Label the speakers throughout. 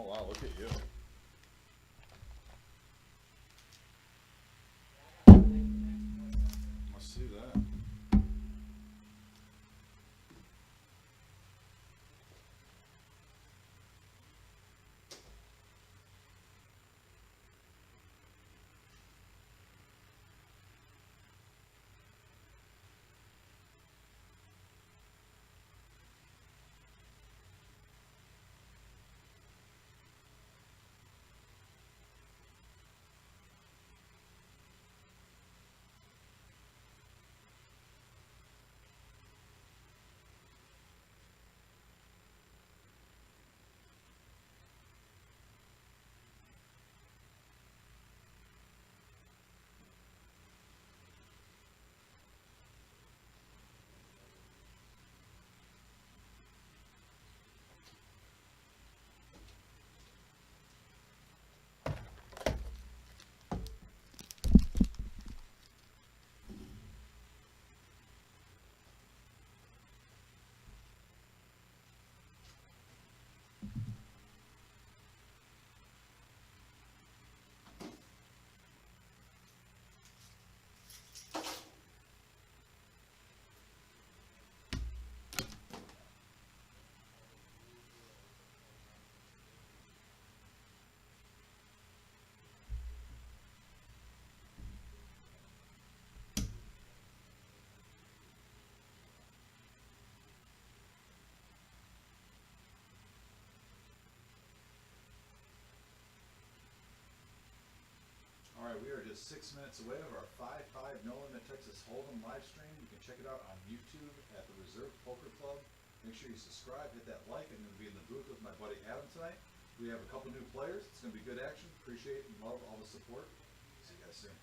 Speaker 1: Oh wow, look at you. Let's see that. All right, we are just 6 minutes away of our 5-5 No Limit Texas Hold'em live stream. You can check it out on YouTube at the Reserve Poker Club. Make sure you subscribe, hit that like. I'm going to be in the booth with my buddy Adam tonight. We have a couple new players. It's going to be good action. Appreciate and love all the support. See you guys soon.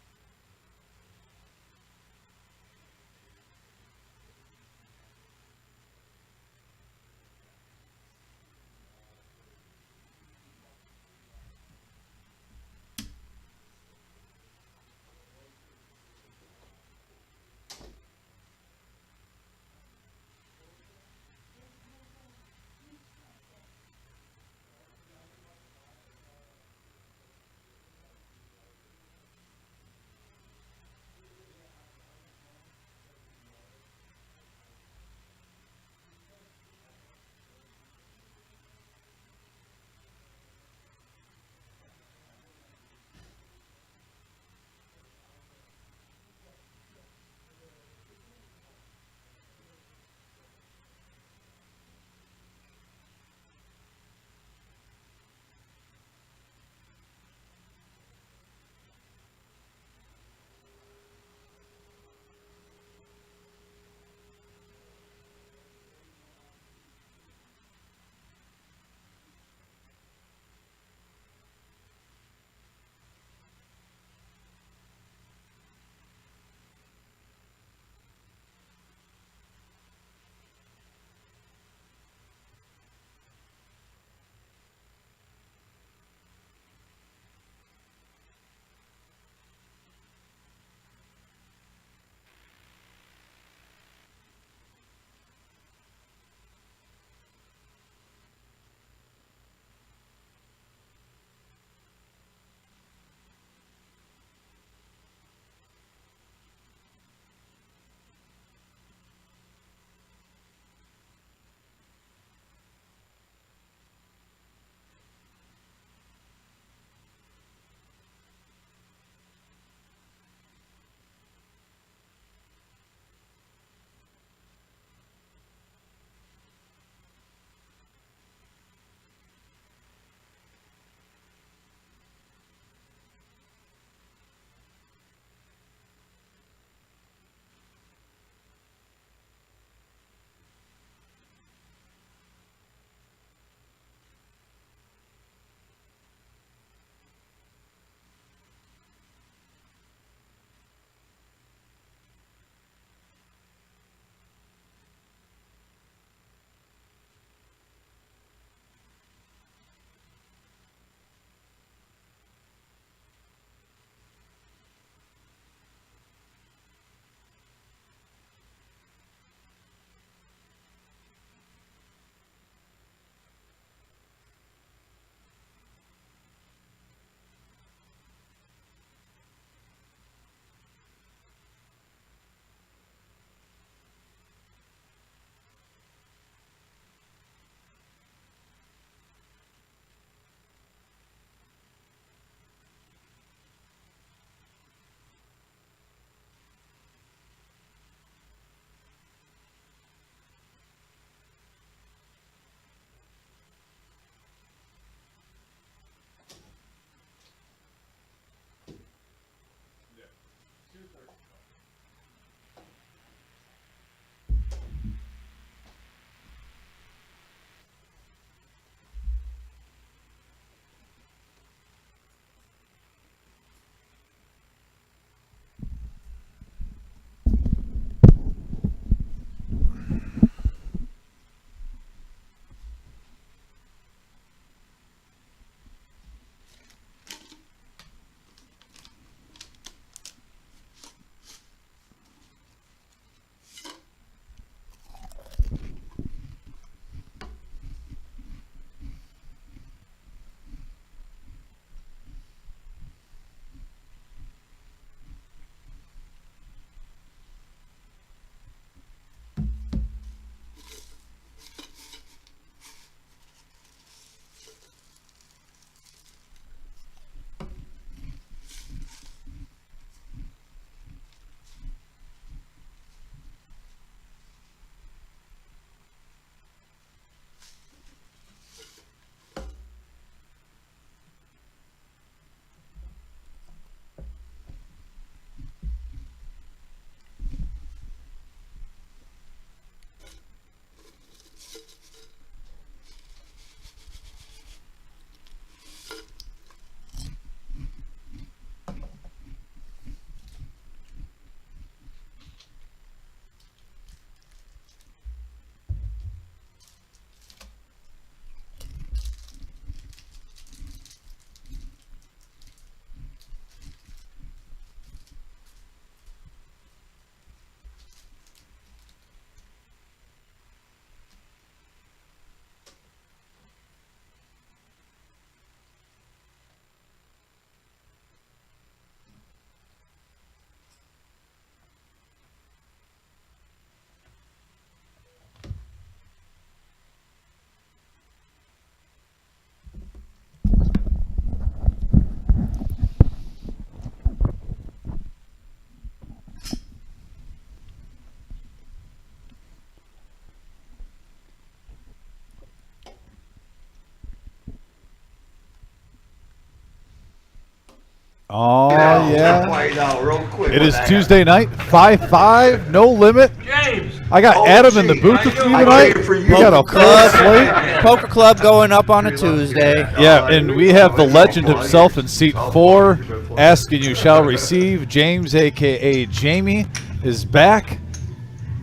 Speaker 2: Oh,
Speaker 3: yeah.
Speaker 2: Find out real quick.
Speaker 3: It is Tuesday night, 5-5, no limit.
Speaker 4: James.
Speaker 3: I got Adam in the booth with me tonight. We got a full slate.
Speaker 5: Poker Club going up on a Tuesday.
Speaker 3: Yeah, and we have the legend himself in seat 4. Asking you shall receive. James, a.k.a. Jamie, is back.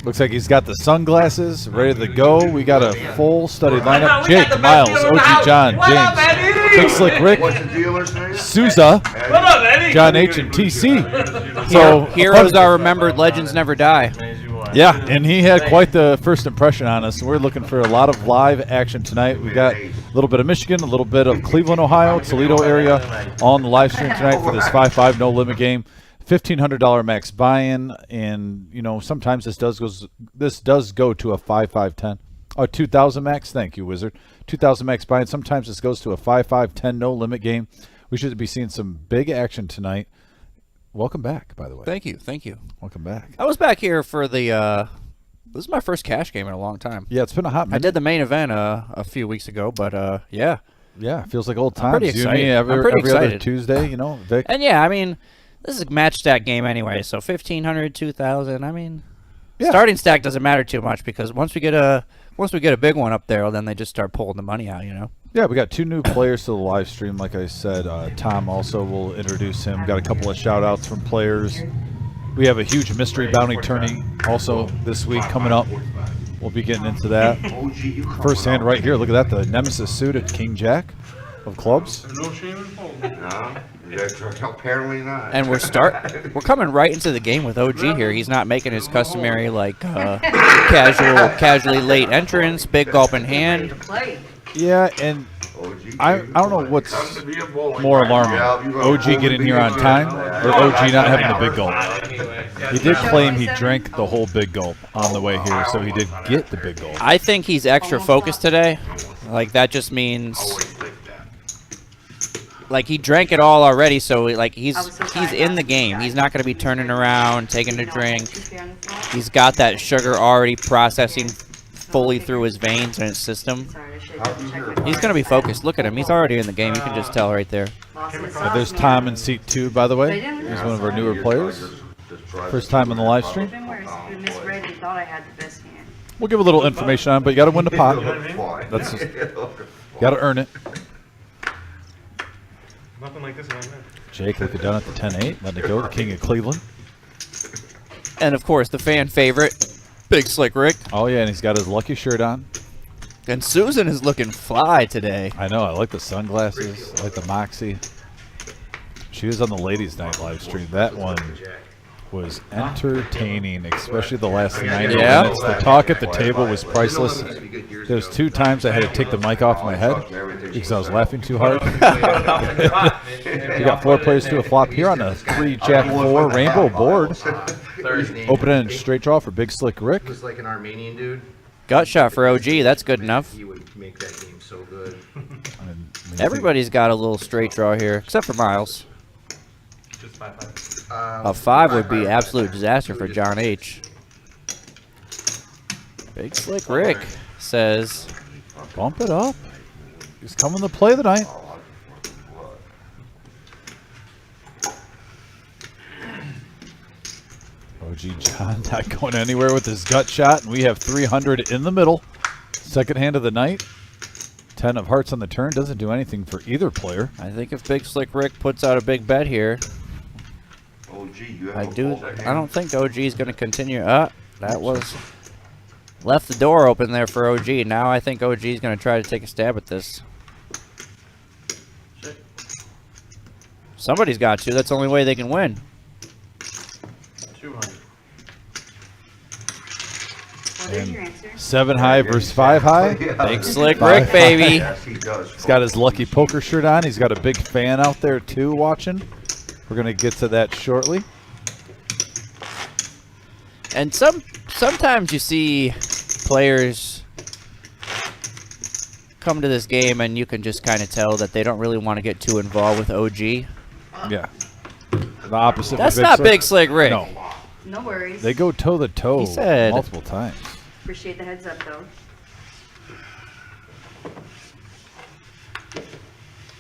Speaker 3: Looks like he's got the sunglasses ready to go. We got a full studied lineup. Jake, Miles, OG John, James, Big Slick Rick,
Speaker 2: What's the dealer's name?
Speaker 3: Souza, John H, and TC. So
Speaker 5: Heroes are remembered, legends never die.
Speaker 3: yeah, and he had quite the first impression on us. We're looking for a lot of live action tonight. We got a little bit of Michigan, a little bit of Cleveland, Ohio, Toledo area on the live stream tonight for this 5-5 no limit game. $1,500 max buy-in, and you know sometimes this does go to a 5-5-10. Oh, 2,000 max. Thank you, Wizard. 2,000 max buy-in. Sometimes this goes to a 5-5-10 no limit game. We should be seeing some big action tonight. Welcome back, by the way.
Speaker 5: Thank you, thank you.
Speaker 3: Welcome back.
Speaker 5: I was back here for the. This is my first cash game in a long time.
Speaker 3: Yeah, it's been a hot minute.
Speaker 5: I did the main event a few weeks ago, but yeah.
Speaker 3: Yeah, it feels like old times.
Speaker 5: I'm pretty excited.
Speaker 3: You and me,
Speaker 5: I'm pretty
Speaker 3: every other
Speaker 5: excited.
Speaker 3: Tuesday, you know, Vic.
Speaker 5: And yeah, I mean, this is a match stack game anyway, so 1,500, 2,000. I mean,
Speaker 3: Yeah.
Speaker 5: starting stack doesn't matter too much because once we get a big one up there, well, then they just start pulling the money out, you know.
Speaker 3: Yeah, we got 2 new players to the live stream. Like I said, Tom also will introduce him. Got a couple of shout outs from players. We have a huge mystery bounty tourney also this week coming up. We'll be getting into that. First hand right here. Look at that, the Nemesis suited King Jack of clubs.
Speaker 2: No, apparently not.
Speaker 5: And we're coming right into the game with OG here. He's not making his customary like casually late entrance, big gulp in hand.
Speaker 3: Yeah, and I don't know what's more alarming, OG getting here on time or OG not having the big gulp. He did claim he drank the whole big gulp on the way here, so he did get the big gulp.
Speaker 5: I think he's extra focused today. Like that just means like he drank it all already, so like he's in the game. He's not going to be turning around, taking a drink. He's got that sugar already processing fully through his veins and his system. He's going to be focused. Look at him. He's already in the game. You can just tell right there.
Speaker 3: There's Tom in seat 2, by the way. He's one of our newer players. First time in the live stream. We'll give a little information on him, but you got to win the pot. That's just, got to earn it.
Speaker 4: Nothing like this one, man.
Speaker 3: Jake looking down at the 10-8, letting it go. The King of Cleveland.
Speaker 5: And of course, the fan favorite, Big Slick Rick.
Speaker 3: Oh yeah, and he's got his lucky shirt on.
Speaker 5: And Susan is looking fly today.
Speaker 3: I know. I like the sunglasses. I like the Moxie. She was on the ladies' night live stream. That one was entertaining, especially the last 90 minutes. The talk at the table was priceless. There's 2 times I had to take the mic off my head because I was laughing too hard. We got 4 players to a flop here on a 3-Jack-4 rainbow board. Open-ended straight draw for Big Slick Rick.
Speaker 6: He was like an Armenian dude.
Speaker 5: Gut shot for OG. That's good enough.
Speaker 6: He would make that game so good.
Speaker 5: Everybody's got a little straight draw here, except for Miles.
Speaker 4: Just 5-5.
Speaker 5: A 5 would be absolute disaster for John H. Big Slick Rick says,
Speaker 3: Bump it up. He's coming to play tonight. OG John not going anywhere with his gut shot, and we have 300 in the middle. Second hand of the night. 10 of hearts on the turn. Doesn't do anything for either player.
Speaker 5: I think if Big Slick Rick puts out a big bet here, I don't think OG is going to continue. That was left the door open there for OG. Now I think OG is going to try to take a stab at this. Somebody's got to. That's the only way they can win.
Speaker 4: 200.
Speaker 3: And 7 high versus 5 high.
Speaker 5: Big Slick Rick, baby.
Speaker 3: He's got his lucky poker shirt on. He's got a big fan out there too watching. We're going to get to that shortly.
Speaker 5: And sometimes you see players come to this game and you can just kind of tell that they don't really want to get too involved with OG.
Speaker 3: Yeah. The opposite.
Speaker 5: That's not Big Slick Rick.
Speaker 3: No.
Speaker 7: No worries.
Speaker 3: They go toe to toe
Speaker 5: He said-
Speaker 3: multiple times.
Speaker 7: Appreciate the heads up, though.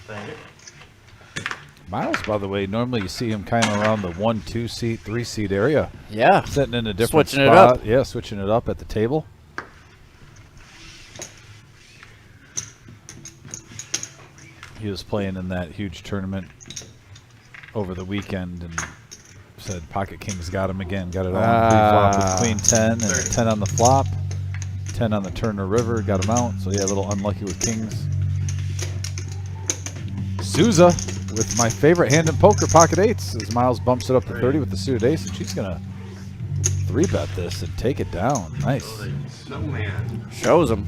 Speaker 4: Thank you.
Speaker 3: Miles, by the way, normally you see him kind of around the 1, 2 seat, 3 seat area.
Speaker 5: Yeah.
Speaker 3: Sitting in a different
Speaker 5: Switching
Speaker 3: spot.
Speaker 5: it up.
Speaker 3: Yeah, switching it up at the table. He was playing in that huge tournament over the weekend and said Pocket Kings got him again. Got it on pre-flop with Queen 10 and 10 on the flop. 10 on the Turner River, got him out. So yeah, a little unlucky with Kings. Souza with my favorite hand in poker, pocket 8s, as Miles bumps it up to 30 with the suited ace, and she's gonna 3-bet this and take it down. Nice.
Speaker 6: Snowman.
Speaker 5: Shows him.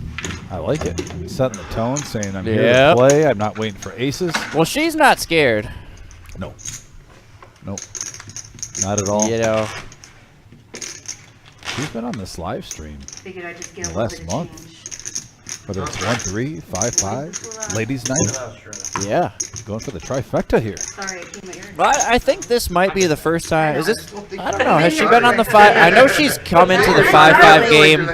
Speaker 3: I like it. Setting the tone, saying I'm here to
Speaker 5: Yep.
Speaker 3: play. I'm not waiting for aces.
Speaker 5: Well, she's not scared.
Speaker 3: No. Nope. Not at all.
Speaker 5: You know.
Speaker 3: She's been on this live stream.
Speaker 7: Figured I'd just get a
Speaker 3: The
Speaker 7: little
Speaker 3: last
Speaker 7: bit of
Speaker 3: month.
Speaker 7: change.
Speaker 3: Whether it's 1-3, 5-5, ladies' night.
Speaker 5: Yeah.
Speaker 3: Going for the trifecta here.
Speaker 7: Sorry, I came at your
Speaker 5: Well, I think this might be the first time. Is this? I don't know. Has she been on the 5? I know she's come into the 5-5 game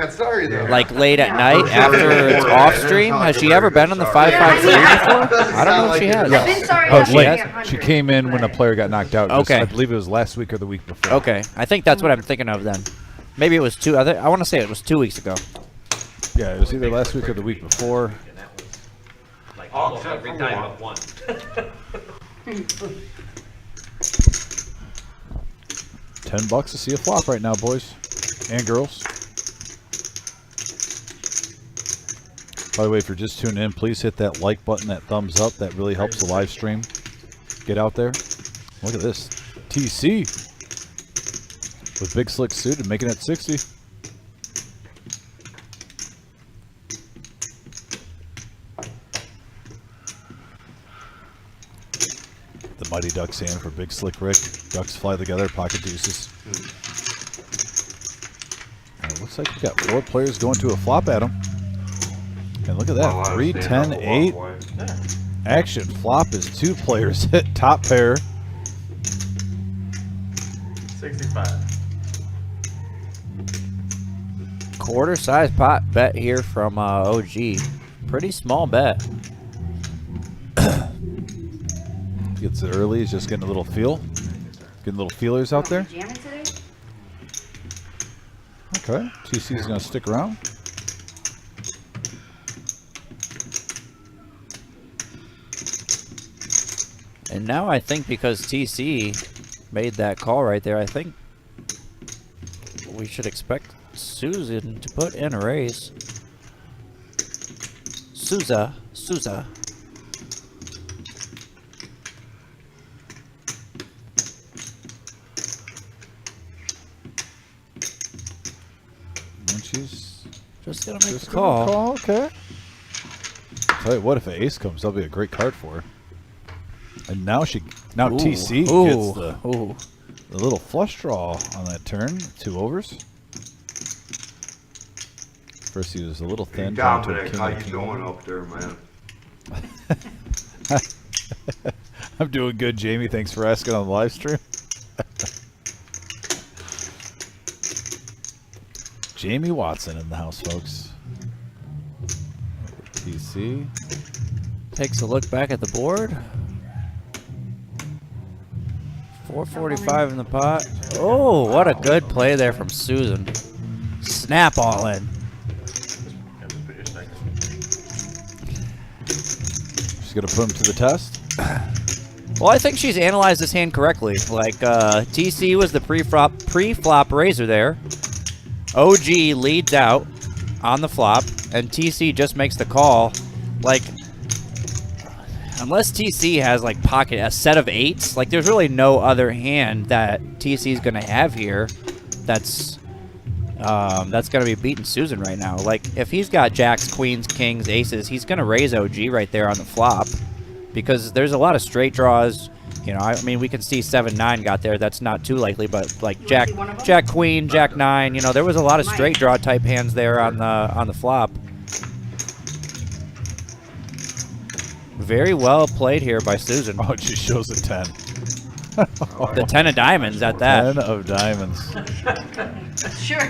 Speaker 5: like late at night after it's off stream. Has she ever been on the 5-5 stream before? I don't know if she has.
Speaker 7: I've been sorry
Speaker 3: Oh,
Speaker 7: enough to
Speaker 3: late.
Speaker 7: get 100,
Speaker 3: She came in when a
Speaker 7: but-
Speaker 3: player got knocked out.
Speaker 5: Okay.
Speaker 3: I believe it was last week or the week before.
Speaker 5: Okay, I think that's what I'm thinking of then. Maybe it was 2. I want to say it was 2 weeks ago.
Speaker 3: Yeah, it was either last week or the week before.
Speaker 4: And that was like almost every time but one.
Speaker 3: $10 to see a flop right now, boys and girls. By the way, if you're just tuning in, please hit that like button, that thumbs up. That really helps the live stream get out there. Look at this. TC with Big Slick suited, making it 60. The Mighty Ducks hand for Big Slick Rick. Ducks fly together, pocket deuces. And it looks like we got 4 players going to a flop at him. And look at that, 3, 10, 8. Action flop is 2 players hit top pair.
Speaker 4: 65.
Speaker 5: Quarter size pot bet here from OG. Pretty small bet.
Speaker 3: Gets it early, he's just getting a little feel. Getting little feelers out there.
Speaker 7: Jamming today?
Speaker 3: Okay, TC's gonna stick around.
Speaker 5: And now I think because TC made that call right there, I think we should expect Susan to put in a raise. Souza.
Speaker 3: And she's
Speaker 5: Just gonna make
Speaker 3: just
Speaker 5: the
Speaker 3: gonna
Speaker 5: call.
Speaker 3: okay. Tell you what, if an ace comes, that'll be a great card for her. And now TC gets the little flush draw on that turn. 2 overs. First he was a little thin.
Speaker 2: Hey,
Speaker 3: down to a
Speaker 2: Dominic,
Speaker 3: king
Speaker 2: how
Speaker 3: and a
Speaker 2: you
Speaker 3: king.
Speaker 2: doing up there, man?
Speaker 3: I'm doing good, Jamie. Thanks for asking on the live stream. Jamie Watson in the house, folks. TC.
Speaker 5: Takes a look back at the board. 445 in the pot. Oh, what a good play there from Susan. Snap all in.
Speaker 3: She's going to put him to the test.
Speaker 5: Well, I think she's analyzed this hand correctly. Like, TC was the pre-flop raiser there. OG leads out on the flop, and TC just makes the call. Like, unless TC has, like, a set of 8s, like, there's really no other hand that TC's going to have here that's going to be beating Susan right now. Like, if he's got jacks, queens, kings, aces, he's going to raise OG right there on the flop because there's a lot of straight draws. You know, I mean, we can see 7-9 got there. That's not too likely, but like jack, queen, jack 9. You know, there was a lot of straight draw type hands there on the flop. Very well played here by Susan.
Speaker 3: Oh, she shows a 10.
Speaker 5: The 10 of diamonds at that.
Speaker 3: 10 of diamonds.
Speaker 7: Sure.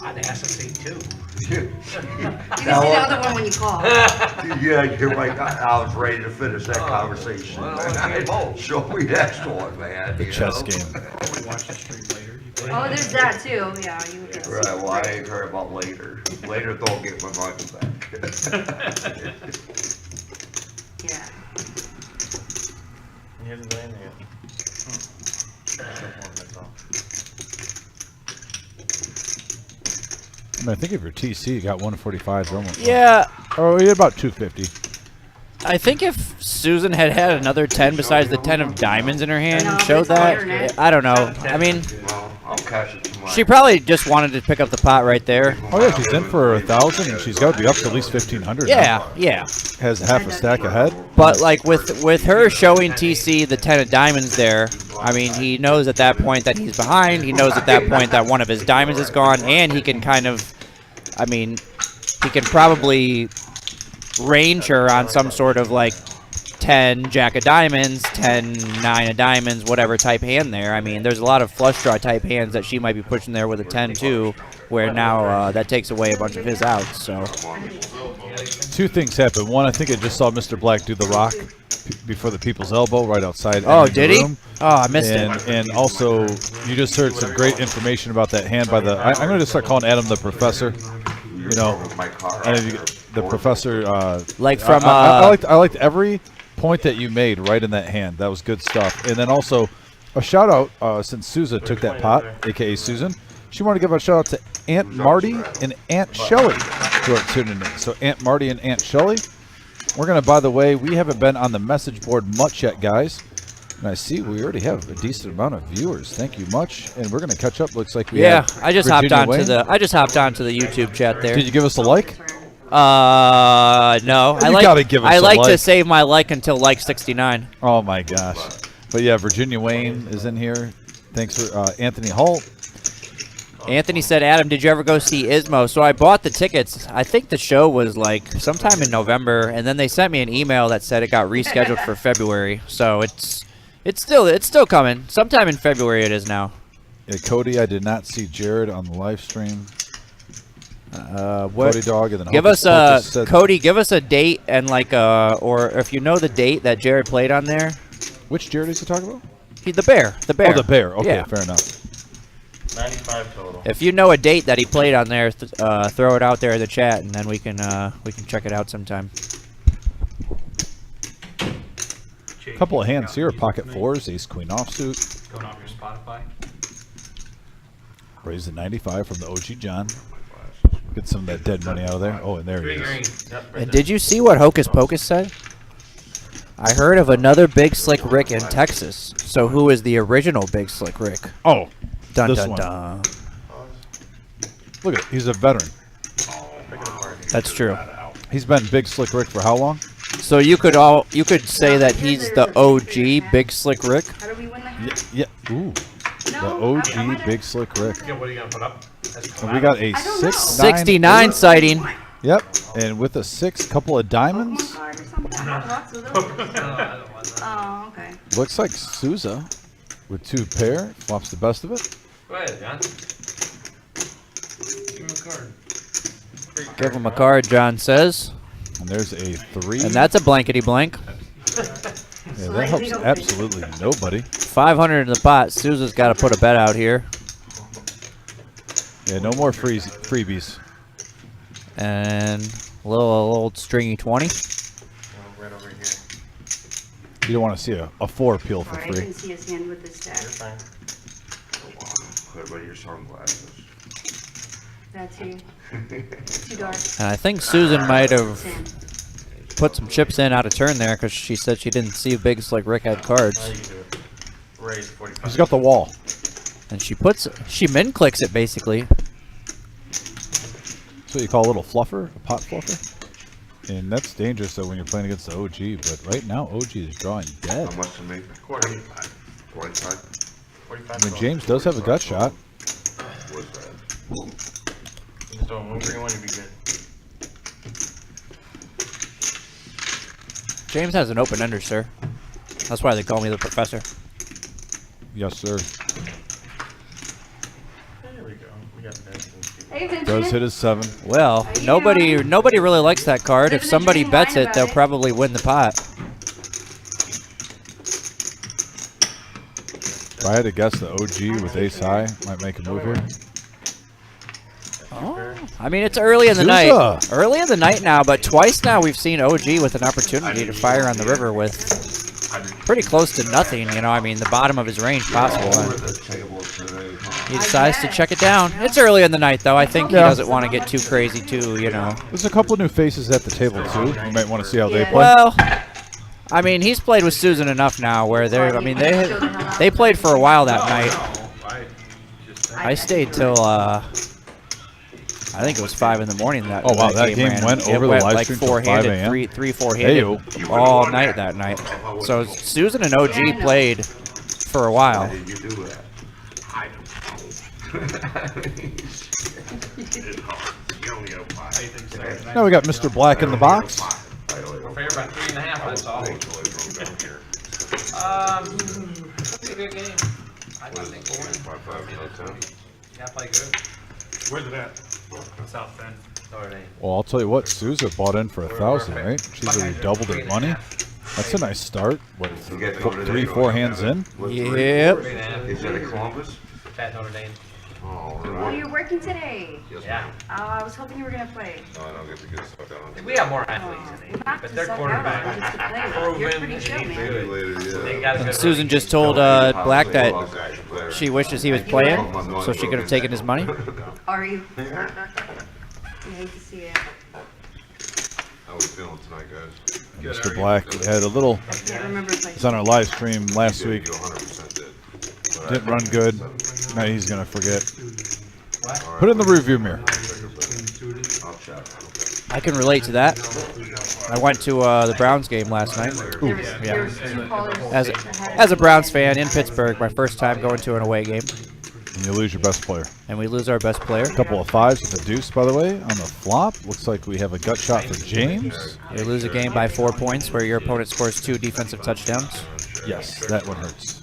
Speaker 4: I'd ask to see 2.
Speaker 7: You can say the other one when you call.
Speaker 2: Yeah, you're right. I was ready to finish that conversation.
Speaker 6: well, let's get both.
Speaker 2: Show me that one, man.
Speaker 3: The
Speaker 2: you
Speaker 3: chess
Speaker 2: know?
Speaker 3: game.
Speaker 4: Watch the stream later. You play
Speaker 7: Oh, there's that too. Yeah, you would get
Speaker 2: Right, well, I ain't heard about later. Later, don't get my money back.
Speaker 7: Yeah.
Speaker 6: He hasn't done anything yet.
Speaker 3: I mean, I think if you're TC, you got 145s almost.
Speaker 5: Yeah,
Speaker 3: Oh, you had about 250.
Speaker 5: I think if Susan had had another 10 besides the 10 of diamonds in her hand
Speaker 7: No,
Speaker 5: and showed
Speaker 7: it's on the
Speaker 5: that,
Speaker 7: internet.
Speaker 5: I don't know. I mean,
Speaker 2: Well, I'll cash it tomorrow.
Speaker 5: she probably just wanted to pick up the pot right there.
Speaker 3: Oh yeah, she's in for 1,000, and she's got to be up to at least 1,500. now.
Speaker 5: Yeah, yeah.
Speaker 3: Has half a stack ahead.
Speaker 5: But like with her showing TC the 10 of diamonds there, I mean, he knows at that point that he's behind. He knows at that point that one of his diamonds is gone, and he can kind of, I mean, he can probably range her on some sort of like 10 jack of diamonds, 10 9 of diamonds, whatever type hand there. I mean, there's a lot of flush draw type hands that she might be pushing there with a 10 too, where now that takes away a bunch of his outs. So
Speaker 3: Two things happened. One, I think I just saw Mr. Black do the rock before the people's elbow right outside.
Speaker 5: oh,
Speaker 3: entering
Speaker 5: did
Speaker 3: the
Speaker 5: he?
Speaker 3: room.
Speaker 5: Oh, I missed
Speaker 3: And
Speaker 5: it.
Speaker 3: and also, you just heard some great information about that hand by the. I'm going to start calling Adam the professor. You know, and if you, the professor.
Speaker 5: Like from
Speaker 3: I liked every point that you made right in that hand. That was good stuff. And then also, a shout out since Sousa took that pot, aka Susan. She wanted to give a shout out to Aunt Marty and Aunt Shelley who are tuning in. So Aunt Marty and Aunt Shelley. We're gonna. By the way, we haven't been on the message board much yet, guys. And I see we already have a decent amount of viewers. Thank you much. And we're gonna catch up. Looks like we
Speaker 5: yeah,
Speaker 3: have
Speaker 5: I just
Speaker 3: Virginia
Speaker 5: hopped onto
Speaker 3: Wayne.
Speaker 5: the YouTube chat there.
Speaker 3: Did you give us a like?
Speaker 5: No.
Speaker 3: You gotta give us
Speaker 5: I
Speaker 3: a
Speaker 5: like to
Speaker 3: like.
Speaker 5: save my like until like 69.
Speaker 3: Oh my gosh. But yeah, Virginia Wayne is in here. Thanks for Anthony Holt.
Speaker 5: Anthony said, Adam, did you ever go see Ismo? So I bought the tickets. I think the show was like sometime in November, and then they sent me an email that said it got rescheduled for February. So it's still coming. Sometime in February it is now.
Speaker 3: Yeah, Cody, I did not see Jared on the live stream.
Speaker 5: What?
Speaker 3: Cody Dog and then
Speaker 5: Give
Speaker 3: Hocus
Speaker 5: us
Speaker 3: Pocus said-
Speaker 5: Cody. Give us a date and like or if you know the date that Jared played on there.
Speaker 3: Which Jared is he talking about?
Speaker 5: The bear. The bear.
Speaker 3: Oh, the bear. Okay,
Speaker 5: Yeah.
Speaker 3: fair enough.
Speaker 6: 95 total.
Speaker 5: If you know a date that he played on there, throw it out there in the chat, and then we can check it out sometime.
Speaker 3: Couple of hands here. Pocket fours, ace queen offsuit.
Speaker 4: Going off your Spotify.
Speaker 3: Raise the 95 from the OG John. Get some of that dead money out of there. Oh, and there he is.
Speaker 5: And did you see what Hocus Pocus said? I heard of another Big Slick Rick in Texas. So who is the original Big Slick Rick?
Speaker 3: Oh,
Speaker 5: Dun
Speaker 3: this
Speaker 5: dun
Speaker 3: one.
Speaker 5: dun.
Speaker 3: Look at it. He's a veteran.
Speaker 5: That's true.
Speaker 3: He's been Big Slick Rick for how long?
Speaker 5: So you could say that he's the OG Big Slick Rick.
Speaker 7: How do we win that?
Speaker 3: Yeah. Ooh. The
Speaker 7: No, I
Speaker 3: OG Big Slick Rick.
Speaker 4: Yeah, what are you gonna put up?
Speaker 3: And we got a
Speaker 7: I don't know.
Speaker 5: 69 sighting.
Speaker 3: Yep. And with a 6, couple of diamonds.
Speaker 7: Card or something. I have lots of those. Oh, okay.
Speaker 3: Looks like Sousa with 2 pair. Flops the best of it.
Speaker 4: Go ahead, John. Give him a card.
Speaker 5: Give him a card, John says.
Speaker 3: And there's a 3.
Speaker 5: And that's a blankety blank.
Speaker 3: Yeah, that helps absolutely nobody.
Speaker 5: 500 in the pot. Sousa's got to put a bet out here.
Speaker 3: Yeah, no more freebies.
Speaker 5: And a little stringy 20.
Speaker 6: Right over here.
Speaker 3: You don't want to see a 4 peel for
Speaker 7: Alright, I
Speaker 3: free.
Speaker 7: can see his hand with this
Speaker 6: You're
Speaker 7: stack.
Speaker 6: fine.
Speaker 2: Put away your sunglasses.
Speaker 7: That's too dark.
Speaker 5: And I think Susan might have
Speaker 7: Same.
Speaker 5: put some chips in out of turn there because she said she didn't see Big Slick Rick had
Speaker 6: Now
Speaker 5: cards.
Speaker 6: you can do it. Raise 45.
Speaker 3: He's got the wall.
Speaker 5: And she min clicks it basically.
Speaker 3: That's what you call a little fluffer, a pot fluffer. And that's dangerous though when you're playing against the OG. But right now, OG is drawing dead.
Speaker 2: How much to make?
Speaker 6: Quarter.
Speaker 2: 45.
Speaker 6: 45.
Speaker 3: I mean, James does have a gut shot.
Speaker 2: What's that?
Speaker 6: Just throw one green one, you'd be good.
Speaker 5: James has an open ender, sir. That's why they call me the professor.
Speaker 3: Yes, sir.
Speaker 6: There we go. We got that.
Speaker 7: Hey, Hey, Vincent.
Speaker 3: Does hit his 7.
Speaker 5: Well, nobody really likes that card. If somebody bets it, they'll probably win the pot.
Speaker 3: If I had to guess, the OG with ace high might make a move here.
Speaker 5: Oh, I mean, it's early in the night. Early in the night now, but twice now we've seen OG with an opportunity to fire on the river with pretty close to nothing. You know, I mean, the bottom of his range possible. He decides to check it down. It's early in the night, though. I think he doesn't want to get too crazy, too, you know.
Speaker 3: There's a couple new faces at the table, too. You might want to see how they play.
Speaker 5: Well, I mean, he's played with Susan enough now where they're, I mean, they played for a while that night. I stayed till, I think it was 5 in the morning that.
Speaker 3: Oh wow, that game went over the live stream till 5 a.m.
Speaker 5: Three, four-handed all night that night. So Susan and OG played for a while.
Speaker 3: Now we got Mr. Black in the box.
Speaker 4: We're favored by 3.5, that's all. It's a good game. I think we'll win. Gotta play good.
Speaker 6: Where's it at? South Bend.
Speaker 3: Well, I'll tell you what, Sousa bought in for 1,000, right? She's already doubled her money. That's a nice start. What, 3-4 hands in?
Speaker 5: Yep.
Speaker 2: Is that a Columbus?
Speaker 4: At Notre Dame.
Speaker 7: Oh, you're working today.
Speaker 4: Yeah.
Speaker 7: Oh, I was hoping you were gonna play.
Speaker 2: No, I don't get to get stuff down.
Speaker 4: We have more athletes than they, but their quarterback
Speaker 7: You're pretty chill, man.
Speaker 2: Later,
Speaker 4: they got a good
Speaker 5: Susan just told Black that she wishes he was playing, so she could have taken his money.
Speaker 7: Are you? I hate to see it.
Speaker 2: How we feeling tonight, guys?
Speaker 3: And Mr. Black had a little.
Speaker 7: I can't remember if I
Speaker 3: It's on our live stream last week.
Speaker 2: You 100% did.
Speaker 3: Didn't run good. Now he's gonna forget. Put it in the rearview mirror.
Speaker 2: I'll check.
Speaker 5: I can relate to that. I went to the Browns game last night.
Speaker 7: There was two callers
Speaker 5: As a Browns fan in Pittsburgh, my first time going to an away game,
Speaker 3: And you lose your best player.
Speaker 5: and we lose our best player.
Speaker 3: A couple of 5s with a deuce, by the way, on the flop. Looks like we have a gut shot for James.
Speaker 5: You lose a game by 4 points where your opponent scores 2 defensive touchdowns.
Speaker 3: Yes, that one hurts.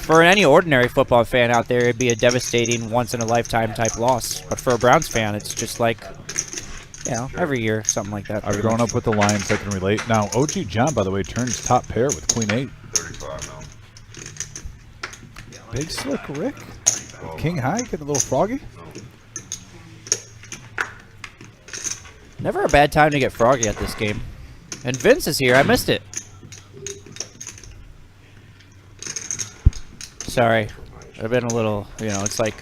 Speaker 5: For any ordinary football fan out there, it'd be a devastating once-in-a-lifetime type loss. But for a Browns fan, it's just like, you know, every year, something like that.
Speaker 3: I've grown up with the Lions. I can relate. Now, OG John, by the way, turns top pair with Queen 8.
Speaker 2: 35 now.
Speaker 3: Big Slick Rick. King High, getting a little froggy.
Speaker 5: Never a bad time to get froggy at this game. And Vince is here. I missed it. Sorry. I've been a little, you know, it's like,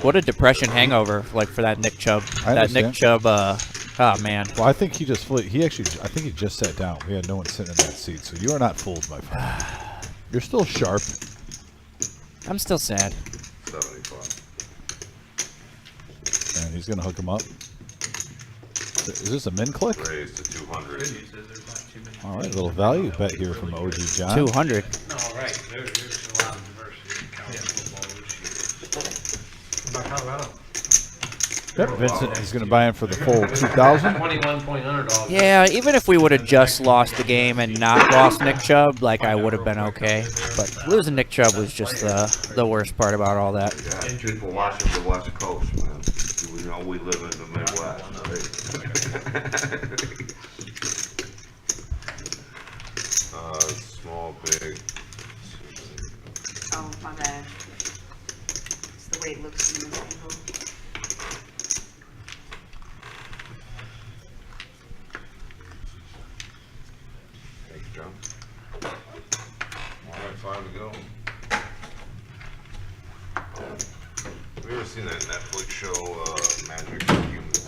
Speaker 5: what a depression hangover, like, for that Nick Chubb.
Speaker 3: I
Speaker 5: That Nick
Speaker 3: understand.
Speaker 5: Chubb, oh, man.
Speaker 3: Well, I think he just he actually, I think he just sat down. We had no one sitting in that seat, so you are not fooled, my friend. You're still sharp.
Speaker 5: I'm still sad.
Speaker 2: 75.
Speaker 3: And he's going to hook him up. Is this a min click?
Speaker 2: Raised to 200.
Speaker 3: All right, a little value bet here from OG John.
Speaker 5: 200.
Speaker 6: No, right. There's a lot of diversity in college football. What about Colorado?
Speaker 3: Yep, Vincent is going to buy in for the full 2,000.
Speaker 6: 21 point underdog.
Speaker 5: Yeah, even if we would have just lost the game and not lost Nick Chubb, like, I would have been okay. But losing Nick Chubb was just the worst part about all that.
Speaker 2: Yeah, people watching the West Coast, man. We know we live in the Midwest, right? Small, big.
Speaker 7: Oh, my bad. It's the way it looks in this angle.
Speaker 2: Thank you, John. All right, 5 to go. Have you ever seen that Netflix show, Magic for Humans?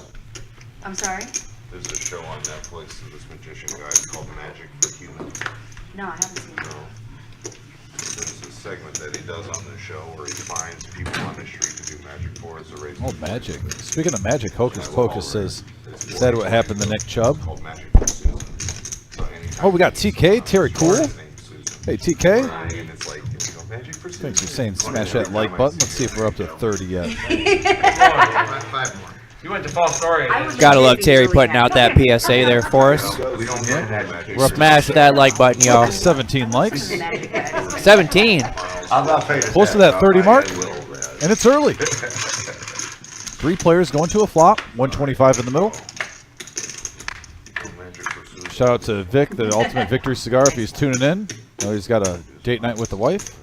Speaker 7: I'm sorry?
Speaker 2: There's a show on Netflix of this magician guy called Magic for Humans.
Speaker 7: No, I haven't seen it.
Speaker 2: No. There's a segment that he does on the show where he finds people on the street to do magic for as a race.
Speaker 3: Oh, magic. Speaking of magic, Hocus Pocus says, is that what happened to Nick Chubb?
Speaker 2: Called Magic for Susan. So anytime
Speaker 3: Oh, we got TK, Terry Cool.
Speaker 2: his name's Susan.
Speaker 3: Hey, TK.
Speaker 2: And it's like, Magic for Susan.
Speaker 3: Thanks for saying smash that like button. Let's see if we're up to 30 yet.
Speaker 2: 5 more.
Speaker 6: You went to Fall Story.
Speaker 7: I was
Speaker 5: Gotta love
Speaker 7: really,
Speaker 5: Terry
Speaker 7: really
Speaker 5: putting out that
Speaker 7: happy.
Speaker 5: PSA there for us.
Speaker 2: We don't get magic.
Speaker 3: We're up
Speaker 5: Smash that like button,
Speaker 3: up
Speaker 5: y'all.
Speaker 3: to 17 likes.
Speaker 5: 17.
Speaker 2: I'm not paying
Speaker 3: Close to that 30 mark. And it's early. 3 players going to a flop. 125 in the middle.
Speaker 2: Magic for Susan.
Speaker 3: Shout out to Vic, the Ultimate Victory Cigar, if he's tuning in. Oh, he's got a date night with the wife.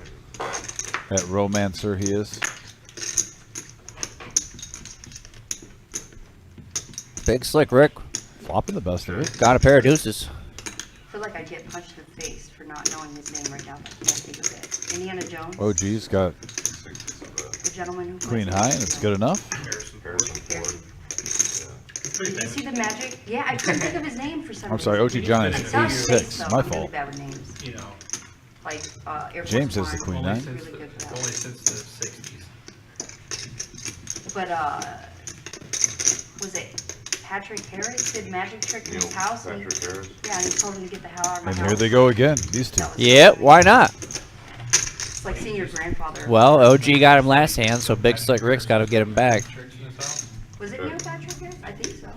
Speaker 3: That romancer he is.
Speaker 5: Big Slick Rick
Speaker 3: Flopping the best of it.
Speaker 5: got a pair of deuces.
Speaker 7: I feel like I get punched in the face for not knowing his name right now. I can't think of it. Indiana Jones,
Speaker 3: OG's got
Speaker 7: the gentleman who
Speaker 3: Queen High, and it's good enough.
Speaker 2: Harrison Ford.
Speaker 7: Did you see the magic? Yeah, I couldn't think of his name for some
Speaker 3: I'm
Speaker 7: reason.
Speaker 3: sorry, OG John is
Speaker 7: It's not his face,
Speaker 3: ace-6.
Speaker 7: though.
Speaker 3: My
Speaker 7: I'm really
Speaker 3: fault.
Speaker 7: bad with names.
Speaker 6: You know,
Speaker 7: Like, Air Force
Speaker 3: James is the
Speaker 7: One.
Speaker 3: Queen
Speaker 6: only
Speaker 3: Nine.
Speaker 6: since
Speaker 7: Really good for that.
Speaker 6: only since the 60s.
Speaker 7: But, was it Patrick Harris did magic trick in his house? And
Speaker 2: Patrick Harris.
Speaker 7: yeah, and he told him to get the hell out of my
Speaker 3: And
Speaker 7: house.
Speaker 3: here they go again, these two.
Speaker 7: That was
Speaker 5: Yeah, why not?
Speaker 7: It's like seeing your grandfather.
Speaker 5: Well, OG got him last hand, so Big Slick Rick's got to get him back.
Speaker 6: Tricks in his house.
Speaker 7: Was it Neil Patrick Harris? I think so.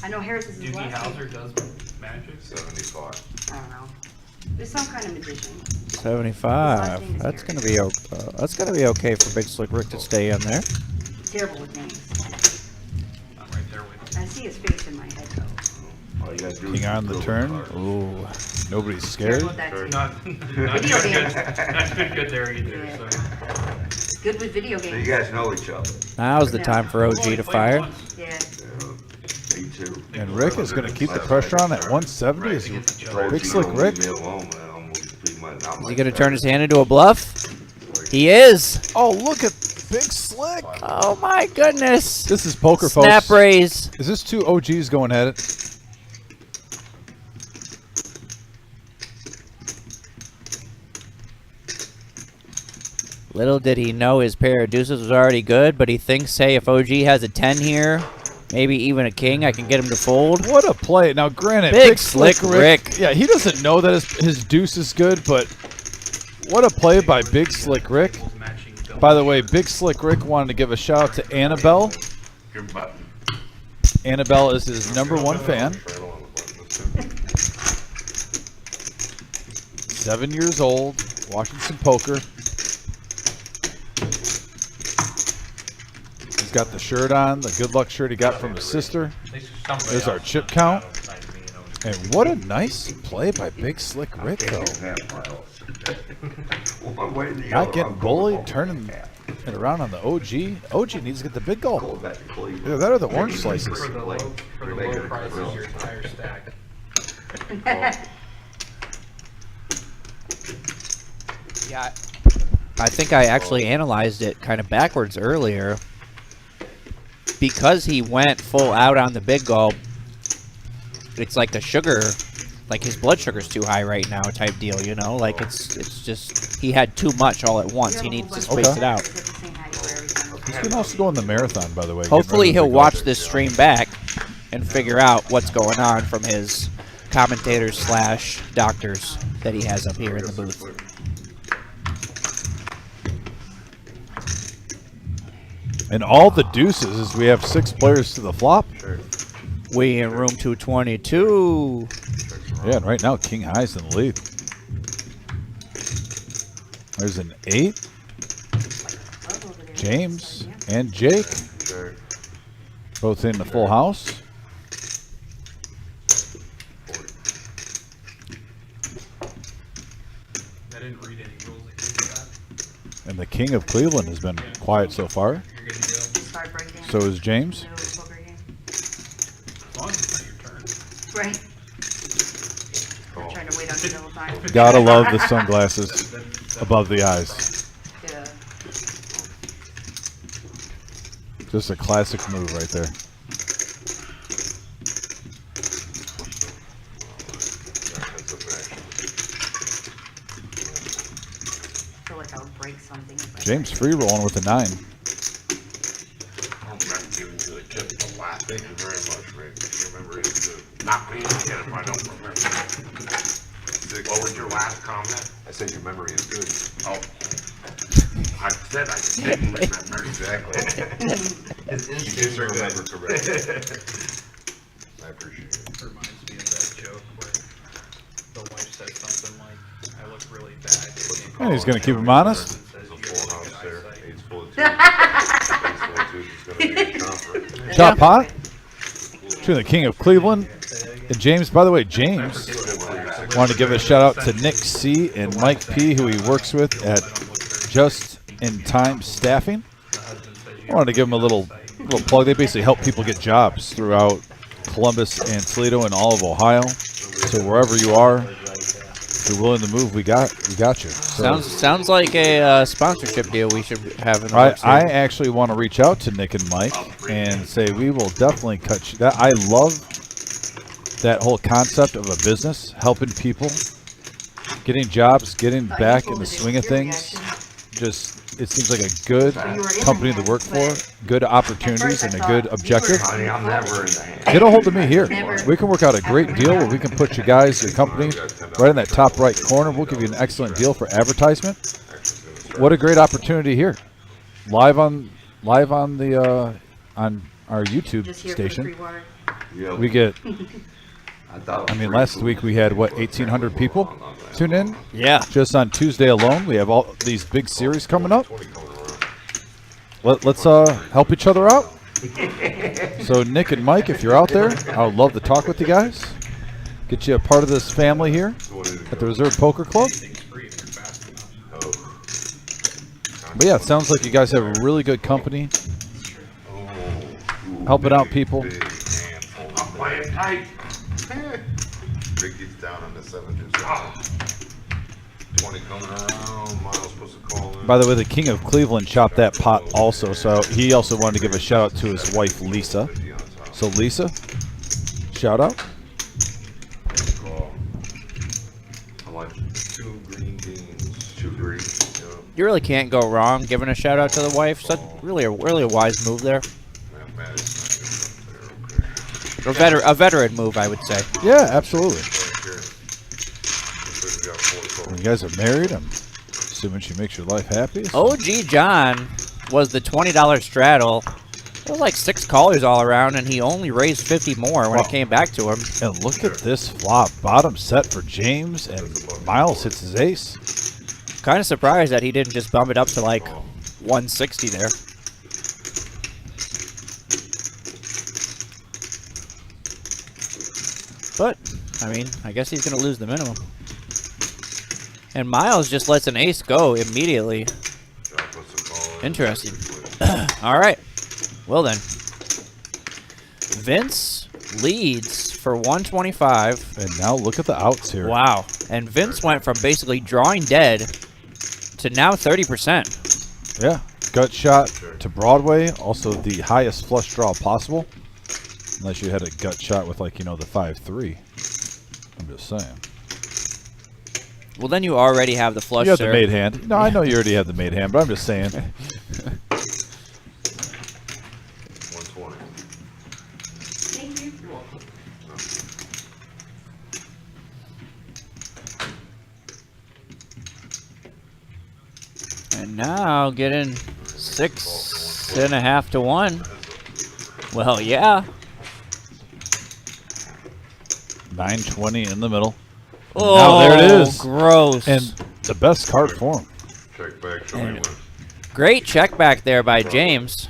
Speaker 7: I know Harris is his
Speaker 6: Doogie
Speaker 7: last name.
Speaker 6: Howser does magic.
Speaker 2: 75.
Speaker 7: I don't know. There's some kind of magician.
Speaker 5: 75. That's gonna be okay for Big Slick Rick to stay in there.
Speaker 7: Terrible with names.
Speaker 6: I'm right there with
Speaker 7: I see his face in my head though.
Speaker 2: All you gotta do
Speaker 3: King
Speaker 2: is
Speaker 3: on the
Speaker 2: build
Speaker 3: turn.
Speaker 2: card.
Speaker 3: Ooh, nobody's
Speaker 7: Terrible
Speaker 3: scared.
Speaker 7: with that too.
Speaker 6: Not
Speaker 7: Video
Speaker 6: good,
Speaker 7: games.
Speaker 6: not good there either.
Speaker 7: Yeah.
Speaker 6: So.
Speaker 7: Good with video
Speaker 2: So you
Speaker 7: games.
Speaker 2: guys know each other.
Speaker 5: Now's the time for
Speaker 6: I've
Speaker 5: OG
Speaker 6: only
Speaker 5: to
Speaker 6: played
Speaker 5: fire.
Speaker 6: once.
Speaker 7: Yeah.
Speaker 2: Me too.
Speaker 3: And Rick is going to keep the pressure on at 170. Is
Speaker 6: Against each other.
Speaker 3: Big Slick Rick.
Speaker 2: Leave me alone, man. I'm gonna be my- not
Speaker 5: Is
Speaker 2: my
Speaker 5: he gonna
Speaker 2: best.
Speaker 5: turn his hand into a bluff? He is.
Speaker 3: Oh, look at Big Slick.
Speaker 5: Oh my goodness.
Speaker 3: This is poker,
Speaker 5: Snap
Speaker 3: folks.
Speaker 5: raise.
Speaker 3: Is this 2 OGs going at it?
Speaker 5: Little did he know his pair of deuces was already good, but he thinks, hey, if OG has a 10 here, maybe even a king, I can get him to fold.
Speaker 3: What a play. Now, granted,
Speaker 5: Big Slick Rick.
Speaker 3: Yeah, he doesn't know that his deuce is good, but what a play by Big Slick Rick.
Speaker 6: Matching double.
Speaker 3: By the way, Big Slick Rick wanted to give a shout out to Annabelle.
Speaker 2: Your button.
Speaker 3: Annabelle is his #1 fan. 7 years old, watching some poker. He's got the shirt on, the good luck shirt he got from his sister. There's our chip count. And what a nice play by Big Slick Rick, though. Not getting bullied, turning it around on the OG. OG needs to get the big gulp. Either that or the orange slices.
Speaker 6: For the low price of your entire stack.
Speaker 5: Yeah, I think I actually analyzed it kind of backwards earlier. Because he went full out on the big gulp, it's like the sugar, like his blood sugar's too high right now type deal, you know? Like it's just, he had too much all at once. He needs to space it out.
Speaker 3: He's going to also go in the marathon, by the way.
Speaker 5: Hopefully he'll watch this stream back and figure out what's going on from his commentators / doctors that he has up here in the booth.
Speaker 3: And all the deuces is we have 6 players to the flop.
Speaker 5: We in room 222.
Speaker 3: Yeah, and right now King High's in the lead. There's an 8. James and Jake both in the full house.
Speaker 6: I didn't read any rules against that.
Speaker 3: And the King of Cleveland has been quiet so far.
Speaker 6: You're good to go.
Speaker 7: Start breakdown.
Speaker 3: So is James.
Speaker 7: No poker game.
Speaker 6: As long as it's not your turn.
Speaker 7: Right. I'm trying to wait until the whole time.
Speaker 3: Gotta love the sunglasses above the eyes.
Speaker 7: Yeah.
Speaker 3: Just a classic move right there.
Speaker 7: I feel like I'll break something. if I
Speaker 3: James
Speaker 7: break
Speaker 3: free rolling with a 9.
Speaker 2: I don't remember giving you the tip the last. Thank you very much, Rick. Your memory is good. Not me again if I don't remember. What was your last comment? I said your memory is good. Oh. I said I didn't remember exactly. His instincts are remember correctly. I appreciate it.
Speaker 6: Reminds me of that joke where the wife said something like, I look really bad.
Speaker 3: And he's gonna keep him honest.
Speaker 2: There's a full house there. Eight's full of twos. Eight's full of twos is gonna be a charm.
Speaker 3: top pot between the King of Cleveland and James. By the way, James wanted to give a shout out to Nick C. and Mike P., who he works with at Just in Time Staffing. I wanted to give them a little plug. They basically help people get jobs throughout Columbus and Toledo and all of Ohio. So wherever you are, if you're willing to move, we got you. So
Speaker 5: Sounds like a sponsorship deal we should have in the works
Speaker 3: I
Speaker 5: here.
Speaker 3: actually want to reach out to Nick and Mike and say we will definitely cut you. That I love that whole concept of a business, helping people, getting jobs, getting back in the swing of things. Just it seems like a good company to work for, good opportunities, and a good objective.
Speaker 2: Honey, I'm never in the hand.
Speaker 3: Get a hold of me here. We can work out a great deal where we can put you guys, your company, right in that top right corner. We'll give you an excellent deal for advertisement. What a great opportunity here, live on the on our YouTube station.
Speaker 2: Yeah,
Speaker 3: We get.
Speaker 2: thought
Speaker 3: I mean, last week we had, what, 1,800 people tune in?
Speaker 5: Yeah.
Speaker 3: Just on Tuesday alone. We have all these big series coming up. Let's help each other out. So, Nick and Mike, if you're out there, I would love to talk with you guys. Get you a part of this family here at the Reserve Poker Club. But yeah, it sounds like you guys have a really good company. Helping out people.
Speaker 2: I'm playing tight. Ricky's down on the 7-2-7. 20 coming around. Miles supposed to call in.
Speaker 3: By the way, the King of Cleveland chopped that pot also, so he also wanted to give a shout out to his wife Lisa. So Lisa, shout out.
Speaker 2: I like 2 green beans. 2 green. Yeah.
Speaker 5: You really can't go wrong giving a shout out to the wife. So really a wise move there. A veteran move, I would say.
Speaker 3: Yeah, absolutely. When you guys are married, I'm assuming she makes your life happy. So.
Speaker 5: OG John was the $20 straddle. There was like 6 callers all around, and he only raised 50 more when it came back to him.
Speaker 3: And look at this flop. Bottom set for James, and Miles hits his ace.
Speaker 5: Kind of surprised that he didn't just bump it up to like 160 there. But, I mean, I guess he's going to lose the minimum. And Miles just lets an ace go immediately. Interesting. All right. Well then. Vince leads for 125.
Speaker 3: And now look at the outs here.
Speaker 5: Wow. And Vince went from basically drawing dead to now 30%.
Speaker 3: Yeah. Gut shot to Broadway. Also the highest flush draw possible. Unless you had a gut shot with, like, you know, the 5-3. I'm just saying.
Speaker 5: Well, then you already have the flush,
Speaker 3: You have
Speaker 5: sir.
Speaker 3: the made hand. No, I know you already have the made hand, but I'm just saying.
Speaker 2: 120.
Speaker 7: Thank you.
Speaker 5: And now getting 6.5 to 1. Well, yeah.
Speaker 3: 920 in the middle.
Speaker 5: Oh,
Speaker 3: now there it is.
Speaker 5: Gross.
Speaker 3: And the best card for him.
Speaker 2: Check back. Show me one.
Speaker 5: Great check back there by James.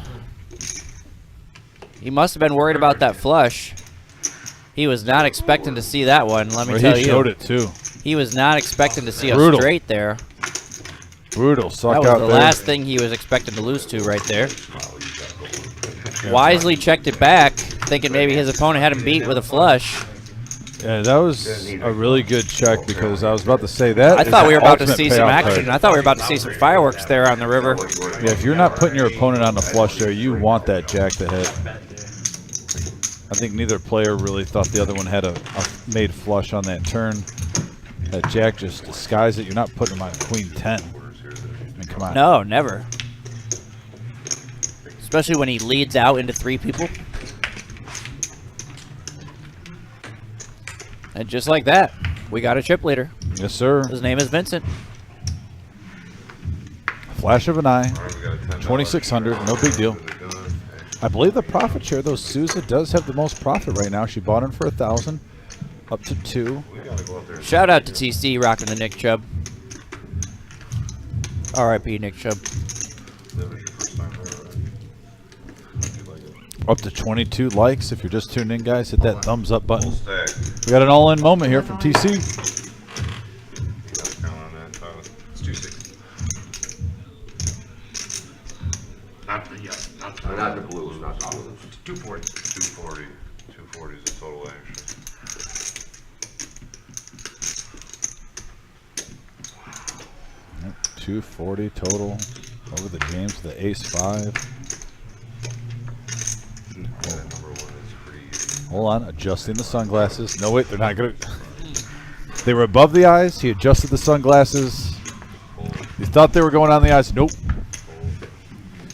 Speaker 5: He must have been worried about that flush. He was not expecting to see that one, let me tell
Speaker 3: He
Speaker 5: you.
Speaker 3: showed it too.
Speaker 5: He was not expecting to see a
Speaker 3: Brutal.
Speaker 5: straight there.
Speaker 3: Brutal. Suck
Speaker 5: That was
Speaker 3: out
Speaker 5: the
Speaker 3: there.
Speaker 5: last thing he was expecting to lose to right there. Wisely checked it back, thinking maybe his opponent had him beat with a flush.
Speaker 3: Yeah, that was a really good check because I was about to say that.
Speaker 5: I
Speaker 3: is
Speaker 5: thought we
Speaker 3: the
Speaker 5: were about to
Speaker 3: ultimate
Speaker 5: see some
Speaker 3: payoff
Speaker 5: action.
Speaker 3: card.
Speaker 5: I thought we were about to see some fireworks there on the river.
Speaker 3: Yeah, if you're not putting your opponent on the flush there, you want that jack to hit. I think neither player really thought the other one had a made flush on that turn. That jack just disguised it. You're not putting him on queen 10. I mean, come on.
Speaker 5: No, never. Especially when he leads out into 3 people. And just like that, we got a chip leader.
Speaker 3: Yes, sir.
Speaker 5: His name is Vincent.
Speaker 3: Flash of an eye.
Speaker 2: All right, we got a $10.
Speaker 3: 2,600. No big deal. I believe the profit share, though, Sousa does have the most profit right now. She bought in for 1,000, up to 2.
Speaker 2: We gotta go out there.
Speaker 5: Shout out to TC rocking the Nick Chubb. R.I.P. Nick Chubb.
Speaker 2: That was your first time there, right? How'd you like it?
Speaker 3: Up to 22 likes. If you're just tuned in, guys, hit that thumbs up button.
Speaker 2: Full stack.
Speaker 3: We got an all-in moment here from TC.
Speaker 2: You gotta count on that, Tyler. It's 260.
Speaker 8: Not the,
Speaker 2: Not the blues, not the blues.
Speaker 8: 240.
Speaker 2: 240. 240 is the total action.
Speaker 3: Yep, 240 total over the James, the ace-5.
Speaker 2: That number 1 is pretty easy.
Speaker 3: Hold on, adjusting the sunglasses. No, wait, they're not gonna. They were above the eyes. He adjusted the sunglasses. He thought they were going on the eyes. Nope.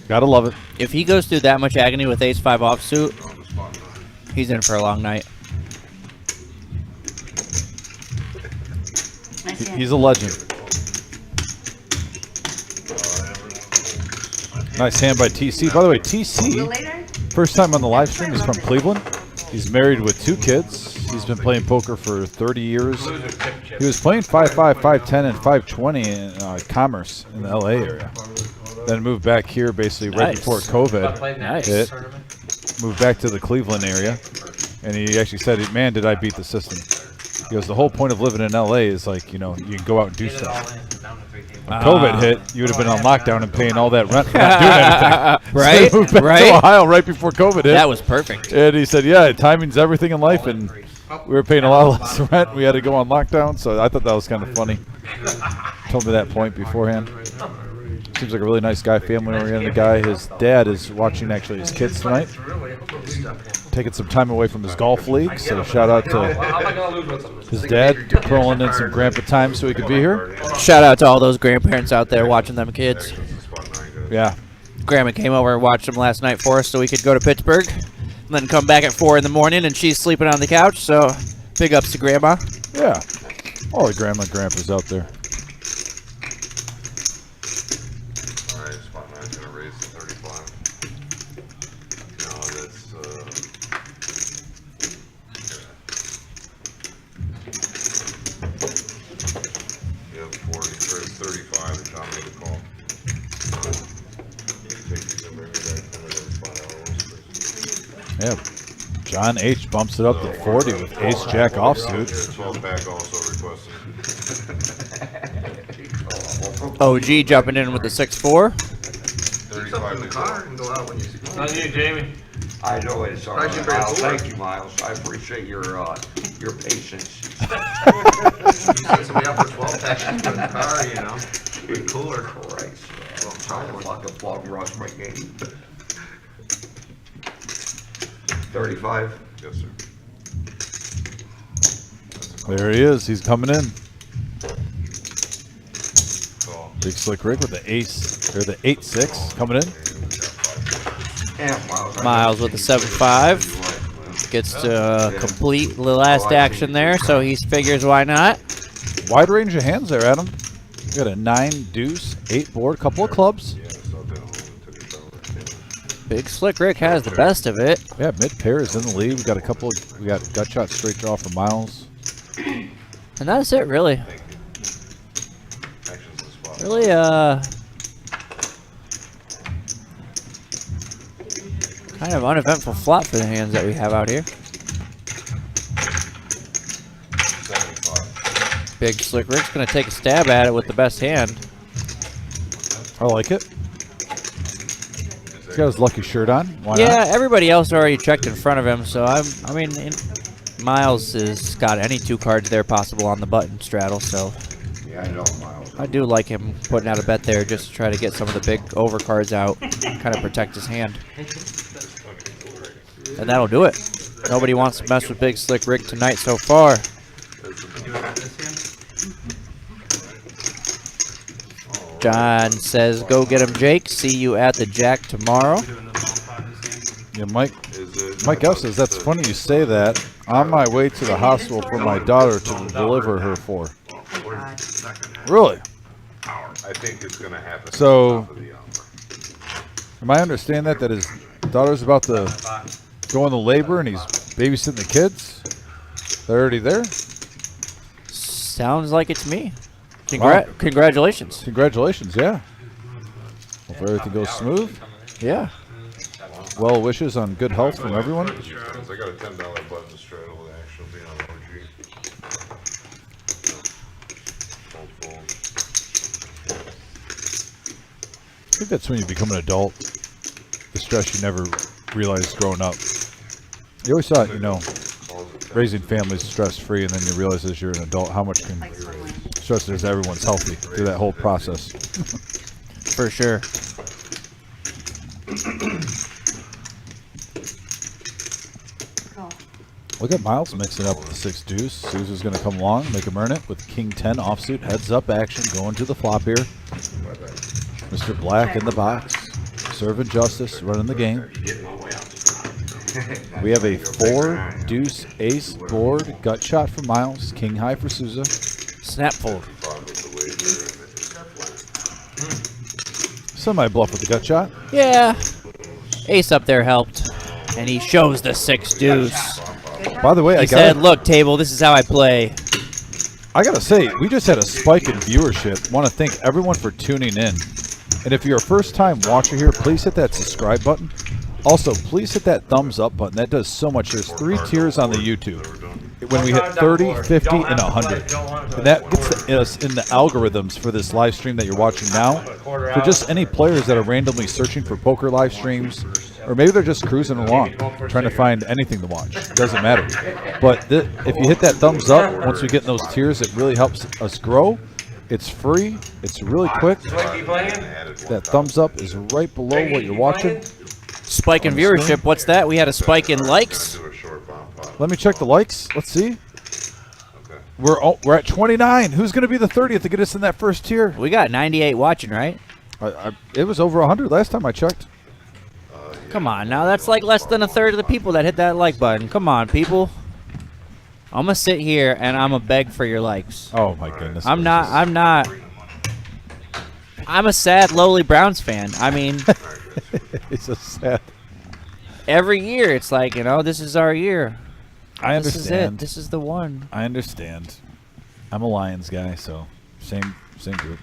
Speaker 3: Gotta love it.
Speaker 5: If he goes through that much agony with ace-5 offsuit,
Speaker 2: On the spot 9.
Speaker 5: he's in for a long night.
Speaker 7: Nice hand.
Speaker 3: He's a legend. Nice hand by TC. By the way,
Speaker 7: A little
Speaker 3: TC,
Speaker 7: later?
Speaker 3: first time on the live stream. He's from Cleveland. He's married with 2 kids. He's been playing poker for 30 years. He was playing 5-5, 5-10, and 5-20 in Commerce in the LA area. Then moved back here basically right
Speaker 5: Nice.
Speaker 3: before COVID
Speaker 5: Nice.
Speaker 3: hit. Moved back to the Cleveland area. And he actually said, man, did I beat the system. He goes, the whole point of living in LA is like, you know, you can go out and do stuff. When COVID hit, you would have been on lockdown and paying all that rent for not doing anything.
Speaker 5: Right?
Speaker 3: So he moved back
Speaker 5: Right?
Speaker 3: to Ohio right before COVID hit.
Speaker 5: That was perfect.
Speaker 3: And he said, yeah, timing's everything in life, and we were paying a lot less rent. We had to go on lockdown, so I thought that was kind of funny. Told me that point beforehand. Seems like a really nice guy, family-oriented guy. His dad is watching, actually, his kids tonight. Taking some time away from his golf league, so shout out to his dad pulling in some grandpa time so he could be here.
Speaker 5: Shout out to all those grandparents out there watching them kids.
Speaker 2: That's the spot 9 guys.
Speaker 3: Yeah.
Speaker 5: Grandma came over and watched them last night for us so we could go to Pittsburgh. And then come back at 4 in the morning and she's sleeping on the couch, so big ups to Grandma.
Speaker 3: Yeah. All the grandma and grandpas out there.
Speaker 2: Alright, spot 9's gonna raise to 35. No, that's, yeah, 40, or it's 35, and John made a call. Take these and bring me back $100
Speaker 3: Yeah. John H. bumps it up to 40 with ace-jack offsuit.
Speaker 2: 12 back also requested.
Speaker 5: OG jumping in with the 6-4.
Speaker 2: 35
Speaker 8: In the
Speaker 2: to
Speaker 8: car
Speaker 2: go.
Speaker 8: and go out when you see.
Speaker 6: On you, Jamie.
Speaker 9: I know it's all
Speaker 8: Thank you
Speaker 9: right,
Speaker 8: for your
Speaker 9: Miles.
Speaker 8: support.
Speaker 9: Thank you, Miles. I appreciate your patience.
Speaker 8: You send somebody out for 12 packs in the car, you know. Be cooler.
Speaker 9: Christ. I'm trying to fucking plug rush my game. 35.
Speaker 2: Yes, sir.
Speaker 3: There he is. He's coming in.
Speaker 2: Call.
Speaker 3: Big Slick Rick with the ace, or the 8-6 coming in.
Speaker 9: Yeah, Miles.
Speaker 5: Miles with the 7-5. Gets to complete the last action there, so he figures why not.
Speaker 3: Wide range of hands there, Adam. We got a 9 deuce, 8 board, couple of clubs.
Speaker 2: Yeah, so then took it over.
Speaker 5: Big Slick Rick has the best of it.
Speaker 3: Yeah, mid pair is in the lead. We got a couple. We got gut shot straight draw for Miles.
Speaker 5: And that's it, really.
Speaker 2: Thank you. Action's the spot.
Speaker 5: Really, kind of uneventful flop for the hands that we have out here.
Speaker 2: 75.
Speaker 5: Big Slick Rick's going to take a stab at it with the best hand.
Speaker 3: I like it. He's got his lucky shirt on. Why
Speaker 5: Yeah,
Speaker 3: not?
Speaker 5: everybody else already checked in front of him, so Miles has got any 2 cards there possible on the button straddle, so
Speaker 9: Yeah, I know, Miles.
Speaker 5: I do like him putting out a bet there just to try to get some of the big overcards out, kind of protect his hand. And that'll do it. Nobody wants to mess with Big Slick Rick tonight so far. John says, go get him, Jake. See you at the Jack tomorrow.
Speaker 3: Yeah, Mike.
Speaker 2: Is it?
Speaker 3: Mike F says that's funny you say that. On my way to the hospital for my daughter to deliver her for.
Speaker 7: Thank God.
Speaker 3: Really?
Speaker 2: I think it's gonna happen.
Speaker 3: So-
Speaker 2: at the top of the hour.
Speaker 3: Am I understand that his daughter's about to go into labor and he's babysitting the kids? They're already there?
Speaker 5: Sounds like it's me.
Speaker 3: Wow.
Speaker 5: Congratulations.
Speaker 3: Congratulations, yeah. Hope everything goes smooth.
Speaker 5: Yeah.
Speaker 3: well wishes on good health from everyone.
Speaker 2: I got a $10 button straddle with action will be on OG.
Speaker 3: I think that's when you become an adult. The stress you never realized growing up. You always thought, you know, raising families stress-free, and then you realize as you're an adult how much can stress it is everyone's healthy through that whole process.
Speaker 5: For sure.
Speaker 7: Cool.
Speaker 3: Look at Miles mixing up with the 6 deuce. Sousa's going to come along, make him earn it with King 10 offsuit, heads up action, going to the flop here. Mr. Black in the box, serving justice, running the game. We have a 4 deuce ace board, gut shot for Miles, king high for Sousa.
Speaker 5: Snap fold.
Speaker 3: Semi bluff with the gut shot.
Speaker 5: Yeah. Ace up there helped. And he shows the 6 deuce.
Speaker 3: By the way,
Speaker 5: He said, look, table, this is how I play.
Speaker 3: I gotta say, we just had a spike in viewership. Want to thank everyone for tuning in. And if you're a first-time watcher here, please hit that subscribe button. Also, please hit that thumbs up button. That does so much. There's 3 tiers on the YouTube. When we hit 30, 50, and 100. And that gets us in the algorithms for this live stream that you're watching now. For just any players that are randomly searching for poker live streams, or maybe they're just cruising along, trying to find anything to watch. It doesn't matter. But if you hit that thumbs up, once we get in those tiers, it really helps us grow. It's free. It's really quick. That thumbs up is right below what you're watching.
Speaker 5: Spike in viewership. What's that? We had a spike in likes.
Speaker 3: Let me check the likes. Let's see. We're at 29. Who's going to be the 30th to get us in that first tier?
Speaker 5: We got 98 watching, right?
Speaker 3: It was over 100 last time I checked.
Speaker 5: Come on, now that's like less than a third of the people that hit that like button. Come on, people. I'm gonna sit here and I'm gonna beg for your likes.
Speaker 3: Oh my goodness.
Speaker 5: I'm not. I'm a sad, lowly Browns fan. I mean,
Speaker 3: it's a sad.
Speaker 5: Every year it's like, you know, this is our year.
Speaker 3: I understand.
Speaker 5: This is it. This is the one.
Speaker 3: I understand. I'm a Lions guy, so same group.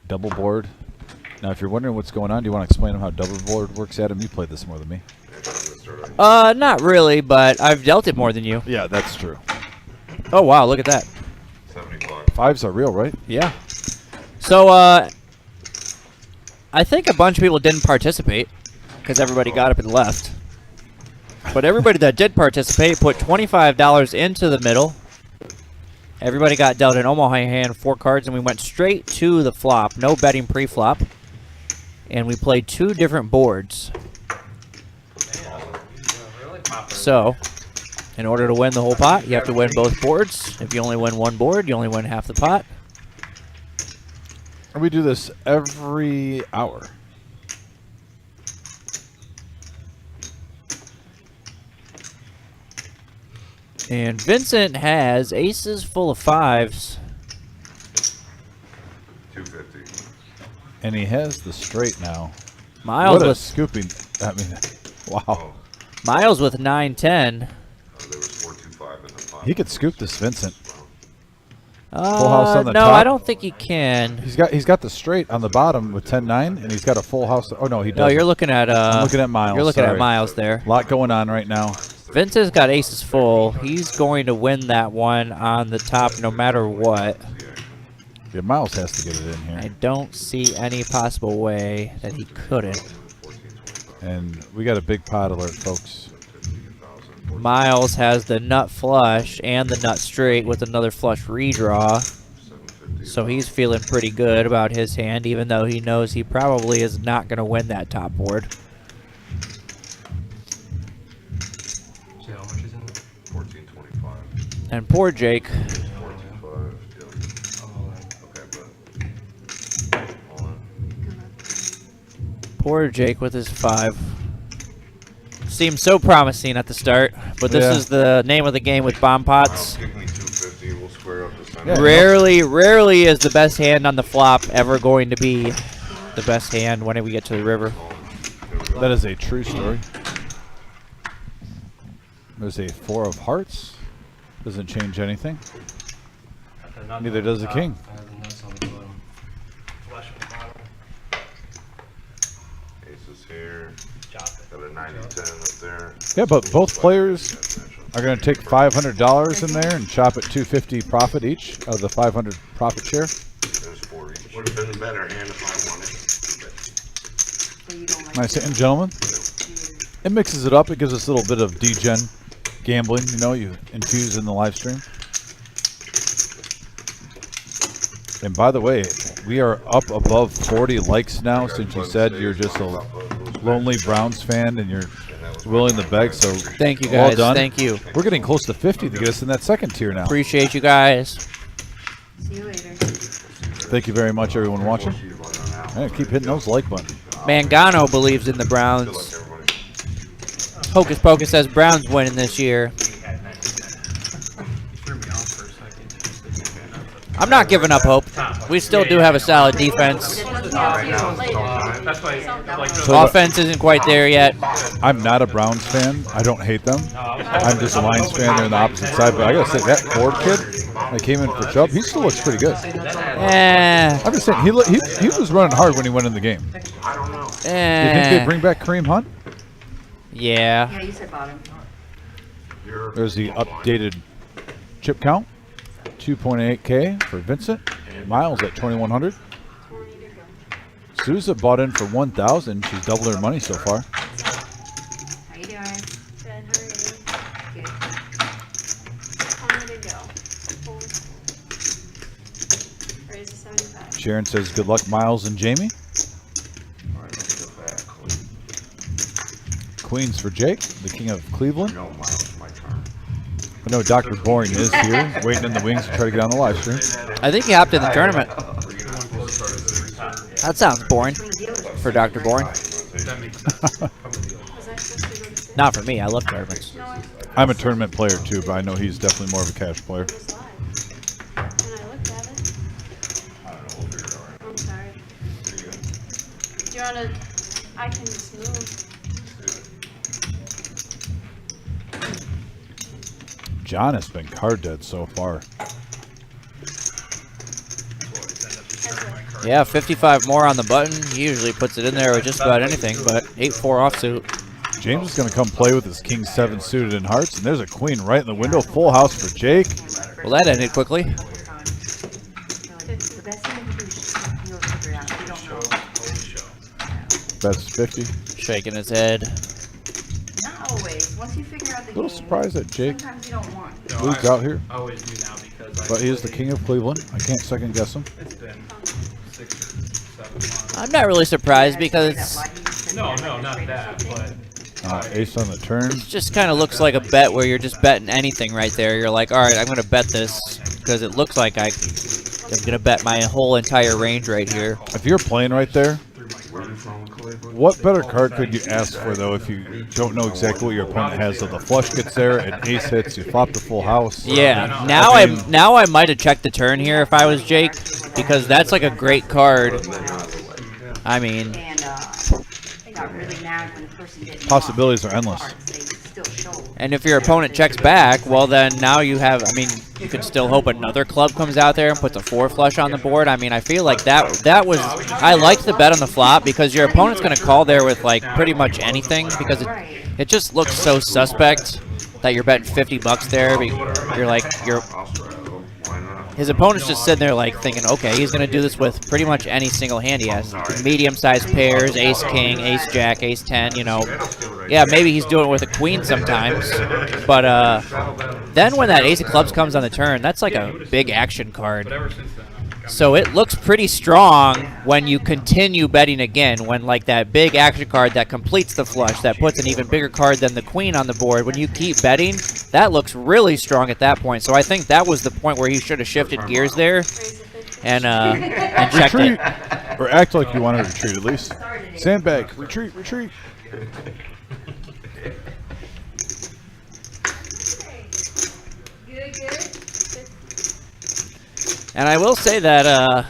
Speaker 3: Double board. Now, if you're wondering what's going on, do you want to explain how double board works, Adam? You played this more than me.
Speaker 5: Not really, but I've dealt it more than you.
Speaker 3: Yeah, that's true.
Speaker 5: Oh, wow, look at that.
Speaker 2: 75.
Speaker 3: 5s are real, right?
Speaker 5: Yeah. So, I think a bunch of people didn't participate because everybody got up and left. But everybody that did participate put $25 into the middle. Everybody got dealt an Omaha hand, 4 cards, and we went straight to the flop. No betting pre-flop. And we played 2 different boards. So, in order to win the whole pot, you have to win both boards. If you only win one board, you only win half the pot.
Speaker 3: And we do this every hour.
Speaker 5: And Vincent has aces full of 5s.
Speaker 2: 250.
Speaker 3: And he has the straight now.
Speaker 5: Miles
Speaker 3: what a
Speaker 5: with
Speaker 3: scooping. I mean, wow.
Speaker 5: Miles with 9-10.
Speaker 2: There was 425 in the pot.
Speaker 3: He could scoop this Vincent.
Speaker 5: Full
Speaker 3: house on the
Speaker 5: no,
Speaker 3: top.
Speaker 5: I don't think he can.
Speaker 3: He's got the straight on the bottom with 10-9, and he's got a full house. Oh no, he doesn't.
Speaker 5: No, you're looking at
Speaker 3: I'm looking at Miles.
Speaker 5: You're looking
Speaker 3: sorry.
Speaker 5: at Miles there.
Speaker 3: A lot going on right now.
Speaker 5: Vincent's got aces full. He's going to win that one on the top no matter what.
Speaker 3: Yeah, Miles has to get it in here.
Speaker 5: I don't see any possible way that he couldn't.
Speaker 3: And we got a big pot alert, folks.
Speaker 5: Miles has the nut flush and the nut straight with another flush redraw. So he's feeling pretty good about his hand, even though he knows he probably is not going to win that top board.
Speaker 8: See how much is in it?
Speaker 2: 1425.
Speaker 5: And poor Jake.
Speaker 2: 425. Okay, but hold on.
Speaker 5: Poor Jake with his 5. Seemed so promising at the start, but this is the name of the game with bomb pots.
Speaker 2: Give me 250. We'll square up the center.
Speaker 3: Yeah.
Speaker 5: Rarely is the best hand on the flop ever going to be the best hand when we get to the river.
Speaker 3: That is a true story. There's a 4 of hearts. Doesn't change anything. Neither does the king.
Speaker 8: I have the nuts on the bottom.
Speaker 6: Flush on the bottom.
Speaker 2: Aces here.
Speaker 6: Chop.
Speaker 2: Got a 90-10 up there.
Speaker 3: Yeah, but both players are going to take $500 in there and chop it $250 profit each of the 500 profit share.
Speaker 2: There's 4 each. Would have been the better hand if I wanted.
Speaker 3: Nice hitting, gentlemen. It mixes it up. It gives us a little bit of degen gambling. You know, you infuse in the live stream. And by the way, we are up above 40 likes now since you said you're just a lonely Browns fan and you're willing to beg. So
Speaker 5: thank you
Speaker 3: well
Speaker 5: guys.
Speaker 3: done.
Speaker 5: Thank you.
Speaker 3: We're getting close to 50 to get us in that second tier now.
Speaker 5: Appreciate you guys.
Speaker 7: See you later.
Speaker 3: Thank you very much, everyone watching. And keep hitting those like buttons.
Speaker 5: Mangano believes in the Browns. Hocus Pocus says Browns winning this year. I'm not giving up hope. We still do have a solid defense. Offense isn't quite there yet.
Speaker 3: I'm not a Browns fan. I don't hate them. I'm just a Lions fan. They're on the opposite side. But I gotta say, that Ford kid that came in for Chubb, he still looks pretty good. I'm just saying, he was running hard when he went in the game. Do you think they bring back Kareem Hunt?
Speaker 5: Yeah.
Speaker 7: Yeah, you said bottom.
Speaker 3: There's the updated chip count. 2.8K for Vincent. Miles at 2,100. Sousa bought in for 1,000. She's doubled her money so far.
Speaker 7: How you doing?
Speaker 10: Good, how are you?
Speaker 7: Good.
Speaker 10: I'm ready to go. Raise to 75.
Speaker 3: Sharon says, good luck, Miles and Jamie. Queens for Jake, the king of Cleveland. I know Dr. Boring is here, waiting in the wings to try to get on the live stream.
Speaker 5: I think he hopped in the tournament. That sounds boring for Dr. Boring. Not for me. I love tournaments.
Speaker 3: I'm a tournament player too, but I know he's definitely more of a cash player.
Speaker 10: And I looked at it. I'm sorry. Do you want to... I can just move.
Speaker 3: John has been card dead so far.
Speaker 5: Yeah, 55 more on the button. He usually puts it in there with just about anything, but 8-4 offsuit.
Speaker 3: James is going to come play with his King 7 suited in hearts, and there's a queen right in the window. Full house for Jake.
Speaker 5: Well, that ended quickly.
Speaker 7: The best thing to do is you'll figure it out. You don't know.
Speaker 3: Best 50.
Speaker 5: Shaking his head.
Speaker 7: Not always. Once you figure out the
Speaker 3: A little
Speaker 7: game,
Speaker 3: surprised that Jake
Speaker 7: sometimes you don't want.
Speaker 3: moves out here.
Speaker 6: I always do now because
Speaker 3: But he is the king of Cleveland. I can't second guess him.
Speaker 6: It's been 6 or 7 months.
Speaker 5: I'm not really surprised because
Speaker 6: No, not that, but
Speaker 3: Ace on the turn.
Speaker 5: it just kind of looks like a bet where you're just betting anything right there. You're like, all right, I'm going to bet this because it looks like I'm going to bet my whole entire range right here.
Speaker 3: If you're playing right there, what better card could you ask for, though, if you don't know exactly what your opponent has? So the flush gets there, an ace hits, you flop the full house.
Speaker 5: Yeah, now I might have checked the turn here if I was Jake, because that's like a great card. I mean,
Speaker 7: And they got really mad when the person didn't
Speaker 3: Possibilities are endless.
Speaker 7: They still show.
Speaker 5: and if your opponent checks back, well then now you have, I mean, you can still hope another club comes out there and puts a 4 flush on the board. I mean, I feel like that was, I liked the bet on the flop because your opponent's going to call there with like pretty much anything because it just looks so suspect that you're betting 50 bucks there. You're like, his opponent's just sitting there like thinking, okay, he's going to do this with pretty much any single hand he has. Medium-sized pairs, ace-king, ace-jack, ace-10, you know. Yeah, maybe he's doing it with a queen sometimes. But then when that ace of clubs comes on the turn, that's like a big action card. So it looks pretty strong when you continue betting again, when like that big action card that completes the flush, that puts an even bigger card than the queen on the board, when you keep betting, that looks really strong at that point. So I think that was the point where he should have shifted gears there and checked
Speaker 3: Retreat.
Speaker 5: it.
Speaker 3: Or act like you want to retreat at least. Sandbag, retreat, retreat.
Speaker 5: And I will say that,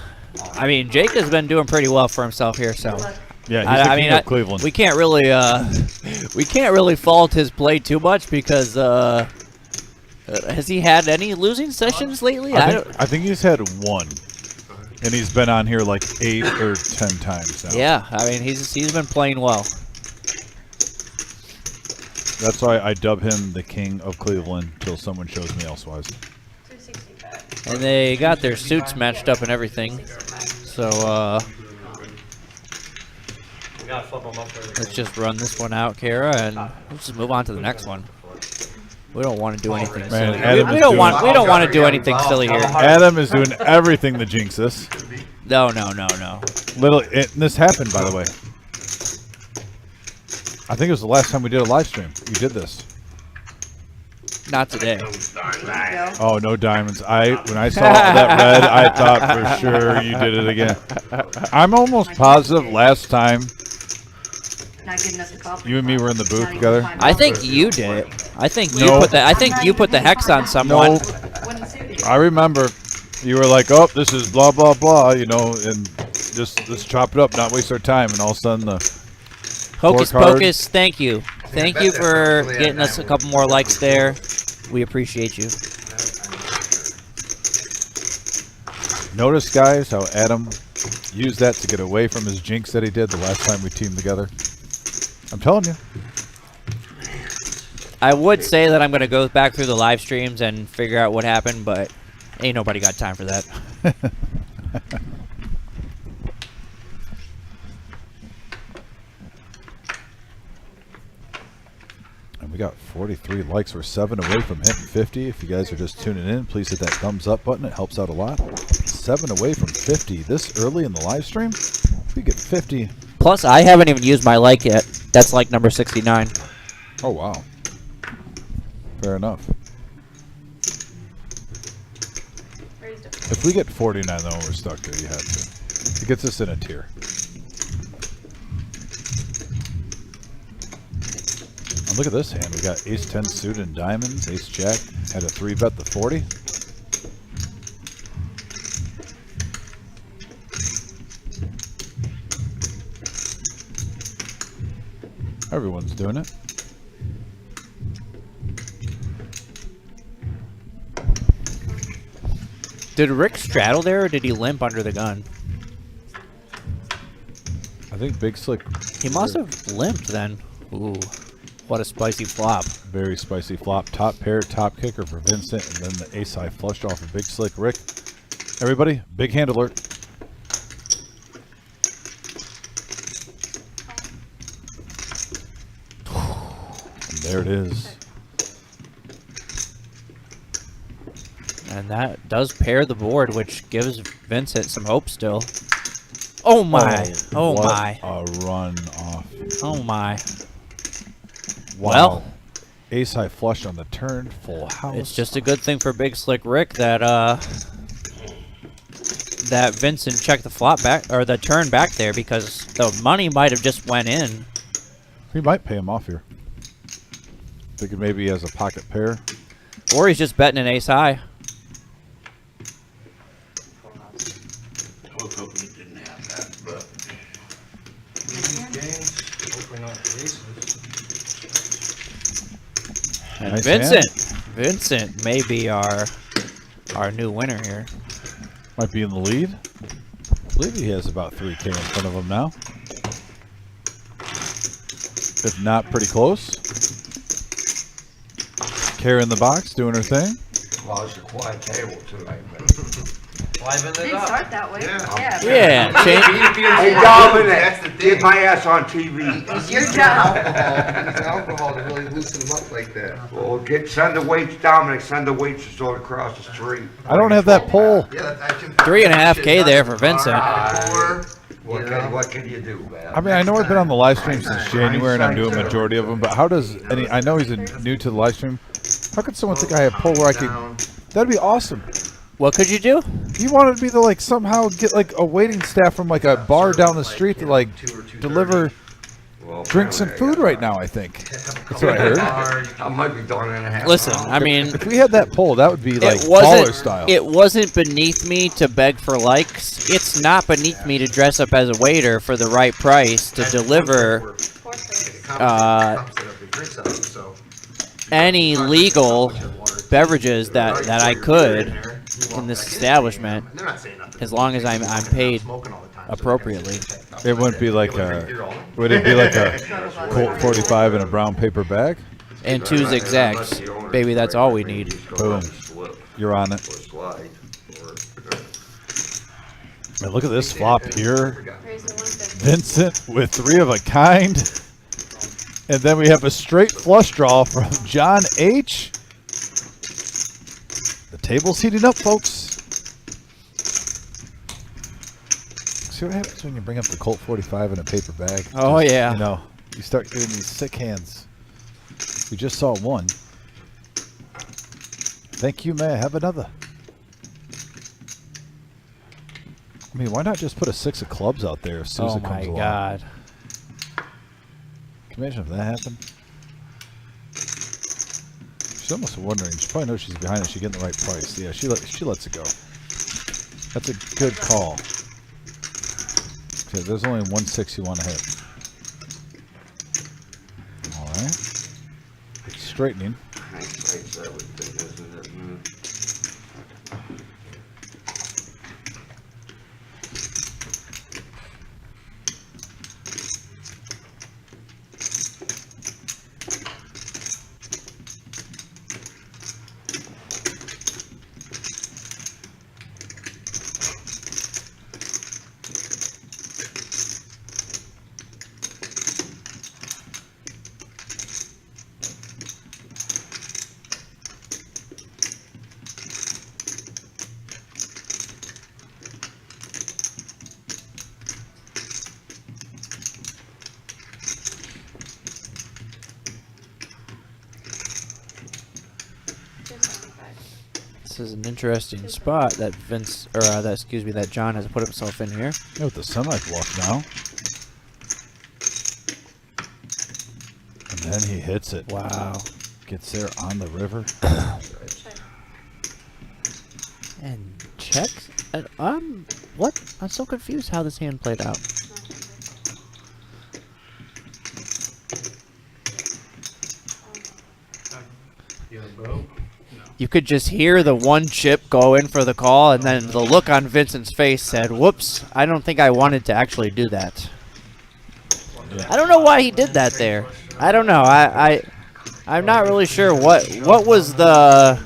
Speaker 5: I mean, Jake has been doing pretty well for himself here. So
Speaker 3: Yeah, he's the king of Cleveland.
Speaker 5: we can't really fault his play too much because has he had any losing sessions lately?
Speaker 3: I think he's had 1, and he's been on here like 8 or 10 times now.
Speaker 5: Yeah, I mean he's been playing well.
Speaker 3: That's why I dub him the king of Cleveland till someone shows me elsewise.
Speaker 10: 265.
Speaker 5: And they got their suits matched up and everything. So,
Speaker 6: We gotta flip them up for the
Speaker 5: let's just run this one out, Kara, and let's just move on to the next one. We don't want to do anything
Speaker 3: Man,
Speaker 5: silly.
Speaker 3: Adam
Speaker 5: We
Speaker 3: is
Speaker 5: don't
Speaker 3: doing-
Speaker 5: want. We don't want to do anything silly here.
Speaker 3: Adam is doing everything to jinx us.
Speaker 5: No.
Speaker 3: This happened, by the way. I think it was the last time we did a live stream. You did this.
Speaker 5: Not today.
Speaker 3: Oh, no diamonds. When I saw that red, I thought for sure you did it again. I'm almost positive last time
Speaker 7: Not good enough to call.
Speaker 3: you and me were in the booth together.
Speaker 5: I think you did it. I think you
Speaker 3: No.
Speaker 5: put the. I think you put the hex on someone.
Speaker 3: No, I remember you were like, "Oh, this is blah blah blah," you know, and just let's chop it up, not waste our time. And all of a sudden, the
Speaker 5: Hocus
Speaker 3: scorecard-
Speaker 5: Pocus, thank you. Thank you for getting us a couple more likes there. We appreciate you.
Speaker 3: Notice, guys, how Adam used that to get away from his jinx that he did the last time we teamed together. I'm telling you.
Speaker 5: I would say that I'm going to go back through the live streams and figure out what happened, but ain't nobody got time for that.
Speaker 3: And we got 43 likes. We're 7 away from hitting 50. If you guys are just tuning in, please hit that thumbs up button. It helps out a lot. 7 away from 50 this early in the live stream. If we get 50.
Speaker 5: Plus, I haven't even used my like yet. That's like number 69.
Speaker 3: Oh, wow. Fair enough. If we get 49, though, we're stuck there. You have to. It gets us in a tier. And look at this hand. We got ace 10 suited and diamonds. Ace jack had a 3-bet the 40. Everyone's doing it.
Speaker 5: Did Rick straddle there, or did he limp under the gun?
Speaker 3: I think Big Slick.
Speaker 5: He must have limped then. Ooh, what a spicy flop.
Speaker 3: Very spicy flop. Top pair, top kicker for Vincent, and then the ace high flushed off of Big Slick. Rick, everybody, big hand alert. And there it is.
Speaker 5: And that does pair the board, which gives Vincent some hope still. Oh my! Oh
Speaker 3: what
Speaker 5: my!
Speaker 3: A run off.
Speaker 5: Oh my!
Speaker 3: Wow.
Speaker 5: Well,
Speaker 3: ace high flush on the turn, full house.
Speaker 5: it's just a good thing for Big Slick Rick that that Vincent checked the flop back or the turn back there, because the money might have just went in.
Speaker 3: We might pay him off here. Thinking maybe he has a pocket pair.
Speaker 5: Or he's just betting an ace high.
Speaker 2: I was hoping he didn't have that, but.
Speaker 6: Hopefully not aces.
Speaker 5: And
Speaker 3: Nice
Speaker 5: Vincent may be our new winner here.
Speaker 3: Might be in the lead. I believe he has about 3K in front of him now. If not, pretty close. Kara in the box doing her thing.
Speaker 9: Well, it's a quiet table tonight, man.
Speaker 6: Liven it
Speaker 7: Didn't
Speaker 6: up.
Speaker 7: start that way.
Speaker 8: Yeah.
Speaker 5: Yeah, change.
Speaker 9: Hey, Dominic, get my ass on TV.
Speaker 7: It's your job.
Speaker 8: Use alcohol to really loosen them up like that.
Speaker 9: Well, send the weights, Dominic, send the weights to sort across the street.
Speaker 3: I don't have that pole.
Speaker 8: Yeah, I can.
Speaker 5: 3.5K there for Vincent.
Speaker 9: What can you do, man?
Speaker 3: I mean, I know I've been on the live stream since January and I'm doing a majority of them, but how does any, I know he's new to the live stream. How could someone think I have a pole where I could, that'd be awesome.
Speaker 5: What could you do?
Speaker 3: He wanted me to like somehow get like a waiting staff from like a bar down the street to like deliver drinks and food right now, I think. That's what I heard.
Speaker 9: I might be done in a half.
Speaker 5: Listen, I mean,
Speaker 3: If we had that pole, that would be like
Speaker 5: it
Speaker 3: baller style.
Speaker 5: wasn't beneath me to beg for likes. It's not beneath me to dress up as a waiter for the right price to deliver any legal beverages that I could in this establishment, as long as I'm paid appropriately.
Speaker 3: It wouldn't be like a, would it be like a Colt 45 in a brown paper bag?
Speaker 5: And 2 zigzags. Baby, that's all we need.
Speaker 3: Boom. You're on it. Man, look at this flop here.
Speaker 10: Raise the 150.
Speaker 3: Vincent with 3 of a kind. And then we have a straight flush draw from John H. The table's heating up, folks. See what happens when you bring up the Colt 45 in a paper bag.
Speaker 5: Oh, yeah.
Speaker 3: You know, you start getting these sick hands. We just saw one. Thank you, may I have another? I mean, why not just put a 6 of clubs out there as soon as
Speaker 5: Oh
Speaker 3: it comes
Speaker 5: my
Speaker 3: along?
Speaker 5: God.
Speaker 3: Can you imagine if that happened? She's almost wondering. She probably knows she's behind it. She's getting the right price. Yeah, she lets it go. That's a good call. Okay, there's only 1 6 you want to hit. All right. It's straightening.
Speaker 5: This is an interesting spot that that John has put himself in here.
Speaker 3: Yeah, with the sunlight bluff now. And then he hits it.
Speaker 5: Wow.
Speaker 3: Gets there on the river.
Speaker 5: And checks? What? I'm so confused how this hand played out.
Speaker 6: You have a bow?
Speaker 5: You could just hear the 1 chip go in for the call, and then the look on Vincent's face said, whoops, I don't think I wanted to actually do that.
Speaker 3: Yeah.
Speaker 5: I don't know why he did that there. I don't know. I'm not really sure what was the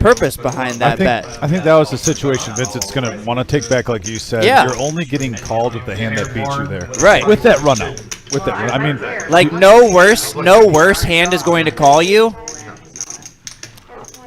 Speaker 5: purpose behind that bet.
Speaker 3: I think that was the situation Vincent's going to want to take back, like you said.
Speaker 5: Yeah.
Speaker 3: You're only getting called with the hand that beat you there.
Speaker 5: Right.
Speaker 3: With that run out. With that, I mean,
Speaker 5: Like no worse hand is going to call you,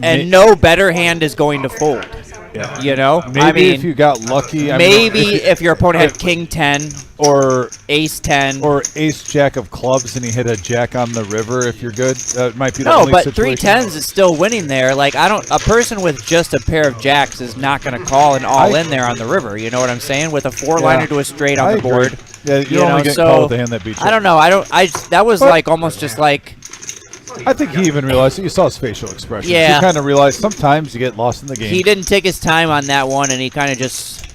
Speaker 5: and no better hand is going to fold.
Speaker 3: yeah.
Speaker 5: You know,
Speaker 3: Maybe
Speaker 5: I mean,
Speaker 3: if you got lucky. I
Speaker 5: maybe
Speaker 3: mean,
Speaker 5: if your opponent had King 10
Speaker 3: or
Speaker 5: Ace 10
Speaker 3: or Ace Jack of clubs and he hit a Jack on the river. If you're good, that might be the
Speaker 5: no,
Speaker 3: only
Speaker 5: but
Speaker 3: situation.
Speaker 5: 3 10s is still winning there. Like a person with just a pair of jacks is not going to call an all in there on the river. You know what I'm saying? With a 4-liner to a straight on
Speaker 3: I
Speaker 5: the board.
Speaker 3: agree. Yeah,
Speaker 5: You
Speaker 3: only
Speaker 5: know,
Speaker 3: get
Speaker 5: so
Speaker 3: called with the hand that beat you.
Speaker 5: I don't know. That was like almost just like.
Speaker 3: I think he even realized it. You saw his facial expression.
Speaker 5: Yeah.
Speaker 3: He kind of realized sometimes you get lost in the game.
Speaker 5: He didn't take his time on that one, and he kind of just,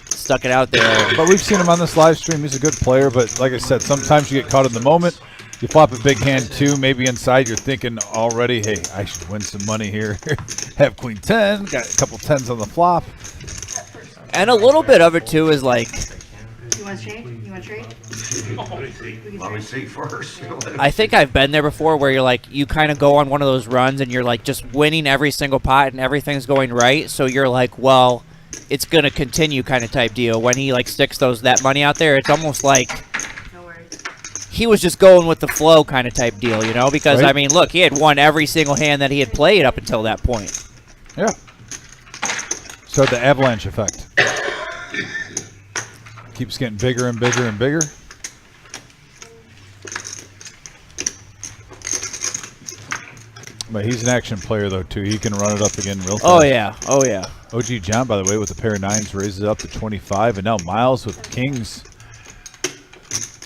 Speaker 5: stuck it out there.
Speaker 3: But we've seen him on this live stream. He's a good player, but like I said, sometimes you get caught in the moment. You flop a big hand too. Maybe inside you're thinking already, hey, I should win some money here. Have Queen 10, got a couple 10s on the flop.
Speaker 5: And a little bit of it too is like,
Speaker 7: You want to trade? You want to trade?
Speaker 8: Let me see first.
Speaker 5: I think I've been there before where you're like, you kind of go on one of those runs and you're like just winning every single pot and everything's going right. So you're like, well, it's going to continue kind of type deal. When he like sticks that money out there, it's almost like
Speaker 7: No worries.
Speaker 5: he was just going with the flow kind of type deal, because
Speaker 3: Right.
Speaker 5: I mean, look, he had won every single hand that he had played up until that point.
Speaker 3: Yeah. So the avalanche effect keeps getting bigger and bigger and bigger. But he's an action player though too. He can run it up again real fast.
Speaker 5: Oh yeah, oh yeah.
Speaker 3: OG John, by the way, with a pair of 9s, raises it up to 25, and now Miles with kings.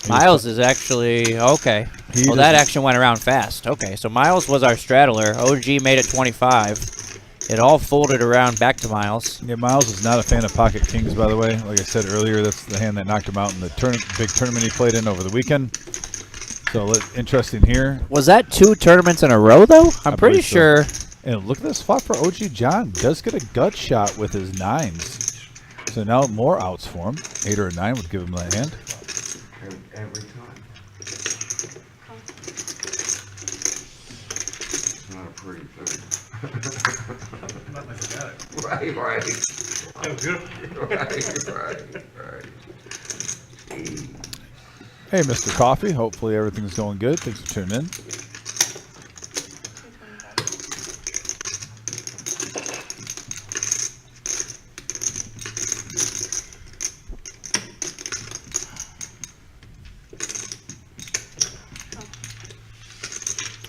Speaker 5: Miles is actually okay.
Speaker 3: He
Speaker 5: Well, that
Speaker 3: doesn't-
Speaker 5: action went around fast. Okay, so Miles was our straddler. OG made it 25. It all folded around back to Miles.
Speaker 3: Yeah, Miles is not a fan of pocket kings, by the way. Like I said earlier, that's the hand that knocked him out in the big tournament he played in over the weekend. So interesting here.
Speaker 5: Was that 2 tournaments in a row, though? I'm
Speaker 3: I
Speaker 5: pretty
Speaker 3: believe so.
Speaker 5: sure.
Speaker 3: And look at this flop for OG John. Does get a gut shot with his 9s. So now more outs for him. 8 or a 9 would give him that hand.
Speaker 8: Every time.
Speaker 2: pretty good.
Speaker 8: Nothing like that.
Speaker 2: Right, right.
Speaker 8: That was good.
Speaker 2: Right.
Speaker 3: Hey, Mr. Coffee. Hopefully everything's going good. Thanks for tuning in.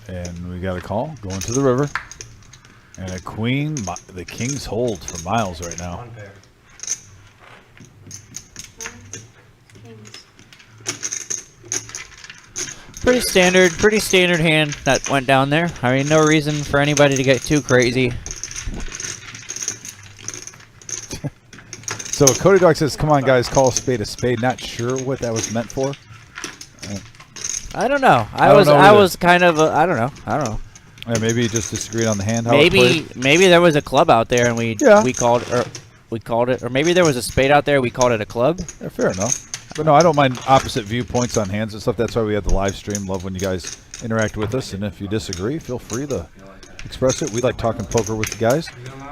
Speaker 3: And we got a call going to the river. And a queen, the king's hold for Miles right now.
Speaker 8: One pair.
Speaker 5: Pretty standard hand that went down there. I mean, no reason for anybody to get too crazy.
Speaker 3: So Cody Dog says, come on, guys, call a spade a spade. Not sure what that was meant for.
Speaker 5: I don't know. I
Speaker 3: don't know either.
Speaker 5: was kind of, I don't know.
Speaker 3: Yeah, maybe you just disagreed on the hand. How it played.
Speaker 5: Maybe there was a club out there and we called it, or maybe there was a spade out there, we called it a club.
Speaker 3: Yeah, fair enough. But no, I don't mind opposite viewpoints on hands and stuff. That's why we have the live stream. Love when you guys interact with us. And if you disagree, feel free to express it. We like talking poker with you guys.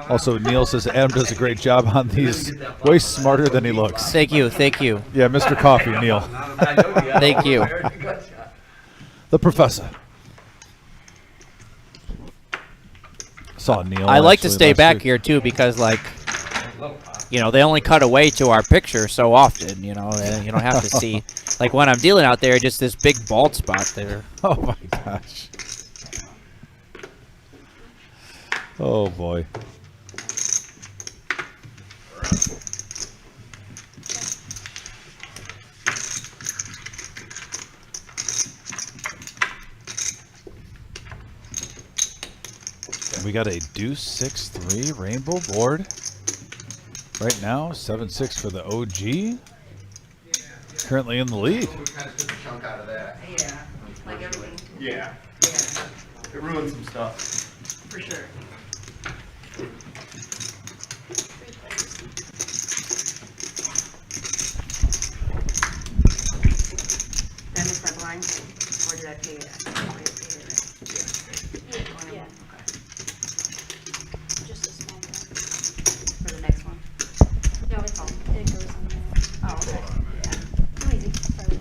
Speaker 3: Also, Neil says Adam does a great job on these. Way smarter than he looks.
Speaker 5: Thank you.
Speaker 3: Yeah, Mr. Coffee, Neil.
Speaker 5: Thank you.
Speaker 3: The professor. Saw Neil.
Speaker 5: I like to
Speaker 3: actually
Speaker 5: stay
Speaker 3: last
Speaker 5: back
Speaker 3: week.
Speaker 5: here too because, like, you know, they only cut away to our picture so often. You know, and you don't have to see. Like when I'm dealing out there, just this big bald spot there.
Speaker 3: Oh my gosh. Oh boy. And we got a deuce 6-3 rainbow board. Right now, 7-6 for the OG. Currently in the lead.
Speaker 8: We kind of took a chunk out of that.
Speaker 7: Yeah, like everything.
Speaker 8: Yeah.
Speaker 7: Yeah,
Speaker 8: It ruined some stuff.
Speaker 7: for sure. Did I miss that blind? Or did I pay it? I paid it, right?
Speaker 10: Yeah.
Speaker 7: Okay.
Speaker 10: Just a small one.
Speaker 7: For the next one?
Speaker 10: No, it goes on there.
Speaker 7: Oh, okay.
Speaker 10: Too easy. Sorry.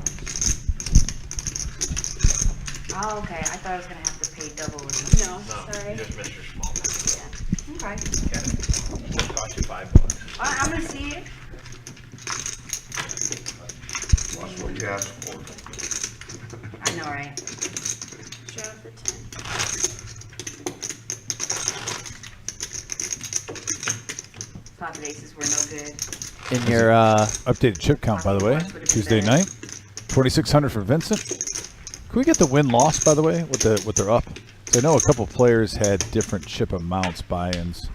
Speaker 7: Oh, okay, I thought I was gonna have to pay double.
Speaker 10: No,
Speaker 8: No,
Speaker 10: sorry.
Speaker 8: you just missed your small one.
Speaker 7: Okay.
Speaker 8: It cost you $5.
Speaker 7: I'm gonna see it.
Speaker 2: Watch what you ask for.
Speaker 7: I know, right?
Speaker 10: Draw for 10.
Speaker 7: Pocket aces were no good.
Speaker 5: In your
Speaker 3: Updated chip count, by the way. Tuesday night. 2,600 for Vincent. Can we get the win-loss, by the way, what they're up? So I know a couple players had different chip amounts buy-ins.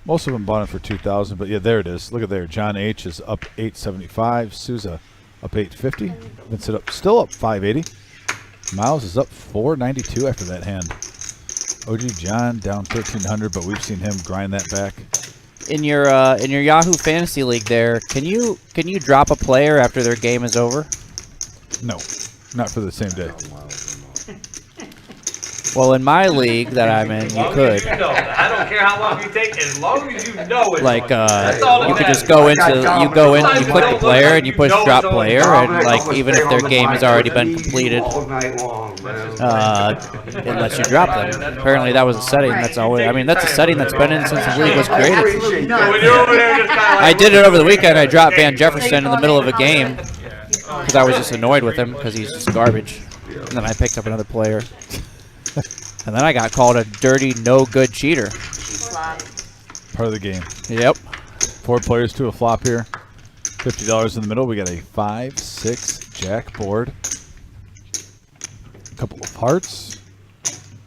Speaker 3: Most of them bought it for 2,000, but yeah, there it is. Look at there. John H is up 875. Souza up 850. Vincent still up 580. Miles is up 492 after that hand. OG John down 1,300, but we've seen him grind that back.
Speaker 5: in your Yahoo Fantasy League there, can you drop a player after their game is over?
Speaker 3: No, not for the same day.
Speaker 5: Well, in my league that I'm in, you could.
Speaker 8: You know that. I don't care how long you take, as long as you know it.
Speaker 5: Like,
Speaker 8: That's all that
Speaker 5: you could
Speaker 8: matters.
Speaker 5: just go into, you go in, you click the player, and you push drop player, and like, even if their game has already been completed,
Speaker 2: All night long, man.
Speaker 5: it lets you drop them. Apparently that was a setting that's always, I mean, that's a setting that's been in since the league was created.
Speaker 2: Appreciate that.
Speaker 8: When you're over there just kinda like,
Speaker 5: I did it over the weekend. I dropped Van Jefferson in the middle of a game because I was just annoyed with him because he's just garbage. And then I picked up another player. And then I got called a dirty, no good cheater.
Speaker 3: Part of the game.
Speaker 5: Yep.
Speaker 3: 4 players to a flop here. $50 in the middle. We got a 5-6 jack board. Couple of hearts.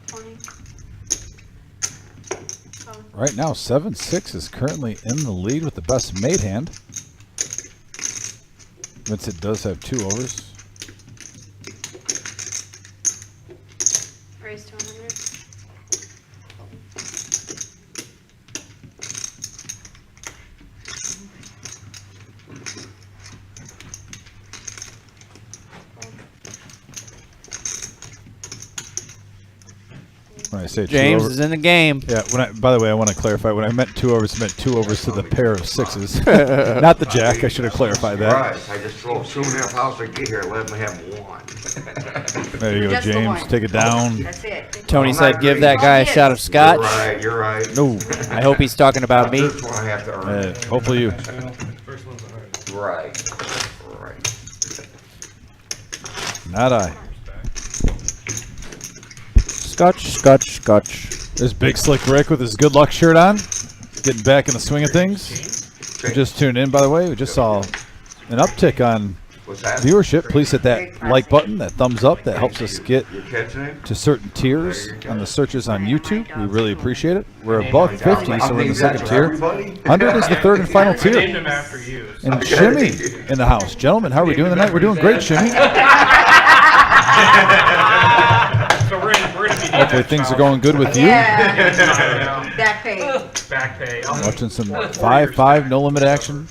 Speaker 10: 20. Oh,
Speaker 3: Right now, 7-6 is currently in the lead with the best made hand. Vincent does have 2 overs.
Speaker 10: raise to 100.
Speaker 3: Right I say
Speaker 5: James
Speaker 3: 2 over.
Speaker 5: is in the game.
Speaker 3: Yeah. By the way, I want to clarify. When I meant 2 overs, I meant 2 overs to the pair of 6s, not the jack. I should have clarified that.
Speaker 2: Right, I just throw 2.5 hours to get here, let them have 1.
Speaker 3: There you go,
Speaker 7: Just the
Speaker 3: James.
Speaker 7: one.
Speaker 3: Take it down.
Speaker 7: That's it.
Speaker 5: Tony
Speaker 2: I'm
Speaker 5: said,
Speaker 2: not
Speaker 5: "Give
Speaker 2: greedy.
Speaker 5: that guy a shot of scotch."
Speaker 2: You're right.
Speaker 3: No.
Speaker 5: I hope he's talking about me.
Speaker 2: This one I have to earn.
Speaker 3: Hopefully you.
Speaker 4: First one's a hard.
Speaker 2: Right.
Speaker 3: Not I.
Speaker 5: Scotch, scotch, scotch.
Speaker 3: There's Big Slick Rick with his good luck shirt on. Getting back in the swing of things. We just tuned in, by the way. We just saw an uptick on
Speaker 2: What's that?
Speaker 3: viewership. Please hit that like button, that thumbs up. That helps us get
Speaker 2: Your cat's name?
Speaker 3: to certain tiers on the searches on YouTube. We really appreciate it. We're above 50, so we're in the second tier. 100 is the third and final
Speaker 6: I named
Speaker 3: tier.
Speaker 6: him after you. So.
Speaker 3: And Shimmy in the house. Gentlemen, how are we doing tonight? We're doing great, Shimmy.
Speaker 6: So we're gonna be
Speaker 3: Hopefully things are going good with you.
Speaker 7: Yeah. Back pay.
Speaker 6: back pay.
Speaker 3: Watching some 5-5 no limit action.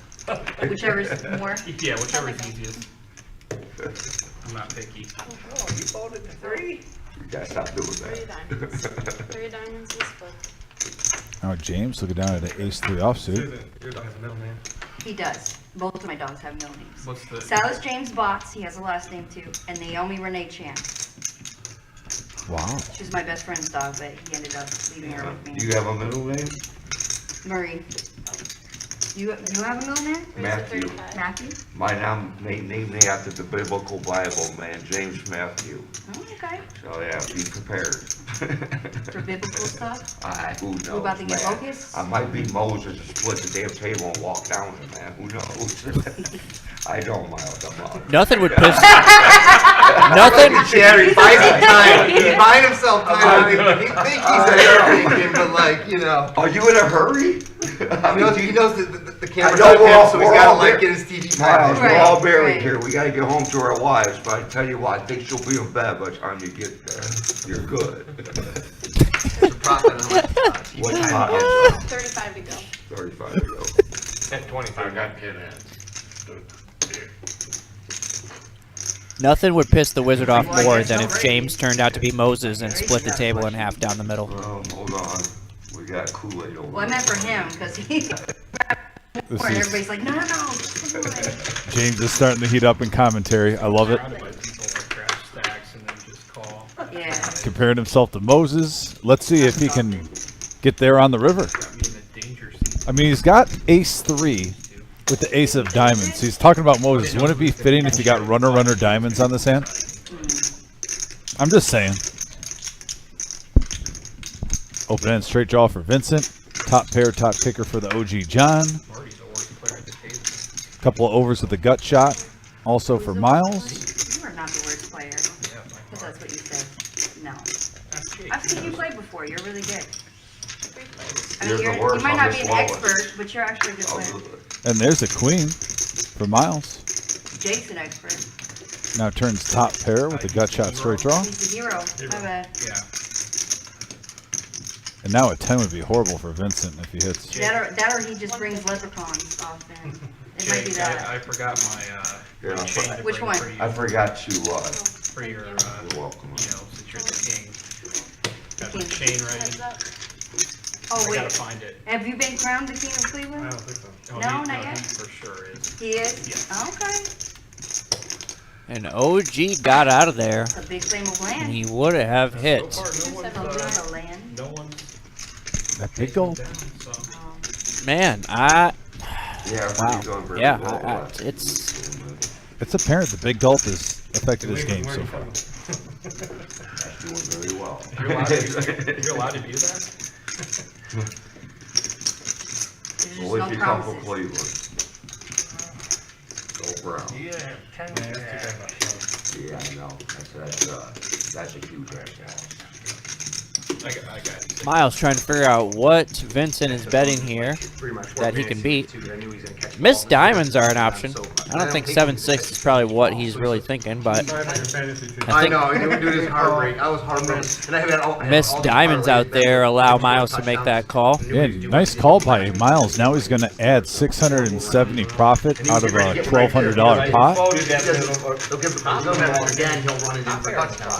Speaker 7: Whichever's more.
Speaker 6: Yeah, whichever is easiest. I'm not picky.
Speaker 2: You gotta stop doing
Speaker 10: 3
Speaker 2: that.
Speaker 10: diamonds. 3 diamonds is flip.
Speaker 3: Now James looking down at an ace-3 offsuit.
Speaker 4: Your dog has a middle name.
Speaker 7: He does. Both of my dogs have middle names.
Speaker 6: What's the?
Speaker 7: Silas James Botts, he has a last name too, and Naomi Renee Chan.
Speaker 3: Wow.
Speaker 7: She was my best friend's dog, but he ended up leaving her with
Speaker 2: Do
Speaker 7: me.
Speaker 2: you have a middle name?
Speaker 7: Marie. You have a middle name?
Speaker 2: Matthew.
Speaker 7: Matthew?
Speaker 2: My name named after the biblical Bible, man, James Matthew.
Speaker 7: Oh, okay.
Speaker 2: So yeah, be prepared.
Speaker 7: For biblical stuff?
Speaker 2: Who knows,
Speaker 7: You about to get
Speaker 2: man?
Speaker 7: focused?
Speaker 2: I might be Moses and split the damn table and walk down it, man. Who knows? I don't, Miles. I'm not.
Speaker 5: Nothing would piss. Nothing.
Speaker 8: Yeah, he buys him time. He's buying himself time. He thinks he's ahead thinking, but like, you know.
Speaker 2: Are you in a hurry? I mean,
Speaker 8: He knows the
Speaker 2: I
Speaker 8: camera's
Speaker 2: know
Speaker 8: on
Speaker 2: we're
Speaker 8: him,
Speaker 2: all-
Speaker 8: so he's
Speaker 2: we're
Speaker 8: gotta
Speaker 2: all
Speaker 8: like
Speaker 2: there.
Speaker 8: get his TV
Speaker 2: Miles,
Speaker 8: time.
Speaker 2: we're all
Speaker 7: Right,
Speaker 2: buried
Speaker 7: right.
Speaker 2: here. We gotta get home to our wives, but I tell you what, I think she'll be in bed by the time you get there. You're good.
Speaker 8: There's a profit on that.
Speaker 2: What time is it?
Speaker 10: 35 to go.
Speaker 2: 35 to go.
Speaker 6: At 25.
Speaker 2: got 10
Speaker 5: Nothing would piss the wizard off more than if James turned out to be Moses and split the table in half down the middle.
Speaker 2: Well, hold on. We got Kool-Aid over
Speaker 7: Well, I meant for him, because he...
Speaker 3: This
Speaker 7: and
Speaker 3: is,
Speaker 7: everybody's like, no, come on.
Speaker 3: James is starting to heat up in commentary. I love it.
Speaker 6: Surrounded by people that crash stacks and then just call.
Speaker 7: Yeah.
Speaker 3: Comparing himself to Moses. Let's see if he can get there on the river.
Speaker 6: Got me in the danger zone.
Speaker 3: I mean, he's got ace-3 with the ace of diamonds. He's talking about Moses. Wouldn't it be fitting if he got runner diamonds on this hand? I'm just saying. Open end straight draw for Vincent. Top pair, top picker for the OG John.
Speaker 6: Marty's the worst player at the table.
Speaker 3: Couple of overs with the gut shot. Also for Miles.
Speaker 7: You are not the worst player.
Speaker 6: Yeah, by
Speaker 7: Because
Speaker 6: far.
Speaker 7: that's what you said. No.
Speaker 6: That's Jake.
Speaker 7: I've seen you play before. You're really good. I
Speaker 2: You're
Speaker 7: mean,
Speaker 2: the
Speaker 7: you
Speaker 2: worst
Speaker 7: might
Speaker 2: on
Speaker 7: not
Speaker 2: this
Speaker 7: be an
Speaker 2: wallet.
Speaker 7: expert, but you're actually a good
Speaker 2: I'll
Speaker 7: player.
Speaker 2: do it.
Speaker 3: And there's a queen for Miles.
Speaker 7: Jake's an expert.
Speaker 3: Now turns top pair with the gut shot straight draw.
Speaker 7: He's a hero. My bad.
Speaker 6: Yeah.
Speaker 3: And now a 10 would be horrible for Vincent if he hits.
Speaker 7: That or he just brings leprechauns off there. It might be
Speaker 6: Jake,
Speaker 7: that.
Speaker 6: I forgot my
Speaker 2: Yeah,
Speaker 6: my chain to
Speaker 7: Which
Speaker 6: bring
Speaker 7: one?
Speaker 6: for you.
Speaker 2: I forgot to,
Speaker 6: For your,
Speaker 2: you're welcome.
Speaker 6: you know, since you're the king. Got my
Speaker 7: King.
Speaker 6: chain ready.
Speaker 10: Heads up.
Speaker 7: Oh,
Speaker 6: I gotta
Speaker 7: wait.
Speaker 6: find it.
Speaker 7: Have you been crowned the King of
Speaker 4: I
Speaker 7: Cleveland?
Speaker 4: don't think so.
Speaker 6: Oh,
Speaker 7: No,
Speaker 6: he,
Speaker 7: not
Speaker 6: he
Speaker 7: yet.
Speaker 6: for sure is.
Speaker 7: He is?
Speaker 6: Yeah.
Speaker 7: Okay.
Speaker 5: And OG got out of there,
Speaker 7: It's a big claim of
Speaker 5: and
Speaker 7: land.
Speaker 5: he would have hit.
Speaker 6: So far,
Speaker 7: A lot of land.
Speaker 6: no one's
Speaker 3: That big goal.
Speaker 6: down, so.
Speaker 5: Man,
Speaker 2: Yeah,
Speaker 5: wow.
Speaker 2: you're doing very
Speaker 5: Yeah,
Speaker 2: well.
Speaker 5: it's
Speaker 3: It's apparent the big gulp has affected his game so far.
Speaker 2: Doing very well.
Speaker 6: You're allowed to do that?
Speaker 7: There's just
Speaker 2: Well,
Speaker 7: no
Speaker 2: if you come from
Speaker 7: promises.
Speaker 2: Cleveland, go Brown. Yeah, I know. That's a huge ass.
Speaker 6: I got it.
Speaker 5: Miles trying to figure out what Vincent is betting here
Speaker 8: Pretty much
Speaker 5: that he can beat.
Speaker 8: I knew he was gonna catch the
Speaker 5: Missed
Speaker 8: ball.
Speaker 5: diamonds are an option.
Speaker 8: So
Speaker 5: I don't think 7-6 is probably what he's really thinking, but
Speaker 8: I know, he would do this heartbreak. I was heartbroken. And I had all
Speaker 5: Miss
Speaker 8: all the
Speaker 5: Diamonds
Speaker 8: parlays
Speaker 5: out there allow Miles to make that call.
Speaker 3: Yeah, nice call by Miles. Now he's going to add 670 profit out of a $1,200 pot.
Speaker 8: He'll give the again, he'll run it in for touchdown.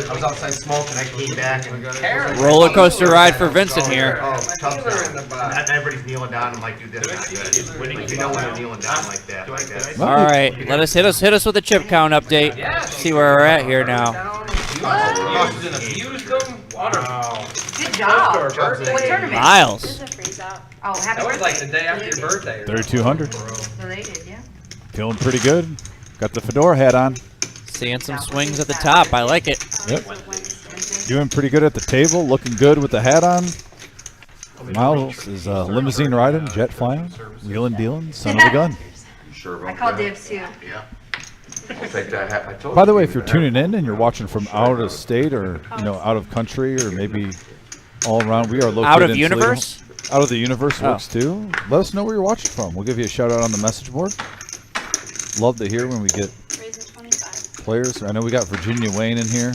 Speaker 8: I was outside smoking, I came back and
Speaker 5: Roller coaster ride for Vincent here.
Speaker 8: Oh, touchdown. And everybody's kneeling down. I'm like, dude, this is not good. Like, you know when they're kneeling down like that.
Speaker 5: All right, hit us with the chip count update. See where we're at here now.
Speaker 7: Good job. What tournament?
Speaker 5: Miles.
Speaker 10: There's a freeze out.
Speaker 7: Oh, happy
Speaker 4: That was like the day after your birthday.
Speaker 3: 3,200.
Speaker 7: So they did, yeah.
Speaker 3: Feeling pretty good. Got the fedora hat on.
Speaker 5: Seeing some swings at the top. I like it.
Speaker 3: Yep. Doing pretty good at the table. Looking good with the hat on. Miles is limousine riding, jet flying, wheeling dealing, son of a gun.
Speaker 9: You sure about
Speaker 7: I called
Speaker 9: that?
Speaker 7: dibs too.
Speaker 8: Yeah.
Speaker 9: I'll take that hat. I told
Speaker 3: By the
Speaker 9: you
Speaker 3: way,
Speaker 9: to
Speaker 3: if you're
Speaker 9: give me
Speaker 3: tuning in and you're watching from out of state or out of country or maybe all around, we are located
Speaker 5: Out of
Speaker 3: in
Speaker 5: universe?
Speaker 3: Toledo. Out of the universe works too. Let us know where you're watching from. We'll give you a shout out on the message board. Love to hear when we get
Speaker 10: Raising 25.
Speaker 3: players. I know we got Virginia Wayne in here.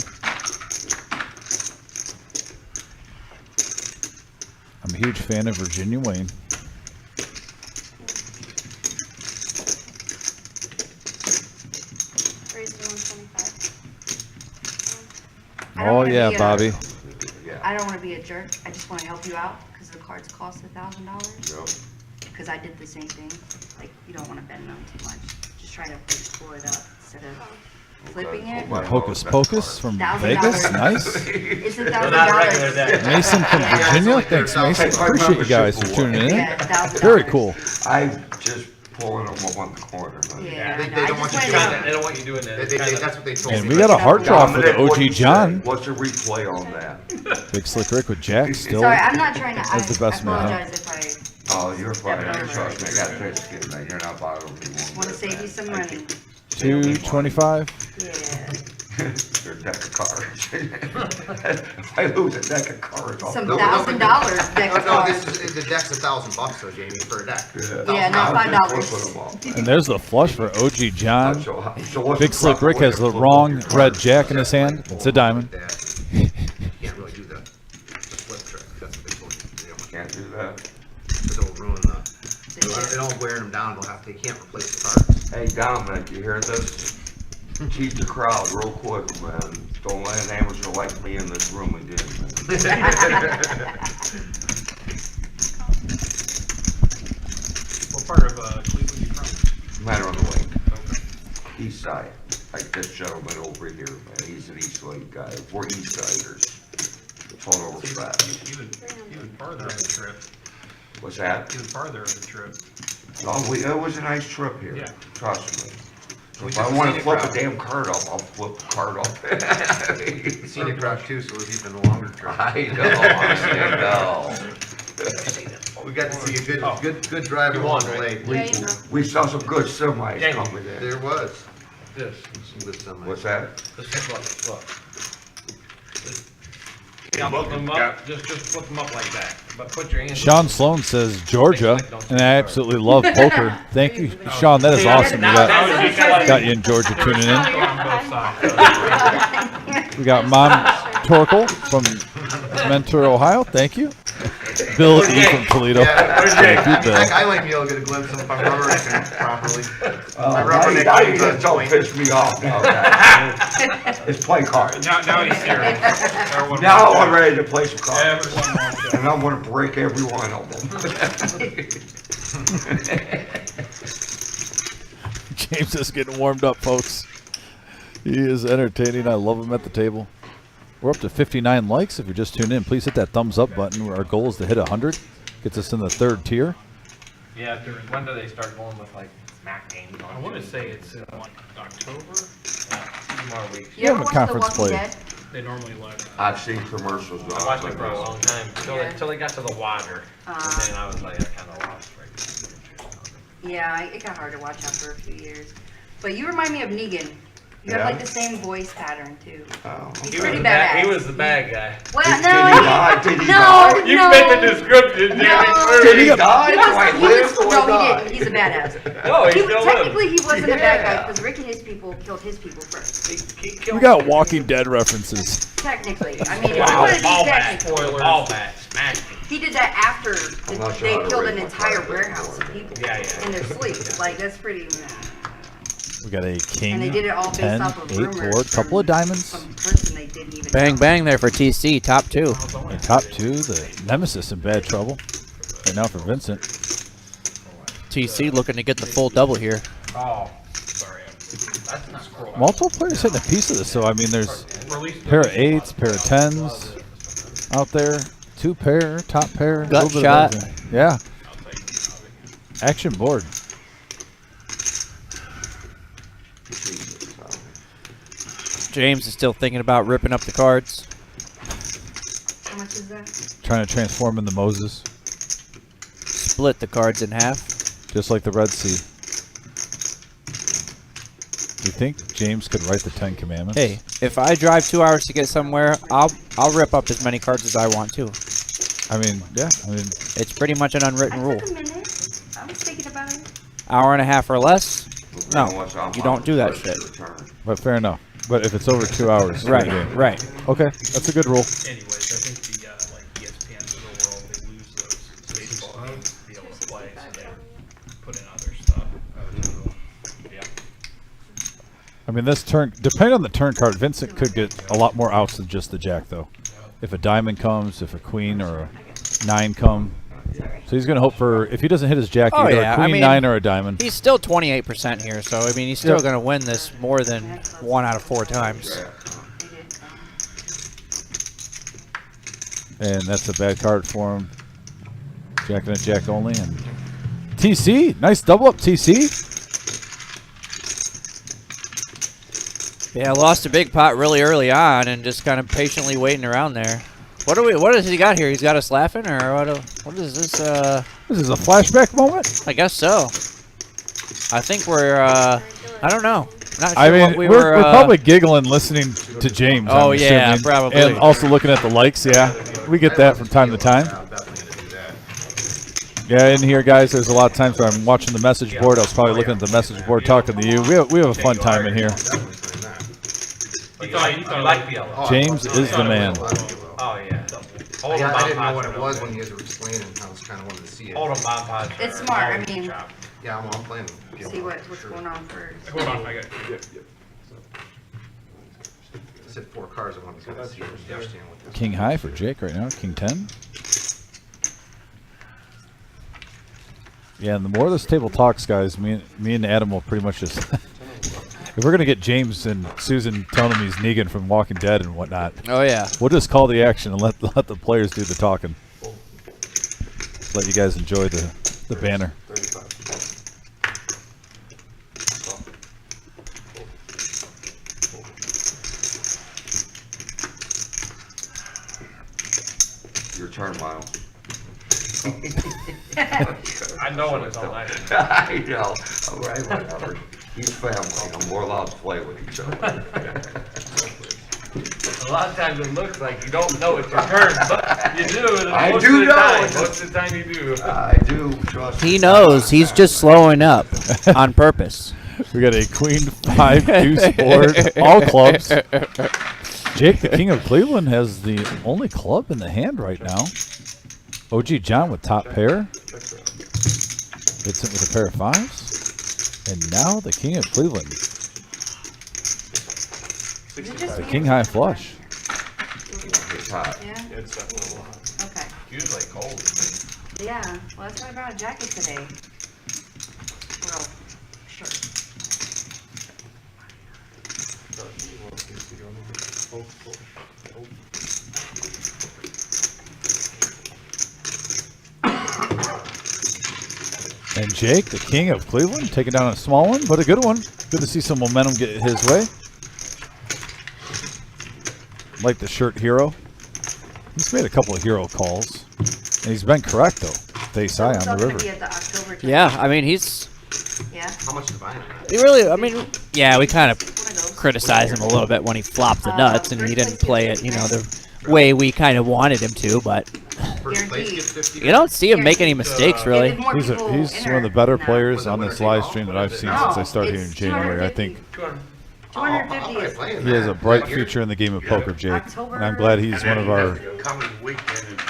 Speaker 3: I'm a huge fan of Virginia Wayne.
Speaker 10: Raising 125.
Speaker 7: I don't
Speaker 3: Oh
Speaker 7: wanna
Speaker 3: yeah,
Speaker 7: be a-
Speaker 3: Bobby.
Speaker 7: I don't want to be a jerk. I just want to help you out because the cards cost $1,000.
Speaker 9: Yep.
Speaker 7: Because I did the same thing. Like, you don't want to bend them too much. Just try to pull it up instead of flipping it.
Speaker 9: Okay.
Speaker 3: Hocus Pocus from
Speaker 7: $1,000.
Speaker 3: Vegas. Nice.
Speaker 7: It's $1,000.
Speaker 3: Mason from Virginia. Thanks, Mason. Appreciate you guys for tuning in.
Speaker 7: Yeah, $1,000.
Speaker 3: Very cool.
Speaker 9: I just pulling them up on the corner, man.
Speaker 7: Yeah,
Speaker 8: They
Speaker 7: I know.
Speaker 8: don't
Speaker 7: I
Speaker 8: want
Speaker 7: just
Speaker 8: you
Speaker 7: went
Speaker 8: to
Speaker 7: out.
Speaker 4: They don't want you doing that.
Speaker 8: That's what they told
Speaker 3: And
Speaker 8: me.
Speaker 3: we got a heart draw for the
Speaker 9: Dominic, what'd
Speaker 3: OG
Speaker 9: you say?
Speaker 3: John.
Speaker 9: What's the replay on that?
Speaker 3: Big Slick Rick with Jack still.
Speaker 7: Sorry, I'm not trying to.
Speaker 3: That's the best
Speaker 7: I
Speaker 3: man, huh?
Speaker 7: apologize if I
Speaker 9: Oh, you're fine.
Speaker 7: Yeah,
Speaker 9: Trust me, I got thick skin, man. You're not bothering me.
Speaker 7: want to save you some money.
Speaker 3: 225.
Speaker 7: Yeah.
Speaker 9: Your deck of cards. If I lose a deck of cards, I'll
Speaker 7: Some
Speaker 9: do it.
Speaker 7: $1,000 deck of
Speaker 8: No,
Speaker 7: cards.
Speaker 8: this is, the deck's $1,000 though, Jamie, for a deck.
Speaker 7: Yeah, not
Speaker 9: I'll
Speaker 7: $5.
Speaker 9: just flip them all.
Speaker 3: And there's the flush for OG John.
Speaker 9: So what's
Speaker 3: Big
Speaker 9: the
Speaker 3: Slick
Speaker 9: proper
Speaker 3: Rick
Speaker 9: way
Speaker 3: has
Speaker 9: to
Speaker 3: the
Speaker 9: flip
Speaker 3: wrong
Speaker 9: all your
Speaker 3: red
Speaker 9: cards?
Speaker 3: jack in his hand. It's a diamond.
Speaker 8: You can't really do the flip trick. That's what they told you.
Speaker 9: Can't do that.
Speaker 8: It'll ruin the. It'll wear them down. They can't replace the cards.
Speaker 9: Hey, Dominic, you hear this? Teach the crowd real quick, man. Don't let an amateur like me in this room again, man.
Speaker 6: What part of Cleveland you from?
Speaker 9: Matter of the lake. East side. Like this gentleman over here, man. He's an East Lake guy. We're East Siders. Total respect.
Speaker 6: Even farther of the trip.
Speaker 9: What's that?
Speaker 6: Even farther of the trip.
Speaker 9: Oh, it was a nice trip here.
Speaker 6: Yeah.
Speaker 9: Trust me. So
Speaker 8: We
Speaker 9: if
Speaker 8: just
Speaker 9: I want to
Speaker 8: seen it
Speaker 9: flip a
Speaker 8: crowd.
Speaker 9: damn card up, I'll flip the card up.
Speaker 8: Seen it crowd too, so it was even a longer trip.
Speaker 9: I know.
Speaker 8: We got to see a good drive along the lake.
Speaker 10: Yeah, you know.
Speaker 9: We saw some good semis coming in.
Speaker 8: There was. Some good semis.
Speaker 9: What's that?
Speaker 6: Look. Yeah, flip them up. Just flip them up like that. But put your hands.
Speaker 3: Sean Sloan says Georgia, and I absolutely love poker. Thank you, Sean. That is awesome. We got you in Georgia tuning in.
Speaker 6: on both sides.
Speaker 3: We got Mom Torkel from Mentor, Ohio. Thank you. Bill E from Toledo. Thank you, Bill.
Speaker 8: I might be able to get a glimpse of if I'm rubbernecking properly. My
Speaker 9: Now
Speaker 8: rubberneck
Speaker 9: you
Speaker 8: is
Speaker 9: just
Speaker 8: on
Speaker 9: don't
Speaker 8: point.
Speaker 9: piss me off now, guys. It's play cards.
Speaker 6: Now he's serious. Everyone
Speaker 9: Now
Speaker 6: wants
Speaker 9: I'm
Speaker 6: that.
Speaker 9: ready to play some cards.
Speaker 6: Everyone wants that.
Speaker 9: And I'm gonna break every one of them.
Speaker 3: James is getting warmed up, folks. He is entertaining. I love him at the table. We're up to 59 likes. If you're just tuning in, please hit that thumbs up button. Our goal is to hit 100. Gets us in the third tier.
Speaker 4: Yeah, when do they start going with like smack games on?
Speaker 6: I want to say it's in October.
Speaker 4: 2 more weeks.
Speaker 7: You ever
Speaker 3: have a
Speaker 7: watch The
Speaker 3: conference
Speaker 7: Walking
Speaker 3: play.
Speaker 7: Dead?
Speaker 6: They normally let.
Speaker 9: I've seen commercials on
Speaker 4: I watched it for a long time until they got to the water, and then I was like, I kind of lost right.
Speaker 7: Yeah, it got hard to watch after a few years. But you remind me of Negan. You have like the same voice pattern too.
Speaker 9: Oh.
Speaker 7: He's
Speaker 4: He
Speaker 7: pretty
Speaker 4: was,
Speaker 7: badass.
Speaker 4: he was the bad guy.
Speaker 7: Well,
Speaker 9: Did
Speaker 7: no,
Speaker 9: he die? Did he
Speaker 7: no,
Speaker 9: die?
Speaker 4: You
Speaker 7: no.
Speaker 4: fit the description, Jimmy.
Speaker 7: No.
Speaker 9: Did he die?
Speaker 7: He
Speaker 9: Do I
Speaker 7: was,
Speaker 9: live or
Speaker 7: no,
Speaker 9: die?
Speaker 7: he didn't. He's a badass.
Speaker 4: No, he
Speaker 7: He,
Speaker 4: still
Speaker 7: technically,
Speaker 4: lives.
Speaker 7: he wasn't a bad guy
Speaker 9: Yeah.
Speaker 7: because Rick and his people killed his people first.
Speaker 4: He killed
Speaker 3: We got Walking Dead references.
Speaker 7: Technically, I mean, if you
Speaker 4: Wow,
Speaker 7: want to be
Speaker 4: ball back,
Speaker 7: technical,
Speaker 4: spoiler, ball back, smash me.
Speaker 7: he did that after
Speaker 9: I'm not sure
Speaker 7: they
Speaker 9: how to
Speaker 7: killed
Speaker 9: rate
Speaker 7: an
Speaker 9: my
Speaker 7: entire
Speaker 9: card.
Speaker 7: warehouse of people
Speaker 4: Yeah, yeah.
Speaker 7: in their sleep. Like that's pretty.
Speaker 3: We got a king,
Speaker 7: And they did it all based
Speaker 3: 10,
Speaker 7: off of
Speaker 3: 8
Speaker 7: rumors
Speaker 3: board, couple of
Speaker 7: from
Speaker 3: diamonds.
Speaker 7: some person they didn't even
Speaker 5: Bang
Speaker 7: know.
Speaker 5: bang there for TC, top 2.
Speaker 3: And top 2, the Nemesis in bad trouble. Right now for Vincent.
Speaker 5: TC looking to get the full double here.
Speaker 4: Oh, sorry. That's not scroll.
Speaker 3: Multiple players hitting a piece of this, so I mean there's pair of 8s, pair of 10s out there. 2 pair, top pair.
Speaker 5: Gut
Speaker 3: little bit of
Speaker 5: shot.
Speaker 3: everything. Yeah. Action board.
Speaker 5: James is still thinking about ripping up the cards.
Speaker 7: How much is that?
Speaker 3: Trying to transform into Moses.
Speaker 5: Split the cards in half.
Speaker 3: Just like the Red Sea. Do you think James could write the 10 Commandments?
Speaker 5: Hey, if I drive 2 hours to get somewhere, I'll rip up as many cards as I want to.
Speaker 3: I mean, yeah. I mean,
Speaker 5: It's pretty much an unwritten
Speaker 7: I
Speaker 5: rule.
Speaker 7: took a minute. I was thinking about it.
Speaker 5: Hour and a half or less? No,
Speaker 9: Unless I'm
Speaker 5: you don't do that
Speaker 9: on
Speaker 5: shit.
Speaker 9: first return.
Speaker 3: but fair enough. But if it's over 2 hours,
Speaker 5: Right,
Speaker 3: fair game.
Speaker 5: right.
Speaker 3: Okay, that's a good rule.
Speaker 6: Anyways, I think the like ESPNs of the world, they lose those baseball games to be able to play, so they put in other stuff. Yeah.
Speaker 3: I mean, this turn, depending on the turn card, Vincent could get a lot more outs than just the jack, though. If a diamond comes, if a queen or a 9 come. So he's going to hope for, if he doesn't hit his jack,
Speaker 5: Oh,
Speaker 3: either
Speaker 5: yeah,
Speaker 3: a queen,
Speaker 5: I mean,
Speaker 3: 9, or a diamond.
Speaker 5: He's still 28% here, so I mean, he's still
Speaker 3: Yeah.
Speaker 5: going to win this more than 1 out of 4 times.
Speaker 7: They did.
Speaker 3: And that's a bad card for him. Jack and a jack only. And TC, nice double up, TC.
Speaker 5: Yeah, lost a big pot really early on and just kind of patiently waiting around there. What has he got here? He's got us laughing, or what is this?
Speaker 3: This is a flashback moment.
Speaker 5: I guess so. I think we're I don't know. Not sure
Speaker 3: I mean,
Speaker 5: what
Speaker 3: we're probably giggling listening to James.
Speaker 5: Oh,
Speaker 3: I'm
Speaker 5: yeah,
Speaker 3: assuming.
Speaker 5: probably.
Speaker 3: And also looking at the likes, yeah. We get that from time to time. Yeah, in here, guys, there's a lot of times where I'm watching the message board. I was probably looking at the message board, talking to you. We have a fun time in here.
Speaker 4: You like the yellow.
Speaker 3: James is the man.
Speaker 4: Oh, yeah. Hold
Speaker 8: Yeah,
Speaker 4: on,
Speaker 8: I didn't know
Speaker 4: Bob
Speaker 8: what it
Speaker 4: Potts.
Speaker 8: was when you guys were explaining. I was kind of wanted to see it.
Speaker 4: Hold on, Bob Potts.
Speaker 7: It's smart, I mean-
Speaker 8: Yeah, I'm playing.
Speaker 7: See what's going on first.
Speaker 6: Hold on, I got
Speaker 8: I said 4 cards. I wanted to kind of see what you understand with this.
Speaker 3: King high for Jake right now. King 10. Yeah, and the more this table talks, guys, me and Adam will pretty much just... if we're going to get James and Susan telling him he's Negan from Walking Dead and whatnot,
Speaker 5: Oh yeah.
Speaker 3: we'll just call the action and let the players do the talking. Let you guys enjoy the banner.
Speaker 9: Your turn, Miles.
Speaker 4: I know it is all night.
Speaker 9: I know. All right, whatever. He's family, and we're allowed to play with each other.
Speaker 4: A lot of times it looks like you don't know it's your turn, but you do.
Speaker 9: I
Speaker 4: most
Speaker 9: do
Speaker 4: of the
Speaker 9: know
Speaker 4: time.
Speaker 9: it.
Speaker 4: Most of the time you do.
Speaker 9: I do, trust me.
Speaker 5: He knows. He's just slowing up on purpose.
Speaker 3: We got a queen 5 deuce board, all clubs. Jake, the king of Cleveland, has the only club in the hand right now. OG John with top pair. Hits it with a pair of 5s. And now the king of Cleveland.
Speaker 7: Is it just
Speaker 3: The
Speaker 7: me
Speaker 3: king
Speaker 7: or
Speaker 3: high
Speaker 7: something?
Speaker 3: flush.
Speaker 9: It's hot.
Speaker 7: Yeah? Okay.
Speaker 4: Usually cold.
Speaker 7: Yeah, well, that's why I brought a jacket today. Well, shirt.
Speaker 3: And Jake, the king of Cleveland, taking down a small one, but a good one. Good to see some momentum get his way. Like the shirt hero. He's made a couple of hero calls. And he's been correct, though. Face high
Speaker 7: It's
Speaker 3: on
Speaker 7: all
Speaker 3: the
Speaker 7: gonna
Speaker 3: river.
Speaker 7: be at the October
Speaker 5: Yeah, I mean, he's
Speaker 7: Yeah?
Speaker 8: How much is the buying?
Speaker 5: he really. I mean, yeah, we kind of
Speaker 7: One of those.
Speaker 5: criticize him a little bit when he flopped the nuts and he didn't play it, the way we kind of wanted him to, but you don't see him make any mistakes, really.
Speaker 3: He's one of the better players on this live stream that I've seen since I started here in January. I think
Speaker 7: 250
Speaker 3: he has a bright future in the game of poker, Jake, and I'm glad he's one of our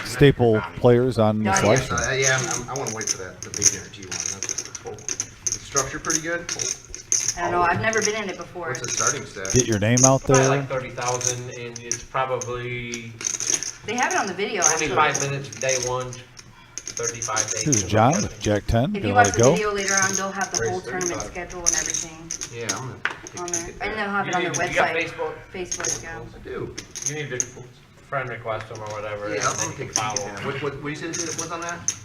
Speaker 3: staple players on this live stream.
Speaker 8: Yeah, I want to wait for that, the big guarantee one. That's cool. The structure pretty good?
Speaker 7: I don't know, I've never been in it before.
Speaker 8: What's the starting stat?
Speaker 3: Get your name out
Speaker 4: Probably
Speaker 3: there.
Speaker 4: like 30,000, and it's probably
Speaker 7: They have it on the video, actually.
Speaker 4: 25 minutes day one, 35 days.
Speaker 3: This is John with Jack 10.
Speaker 7: If
Speaker 3: Gonna
Speaker 7: you
Speaker 3: let
Speaker 7: watch
Speaker 3: it
Speaker 7: the
Speaker 3: go.
Speaker 7: video later on, they'll have the whole tournament schedule and everything
Speaker 8: Yeah, I'm gonna
Speaker 7: on there.
Speaker 8: take
Speaker 7: And they'll have it on their
Speaker 4: You got
Speaker 7: website.
Speaker 4: Facebook?
Speaker 7: Facebook, yeah.
Speaker 8: I do.
Speaker 4: You need to friend request them or whatever.
Speaker 8: Yeah,
Speaker 4: and
Speaker 8: I'm
Speaker 4: then
Speaker 8: gonna
Speaker 4: you
Speaker 8: take
Speaker 4: can
Speaker 8: a peek
Speaker 4: follow
Speaker 8: at
Speaker 4: them.
Speaker 8: that. What you said it was on that?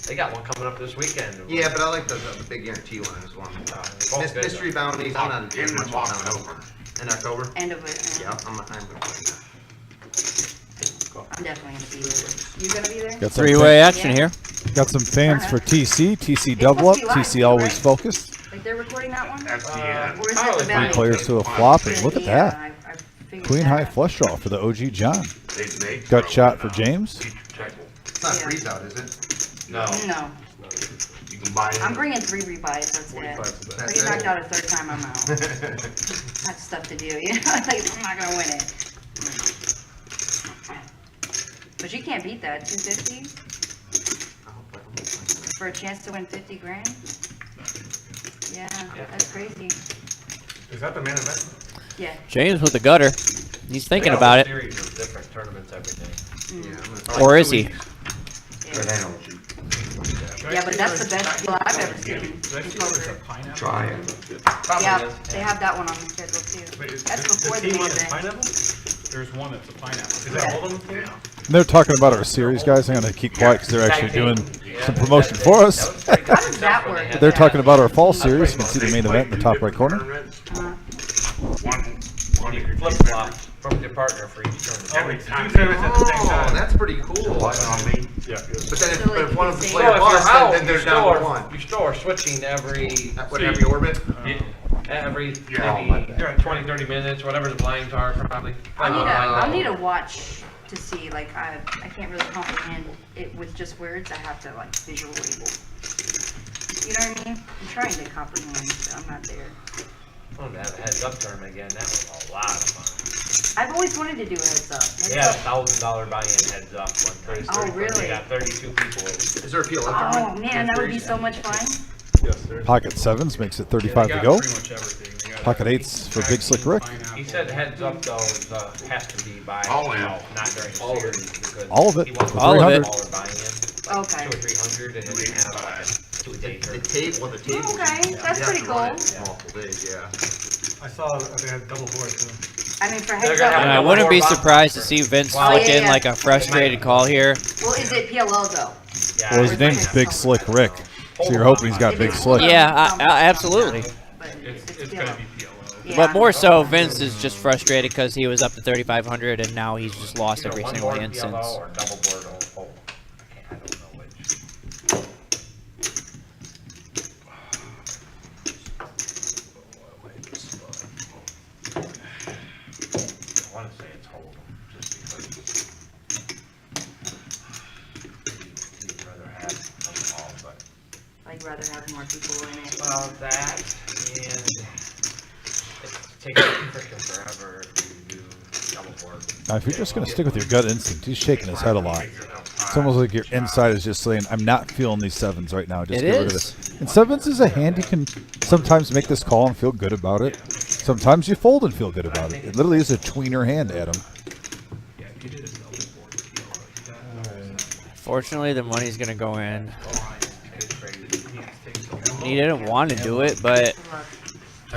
Speaker 4: They got one coming up this weekend.
Speaker 8: Yeah, but I like the big guarantee one as well.
Speaker 4: both good,
Speaker 8: Mystery bounties, I'm not as much on
Speaker 2: October.
Speaker 8: In October?
Speaker 7: End of it.
Speaker 8: Yeah, I'm gonna play that.
Speaker 7: I'm definitely gonna be there. You gonna be there?
Speaker 3: Got some
Speaker 5: Three-way action here.
Speaker 3: Got some fans for TC. TC double up. TC always focused.
Speaker 7: Like they're recording that one?
Speaker 2: That's the end.
Speaker 7: Or is that the
Speaker 3: Three
Speaker 7: bounty?
Speaker 3: players to a flop, and look at
Speaker 7: Yeah,
Speaker 3: that.
Speaker 7: I figured
Speaker 3: Queen
Speaker 7: that
Speaker 3: high
Speaker 7: out.
Speaker 3: flush draw for the OG John.
Speaker 2: They
Speaker 3: Gut shot for James.
Speaker 8: It's not
Speaker 7: Yeah.
Speaker 8: freeze out, is it?
Speaker 2: No,
Speaker 7: No,
Speaker 2: you can buy it.
Speaker 7: I'm bringing 3 rebuys, that's it.
Speaker 8: That's
Speaker 7: But he
Speaker 8: it.
Speaker 7: knocked out a third time, I'm out. That's stuff to do, you know, like, I'm not gonna win it. But you can't beat that, 250? For a chance to win 50 grand? Yeah, that's crazy.
Speaker 8: Is that the main event?
Speaker 7: Yeah.
Speaker 5: James with the gutter. He's thinking about it.
Speaker 4: Series of different tournaments every day.
Speaker 8: Yeah, I'm gonna.
Speaker 5: Or is he?
Speaker 7: Yeah, but that's the best deal I've ever seen.
Speaker 9: Try it.
Speaker 7: Yeah, they have that one on the schedule too. That's before the main event.
Speaker 6: There's one that's a pineapple. Is that all of them?
Speaker 3: They're talking about our series, guys. I'm going to keep quiet because they're actually doing some promotion for us.
Speaker 7: How does that work?
Speaker 3: They're talking about our fall series. You can see the main event in the top right corner.
Speaker 4: You can flip flop from your partner for each tournament.
Speaker 8: Oh, that's pretty cool.
Speaker 2: Light on me.
Speaker 8: But then if,
Speaker 7: So, like,
Speaker 8: but if one of the
Speaker 7: you
Speaker 8: players
Speaker 7: say-
Speaker 8: lost,
Speaker 4: out,
Speaker 8: then they're down to one.
Speaker 4: You still are switching every
Speaker 8: Whatever you orbit?
Speaker 4: every
Speaker 2: Yeah,
Speaker 4: maybe 20, 30 minutes, whatever the blinds are probably.
Speaker 7: I'll need a watch to see, like, I can't really comprehend it with just words, I have to, like, visually. You know what I mean? I'm trying to comprehend, but I'm not there.
Speaker 4: I wanted to have a heads up tournament again, that was a lot of fun.
Speaker 7: I've always wanted to do a heads up.
Speaker 4: Yeah,
Speaker 7: Heads up.
Speaker 4: $1,000 buy-in heads up one time.
Speaker 7: Oh, really?
Speaker 4: We got 32 people.
Speaker 8: Is there a PLO
Speaker 7: Oh,
Speaker 8: tournament?
Speaker 7: man, that would be so much fun.
Speaker 6: Yes, there's.
Speaker 3: Pocket sevens makes it 35 to
Speaker 6: They got
Speaker 3: go.
Speaker 6: pretty much everything. They got
Speaker 3: Pocket eights for Big Slick Rick.
Speaker 4: He said heads up though has to be by
Speaker 2: All in.
Speaker 4: not during the series because
Speaker 3: All of it
Speaker 4: he wants
Speaker 3: for
Speaker 5: All of it.
Speaker 4: smaller buy-in, like
Speaker 7: Okay.
Speaker 4: 200 or 300, and then we have like a 2-day
Speaker 8: The
Speaker 4: tournament.
Speaker 8: table, well, the table.
Speaker 7: Okay, that's pretty cool.
Speaker 8: Multiple days, yeah.
Speaker 6: I saw they had double board too.
Speaker 7: I mean, for
Speaker 4: They're
Speaker 7: heads
Speaker 4: gonna
Speaker 7: up,
Speaker 5: And I
Speaker 4: have
Speaker 5: wouldn't be
Speaker 4: more
Speaker 5: surprised to
Speaker 4: boxes
Speaker 5: see Vince
Speaker 7: Oh,
Speaker 5: flick
Speaker 7: yeah,
Speaker 5: in
Speaker 7: yeah.
Speaker 5: like a frustrated call here.
Speaker 7: well, is it PLO though?
Speaker 4: Yeah,
Speaker 3: Well, his name's Big Slick Rick, so you're hoping he's got Big Slick.
Speaker 5: Yeah, absolutely.
Speaker 7: But
Speaker 6: It's
Speaker 7: it's
Speaker 6: gonna
Speaker 7: PLO.
Speaker 6: be PLO.
Speaker 7: Yeah.
Speaker 5: But more so, Vince is just frustrated because he was up to 3,500 and now he's just lost
Speaker 4: either
Speaker 5: every
Speaker 4: one
Speaker 5: single
Speaker 4: board
Speaker 5: instance.
Speaker 4: PLO or double board I don't know which. I want to say it's Hold'em, just because he'd rather have them all, but.
Speaker 7: I'd rather have more people in it.
Speaker 4: Well, that, and it's taking freaking forever if you do double board.
Speaker 3: Now, if you're just going to stick with your gut instinct, he's shaking his head a lot. It's almost like your inside is just saying, I'm not feeling these sevens right now. Just
Speaker 5: It
Speaker 3: get rid of
Speaker 5: is.
Speaker 3: it. And sevens is a hand you can sometimes make this call and feel good about it. Sometimes you fold and feel good about it. It literally is a tweener hand, Adam.
Speaker 6: Yeah, if you did a double board PLO.
Speaker 5: Fortunately, the money's going to go in. He didn't want to do it, but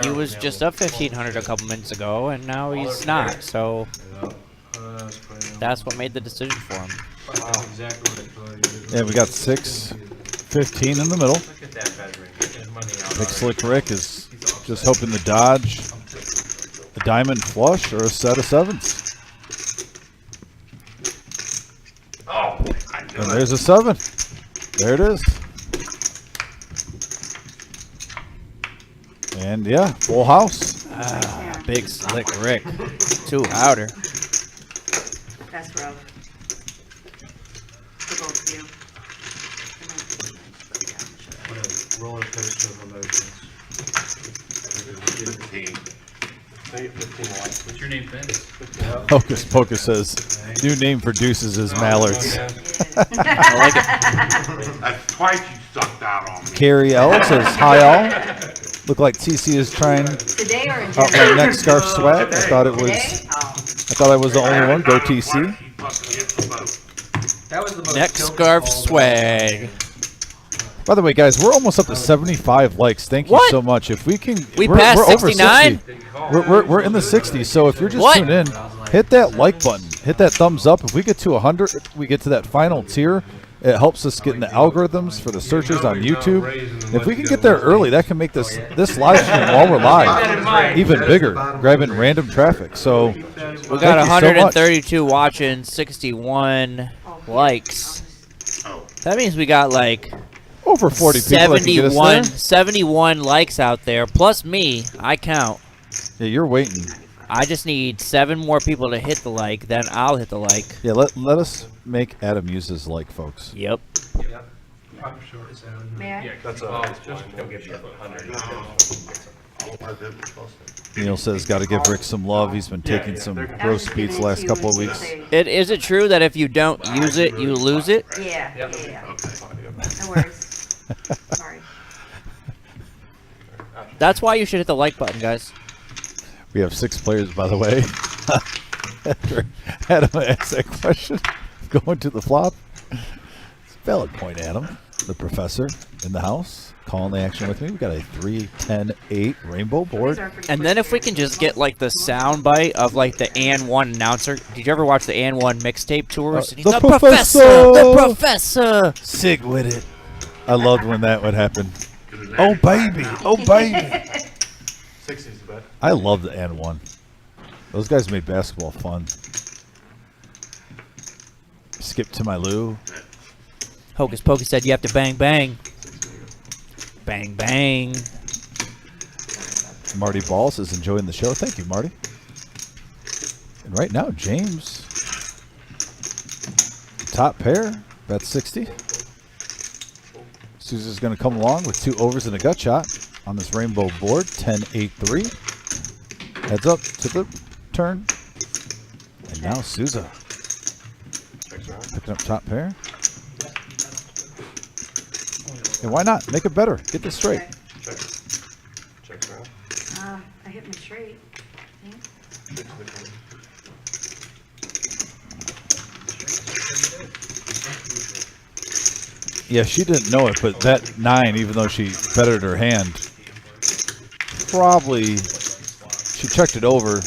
Speaker 5: he was just up 1,500 a couple minutes ago, and now he's not. So that's what made the decision for him.
Speaker 3: Yeah, we got 6-15 in the middle.
Speaker 4: Look at that bedroom, getting his money out
Speaker 3: Big
Speaker 4: already.
Speaker 3: Slick Rick is just hoping to dodge a diamond flush or a set of sevens.
Speaker 2: Oh, I knew
Speaker 3: And
Speaker 2: it.
Speaker 3: there's a 7. There it is. And yeah, full house.
Speaker 5: Big Slick Rick. 2 outer.
Speaker 7: That's rough. For both of you.
Speaker 6: What a roller coaster of emotions.
Speaker 2: 15.
Speaker 6: What's your name, Vince?
Speaker 3: Hocus Pocus says, new name for deuces is mallards.
Speaker 5: I like it.
Speaker 2: That's twice you sucked out on me.
Speaker 3: Carrie L says, hi all. Look like TC is trying
Speaker 7: Today or in
Speaker 3: out
Speaker 7: general?
Speaker 3: my neck scarf swag. I thought it was.
Speaker 7: Today? Oh.
Speaker 3: I thought I was the only one. Go TC.
Speaker 8: That was the most
Speaker 5: Neck
Speaker 8: tilted
Speaker 5: scarf
Speaker 8: ball
Speaker 5: swag.
Speaker 3: By the way, guys, we're almost up to 75 likes. Thank you
Speaker 5: What?
Speaker 3: so much. If we can,
Speaker 5: We
Speaker 3: we're
Speaker 5: passed
Speaker 3: over
Speaker 5: 69?
Speaker 3: 60. We're in the 60s. So if you're just
Speaker 5: What?
Speaker 3: tuned in, hit that like button, hit that thumbs up. If we get to 100, we get to that final tier. It helps us get in the algorithms for the searches on YouTube. If we can get there early, that can make this live stream while we're live even bigger, grabbing random traffic. So
Speaker 5: We got
Speaker 3: thank you so much.
Speaker 5: 132 watching, 61 likes. That means we got like
Speaker 3: Over 40 people that can get us
Speaker 5: 71 likes out there, plus me. I count.
Speaker 3: there. Yeah, you're waiting.
Speaker 5: I just need 7 more people to hit the like, then I'll hit the like.
Speaker 3: Yeah, let us make Adam use his like, folks.
Speaker 5: Yep.
Speaker 6: I'm sure it's
Speaker 7: May I?
Speaker 6: that's
Speaker 8: he'll give you 100.
Speaker 3: Neil says, got to give Rick some love. He's been taking some
Speaker 7: I was
Speaker 3: growth
Speaker 7: just
Speaker 3: beats
Speaker 7: giving
Speaker 3: last
Speaker 7: it to
Speaker 3: couple
Speaker 7: you
Speaker 3: of
Speaker 7: and
Speaker 3: weeks.
Speaker 7: say-
Speaker 5: Is it true that if you don't use it, you lose it?
Speaker 7: Yeah, yeah. No worries. Sorry.
Speaker 5: That's why you should hit the like button, guys.
Speaker 3: We have 6 players, by the way. After Adam asked that question, going to the flop. It's a valid point, Adam. The professor in the house, calling the action with me. We got a 3-10-8 rainbow board.
Speaker 7: These are pretty
Speaker 5: And
Speaker 7: quick
Speaker 5: then if we
Speaker 7: too.
Speaker 5: can just get like the sound bite of like the AN1 announcer. Did you ever watch the AN1 mixtape tours? And he's
Speaker 3: the
Speaker 5: professor!
Speaker 3: professor!
Speaker 5: The professor!
Speaker 3: Sig with it. I loved when that would happen. Oh, baby. Oh, baby.
Speaker 6: 60's the bet.
Speaker 3: I love the N1. Those guys made basketball fun. Skip to my Lou.
Speaker 5: Hocus Pocus said you have to bang bang. Bang bang.
Speaker 3: Marty Balls is enjoying the show. Thank you, Marty. And right now, James. Top pair. Bet 60. Sousa's going to come along with 2 overs and a gut shot on this rainbow board. 10-8-3. Heads up to the turn. And now Sousa. Picking up top pair. And why not? Make it better. Get this straight.
Speaker 7: I hit my straight.
Speaker 3: Yeah, she didn't know it, but that 9, even though she bettered her hand, probably, she checked it over,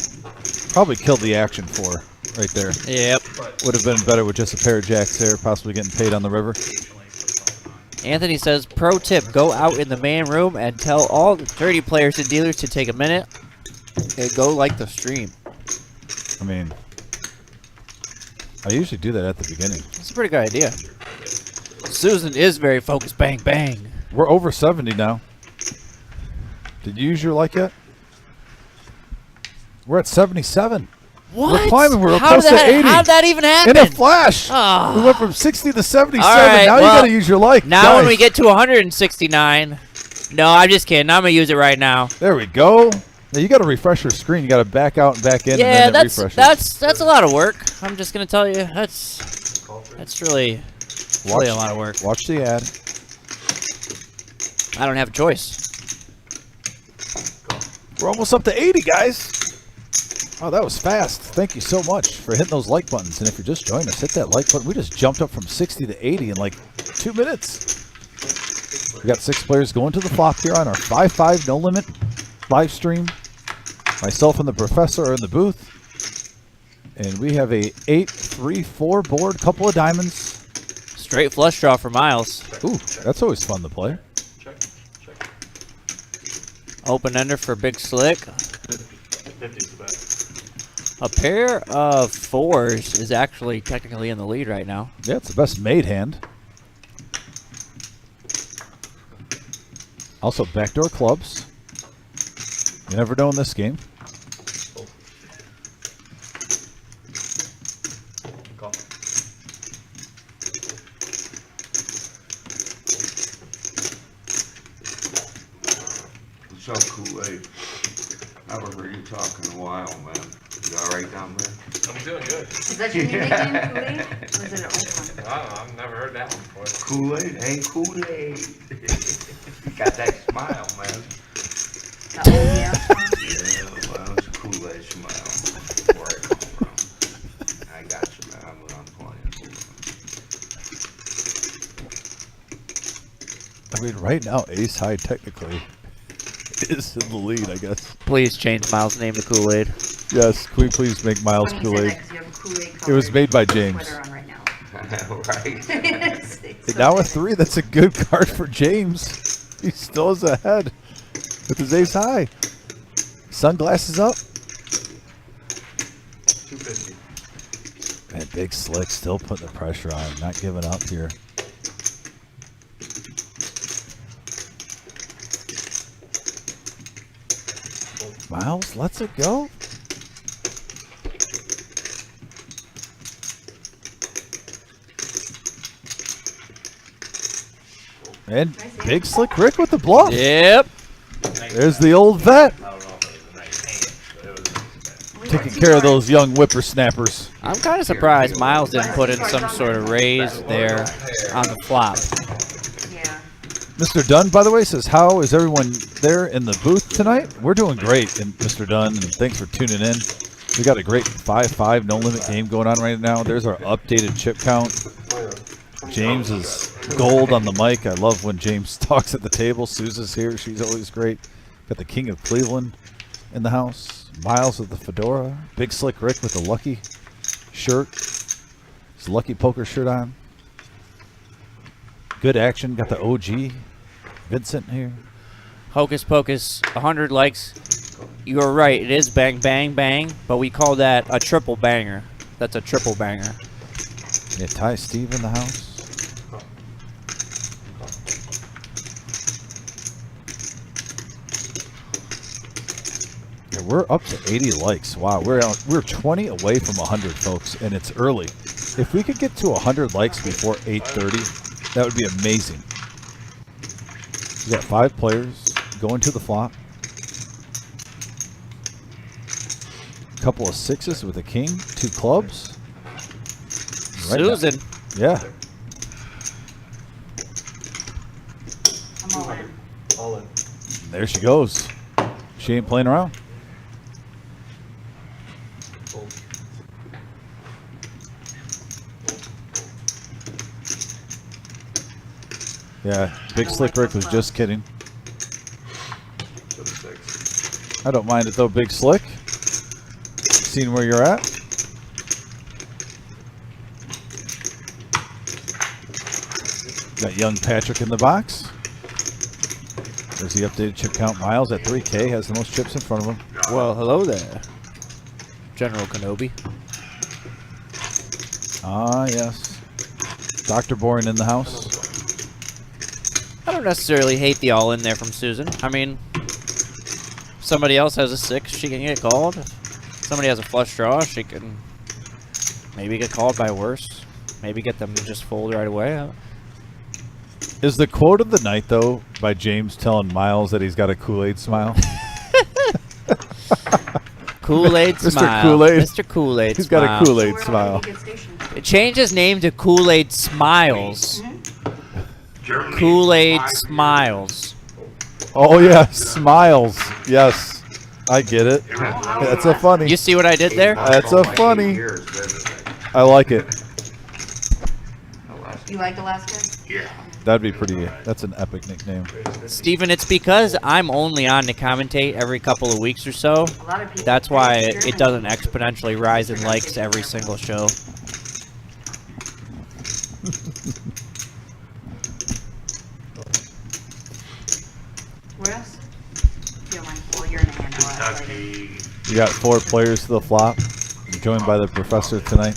Speaker 3: probably killed the action for her right there.
Speaker 5: Yep.
Speaker 3: Would have been better with just a pair of jacks there, possibly getting paid on the river.
Speaker 5: Anthony says, pro tip, go out in the main room and tell all the 30 players and dealers to take a minute and go like the stream.
Speaker 3: I mean, I usually do that at the beginning.
Speaker 5: That's a pretty good idea. Susan is very focused. Bang, bang.
Speaker 3: We're over 70 now. Did you use your like yet? We're at 77.
Speaker 5: What?
Speaker 3: We're climbing. We're
Speaker 5: How
Speaker 3: close
Speaker 5: did that,
Speaker 3: to 80.
Speaker 5: How did that even happen?
Speaker 3: In a flash.
Speaker 5: Ah.
Speaker 3: We went from 60 to 77.
Speaker 5: All right,
Speaker 3: now you
Speaker 5: well,
Speaker 3: got to use your like.
Speaker 5: Now
Speaker 3: Guys,
Speaker 5: when we get to 169. No, I'm just kidding. I'm going to use it right now.
Speaker 3: there we go. Now you got to refresh your screen. You got to back out and back in.
Speaker 5: Yeah,
Speaker 3: and then it refreshes.
Speaker 5: that's a lot of work. I'm just going to tell you. That's really a lot of work.
Speaker 3: Watch the ad.
Speaker 5: I don't have a choice.
Speaker 3: We're almost up to 80, guys. Oh, that was fast. Thank you so much for hitting those like buttons. And if you're just joining us, hit that like button. We just jumped up from 60 to 80 in like 2 minutes. We got 6 players going to the flop here on our 5-5 no limit live stream. Myself and the professor are in the booth. And we have a 8-3-4 board, couple of diamonds.
Speaker 5: Straight flush draw for Miles.
Speaker 3: Ooh, that's always fun to play.
Speaker 5: Open ender for Big Slick. A pair of 4s is actually technically in the lead right now.
Speaker 3: Yeah, it's the best made hand. Also, backdoor clubs. You never know in this game.
Speaker 9: So Kool-Aid. I haven't heard you talk in a while, man. You all right down there?
Speaker 4: I'm doing good.
Speaker 7: Is that your new nickname, Kool-Aid? Or is it an old one?
Speaker 4: I don't know, I've never heard that one before.
Speaker 9: Kool-Aid ain't Kool-Aid. You got that smile, man.
Speaker 7: The old, yeah.
Speaker 9: Yeah, well, it's a Kool-Aid smile. Where I come from. I got you, man. I'm playing.
Speaker 3: I mean, right now, Ace High technically is in the lead, I guess.
Speaker 5: Please change Miles' name to Kool-Aid.
Speaker 3: Yes, can we please make Miles
Speaker 7: Funny you say that
Speaker 3: Kool-Aid?
Speaker 7: 'cause you have a Kool-Aid
Speaker 3: It was
Speaker 7: colored
Speaker 3: made by James.
Speaker 7: sweater on right now.
Speaker 9: Right.
Speaker 7: It's
Speaker 3: And
Speaker 7: so
Speaker 3: now with
Speaker 7: funny.
Speaker 3: 3, that's a good card for James. He still is ahead with his Ace High. Sunglasses up.
Speaker 4: 250.
Speaker 3: Man, Big Slick still putting the pressure on, not giving up here. Miles lets it go. And Big Slick Rick with the bluff.
Speaker 5: Yep.
Speaker 3: There's the old vet.
Speaker 4: I don't know if it was a nice hand, but it was
Speaker 3: Taking care of those young whippersnappers.
Speaker 5: I'm kind of surprised Miles didn't put in some sort of raise there on the flop.
Speaker 7: Yeah.
Speaker 3: Mr. Dunn, by the way, says, how is everyone there in the booth tonight? We're doing great, and Mr. Dunn, and thanks for tuning in. We got a great 5-5 no-limit game going on right now. There's our updated chip count. James is gold on the mic. I love when James talks at the table. Sousa's here. She's always great. Got the King of Cleveland in the house. Miles with the fedora. Big Slick Rick with the lucky shirt. His lucky poker shirt on. Good action. Got the OG Vincent here.
Speaker 5: Hocus Pocus, 100 likes. You are right. It is bang, bang, bang, but we call that a triple banger. That's a triple banger.
Speaker 3: Yeah, Ty Steve in the house. Yeah, we're up to 80 likes. Wow, we're 20 away from 100, folks, and it's early. If we could get to 100 likes before 8:30, that would be amazing. We got 5 players going to the flop. Couple of 6s with a king, 2 clubs. Right now.
Speaker 5: Susan.
Speaker 3: Yeah.
Speaker 7: I'm all in.
Speaker 4: all in.
Speaker 3: There she goes. She ain't playing around. Yeah, Big Slick Rick was just kidding. I don't mind it though, Big Slick. Seeing where you're at. Got young Patrick in the box. There's the updated chip count. Miles at 3K has the most chips in front of him.
Speaker 5: Well, hello there, General Kenobi.
Speaker 3: Ah, yes. Dr. Boring in the house.
Speaker 5: I don't necessarily hate the all in there from Susan. I mean, if somebody else has a 6, she can get called. If somebody has a flush draw, she can maybe get called by worse. Maybe get them to just fold right away.
Speaker 3: Is the quote of the night, though, by James telling Miles that he's got a Kool-Aid smile?
Speaker 5: Kool-Aid
Speaker 3: Mr.
Speaker 5: smile.
Speaker 3: Kool-Aid.
Speaker 5: Mr. Kool-Aid
Speaker 3: He's
Speaker 5: smile.
Speaker 3: got a Kool-Aid
Speaker 7: So we're
Speaker 3: smile.
Speaker 7: all gonna get stationed.
Speaker 5: Change his name to Kool-Aid Smiles.
Speaker 2: Germany.
Speaker 5: Kool-Aid
Speaker 2: Five
Speaker 5: Smiles.
Speaker 3: Oh, yeah, smiles. Yes, I get it. That's a funny.
Speaker 5: You see what I did there?
Speaker 3: That's a funny.
Speaker 9: Years visiting.
Speaker 3: I like it.
Speaker 7: You like Alaska?
Speaker 2: Yeah.
Speaker 3: That'd be pretty. That's an epic nickname.
Speaker 5: Steven, it's because I'm only on to commentate every couple of weeks or so.
Speaker 7: A lot of people.
Speaker 5: That's why
Speaker 7: say
Speaker 5: it
Speaker 7: Germany.
Speaker 5: doesn't exponentially rise in likes every single show.
Speaker 7: Where else? You don't mind. Well, you're in a hand. I'll ask later.
Speaker 2: Kentucky.
Speaker 3: We got 4 players to the flop. I'm joined by the professor tonight.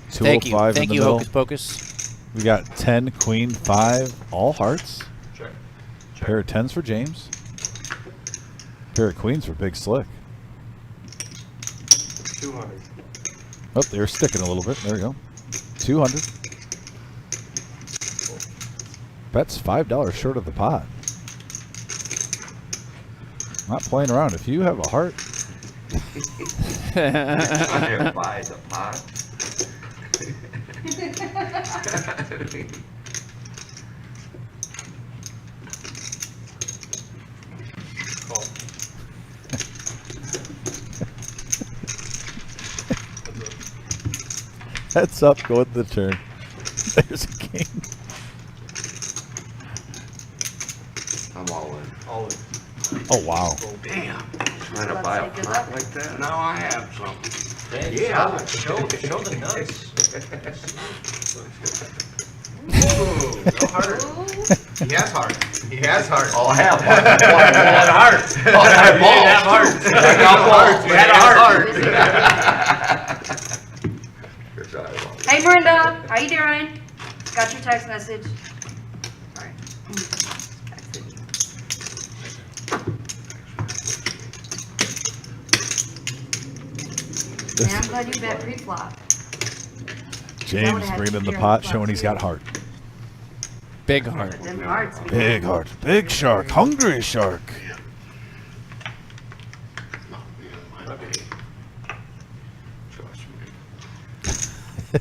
Speaker 5: Thank you.
Speaker 3: 205
Speaker 5: Thank
Speaker 3: in the
Speaker 5: you,
Speaker 3: middle.
Speaker 5: Hocus Pocus.
Speaker 3: We got 10, queen, 5, all hearts.
Speaker 4: Check.
Speaker 3: Pair of 10s for James. Pair of queens for Big Slick.
Speaker 4: 200.
Speaker 3: Oh, they're sticking a little bit. There we go. 200. Bet's $5 short of the pot. Not playing around. If you have a heart,
Speaker 9: I'm there by the pot.
Speaker 6: Call.
Speaker 3: heads up, go with the turn. There's a king.
Speaker 9: I'm all in.
Speaker 6: All in.
Speaker 3: Oh wow.
Speaker 9: Damn. Trying to
Speaker 7: Let's
Speaker 9: buy
Speaker 7: say
Speaker 9: a
Speaker 7: good
Speaker 9: pot
Speaker 7: luck.
Speaker 9: like that? Now I have something.
Speaker 8: Yeah. Show the nuts.
Speaker 9: Ooh,
Speaker 8: No heart. He has heart. He has heart.
Speaker 9: I'll have one.
Speaker 8: He had a heart.
Speaker 9: I'll have
Speaker 8: He
Speaker 9: balls.
Speaker 8: didn't have heart.
Speaker 9: I got balls.
Speaker 8: He had a heart.
Speaker 9: Here's how I want it.
Speaker 7: Hey Brenda, how you doing? Got your text message. Sorry. Texted you. Man, I'm glad you bet pre-flop.
Speaker 3: James bringing in the pot, showing he's got heart.
Speaker 5: Big heart.
Speaker 7: Them hearts. man.
Speaker 3: Big heart. Big shark. Hungry shark.
Speaker 9: Trust me.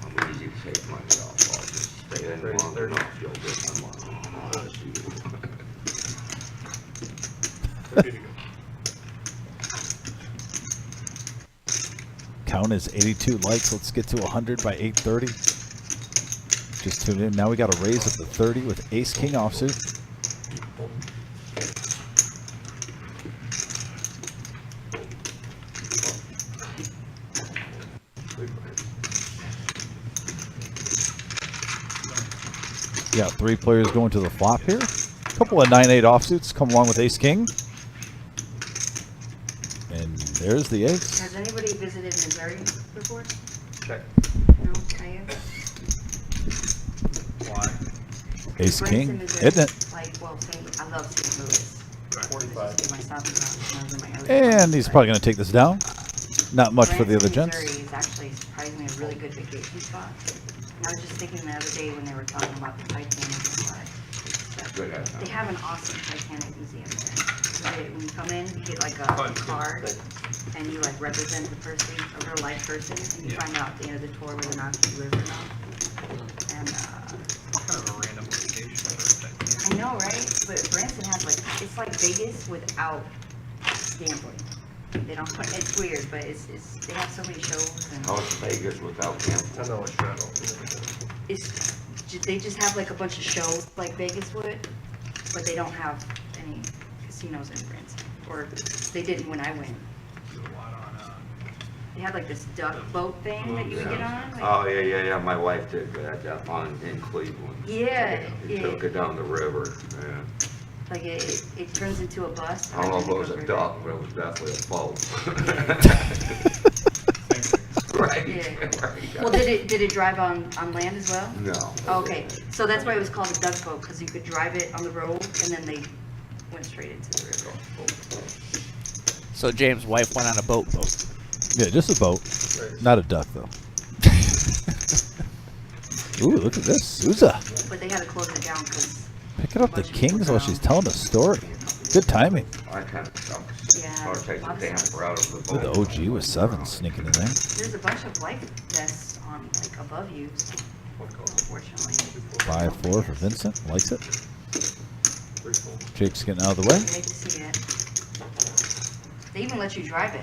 Speaker 9: I'm easy to take money off. I'll just stay in long enough, you'll get my money. I'll see you.
Speaker 6: Ready to go.
Speaker 3: Count is 82 likes. Let's get to 100 by 8:30. Just tune in. Now we got a raise at the 30 with Ace King offsuit. Yeah, 3 players going to the flop here. A couple of 9-8 offsuits come along with Ace King. And there's the ace.
Speaker 7: Has anybody visited Missouri before?
Speaker 6: Check.
Speaker 7: No, not yet.
Speaker 6: Why?
Speaker 3: Ace King,
Speaker 7: Branson, Missouri,
Speaker 3: isn't it?
Speaker 7: Like, well, I love St. Louis.
Speaker 6: 45.
Speaker 7: This is my stopping ground when I was in my early
Speaker 3: And
Speaker 7: 20s,
Speaker 3: he's
Speaker 7: but
Speaker 3: probably going to take this down. Not much for the other
Speaker 7: Branson,
Speaker 3: gents.
Speaker 7: Missouri is actually surprisingly a really good vacation spot. And I was just thinking the other day when they were talking about the Titanic and why.
Speaker 9: Good at
Speaker 7: They
Speaker 9: that.
Speaker 7: have an awesome Titanic museum there. So when you come in, you get like a
Speaker 6: Fun,
Speaker 7: card, and you like represent the person, a real life person, and you
Speaker 6: Yeah.
Speaker 7: find out at the end of the tour whether or not you live or not. And
Speaker 6: Kind of a random location for a
Speaker 7: I
Speaker 6: Titanic.
Speaker 7: know, right? But Branson has like, it's like Vegas without gambling. They don't put, it's weird, but it's they have so many shows and
Speaker 9: How's Vegas without gambling?
Speaker 6: I know it's Shadow.
Speaker 7: they just have like a bunch of shows like Vegas would, but they don't have any casinos in Branson. Or they didn't when I went.
Speaker 6: Do a lot on,
Speaker 7: They had like this duck boat thing that you would get on. Like,
Speaker 9: Oh, yeah. My wife did that on in Cleveland.
Speaker 7: yeah,
Speaker 9: He took
Speaker 7: yeah.
Speaker 9: it down the river, yeah.
Speaker 7: Like it turns into a bus.
Speaker 9: I don't know if it was a duck, but it was definitely a boat. Right,
Speaker 7: Yeah.
Speaker 9: right.
Speaker 7: Well, did it drive on land as well?
Speaker 9: No.
Speaker 7: Okay, so that's why it was called a duck boat, because you could drive it on the road and then they went straight into the river.
Speaker 5: So James' wife went on a boat.
Speaker 3: Yeah, just a boat. Not a duck, though. Ooh, look at this. Souza.
Speaker 7: But they had to close it down because,
Speaker 3: Picking up the kings while she's telling a story. Good timing.
Speaker 9: I kind of sucks.
Speaker 7: Yeah,
Speaker 9: Hard to take the
Speaker 7: lots of
Speaker 9: damper out of the
Speaker 3: Ooh,
Speaker 9: boat.
Speaker 3: the OG with 7 sneaking in there.
Speaker 7: there's a bunch of life vests on, like, above you, unfortunately.
Speaker 3: 5-4 for Vincent. Likes it. Jake's getting out of the way.
Speaker 7: You hate to see it. They even let you drive it.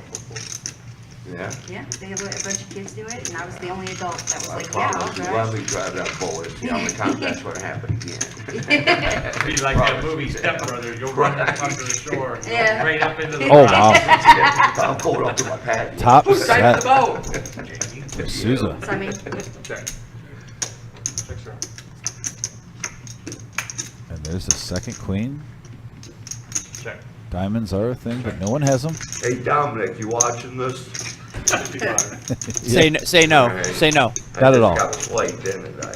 Speaker 9: Yeah.
Speaker 7: Yeah, they have a bunch of kids do it, and I was the only adult that was
Speaker 9: I
Speaker 7: like, yeah, I'll
Speaker 9: promise you,
Speaker 7: drive.
Speaker 9: let me drive that bullet. See how many times that's what happened again.
Speaker 8: Be like that movie Step Brothers, you'll run up onto the shore,
Speaker 7: Yeah.
Speaker 8: right up into the.
Speaker 3: Oh, wow.
Speaker 9: I'm going up to my patio.
Speaker 3: Top
Speaker 8: Who's driving the
Speaker 3: set
Speaker 8: boat?
Speaker 3: for Souza.
Speaker 7: So I mean,
Speaker 6: Check. Check, sir.
Speaker 3: And there's the second queen.
Speaker 6: Check.
Speaker 3: Diamonds are a thing, but no one has them.
Speaker 9: Hey, Dominic, you watching this?
Speaker 6: 55.
Speaker 5: Say no. Say no. Say no.
Speaker 3: Not at all.
Speaker 9: I just got played, didn't I?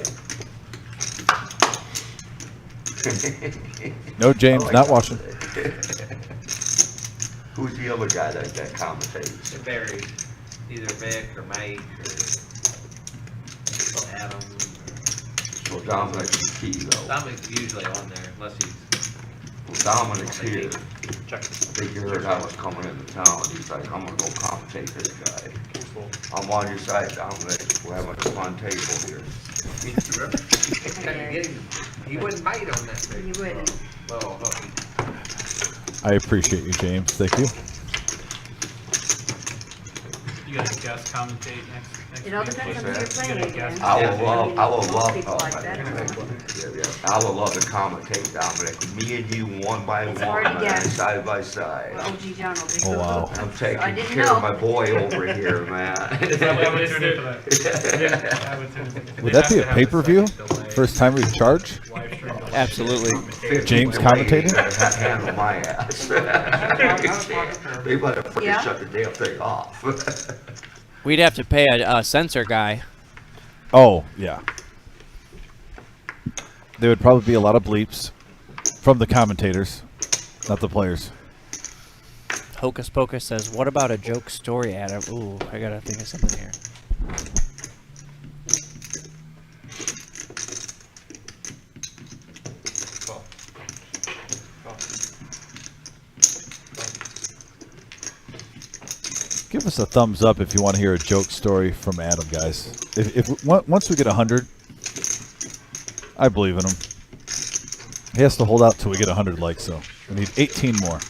Speaker 3: No, James,
Speaker 9: I like
Speaker 3: not
Speaker 9: that.
Speaker 3: watching.
Speaker 9: Who's the other guy that commentates?
Speaker 8: It varies, either Vic or Mike or Adam.
Speaker 9: Well, Dominic's key though.
Speaker 8: Dominic's usually on there unless he's.
Speaker 9: Well, Dominic's here.
Speaker 8: Check.
Speaker 9: I think you heard I was coming into town, he's like, I'm gonna go commentate this guy. I'm on your side, Dominic, we're having a fun table here.
Speaker 8: He wouldn't bite on that thing.
Speaker 7: You wouldn't.
Speaker 8: Little hooky.
Speaker 3: I appreciate you, James. Thank you.
Speaker 6: You guys guest commentate next
Speaker 7: It all
Speaker 6: week?
Speaker 7: depends on who
Speaker 9: What's
Speaker 7: you're playing against.
Speaker 9: I will
Speaker 7: Most
Speaker 9: love
Speaker 7: people like that.
Speaker 9: I would love to commentate, Dominic, me and you one by
Speaker 7: It's
Speaker 9: one,
Speaker 7: hard to
Speaker 9: man,
Speaker 7: guess.
Speaker 9: side by side.
Speaker 7: Well, OG John will be
Speaker 3: Oh, wow.
Speaker 7: cool.
Speaker 9: I'm
Speaker 7: I
Speaker 9: taking
Speaker 7: didn't
Speaker 9: care
Speaker 7: know.
Speaker 9: of my boy over here, man.
Speaker 6: I would tune into that. Yeah, I would tune into that.
Speaker 3: Would that be a pay-per-view? First time we charge?
Speaker 5: Absolutely.
Speaker 3: James commentating?
Speaker 9: Handle my ass. They better fucking
Speaker 7: Yeah?
Speaker 9: shut the damn thing off.
Speaker 5: We'd have to pay a censor guy.
Speaker 3: Oh, yeah. There would probably be a lot of bleeps from the commentators, not the players.
Speaker 5: Hocus Pocus says, "What about a joke story, Adam?" Ooh, I gotta think of something here.
Speaker 3: Give us a thumbs up if you want to hear a joke story from Adam, guys. Once we get 100, I believe in him. He has to hold out till we get 100 likes, so we need 18 more.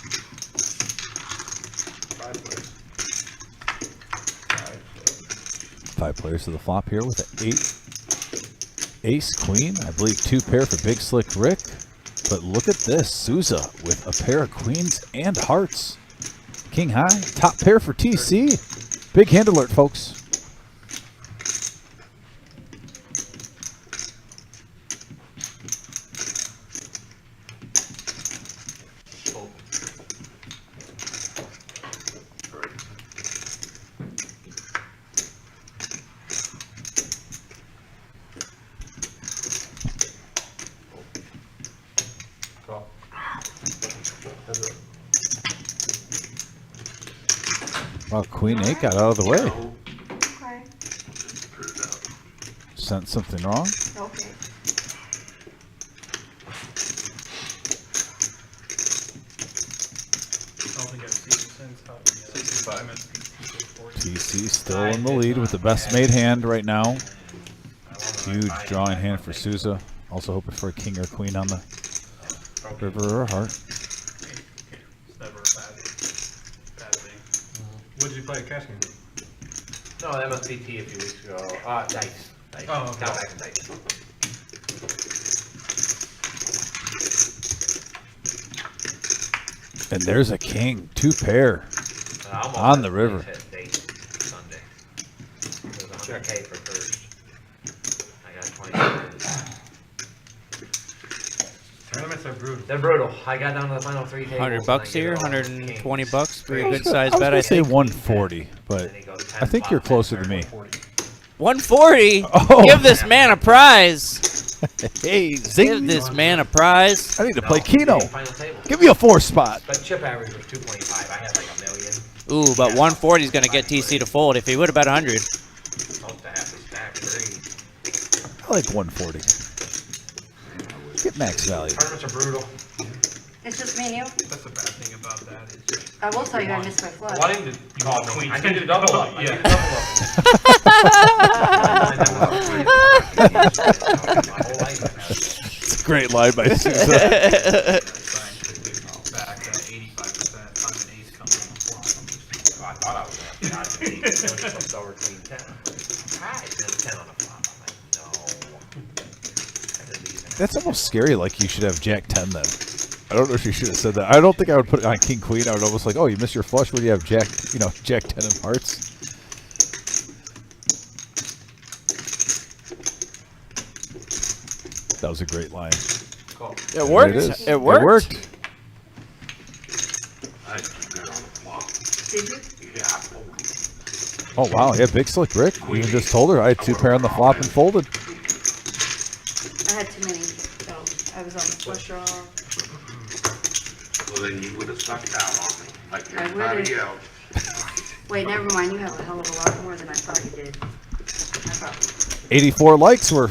Speaker 3: 5 players to the flop here with an 8 ace queen. I believe 2 pair for Big Slick Rick. But look at this, Souza with a pair of queens and hearts. King high, top pair for TC. Big hand alert, folks. Well, Queen 8 got out of the way.
Speaker 7: Okay.
Speaker 3: Sent something wrong.
Speaker 7: Okay.
Speaker 6: I don't think I've seen it since probably 65.
Speaker 3: TC still in the lead with the best made hand right now. Huge drawing hand for Souza. Also hoping for a king or queen on the river or heart.
Speaker 6: It's never a bad thing. What did you play at cash game?
Speaker 8: No, that must be T a few weeks ago. Dice. Dice.
Speaker 6: Oh, okay.
Speaker 8: Now back to dice.
Speaker 3: And there's a king, 2 pair
Speaker 8: Almost
Speaker 3: on
Speaker 8: had
Speaker 3: the
Speaker 8: a
Speaker 3: river.
Speaker 8: nice hit date Sunday. It was 100K for first. I got 20.
Speaker 6: Tournaments are brutal.
Speaker 8: They're brutal. I got down to the final 3 tables.
Speaker 5: $100 bucks here, 120 bucks for a good
Speaker 3: I
Speaker 5: size
Speaker 3: was
Speaker 5: bet,
Speaker 3: gonna
Speaker 5: I
Speaker 3: say
Speaker 5: think.
Speaker 3: 140, but I think you're closer to me.
Speaker 5: 140.
Speaker 3: Oh.
Speaker 5: Give this man a prize.
Speaker 3: Hey,
Speaker 5: Give
Speaker 3: zing!
Speaker 5: this man a prize.
Speaker 3: I need to play Keno.
Speaker 8: Final table.
Speaker 3: Give me a 4 spot.
Speaker 8: But chip average was 2.5. I had like $1 million.
Speaker 5: Ooh, but 140 is gonna get TC to fold. If he would have bet 100.
Speaker 8: Close to half a stack. Three.
Speaker 3: I like 140. Get max value.
Speaker 8: Tournaments are brutal.
Speaker 7: It's just me and you.
Speaker 6: That's the bad thing about that. Is just
Speaker 7: I will tell you I missed my flush.
Speaker 6: wanting to you want queen.
Speaker 8: I need to double up. I need to
Speaker 6: Yeah.
Speaker 8: double up. My whole life I've had
Speaker 3: It's a great line by Souza.
Speaker 6: Back at 85%. I'm an ace coming on the flop.
Speaker 8: I thought I was going to have to it was just over queen 10. Hi, then 10 on the flop. I'm like, no. I didn't even
Speaker 3: That's almost scary. Like you should have Jack 10 then. I don't know if you should have said that. I don't think I would put it on King Queen. I would almost like, oh, you missed your flush when you have Jack, Jack 10 of hearts. That was a great line.
Speaker 8: Cool.
Speaker 5: It
Speaker 3: There
Speaker 5: worked.
Speaker 3: is.
Speaker 5: It worked.
Speaker 3: It worked.
Speaker 2: I just got on the flop.
Speaker 7: Did you?
Speaker 2: Yeah.
Speaker 3: Oh wow, yeah, Big Slick Rick. You even just told her I had 2 pair on the flop and folded.
Speaker 7: I had too many, so I was on the flush draw.
Speaker 2: Well, then you would have sucked out on me, like
Speaker 7: I
Speaker 2: everybody
Speaker 7: would've.
Speaker 2: else.
Speaker 7: Wait, never mind. You have a hell of a lot more than I thought you did. I thought
Speaker 3: 84 likes. We're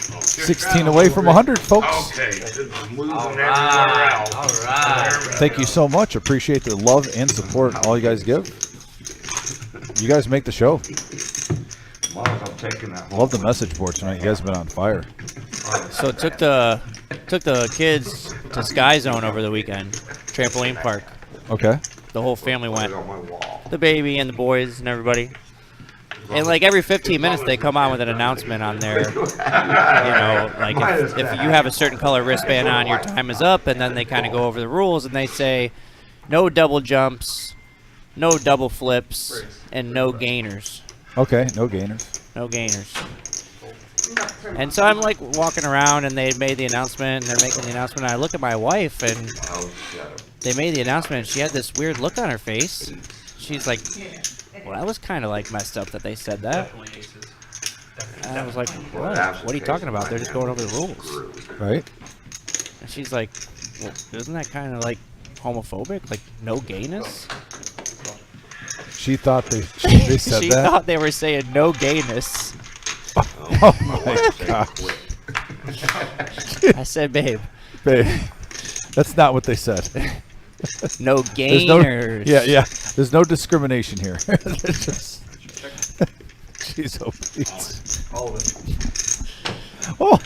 Speaker 2: Oh,
Speaker 3: 16 away from 100, folks.
Speaker 2: Okay, this is losing
Speaker 4: All
Speaker 2: everywhere
Speaker 4: right.
Speaker 2: else.
Speaker 4: All right.
Speaker 3: Thank you so much. Appreciate the love and support all you guys give. You guys make the show.
Speaker 9: I'm taking that home.
Speaker 3: Love the message board tonight. You guys have been on fire.
Speaker 5: So took the kids to Sky Zone over the weekend, trampoline park.
Speaker 3: Okay.
Speaker 5: The whole family went,
Speaker 9: On my wall.
Speaker 5: the baby and the boys and everybody. And like every 15 minutes, they come on with an announcement on there. You know, like if you have a certain color wristband on, your time is up, and then they kind of go over the rules and they say, no double jumps, no double flips, and no gainers.
Speaker 3: Okay, no gainers.
Speaker 5: No gainers. And so I'm like walking around, and they made the announcement, and they're making the announcement. And I look at my wife, and they made the announcement, and she had this weird look on her face. She's like, well, that was kind of like messed up that they said that.
Speaker 6: Definitely aces.
Speaker 5: And I was like, what are you talking about? They're just going over the rules.
Speaker 3: Right?
Speaker 5: And she's like, well, isn't that kind of like homophobic? Like, no gayness?
Speaker 3: She thought they said
Speaker 5: She
Speaker 3: that.
Speaker 5: thought they were saying no gayness.
Speaker 3: Oh my gosh.
Speaker 5: I said, babe,
Speaker 3: Babe, that's not what they said.
Speaker 5: no
Speaker 3: There's no,
Speaker 5: gainers.
Speaker 3: yeah. There's no discrimination here. There's just, jeez, oh, please.
Speaker 4: All of it.
Speaker 3: Oh.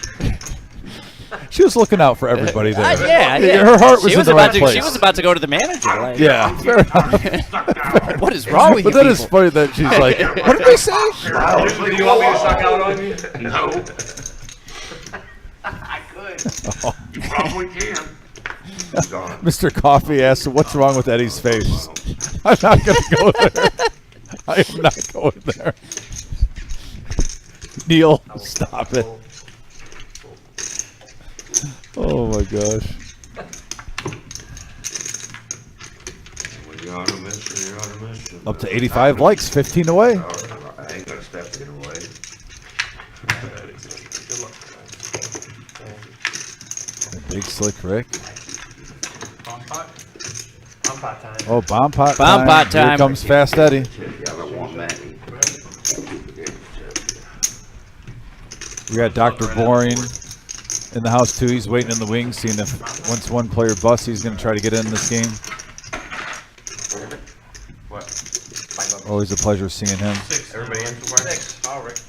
Speaker 3: She was looking out for everybody there.
Speaker 5: Yeah.
Speaker 3: Her heart was
Speaker 5: She
Speaker 3: in the
Speaker 5: about
Speaker 3: right
Speaker 5: to,
Speaker 3: place.
Speaker 5: She was about to go to the manager. Like,
Speaker 3: Yeah, fair enough.
Speaker 5: what is wrong with
Speaker 3: But
Speaker 5: you
Speaker 3: then it's
Speaker 5: people?
Speaker 3: funny that she's like, what did they say?
Speaker 4: Do you want me to suck out on you?
Speaker 2: No,
Speaker 4: I could.
Speaker 2: you probably can.
Speaker 3: Mr. Coffee asked, what's wrong with Eddie's face? I'm not going to go there. I am not going there. Neil, stop it. Oh, my gosh.
Speaker 9: When you're on a mission, you're on a mission.
Speaker 3: Up to 85 likes, 15 away.
Speaker 9: I ain't gonna step it away.
Speaker 3: Big Slick Rick.
Speaker 6: Bomb pot?
Speaker 4: I'm pot time.
Speaker 3: Oh, bomb pot
Speaker 5: Bomb
Speaker 3: time.
Speaker 5: pot
Speaker 3: Here
Speaker 5: time.
Speaker 3: comes Fast Eddie.
Speaker 9: The other one, man.
Speaker 3: We got Dr. Boring in the house, too. He's waiting in the wings, seeing if once one player busts, he's going to try to get in this game. Always a pleasure seeing him.
Speaker 4: Everybody in for 6. All right.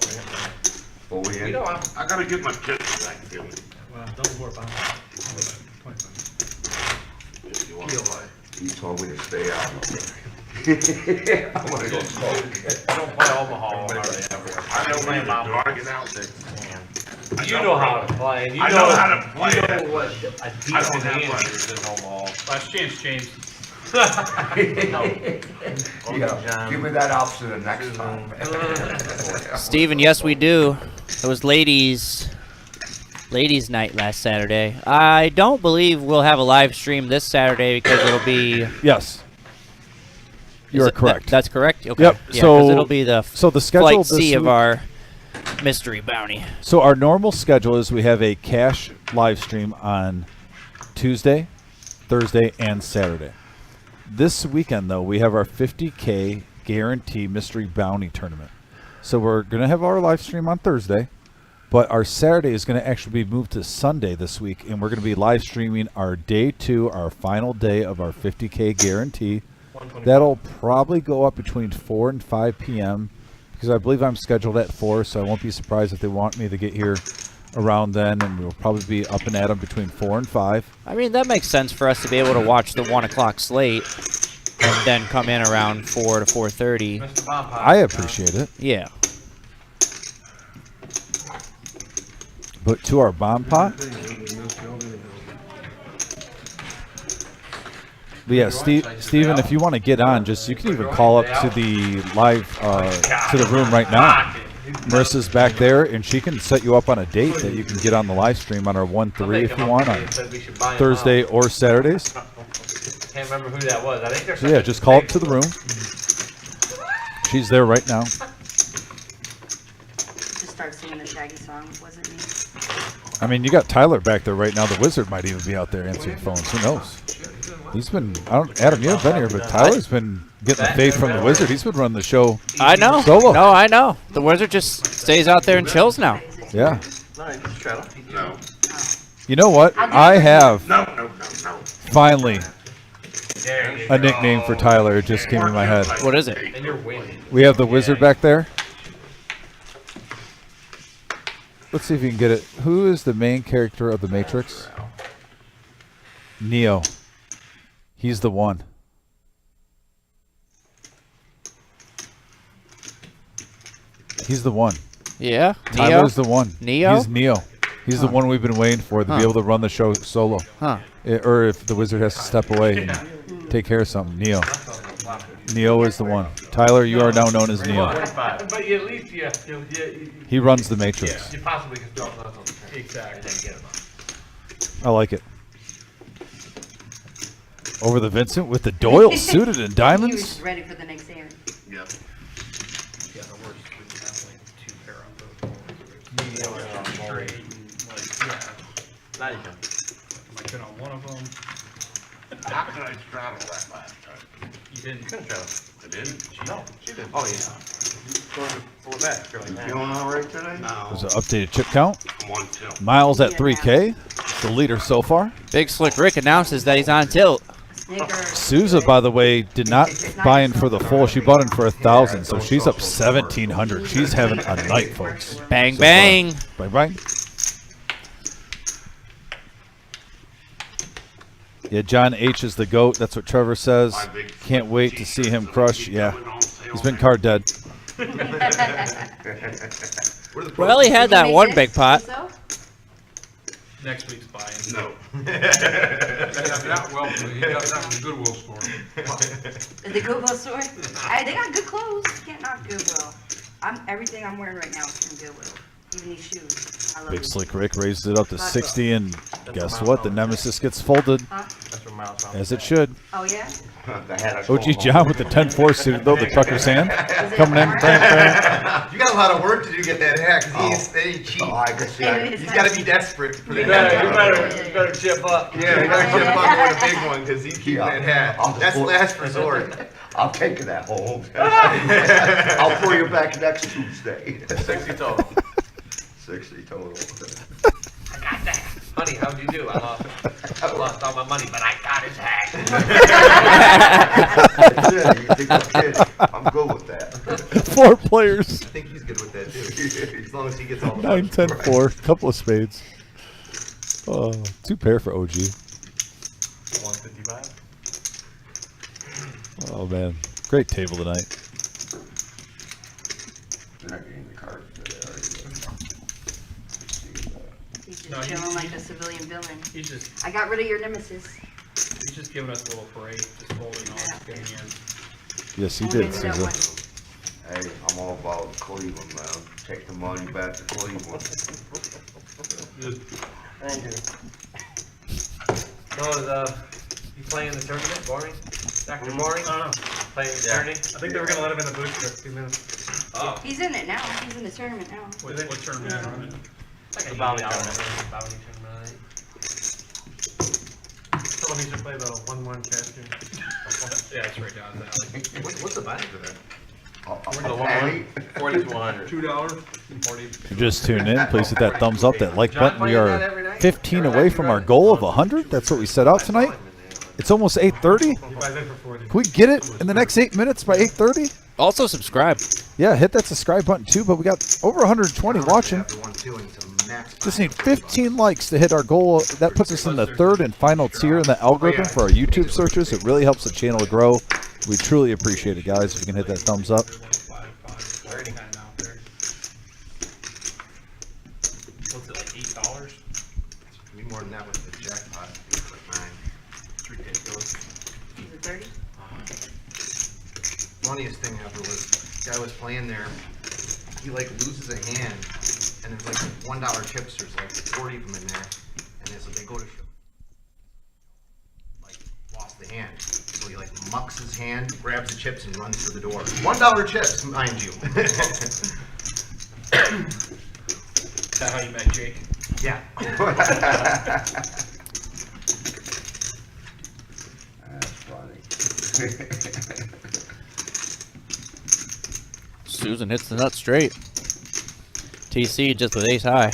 Speaker 9: Oh, we
Speaker 4: You
Speaker 9: in?
Speaker 4: know I'm.
Speaker 2: I gotta get my tips back, Phil.
Speaker 6: Well, double board bomb. 25.
Speaker 9: He told me to stay out. I'm gonna go smoke.
Speaker 4: I don't play Omaha hardly ever.
Speaker 2: I know
Speaker 4: play
Speaker 2: when
Speaker 4: Mount
Speaker 2: to dog it out there.
Speaker 4: You know how to play. And you
Speaker 2: I know how to play
Speaker 4: You
Speaker 2: it.
Speaker 4: know what a
Speaker 2: I don't
Speaker 4: decent
Speaker 2: have
Speaker 4: hand
Speaker 2: one.
Speaker 4: is in Omaha.
Speaker 6: Last chance, James.
Speaker 9: Yeah, give me that option the next time.
Speaker 5: Steven, yes, we do. It was ladies' night last Saturday. I don't believe we'll have a live stream this Saturday because it'll be.
Speaker 3: Yes. You
Speaker 5: Is
Speaker 3: are
Speaker 5: it-
Speaker 3: correct.
Speaker 5: That's correct? Okay.
Speaker 3: Yep,
Speaker 5: Yeah,
Speaker 3: so-
Speaker 5: 'cause it'll be the
Speaker 3: the schedule
Speaker 5: flight
Speaker 3: this
Speaker 5: C of
Speaker 3: week-
Speaker 5: our mystery bounty.
Speaker 3: So our normal schedule is we have a cash live stream on Tuesday, Thursday, and Saturday. This weekend, though, we have our 50K guarantee mystery bounty tournament. So we're going to have our live stream on Thursday, but our Saturday is going to actually be moved to Sunday this week, and we're going to be live streaming our day 2, our final day of our 50K guarantee. That'll probably go up between 4 and 5 p.m. because I believe I'm scheduled at 4, so I won't be surprised if they want me to get here around then, and we'll probably be up and at them between 4 and 5.
Speaker 5: I mean, that makes sense for us to be able to watch the 1 o'clock slate and then come in around 4 to 4:30.
Speaker 4: Mr. Bomb Pot.
Speaker 3: I appreciate it.
Speaker 5: Yeah.
Speaker 3: But to our bomb pot. But yeah, Steven, if you want to get on, you can even call up to the live to the room right now. Marissa's back there, and she can set you up on a date that you can get on the live stream on our 1-3 if you want on Thursday or Saturdays.
Speaker 4: Can't remember who that was. I think there's.
Speaker 3: So yeah, just call up to the room. She's there right now.
Speaker 7: Just start singing the Shaggy song. It wasn't me.
Speaker 3: I mean, you got Tyler back there right now. The Wizard might even be out there answering phones. Who knows? He's been. Adam, you haven't been here, but Tyler's been getting the faith from the Wizard. He's been running the show.
Speaker 5: I know.
Speaker 3: Solo.
Speaker 5: No, I know. The Wizard just stays out there and chills now.
Speaker 3: Yeah.
Speaker 2: No.
Speaker 3: You know what?
Speaker 7: I'll do
Speaker 3: I
Speaker 7: it.
Speaker 3: have
Speaker 2: No.
Speaker 3: finally
Speaker 4: There you
Speaker 3: a
Speaker 4: go.
Speaker 3: nickname for Tyler. It just came in my head.
Speaker 5: What is it?
Speaker 4: And you're winning.
Speaker 3: We have the wizard back there. Let's see if you can get it. Who is the main character of the Matrix? Neo. He's the one. He's the one.
Speaker 5: Yeah. Neo.
Speaker 3: Tyler's the one.
Speaker 5: Neo?
Speaker 3: He's Neo. He's the one we've been waiting for to be able to run the show solo.
Speaker 5: Huh.
Speaker 3: Or if the wizard has to step away and take care of something. Neo. Neo is the one. Tyler, you are now known as Neo.
Speaker 8: But at least
Speaker 3: He runs the Matrix.
Speaker 8: you possibly can still on the train.
Speaker 6: Exactly.
Speaker 8: And then get him up.
Speaker 3: I like it. Over the Vincent with the Doyle suited in
Speaker 7: He
Speaker 3: diamonds.
Speaker 7: was ready for the next errand.
Speaker 2: Yep.
Speaker 6: Yeah, the worst would have like 2 pair on both. Straight and like, yeah.
Speaker 8: Not even.
Speaker 6: Am I good on one of them?
Speaker 2: How could I straddle that last time?
Speaker 6: You didn't.
Speaker 2: I didn't.
Speaker 8: No, she did. Oh, yeah. Going to pull it back. You're like, man.
Speaker 2: Feeling all right today?
Speaker 3: There's an updated chip count.
Speaker 2: I'm on tilt.
Speaker 3: Miles at 3K. The leader so far.
Speaker 5: Big Slick Rick announces that he's on tilt.
Speaker 7: Snickers.
Speaker 3: Souza, by the way, did not buy in for the full. She bought in for 1,000, so she's up 1,700. She's having a night, folks.
Speaker 5: Bang,
Speaker 3: So
Speaker 5: bang.
Speaker 3: Bang, bang. Yeah, John H is the GOAT. That's what Trevor says. Can't wait to see him crush. Yeah, he's been card dead.
Speaker 5: Well, he had that one big pot.
Speaker 7: So?
Speaker 6: Next week's buy-in.
Speaker 2: No.
Speaker 11: That well, he got that from Goodwill store.
Speaker 7: The Goodwill store? Hey, they got good clothes. You can't knock Goodwill. Everything I'm wearing right now is from Goodwill. Even these shoes. I love
Speaker 3: Big
Speaker 7: these.
Speaker 3: Slick Rick raised it up to 60, and guess what? The Nemesis gets folded,
Speaker 7: Huh?
Speaker 8: That's where Miles found
Speaker 3: as it should.
Speaker 7: Oh, yeah?
Speaker 9: The hat I
Speaker 3: OG
Speaker 9: call
Speaker 3: John with the 10-4 suit, though, the trucker's hand.
Speaker 7: Is it
Speaker 3: Coming in.
Speaker 7: orange?
Speaker 3: Bang, bang.
Speaker 8: You got a lot of work to do to get that hat, because he ain't cheap.
Speaker 9: Oh, I can see.
Speaker 8: He's got to be desperate for
Speaker 7: You
Speaker 8: that.
Speaker 7: better
Speaker 8: chip up. Yeah, you better chip up for a big one, because he's keeping that hat. That's last resort.
Speaker 9: I'm taking that home. I'll pour you back next Tuesday.
Speaker 8: 60 total.
Speaker 9: 60 total.
Speaker 8: I got that. Honey, how'd you do? I lost all my money, but I got his hat.
Speaker 9: That's it. You think I'm kidding? I'm good with that.
Speaker 3: 4 players.
Speaker 8: I think he's good with that, too. As long as he gets all the
Speaker 3: 9, 10, 4. Couple of spades. Oh, 2 pair for OG.
Speaker 8: 155.
Speaker 3: Oh, man. Great table tonight.
Speaker 9: They're not getting the cards today, are you?
Speaker 7: He's
Speaker 6: No,
Speaker 7: just
Speaker 6: he-
Speaker 7: chilling like a civilian villain.
Speaker 6: He's just
Speaker 7: I got rid of your nemesis.
Speaker 6: giving us a little parade, just folding all his good hands.
Speaker 3: Yes, he
Speaker 7: Only
Speaker 3: did,
Speaker 7: into that
Speaker 3: Souza.
Speaker 7: one.
Speaker 9: Hey, I'm all about Cleveland, man. Take the money back to Cleveland.
Speaker 8: Thank you. So, you playing the tournament, Boring? Dr. Boring?
Speaker 6: I don't know.
Speaker 8: Playing the tourney?
Speaker 6: I think they were gonna let him in the booth for a few minutes.
Speaker 8: Oh.
Speaker 7: He's in it now. He's in the tournament now.
Speaker 6: What tournament are you running?
Speaker 8: Like a bounty tournament. Bounty tournament.
Speaker 11: Tell him he should play the 1-1 cash game.
Speaker 6: Yeah, it's right down the alley.
Speaker 8: What's the buy for that?
Speaker 9: A patty?
Speaker 8: 40 to 100.
Speaker 11: $2.
Speaker 8: 40.
Speaker 3: If you just tuned in, please hit that thumbs up, that like button. We are 15 away from our goal of 100. That's what we set out tonight. It's almost 8:30.
Speaker 11: He buys in for 40.
Speaker 3: Can we get it in the next 8 minutes by 8:30?
Speaker 5: Also subscribe.
Speaker 3: Yeah, hit that subscribe button too. But we got over 120 watching. Just need 15 likes to hit our goal. That puts us in the 3rd and final tier in the algorithm for our YouTube searches. It really helps the channel to grow. We truly appreciate it, guys. If you can hit that thumbs up.
Speaker 6: What's it, like $8?
Speaker 8: Maybe more than that with the jackpot. It's like 9. It's ridiculous.
Speaker 7: Is it 30?
Speaker 8: Funniest thing ever was, guy was playing there, he like loses a hand, and there's like $1 chips, there's like 40 of them in there, and so they go to show, like, lost the hand, so he like mucks his hand, grabs the chips, and runs for the door. $1 chips, mind you.
Speaker 6: Is that how you met Jake?
Speaker 8: Yeah.
Speaker 9: That's funny.
Speaker 5: Susan hits the nut straight. TC just with ace high.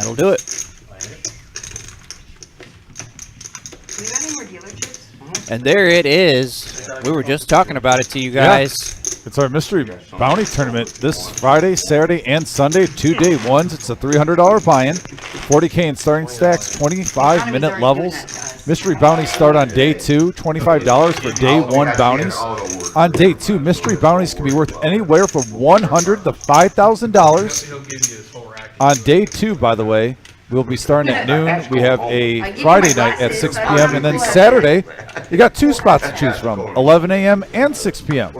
Speaker 5: That'll do it.
Speaker 7: Do we got any more dealer chips?
Speaker 5: And there it is. We were just talking about it to you guys.
Speaker 3: It's our mystery bounty tournament this Friday, Saturday, and Sunday. 2-day ones. It's a $300 buy-in. 40K in starting stacks, 25-minute levels. Mystery bounties start on day 2, $25 for day 1 bounties. On day 2, mystery bounties can be worth anywhere from $100 to $5,000.
Speaker 6: He'll give you his whole rack.
Speaker 3: On day 2, by the way, we'll be starting at noon. We have a Friday night at 6 p.m. And then Saturday, you got 2 spots to choose from, 11 a.m. and 6 p.m.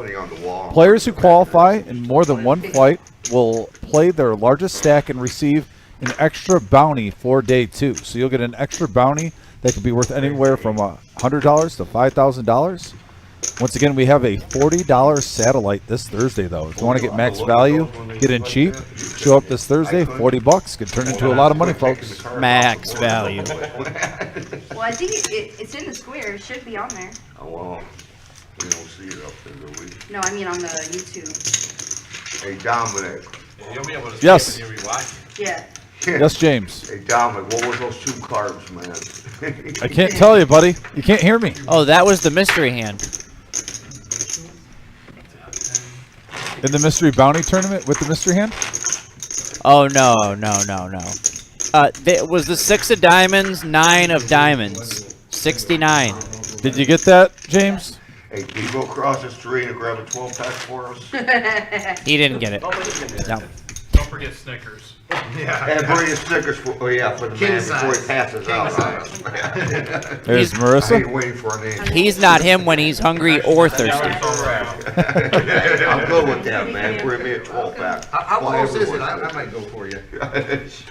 Speaker 3: Players who qualify in more than one flight will play their largest stack and receive an extra bounty for day 2. So you'll get an extra bounty that could be worth anywhere from $100 to $5,000. Once again, we have a $40 satellite this Thursday, though. If you want to get max value, get in cheap, show up this Thursday, $40 could turn into a lot of money, folks.
Speaker 5: Max value.
Speaker 7: Well, I think it's in the square. It should be on there.
Speaker 9: Oh, well, we don't see it up there, do we?
Speaker 7: No, I mean on the YouTube.
Speaker 9: Hey, Dominic.
Speaker 11: You'll be able to
Speaker 3: Yes.
Speaker 11: see it when you rewatch it.
Speaker 7: Yeah.
Speaker 3: Yes, James.
Speaker 9: Hey, Dominic, what were those 2 carbs, man?
Speaker 3: I can't tell you, buddy. You can't hear me.
Speaker 5: Oh, that was the mystery hand.
Speaker 3: In the mystery bounty tournament with the mystery hand?
Speaker 5: Oh, no. It was the 6 of diamonds, 9 of diamonds. 69.
Speaker 3: Did you get that, James?
Speaker 9: Hey, can you go across the street and grab a 12-pack for us?
Speaker 5: He didn't get it. No.
Speaker 6: Don't forget Snickers.
Speaker 9: And bring your Snickers for, for the man before he passes out.
Speaker 3: There's
Speaker 9: I
Speaker 3: Marissa.
Speaker 9: ain't waiting for an answer.
Speaker 5: He's not him when he's hungry or thirsty.
Speaker 9: I'm good with that, man. Bring me a 12-pack.
Speaker 8: How close is it? I might go for you.
Speaker 7: It's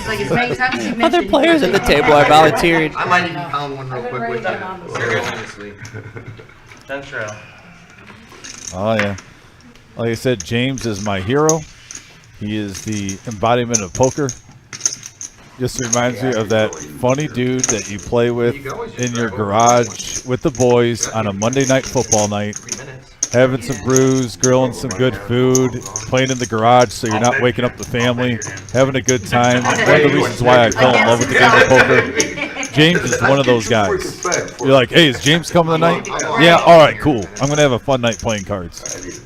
Speaker 7: like as many times as you mentioned.
Speaker 5: Other players at the table are volunteering.
Speaker 8: I might even pound one real quick with you.
Speaker 4: Seriously. Central.
Speaker 3: Oh, yeah. Like I said, James is my hero. He is the embodiment of poker. Just reminds me of that funny dude that you play with in your garage with the boys on a Monday night football night, having some brews, grilling some good food, playing in the garage so you're not waking up the family, having a good time. One of the reasons why I fell in love with the game of poker. James is one of those guys. You're like, hey, is James coming tonight? Yeah, all right, cool. I'm going to have a fun night playing cards.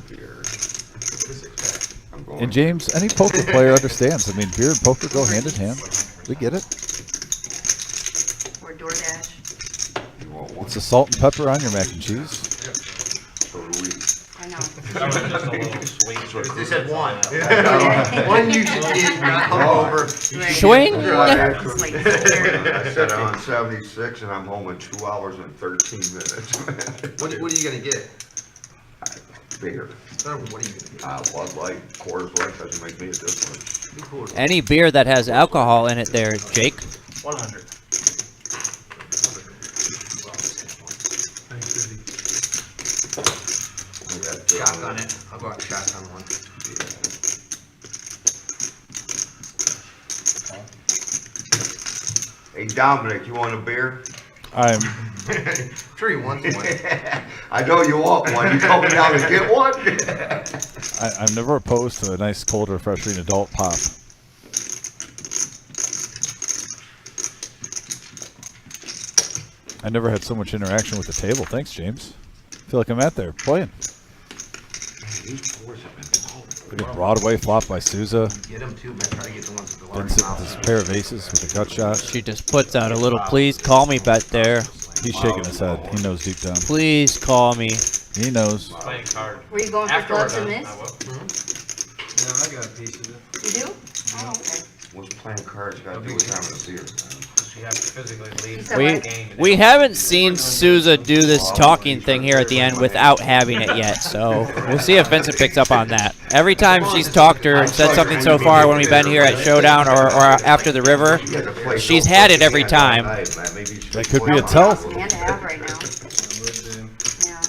Speaker 3: And James, any poker player understands. I mean, beer and poker go hand in hand. We get it.
Speaker 7: Or DoorDash.
Speaker 3: It's the salt and pepper on your mac and cheese.
Speaker 7: I know.
Speaker 6: That was just a little sweet.
Speaker 8: They said one. One you should eat, not hungover.
Speaker 5: Swing.
Speaker 9: I set on 76 and I'm home in 2 hours and 13 minutes.
Speaker 8: What are you gonna get?
Speaker 9: Beer.
Speaker 8: What are you gonna get?
Speaker 9: Bud Light, Coors Light doesn't make me a difference.
Speaker 5: Any beer that has alcohol in it there, Jake.
Speaker 4: 100.
Speaker 8: Shotgun it. I'll go out shotgun one.
Speaker 9: Hey, Dominic, you want a beer?
Speaker 3: I'm
Speaker 8: Sure he wants one.
Speaker 9: I know you want one. You told me down to get one.
Speaker 3: I'm never opposed to a nice, cold, refreshing adult pop. I never had so much interaction with the table. Thanks, James. I feel like I'm out there playing. Look at Broadway flop by Souza.
Speaker 8: Get them too, man. Try to get the ones with the
Speaker 3: Then
Speaker 8: large
Speaker 3: sit with this pair of aces with a gut shot.
Speaker 5: She just puts out a little please call me bet there.
Speaker 3: He's shaking his head. He knows deep down.
Speaker 5: Please call me.
Speaker 3: He knows.
Speaker 11: Playing card.
Speaker 7: Were you going for
Speaker 11: After we're
Speaker 7: clubs in
Speaker 11: done,
Speaker 7: this?
Speaker 11: I will.
Speaker 4: No, I got a piece of it.
Speaker 7: You do? Oh, okay.
Speaker 9: What's playing cards got to do with having a beer?
Speaker 11: You have to physically leave
Speaker 7: said
Speaker 11: the
Speaker 7: what?
Speaker 11: game.
Speaker 5: We haven't seen Souza do this talking thing here at the end without having it yet, so we'll see if Vincent picks up on that. Every time she's talked or said something so far when we've been here at Showdown or after the river, she's had it every time.
Speaker 3: That could be a tell.
Speaker 7: Hand to have right now. Yeah.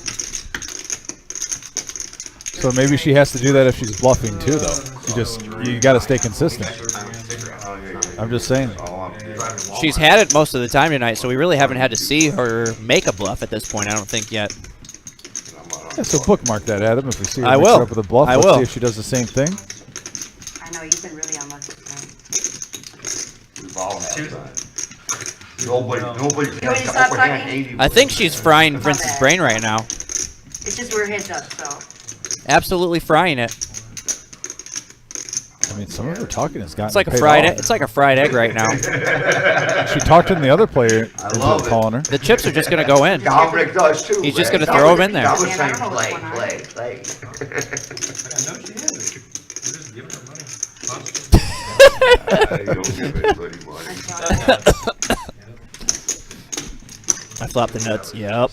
Speaker 3: So maybe she has to do that if she's bluffing too, though. You got to stay consistent. I'm just saying.
Speaker 5: She's had it most of the time tonight, so we really haven't had to see her make a bluff at this point, I don't think yet.
Speaker 3: Yeah, so bookmark that, Adam. If we see her
Speaker 5: I
Speaker 3: mix
Speaker 5: will.
Speaker 3: her up with a bluff,
Speaker 5: I
Speaker 3: let's
Speaker 5: will.
Speaker 3: see if she does the same thing.
Speaker 7: I know, you've been really unlucky tonight.
Speaker 9: I'll have that. Nobody
Speaker 7: You want me to
Speaker 9: has
Speaker 7: stop
Speaker 9: to overhand
Speaker 7: talking?
Speaker 9: 80.
Speaker 5: I think she's frying Vince's brain right now.
Speaker 7: It's just where heads up, so.
Speaker 5: Absolutely frying it.
Speaker 3: I mean, some of her talking has gotten
Speaker 5: It's like a
Speaker 3: paid
Speaker 5: fried.
Speaker 3: off.
Speaker 5: It's like a fried egg right now.
Speaker 3: She talked in the other player.
Speaker 9: I love it.
Speaker 3: Calling her.
Speaker 5: The chips are just gonna go in.
Speaker 9: Dominic does too.
Speaker 5: He's just
Speaker 9: man.
Speaker 5: gonna throw 'em in there.
Speaker 9: I was
Speaker 7: Man, I
Speaker 9: saying
Speaker 7: don't know what's
Speaker 9: play,
Speaker 7: going on.
Speaker 9: play.
Speaker 11: I know she is. We're just giving her money.
Speaker 9: You don't give anybody money.
Speaker 5: I flopped the nuts. Yep.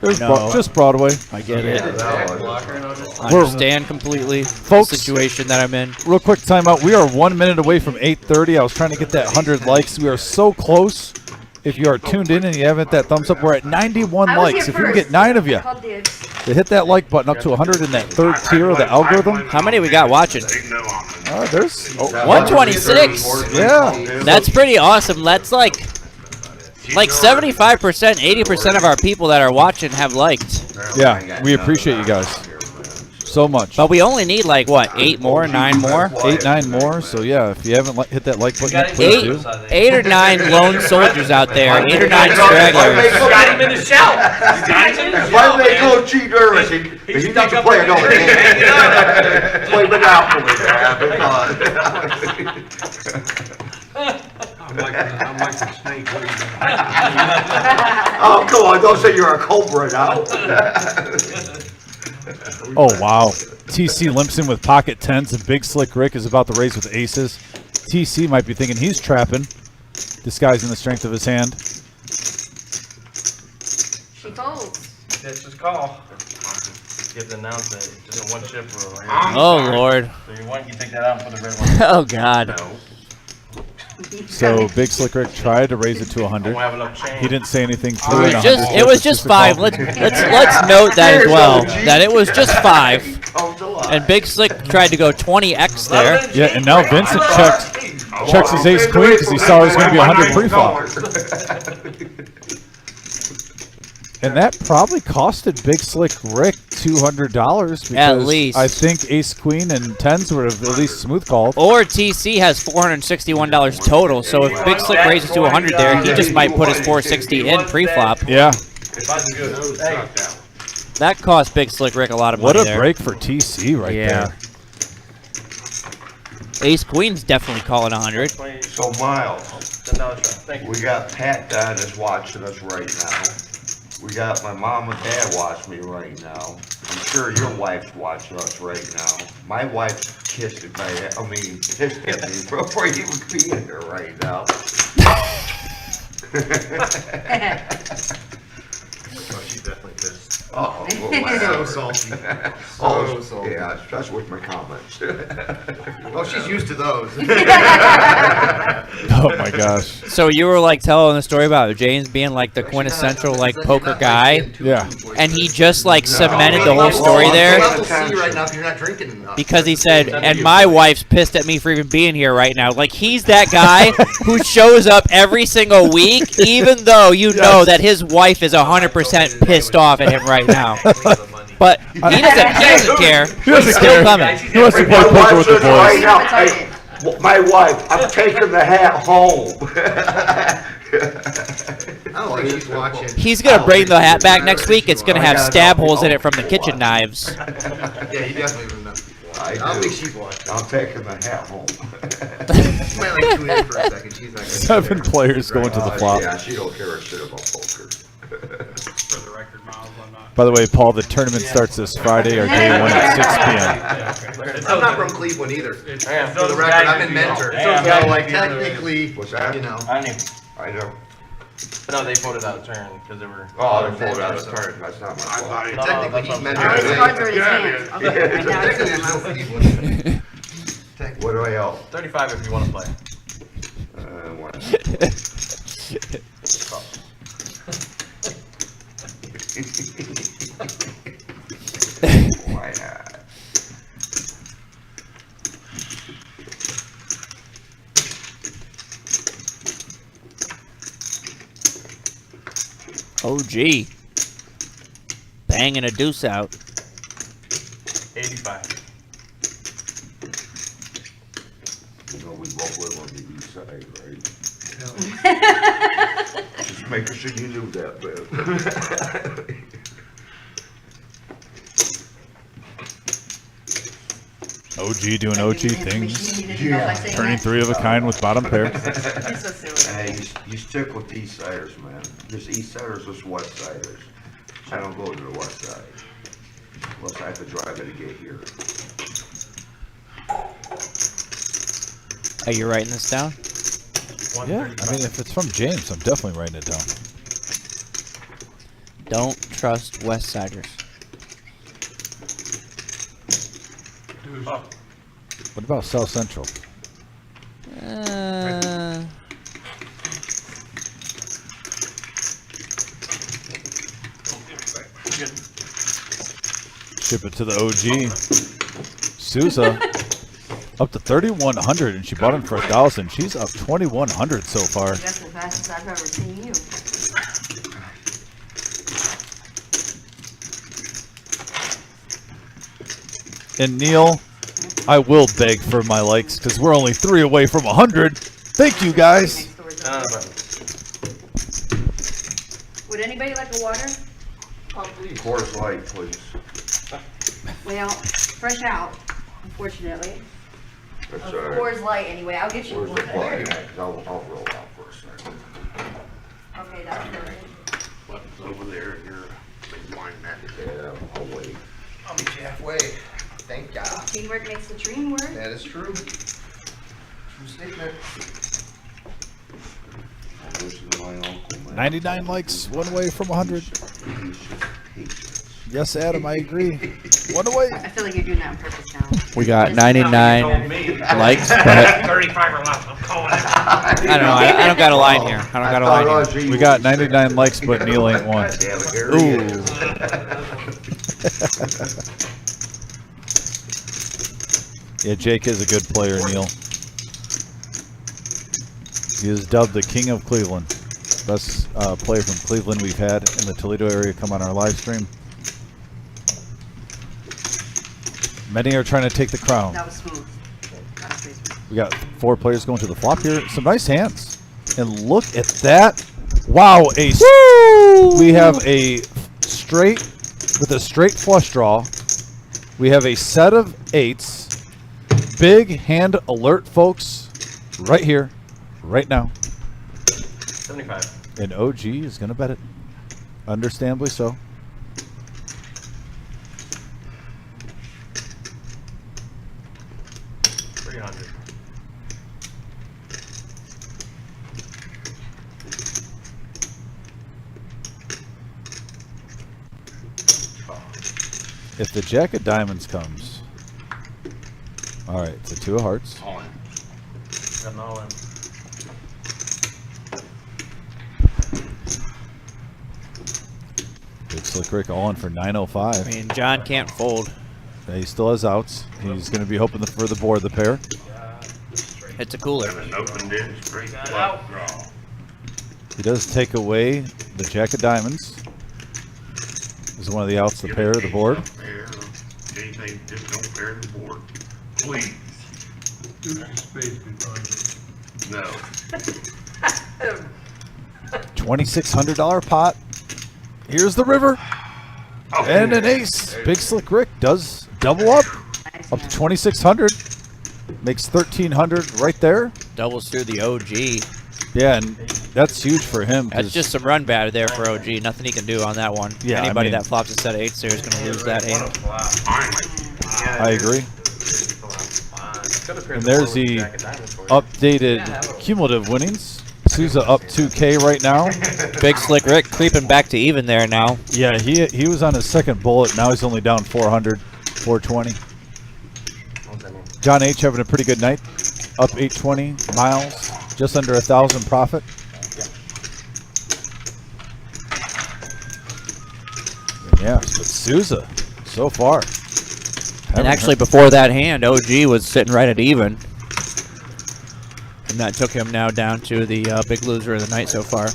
Speaker 3: There's
Speaker 5: No.
Speaker 3: just Broadway.
Speaker 5: I get it.
Speaker 9: Yeah, that was-
Speaker 5: I understand completely
Speaker 3: Folks-
Speaker 5: the situation that I'm in.
Speaker 3: Real quick timeout. We are 1 minute away from 8:30. I was trying to get that 100 likes. We are so close. If you are tuned in and you haven't hit that thumbs up, we're at 91
Speaker 7: I was
Speaker 3: likes.
Speaker 7: here
Speaker 3: If we can
Speaker 7: first.
Speaker 3: get 9 of you
Speaker 7: Called dibs.
Speaker 3: to hit that like button up to 100 in that third tier of the algorithm,
Speaker 5: How many we got watching?
Speaker 3: there's
Speaker 5: 126.
Speaker 3: Yeah.
Speaker 5: That's pretty awesome. That's like 75%, 80% of our people that are watching have liked.
Speaker 3: Yeah, we appreciate you guys so much.
Speaker 5: But we only need like what, 8 more, 9 more?
Speaker 3: 8, 9 more. So yeah, if you haven't hit that like button, yet, please do.
Speaker 5: 8 or 9 lone soldiers out there, 8 or 9 stragglers.
Speaker 8: Got him in the shell.
Speaker 9: Why do they go cheat nervous? He doesn't play another game. Play Monopoly, man, because.
Speaker 11: I'm like the snake. What are you doing?
Speaker 9: Oh, come on, don't say you're a cobra now.
Speaker 3: Oh wow, TC limps in with pocket tens, and Big Slick Rick is about to raise with aces. TC might be thinking he's trapping, disguising the strength of his hand.
Speaker 7: She folds.
Speaker 4: That's just call. You have to announce it. Just a one chip rule.
Speaker 5: Oh Lord.
Speaker 4: So you want, you take that out and put the red one.
Speaker 5: Oh God.
Speaker 3: So Big Slick Rick tried to raise it to 100.
Speaker 4: Have enough change.
Speaker 3: He didn't say anything.
Speaker 5: It was just 5. Let's note that as well. That it was just 5. And Big Slick tried to go 20x there.
Speaker 3: Yeah, and now Vincent checks his ace queen because he saw it was going to be 100 pre-flop. And that probably costed Big Slick Rick $200 because
Speaker 5: At least.
Speaker 3: I think ace queen and tens would have at least smooth called.
Speaker 5: Or TC has $461 total. So if Big Slick raises to 100 there, he just might put his 460 in pre-flop.
Speaker 3: Yeah.
Speaker 5: That cost Big Slick Rick a lot of money
Speaker 3: What a
Speaker 5: there.
Speaker 3: break for TC right there.
Speaker 5: Ace Queen's definitely calling 100.
Speaker 9: So Miles, we got Pat Don is watching us right now. We got my mom and dad watching me right now. I'm sure your wife's watching us right now. My wife kissed at me before you would be in here right now.
Speaker 8: Oh, she's definitely pissed.
Speaker 9: Oh,
Speaker 8: So salty.
Speaker 9: oh,
Speaker 8: salty.
Speaker 9: yeah, especially with my comments.
Speaker 8: Oh, she's used to those.
Speaker 3: Oh my gosh.
Speaker 5: So you were like telling the story about James being like the quintessential like poker guy,
Speaker 3: Yeah.
Speaker 5: and he just like cemented the whole story there
Speaker 8: Level C right now if you're not drinking enough.
Speaker 5: because he said, and my wife's pissed at me for even being here right now. Like he's that guy who shows up every single week, even though you know that his wife is 100% pissed off at him right now. But he doesn't care. He's still coming.
Speaker 3: He wants to play poker with the
Speaker 9: Right
Speaker 3: boys.
Speaker 9: now, hey, my wife, I'm taking the hat home.
Speaker 8: I don't think she's watching.
Speaker 5: He's gonna bring the hat back next week. It's gonna have stab holes in it from the kitchen knives.
Speaker 8: Yeah, he definitely would know.
Speaker 9: I
Speaker 8: don't
Speaker 9: do.
Speaker 8: think she's watching.
Speaker 9: I'm taking the hat home.
Speaker 8: She might like tune in for a second. She's not gonna
Speaker 3: 7 players going to the flop.
Speaker 9: Yeah, she don't care a shit about poker.
Speaker 6: For the record, Miles, I'm not.
Speaker 3: By the way, Paul, the tournament starts this Friday, our day 1 at 6 p.m.
Speaker 8: I'm not from Cleveland either. For
Speaker 6: It's
Speaker 8: the record, I'm in Mentor. So like technically,
Speaker 9: What's that?
Speaker 8: you know.
Speaker 4: I knew.
Speaker 9: I know.
Speaker 4: No, they voted out of turn because they were.
Speaker 9: Oh, they're full out of turn. That's not my fault.
Speaker 8: Technically, he's
Speaker 7: All right, his cards are in his hands. Okay, I got
Speaker 8: Technically,
Speaker 7: it.
Speaker 8: there's no Cleveland.
Speaker 9: What do I owe?
Speaker 4: 35 if you want to play.
Speaker 9: What? Why not?
Speaker 5: Oh gee, banging a deuce out.
Speaker 4: 85.
Speaker 9: You know, we both live on the east side, right? Just making sure you knew that, man.
Speaker 3: OG doing OG things.
Speaker 9: Yeah.
Speaker 3: Turning 3 of a kind with bottom pair.
Speaker 7: You're so silly.
Speaker 9: Hey, you stick with east siders, man. There's east siders, there's west siders. I don't go to the west side. Unless I have to drive it to get here.
Speaker 5: Are you writing this down?
Speaker 3: Yeah, I mean, if it's from James, I'm definitely writing it down.
Speaker 5: Don't trust West Siders.
Speaker 3: What about South Central? Ship it to the OG. Sousa up to 3,100, and she bought him for 1,000. She's up 2,100 so far.
Speaker 7: That's the fastest I've ever seen you.
Speaker 3: And Neil, I will beg for my likes because we're only 3 away from 100. Thank you, guys.
Speaker 7: Would anybody like a water?
Speaker 9: Coors Light, please.
Speaker 7: Well, fresh out, unfortunately.
Speaker 9: That's
Speaker 7: Of
Speaker 9: all right.
Speaker 7: Coors Light, anyway. I'll get you
Speaker 9: Where's
Speaker 7: one.
Speaker 9: the plug? I'll roll out for a second.
Speaker 7: Okay, that's perfect.
Speaker 2: Buttons over there, you're big wine man.
Speaker 9: Yeah, I'll wait.
Speaker 8: I'll meet you halfway. Thank ya.
Speaker 7: Teamwork makes the dream work.
Speaker 8: That is true. True statement.
Speaker 9: I'll listen to my uncle, man.
Speaker 3: 99 likes, 1 away from 100. Yes, Adam, I agree. 1 away.
Speaker 7: I feel like you're doing that on purpose now.
Speaker 5: We got 99 likes, but
Speaker 6: 35 or less, I'm calling it.
Speaker 5: I don't know. I don't got a line here. I don't got a line here.
Speaker 3: We got 99 likes, but Neil ain't one.
Speaker 9: Damn it, here he
Speaker 3: Ooh.
Speaker 9: is.
Speaker 3: Yeah, Jake is a good player, Neil. He is dubbed the King of Cleveland. Best player from Cleveland we've had in the Toledo area come on our live stream. Many are trying to take the crown.
Speaker 7: That was smooth. That was pretty smooth.
Speaker 3: We got 4 players going to the flop here. Some nice hands. And look at that. Wow, ace. We have a straight with a straight flush draw. We have a set of 8s. Big hand alert, folks. Right here, right now.
Speaker 4: 75.
Speaker 3: And OG is going to bet it. Understandably so. If the Jack of Diamonds comes. All right, it's a 2 of Hearts.
Speaker 2: All in.
Speaker 4: Got an all in.
Speaker 3: Big Slick Rick all in for 905.
Speaker 5: I mean, John can't fold.
Speaker 3: Yeah, he still has outs. He's going to be hoping for the board, the pair.
Speaker 5: It's a cooler.
Speaker 2: And an opened in straight flush draw.
Speaker 3: He does take away the Jack of Diamonds. This is one of the outs, the pair, the board.
Speaker 2: Anything, just don't pair the board. Please. No.
Speaker 3: $2,600 pot. Here's the river.
Speaker 2: Oh,
Speaker 3: And an ace. Big Slick Rick does double up. Up to 2,600. Makes 1,300 right there.
Speaker 5: Doubles through the OG.
Speaker 3: Yeah, and that's huge for him.
Speaker 5: That's
Speaker 3: 'cause
Speaker 5: just some run bad there for OG. Nothing he can do on that one.
Speaker 3: Yeah, I
Speaker 5: Anybody
Speaker 3: mean-
Speaker 5: that flops a set of 8s there is going to lose that hand.
Speaker 3: I agree. And there's the updated cumulative winnings. Sousa up 2K right now.
Speaker 5: Big Slick Rick creeping back to even there now.
Speaker 3: Yeah, he was on his second bullet. Now he's only down 400, 420. John H. having a pretty good night. Up 820. Miles, just under 1,000 profit. Yeah, but Sousa, so far.
Speaker 5: And actually, before that hand, OG was sitting right at even. And that took him now down to the big loser of the night so far.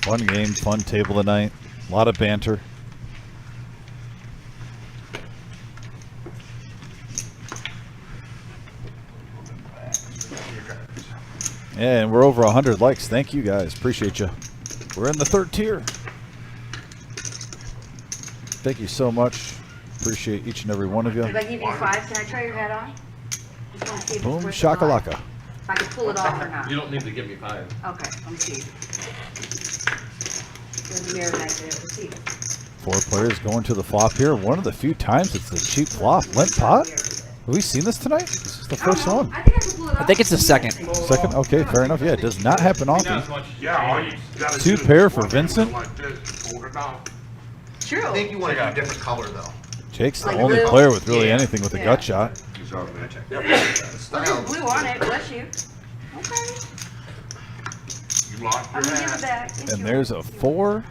Speaker 3: Fun game, fun table tonight. A lot of banter. Yeah, and we're over 100 likes. Thank you guys. Appreciate you. We're in the 3rd tier. Thank you so much. Appreciate each and every one of you.
Speaker 7: If I give you 5, can I try your hat on? Just wanna see if it's
Speaker 3: Boom
Speaker 7: worth the 5.
Speaker 3: shakalaka.
Speaker 7: If I can pull it off or not.
Speaker 11: You don't need to give me 5.
Speaker 7: Okay, let me see. There's a mirror back there. Let's see.
Speaker 3: 4 players going to the flop here. One of the few times it's a cheap flop. Limp pot? Have we seen this tonight? This is the first one.
Speaker 7: I think I can pull it off.
Speaker 5: I think it's the second.
Speaker 3: Second? Okay, fair enough. Yeah, it does not happen often.
Speaker 2: Yeah, all you gotta
Speaker 3: 2
Speaker 2: do is
Speaker 3: pair for
Speaker 2: hold it
Speaker 3: Vincent.
Speaker 2: Like this, hold it out.
Speaker 7: True.
Speaker 8: I think you want to do a different color though.
Speaker 3: Jake's the
Speaker 7: Like
Speaker 3: only
Speaker 7: blue?
Speaker 3: player with really
Speaker 8: Yeah.
Speaker 3: anything with a
Speaker 7: Yeah.
Speaker 3: gut shot.
Speaker 9: He's up, man.
Speaker 8: Style.
Speaker 7: Blue on it. Bless you. Okay.
Speaker 2: You lost
Speaker 7: I'm
Speaker 2: your
Speaker 7: gonna give it
Speaker 2: hat.
Speaker 7: back. Thank
Speaker 3: And
Speaker 7: you.
Speaker 3: there's a 4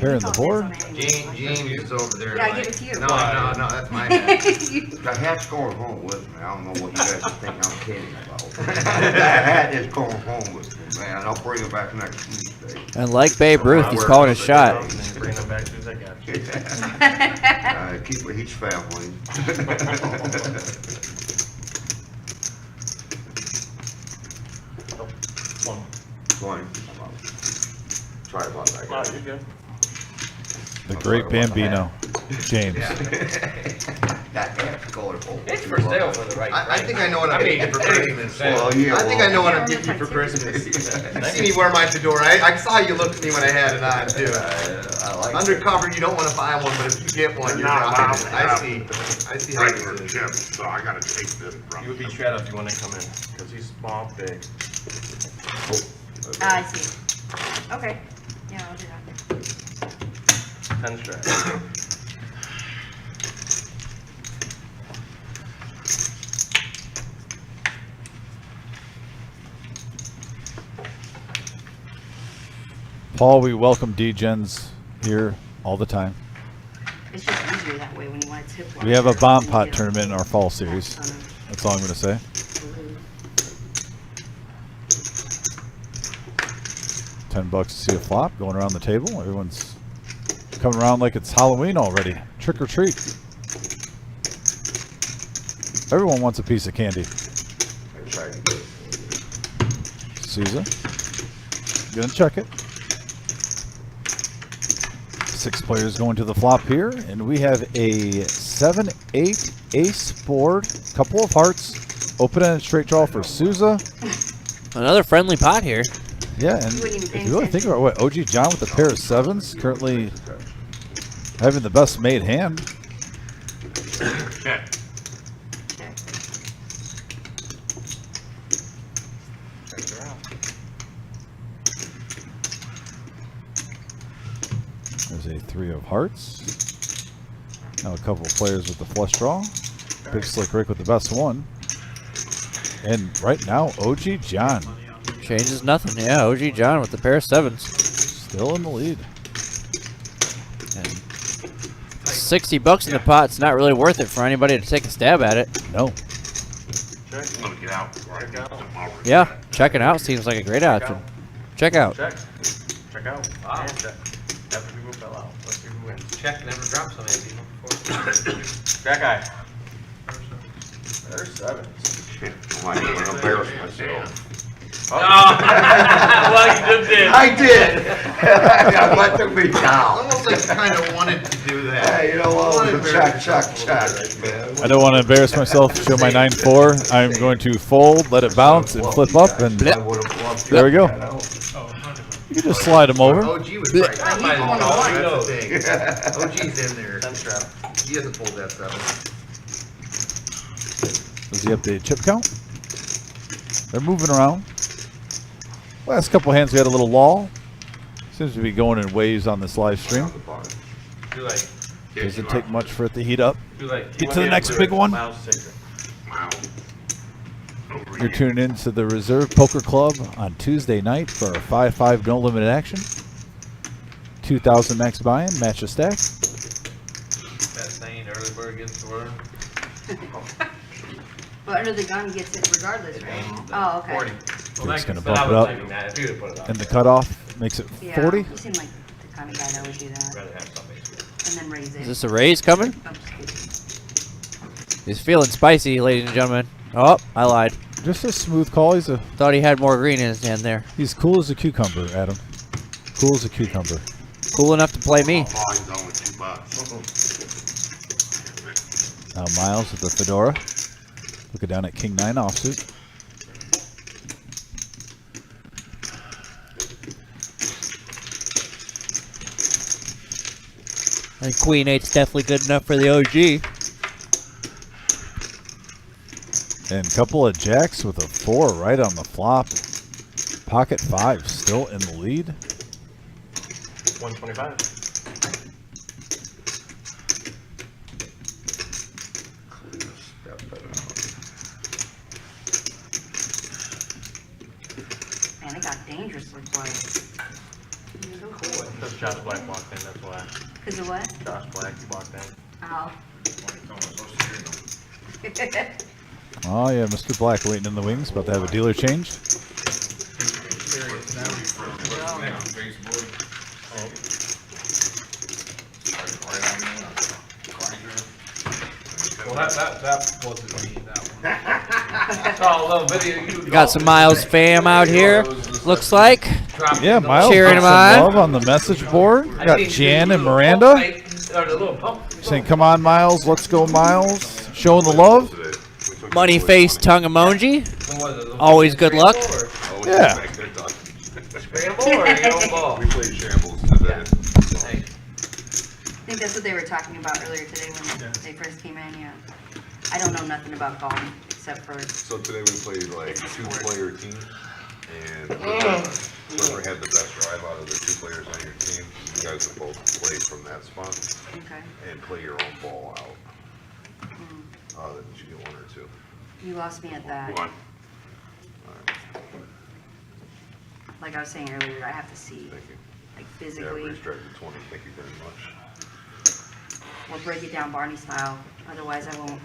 Speaker 3: pair in the board.
Speaker 8: James is over there.
Speaker 7: Yeah, I
Speaker 8: like,
Speaker 7: give it to you.
Speaker 8: No, that's my hat.
Speaker 9: The hat's going home with me. I don't know what you guys think I'm kidding about. That hat is going home with me, man. I'll bring it back next Tuesday.
Speaker 5: And like Babe Ruth, he's calling his shot.
Speaker 11: Bring them back as soon as I got you.
Speaker 9: Keep it each family.
Speaker 11: One.
Speaker 9: 20. Sorry about that,
Speaker 11: Oh,
Speaker 9: guys.
Speaker 11: you're good.
Speaker 3: The great Bambino, James.
Speaker 9: That hat's going home.
Speaker 11: It's for sale for the right
Speaker 8: I
Speaker 11: price.
Speaker 8: think I know what I'm gonna get for Christmas.
Speaker 9: Well, yeah,
Speaker 8: I think I know what I'm
Speaker 7: Yeah,
Speaker 8: getting you for
Speaker 7: like
Speaker 8: Christmas. You see me wear my fedora. I saw you look at me when I had it on too.
Speaker 9: I like
Speaker 8: Undercover, you don't want to buy one, but if you get one, you're
Speaker 2: Not
Speaker 8: rocking
Speaker 2: allowed
Speaker 8: it.
Speaker 2: to
Speaker 8: I
Speaker 2: have
Speaker 8: see. I see how
Speaker 2: Regular
Speaker 8: it is.
Speaker 2: chips, so I gotta take this from
Speaker 11: You would be
Speaker 2: him.
Speaker 11: shut if you want to come in, because he's small, big.
Speaker 7: I see. Okay. Yeah, I'll do that.
Speaker 11: 10 straight.
Speaker 3: Paul, we welcome D-Gens here all the time.
Speaker 7: It's just easier that way when you want to tip.
Speaker 3: We have a bomb pot tournament in our fall series. That's all I'm going to say. 10 bucks to see a flop going around the table. Everyone's coming around like it's Halloween already. Trick or treat. Everyone wants a piece of candy. Sousa. Gonna check it. 6 players going to the flop here, and we have a 7-8 ace board, couple of hearts, open-ended straight draw for Sousa.
Speaker 5: Another friendly pot here.
Speaker 3: Yeah, and
Speaker 7: wouldn't even
Speaker 3: if
Speaker 7: pay
Speaker 3: you really think about what OG John with a pair of 7s, currently having the best made hand. There's a 3 of hearts. Now a couple of players with the flush draw. Big Slick Rick with the best one. And right now, OG John
Speaker 5: Changes nothing. Yeah, OG John with the pair of 7s.
Speaker 3: still in the lead.
Speaker 5: And 60 bucks in the pot. It's not really worth it for anybody to take a stab at it.
Speaker 3: No.
Speaker 2: I'm gonna get out before I get tomorrow.
Speaker 5: Yeah, checking out seems like a great option. Check out.
Speaker 11: Check. Check out. Wow. And check. After people fell out. Let's see who wins.
Speaker 8: Check never drops on that before.
Speaker 11: That guy. There's 7.
Speaker 9: I'm gonna embarrass myself.
Speaker 11: Oh. Well, you just did.
Speaker 9: I did. That took me down.
Speaker 8: Almost like you kind of wanted to do that.
Speaker 9: Hey, you know what? Check, man.
Speaker 3: I don't want to embarrass myself. Show my 9-4. I'm going to fold, let it bounce, and flip up, and
Speaker 9: I would've loved
Speaker 3: there we go.
Speaker 9: that out.
Speaker 3: You can just slide them over.
Speaker 8: OG was right.
Speaker 7: He's the one who won.
Speaker 8: That's the thing. OG's in there. He hasn't pulled that 7.
Speaker 3: Does he update chip count? They're moving around. Last couple hands we had a little lull. Seems to be going in waves on this live stream.
Speaker 11: Too late.
Speaker 3: Doesn't take much for it to heat up.
Speaker 11: Too late.
Speaker 3: Get to the next big one.
Speaker 11: Miles Sigler.
Speaker 2: Wow.
Speaker 3: You're tuning in to the Reserve Poker Club on Tuesday night for our 5-5 no limit action. 2,000 max buy-in, match a stack.
Speaker 11: That saying, early bird gets the worm.
Speaker 7: But under the gun gets it regardless, right? Oh, okay.
Speaker 11: 40.
Speaker 3: Jake's gonna
Speaker 11: But I
Speaker 3: bump it
Speaker 11: was
Speaker 3: up.
Speaker 11: thinking that if you would put it up.
Speaker 3: And the cutoff Makes it
Speaker 7: Yeah,
Speaker 3: 40.
Speaker 7: you seem like the kind of guy that would do that.
Speaker 11: Rather have something.
Speaker 7: And then raise it.
Speaker 5: Is this a raise coming?
Speaker 7: Oh, just kidding.
Speaker 5: He's feeling spicy, ladies and gentlemen. Oh, I lied.
Speaker 3: Just a smooth call.
Speaker 5: Thought he had more green in his hand there.
Speaker 3: He's cool as a cucumber, Adam. Cool as a cucumber.
Speaker 5: Cool enough to play me.
Speaker 2: Mine's only $2.
Speaker 3: Now Miles with the fedora. Looking down at King 9 offsuit.
Speaker 5: I think Queen 8's definitely good enough for the OG.
Speaker 3: And a couple of jacks with a 4 right on the flop. Pocket 5 still in the lead.
Speaker 11: 125.
Speaker 7: Man, it got dangerously quiet. So cool.
Speaker 11: Because Josh Black walked in, that's why.
Speaker 7: Cause of what?
Speaker 11: Josh Black walked in.
Speaker 7: Oh.
Speaker 3: Oh yeah, Mr. Black waiting in the wings, about to have a dealer change.
Speaker 6: Well, that wasn't me, that one. Saw a little video you
Speaker 5: Got some Miles fam out here, looks like.
Speaker 3: Yeah, Miles
Speaker 5: Cheering
Speaker 3: put
Speaker 5: him
Speaker 3: some
Speaker 5: on.
Speaker 3: love on the message board. Got Jan and Miranda saying, "Come on, Miles, let's go, Miles." Showing the love.
Speaker 5: Money face tongue emoji. Always good luck.
Speaker 3: Yeah.
Speaker 11: Scramble or you don't ball?
Speaker 2: We played shambles today.
Speaker 7: I think that's what they were talking about earlier today when they first came in, yeah. I don't know nothing about golf except for,
Speaker 2: So today we played like 2-player team, and whoever had the best drive out of the 2 players on your team, you guys will both play from that spot
Speaker 7: okay.
Speaker 2: and play your own ball out. Then you get 1 or 2.
Speaker 7: You lost me at that.
Speaker 2: One.
Speaker 7: Like I was saying earlier, I have to see,
Speaker 2: Thank you.
Speaker 7: like
Speaker 2: Yeah,
Speaker 7: physically,
Speaker 2: raise drive to 20. Thank you very much.
Speaker 7: or break it down Barney style, otherwise I won't.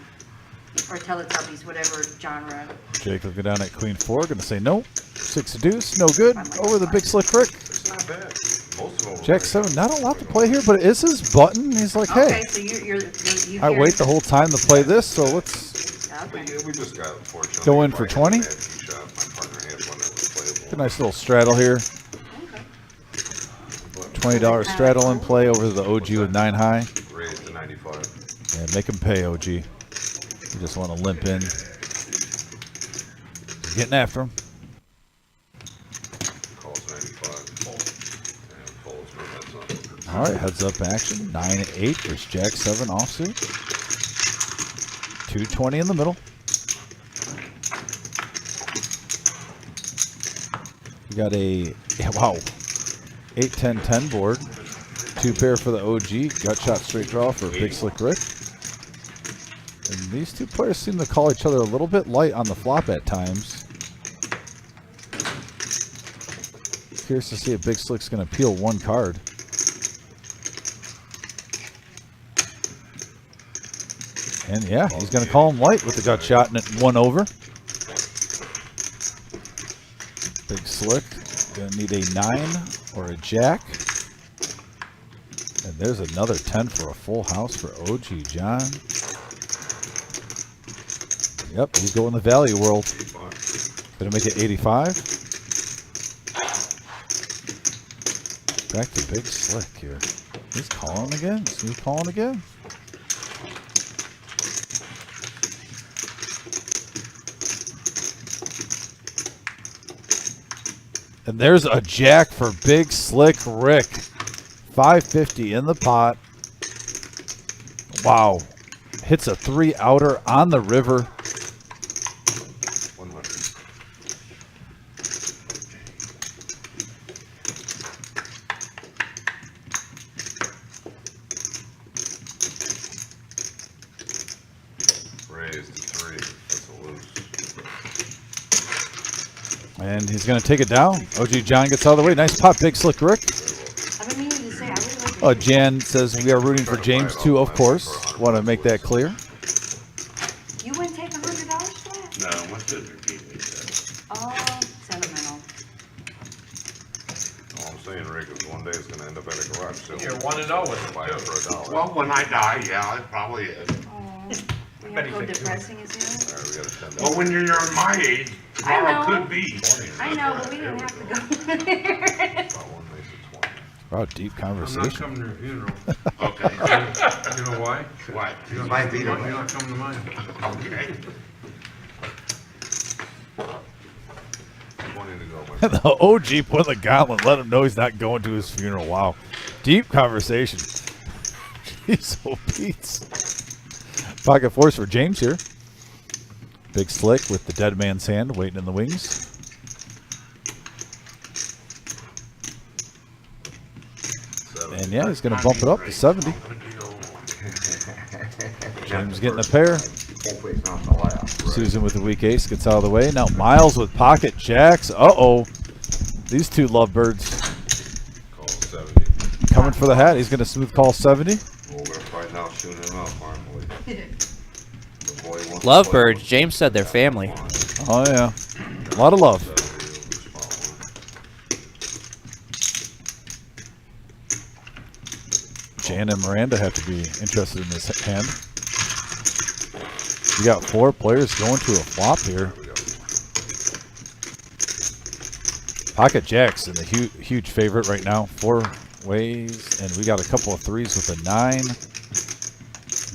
Speaker 7: Or Teletubbies, whatever genre.
Speaker 3: Jake looking down at Queen 4, gonna say no. 6 of deuce, no good. Over the big slick Rick.
Speaker 2: It's not bad. Most of them.
Speaker 3: Jack 7, not a lot to play here, but it is his button. He's like, hey,
Speaker 7: Okay, so you
Speaker 3: I wait the whole time to play this, so let's
Speaker 7: Okay.
Speaker 2: But yeah, we just got fortunate.
Speaker 3: Go in for 20?
Speaker 2: My partner had one that was playable.
Speaker 3: a nice little straddle here. $20 straddle in play over the OG with 9 high.
Speaker 2: Raised to 95.
Speaker 3: And make him pay, OG. You just want to limp in. Getting after him.
Speaker 2: Calls 95. And folds for heads up.
Speaker 3: All right, heads up action. 9-8 versus Jack 7 offsuit. 220 in the middle. We got a, yeah, wow, 8-10-10 board. 2 pair for the OG. Gut shot straight draw for Big Slick Rick. And these 2 players seem to call each other a little bit light on the flop at times. Curious to see if Big Slick's going to peel 1 card. And yeah, he's going to call him light with the gut shot and it 1 over. Big Slick going to need a 9 or a jack. And there's another 10 for a full house for OG John. Yep, he's going the value world. Gonna make it 85. Back to Big Slick here. He's calling again. He's calling again. And there's a jack for Big Slick Rick. 550 in the pot. Wow. Hits a 3 outer on the river.
Speaker 2: 100. Raised to 3. That's a loose.
Speaker 3: And he's going to take it down. OG John gets out of the way. Nice pot, Big Slick Rick.
Speaker 7: I've been meaning to say, I really like
Speaker 3: Oh, Jan says we are rooting for James too, of course. Want to make that clear.
Speaker 7: You wouldn't take $100 for that?
Speaker 2: No, my sister gave me that.
Speaker 7: Oh, sentimental.
Speaker 2: All I'm one day it's gonna end up at a garage sale.
Speaker 11: You're 1-0 with
Speaker 2: Buy
Speaker 11: it,
Speaker 2: it
Speaker 11: too.
Speaker 2: for $1.
Speaker 9: Well, when I die, yeah, it probably is.
Speaker 7: Oh, we
Speaker 11: bet
Speaker 7: have to
Speaker 11: he
Speaker 7: go
Speaker 11: thinks
Speaker 7: depressing, isn't it?
Speaker 2: Alright, we got a $10.
Speaker 9: Well, when you're my age, tomorrow
Speaker 7: know.
Speaker 9: could be.
Speaker 7: I know, but we didn't have to go there.
Speaker 2: About one makes it 20.
Speaker 3: Wow, deep
Speaker 12: I'm not
Speaker 3: conversation.
Speaker 12: coming to your funeral.
Speaker 9: Okay.
Speaker 12: You know why?
Speaker 9: What?
Speaker 12: You're
Speaker 9: Might be the
Speaker 12: not
Speaker 9: way.
Speaker 12: coming to mine.
Speaker 9: Okay.
Speaker 2: 20 to go, man.
Speaker 3: The OG put in the gauntlet, let him know he's not going to his funeral. Wow. Deep conversation. Jeez, oh Pete's. Pocket force for James here. Big slick with the dead man's hand waiting in the wings. And yeah, he's going to bump it up to 70. James getting a pair.
Speaker 9: Hopefully it's not the last.
Speaker 3: Susan with the weak ace gets out of the way. Now Miles with pocket jacks. Uh-oh. These two lovebirds
Speaker 2: Call 70.
Speaker 3: coming for the hat. He's going to smooth call 70.
Speaker 9: Well, we're find out soon enough, aren't we? The boy wants to
Speaker 5: Lovebirds. James said they're family.
Speaker 3: Oh, yeah. A lot of love.
Speaker 2: 70 will be spot one.
Speaker 3: Jan and Miranda have to be interested in this hand. We got 4 players going to a flop here. Pocket Jacks in the huge favorite right now. 4 ways, and we got a couple of 3s with a 9.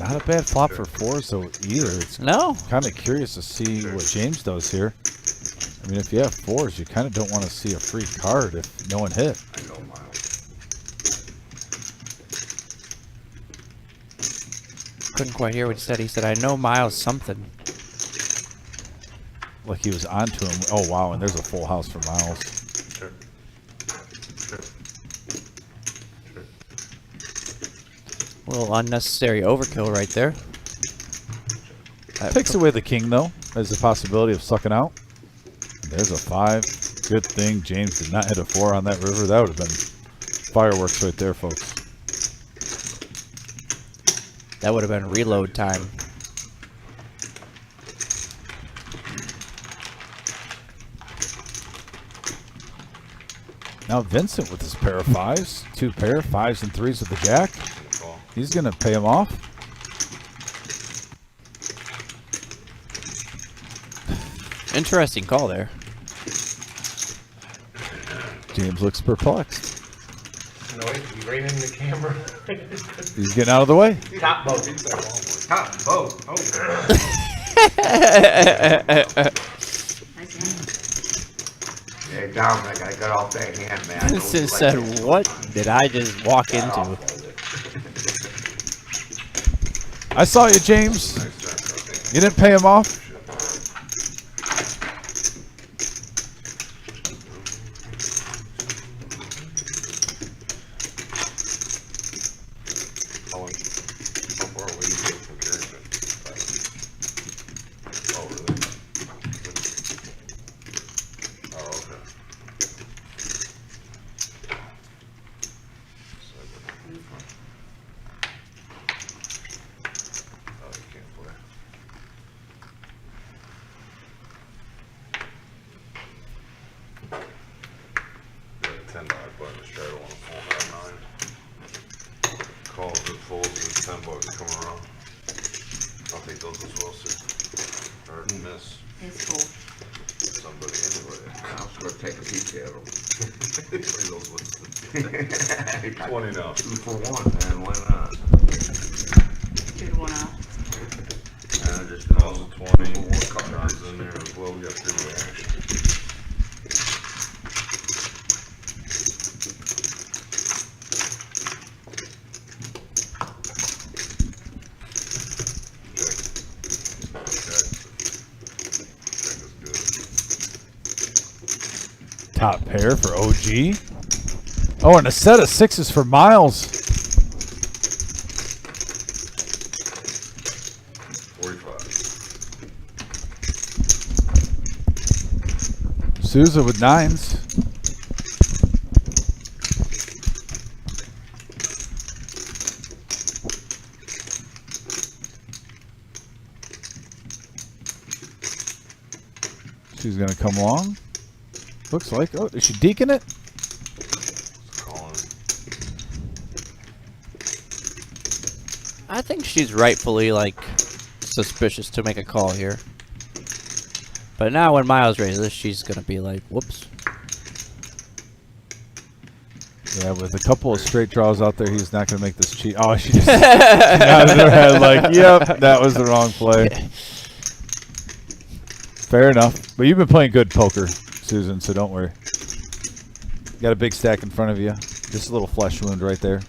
Speaker 3: Not a bad flop for 4s though either. It's
Speaker 5: No.
Speaker 3: kind of curious to see what James does here. I mean, if you have 4s, you kind of don't want to see a free card if no one hit.
Speaker 2: I know, Miles.
Speaker 5: Couldn't quite hear what he said. He said, I know Miles something.
Speaker 3: Like he was onto him. Oh, wow, and there's a full house for Miles.
Speaker 2: Sure. Sure. Sure.
Speaker 5: A little unnecessary overkill right there.
Speaker 3: Takes away the king, though. There's the possibility of sucking out. There's a 5. Good thing James did not hit a 4 on that river. That would have been fireworks right there, folks.
Speaker 5: That would have been reload time.
Speaker 3: Now Vincent with his pair of 5s. 2 pair, 5s and 3s with the jack.
Speaker 2: Call.
Speaker 3: He's going to pay him off.
Speaker 5: Interesting call there.
Speaker 3: James looks perplexed.
Speaker 11: No, he's right in the camera.
Speaker 3: He's getting out of the way.
Speaker 11: Top boat. Top boat. Oh.
Speaker 7: Nice hand.
Speaker 9: Hey, Dominic, I got off that hand, man.
Speaker 5: Vincent said, what did I just walk into?
Speaker 3: I saw you, James.
Speaker 2: Nice jack, I think.
Speaker 3: You didn't pay him off?
Speaker 2: How far away you go from Carrington? Oh, really? Oh, okay. Oh, you can't play. Yeah, $10 button to straddle on a full 9. Calls it folds with $10 come around. I'll take those as well, sir. Or miss
Speaker 7: It's cool.
Speaker 2: somebody anyway.
Speaker 9: I'm just gonna take a peek at him.
Speaker 2: Play those ones. 20 now.
Speaker 9: 2 for 1, man, why not?
Speaker 7: 2 to 1 off.
Speaker 9: And I just
Speaker 2: Calls
Speaker 9: know
Speaker 2: a 20.
Speaker 9: One card.
Speaker 2: John's in there as well. We got 3-way action. Check. Check. Check is good.
Speaker 3: Top pair for OG. Oh, and a set of 6s for Miles.
Speaker 2: 45.
Speaker 3: Souza with 9s. She's going to come along. Looks like. Oh, is she deking it?
Speaker 2: Calling.
Speaker 5: I think she's rightfully like suspicious to make a call here. But now when Miles raises, she's gonna be like, whoops.
Speaker 3: Yeah, with a couple of straight draws out there, he's not gonna make this cheat. Oh, she just nodded her head like, yep, that was the wrong play. Fair enough. But you've been playing good poker, Susan, so don't worry. You got a big stack in front of you. Just a little flesh wound right there.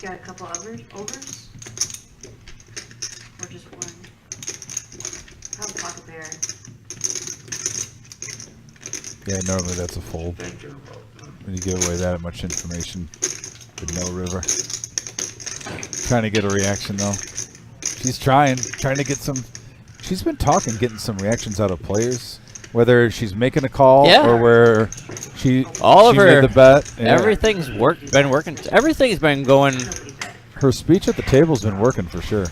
Speaker 7: Got a couple overs? Or just one? I have a pocket pair.
Speaker 3: Yeah, normally that's a fold. When you give away that much information with no river. Trying to get a reaction though. She's trying to get some. She's been talking, getting some reactions out of players. Whether she's making a call or where she made the bet. Yeah.
Speaker 5: Everything's been working. Everything's been going.
Speaker 3: Her speech at the table's been working for sure.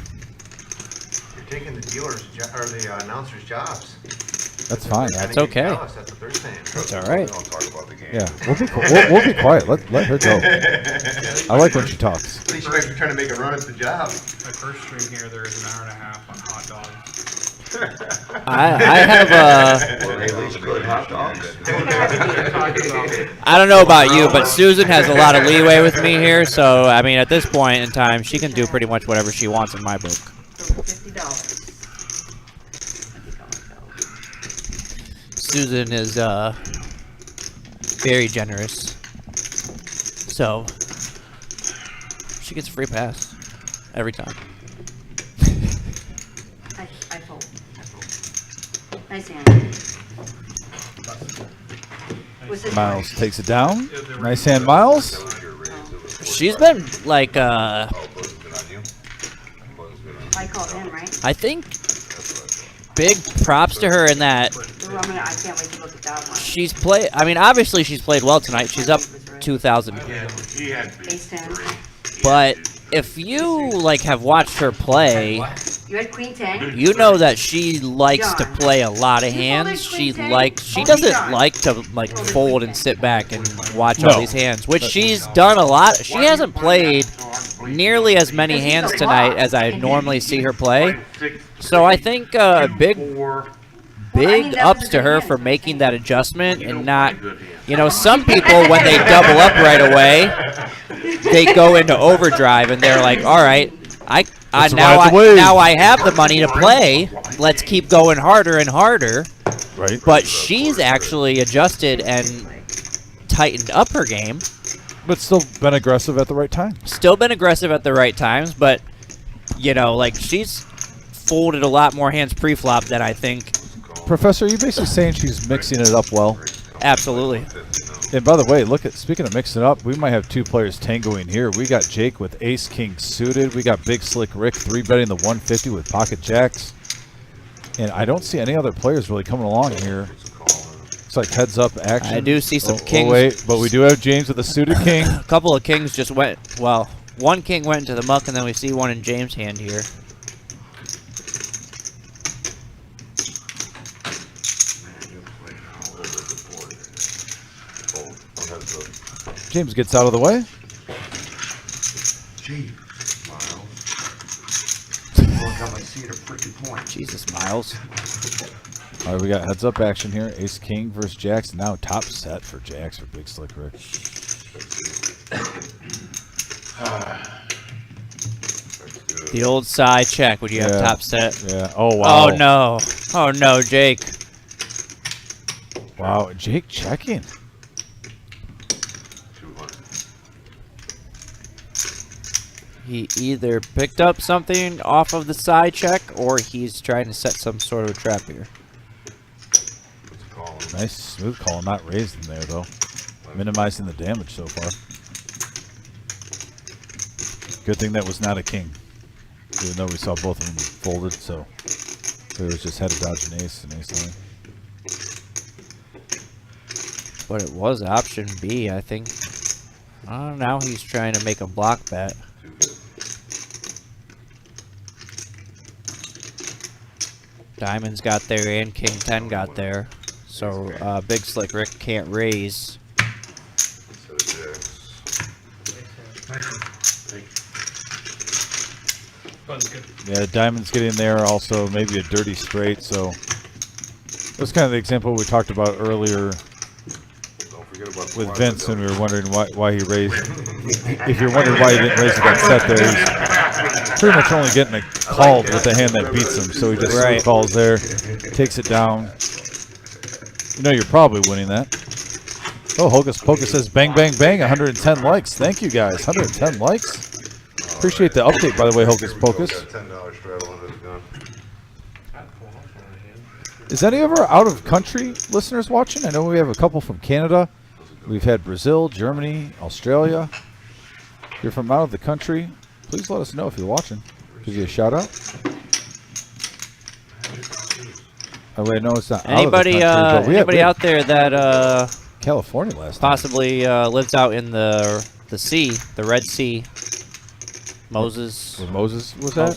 Speaker 8: You're taking the dealers or the announcers' jobs.
Speaker 3: That's fine.
Speaker 5: That's okay.
Speaker 8: That's what they're saying.
Speaker 5: That's all right.
Speaker 2: Don't talk about the game.
Speaker 3: Yeah, we'll be quiet. Let her go. I like when she talks.
Speaker 8: At least you might be trying to make a run at the job.
Speaker 6: My first stream here, there is an hour and a half on hot dogs.
Speaker 5: I have
Speaker 9: Well, at least good hot dogs.
Speaker 5: I don't know about you, but Susan has a lot of leeway with me here. So I mean, at this point in time, she can do pretty much whatever she wants in my book.
Speaker 7: $50.
Speaker 5: Susan is very generous, so she gets a free pass every time.
Speaker 7: I fold. Nice hand. Was it
Speaker 3: Miles takes it down. Nice hand, Miles.
Speaker 5: She's been like,
Speaker 7: I called him, right?
Speaker 5: I think big props to her in that
Speaker 7: Ooh, I can't wait to look at that one.
Speaker 5: she's played. I mean, obviously she's played well tonight. She's up 2,000.
Speaker 7: Ace 10.
Speaker 5: But if you like have watched her play,
Speaker 7: You had Queen 10.
Speaker 5: you know that she likes to play a lot of hands. She doesn't like to like fold and sit back and watch all these hands, which she's done a lot. She hasn't played nearly as many hands tonight as I normally see her play. So I think big ups to her for making that adjustment and not, you know, some people when they double up right away, they go into overdrive and they're like, all right, now I have the money to play. Let's keep going harder and harder.
Speaker 3: Right.
Speaker 5: But she's actually adjusted and tightened up her game.
Speaker 3: But still been aggressive at the right time.
Speaker 5: Still been aggressive at the right times, but, you know, like she's folded a lot more hands pre-flop than I think.
Speaker 3: Professor, are you basically saying she's mixing it up well?
Speaker 5: Absolutely.
Speaker 3: And by the way, speaking of mixing it up, we might have two players tangoing here. We got Jake with ace king suited. We got Big Slick Rick 3-betting the 150 with pocket jacks. And I don't see any other players really coming along here. It's like heads up action.
Speaker 5: I do see some kings.
Speaker 3: Oh wait, but we do have James with a suited king.
Speaker 5: A couple of kings just went, well, one king went into the muck, and then we see one in James' hand here.
Speaker 3: James gets out of the way.
Speaker 9: Gee, Miles. Got my seat a freaking point.
Speaker 5: Jesus, Miles.
Speaker 3: All right, we got heads up action here. Ace king versus jacks. Now top set for jacks for Big Slick Rick.
Speaker 5: The old side check. Would you have top set?
Speaker 3: Yeah. Oh wow.
Speaker 5: Oh no. Oh no, Jake.
Speaker 3: Wow, Jake checking.
Speaker 5: He either picked up something off of the side check, or he's trying to set some sort of a trap here.
Speaker 3: Nice smooth call, not raised in there though. Minimizing the damage so far. Good thing that was not a king. Even though we saw both of them folded, so So he was just headed dodge an ace and ace only.
Speaker 5: But it was option B, I think. Now he's trying to make a block bet. Diamonds got there and King 10 got there. So Big Slick Rick can't raise.
Speaker 3: Yeah, Diamond's getting there. Also, maybe a dirty straight. So that's kind of the example we talked about earlier with Vince, and we were wondering why he raised. If you're wondering why he didn't raise with that set there, he's pretty much only getting a call with the hand that beats him. So he just calls there, takes it down. You know you're probably winning that. Oh, Hocus Pocus says bang, bang, bang, 110 likes. Thank you guys, 110 likes. Appreciate the update, by the way, Hocus Pocus. Is any of our out-of-country listeners watching? I know we have a couple from Canada. We've had Brazil, Germany, Australia. If you're from out of the country, please let us know if you're watching. Give you a shout-out. Oh, wait, no, it's not
Speaker 5: Anybody,
Speaker 3: out of the country.
Speaker 5: anybody out there that
Speaker 3: California last
Speaker 5: possibly lives out in the sea, the Red Sea? Moses.
Speaker 3: Where Moses was that?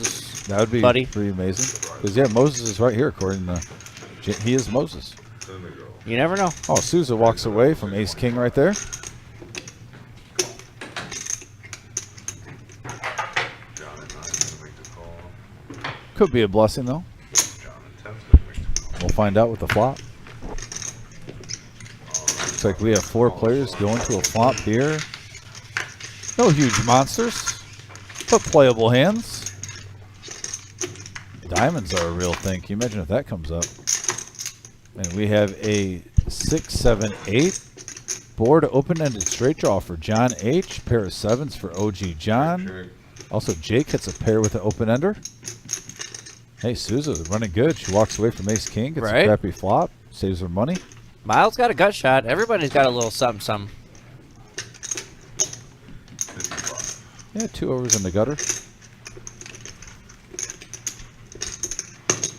Speaker 3: That would be pretty amazing. Because, yeah, Moses is right here, according to... He is Moses.
Speaker 5: You never know.
Speaker 3: Oh, Souza walks away from Ace-King right there. Could be a blessing, though. We'll find out with the flop. Looks like we have 4 players going to a flop here. No huge monsters, but playable hands. Diamonds are a real thing. Can you imagine if that comes up? And we have a 6, 7, 8 board open-ended straight draw for John H. Pair of 7s for OG John. Also, Jake hits a pair with an open-ender. Hey, Souza running good. She walks away from Ace-King, gets a crappy flop, saves her money.
Speaker 5: Miles got a gut shot. Everybody's got a little something.
Speaker 3: Yeah, 2 overs in the gutter.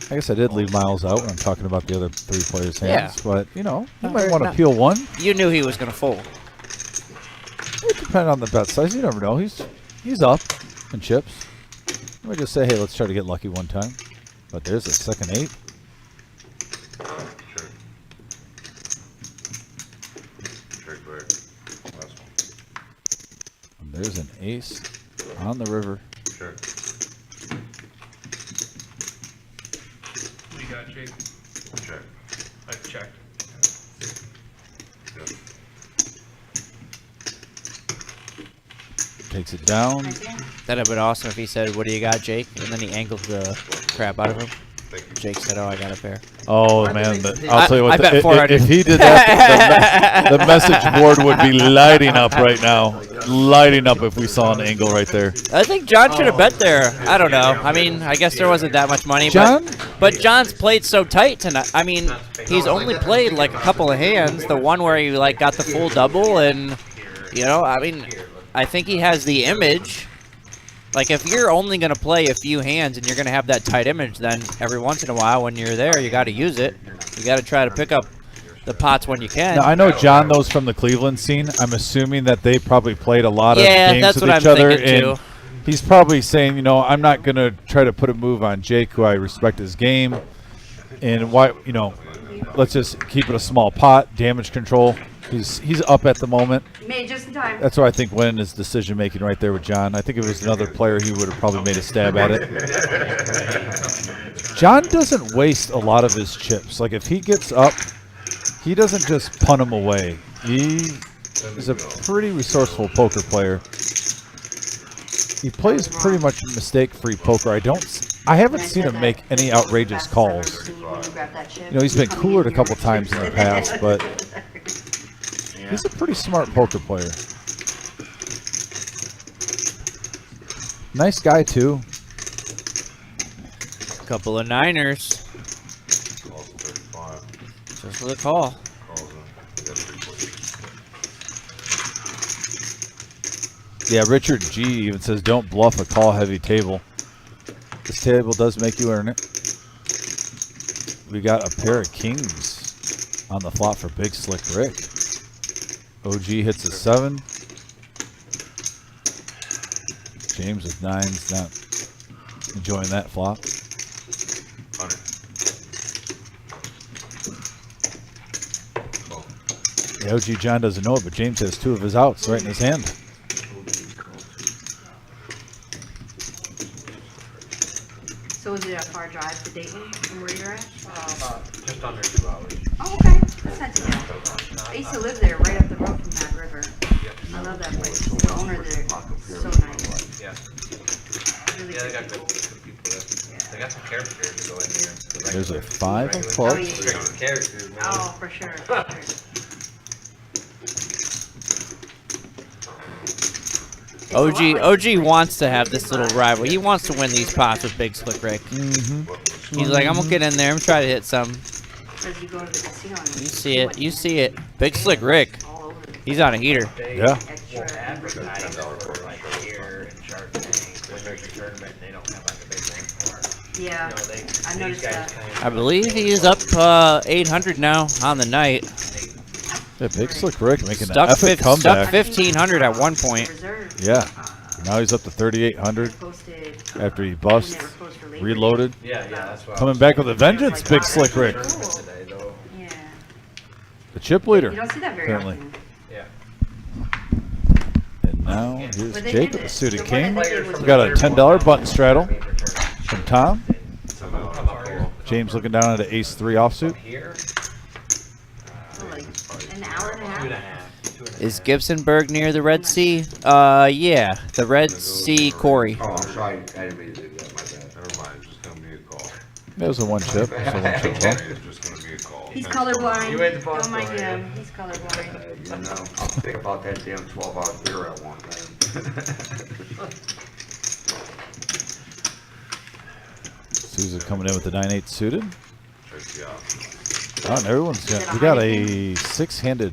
Speaker 3: I guess I did leave Miles out when I'm talking about the other 3 players' hands, but, you know, you might want to peel one.
Speaker 5: You knew he was going to fold.
Speaker 3: It depends on the bet size. You never know. He's up in chips. Let me just say, hey, let's try to get lucky one time. But there's a second 8. And there's an ace on the river.
Speaker 6: What do you got, Jake?
Speaker 2: Check.
Speaker 6: I've checked.
Speaker 3: Takes it down.
Speaker 5: That'd have been awesome if he said, "What do you got, Jake?" And then he angled the crap out of him. Jake said, "Oh, I got a pair."
Speaker 3: Oh man, I'll tell you what.
Speaker 5: I bet 400.
Speaker 3: If he did that, the message board would be lighting up right now. Lighting up if we saw an angle right there.
Speaker 5: I think John should have bet there. I don't know. I mean, I guess there wasn't that much money.
Speaker 3: John?
Speaker 5: But John's played so tight tonight. I mean, he's only played like a couple of hands. The one where he like got the full double, and you know, I mean, I think he has the image. Like, if you're only going to play a few hands and you're going to have that tight image, then every once in a while when you're there, you got to use it. You got to try to pick up the pots when you can.
Speaker 3: Now, I know John knows from the Cleveland scene. I'm assuming that they probably played a lot of games
Speaker 5: that's
Speaker 3: with
Speaker 5: what
Speaker 3: each
Speaker 5: I'm
Speaker 3: other.
Speaker 5: thinking,
Speaker 3: And
Speaker 5: too.
Speaker 3: he's probably saying, you know, I'm not going to try to put a move on Jake, who I respect his game. And why, you know, let's just keep it a small pot, damage control. He's up at the moment.
Speaker 7: Made just in time.
Speaker 3: That's why I think winning is decision making right there with John. I think if it was another player, he would have probably made a stab at it. John doesn't waste a lot of his chips. Like, if he gets up, he doesn't just punt them away. He is a pretty resourceful poker player. He plays pretty much mistake-free poker. I haven't seen him make any outrageous calls. You know, he's been coolered a couple times in the past, but he's a pretty smart poker player. Nice guy, too.
Speaker 5: Couple of niners. Just for the call.
Speaker 3: Yeah, Richard G even says, don't bluff a call-heavy table. This table does make you earn it. we got a pair of kings on the flop for Big Slick Rick. OG hits a 7. James with 9s, not enjoying that flop. Yeah, OG John doesn't know it, but James has 2 of his outs right in his hand.
Speaker 7: So is it a far drive to Dayton from where you're at?
Speaker 8: Just under 2 hours.
Speaker 7: Oh, okay. That's not too bad. I used to live there, right up the road from that river. I love that place. The owner there is so nice.
Speaker 8: Yeah.
Speaker 7: Really
Speaker 8: Yeah, they
Speaker 7: good
Speaker 8: got good,
Speaker 7: people.
Speaker 8: good people there. They got some characters to go in here. The
Speaker 3: There's a
Speaker 8: regular-
Speaker 3: 5 of
Speaker 8: regular-
Speaker 3: clubs.
Speaker 7: Oh, yeah.
Speaker 8: Regular characters, man.
Speaker 7: Oh, for sure. For sure. It's a lot like
Speaker 5: OG wants to have this little rival. He wants to win these pots with Big Slick Rick. He's like, I'm gonna get in there and try to hit some.
Speaker 7: Because you go to the casino and
Speaker 5: You see it. You see it. Big Slick Rick.
Speaker 7: all over the
Speaker 5: He's on a heater.
Speaker 8: They
Speaker 3: Yeah.
Speaker 7: extra.
Speaker 8: won't advertise for like here and Shark Tank. When there's a tournament, they don't have like a big name for it.
Speaker 7: Yeah,
Speaker 8: You know, they,
Speaker 7: I
Speaker 8: these
Speaker 7: noticed
Speaker 8: guys
Speaker 7: that.
Speaker 8: kind
Speaker 5: I believe he is up 800 now on the night.
Speaker 3: Yeah, Big Slick Rick making an
Speaker 5: Stuck,
Speaker 3: epic
Speaker 5: stuck
Speaker 3: comeback.
Speaker 5: 1,500 at one point.
Speaker 7: Reserve.
Speaker 3: Yeah. Now he's up to 3,800
Speaker 7: Posted.
Speaker 3: after he bust,
Speaker 7: Never post for Labor Day.
Speaker 3: reloaded.
Speaker 8: Yeah, that's what I
Speaker 3: Coming
Speaker 8: was
Speaker 3: back
Speaker 8: saying.
Speaker 3: with a vengeance, Big Slick Rick.
Speaker 8: Tournament today, though.
Speaker 7: Yeah.
Speaker 3: The chip leader.
Speaker 7: You don't see that very
Speaker 3: apparently.
Speaker 7: often.
Speaker 8: Yeah.
Speaker 3: And now here's
Speaker 7: But they
Speaker 3: Jake
Speaker 7: did
Speaker 3: with the
Speaker 7: it.
Speaker 3: suited
Speaker 7: The one
Speaker 3: king.
Speaker 7: that they did was
Speaker 3: We got a $10 button straddle
Speaker 8: Major tournament.
Speaker 3: from Tom.
Speaker 8: Come up here.
Speaker 3: James looking down at an ace-3 offsuit.
Speaker 8: Here.
Speaker 7: Like an hour and a half.
Speaker 8: 2.5.
Speaker 5: Is Gibsonburg near the Red Sea? Yeah, the Red Sea Quarry.
Speaker 9: Oh, I'm sorry, I didn't mean to do that, my bad.
Speaker 2: Never mind, it's just gonna be a call.
Speaker 3: That was a 1 chip. So 1 chip ball.
Speaker 2: It's just gonna be a call.
Speaker 7: He's colorblind.
Speaker 8: You ain't the boss,
Speaker 7: Don't mind
Speaker 8: though,
Speaker 7: him. He's colorblind.
Speaker 9: You know, I'll think about that damn 12-hour beer I want, man.
Speaker 3: Susan coming in with the 9-8 suited.
Speaker 2: Check you out.
Speaker 3: Oh, and everyone's got, we got a 6-handed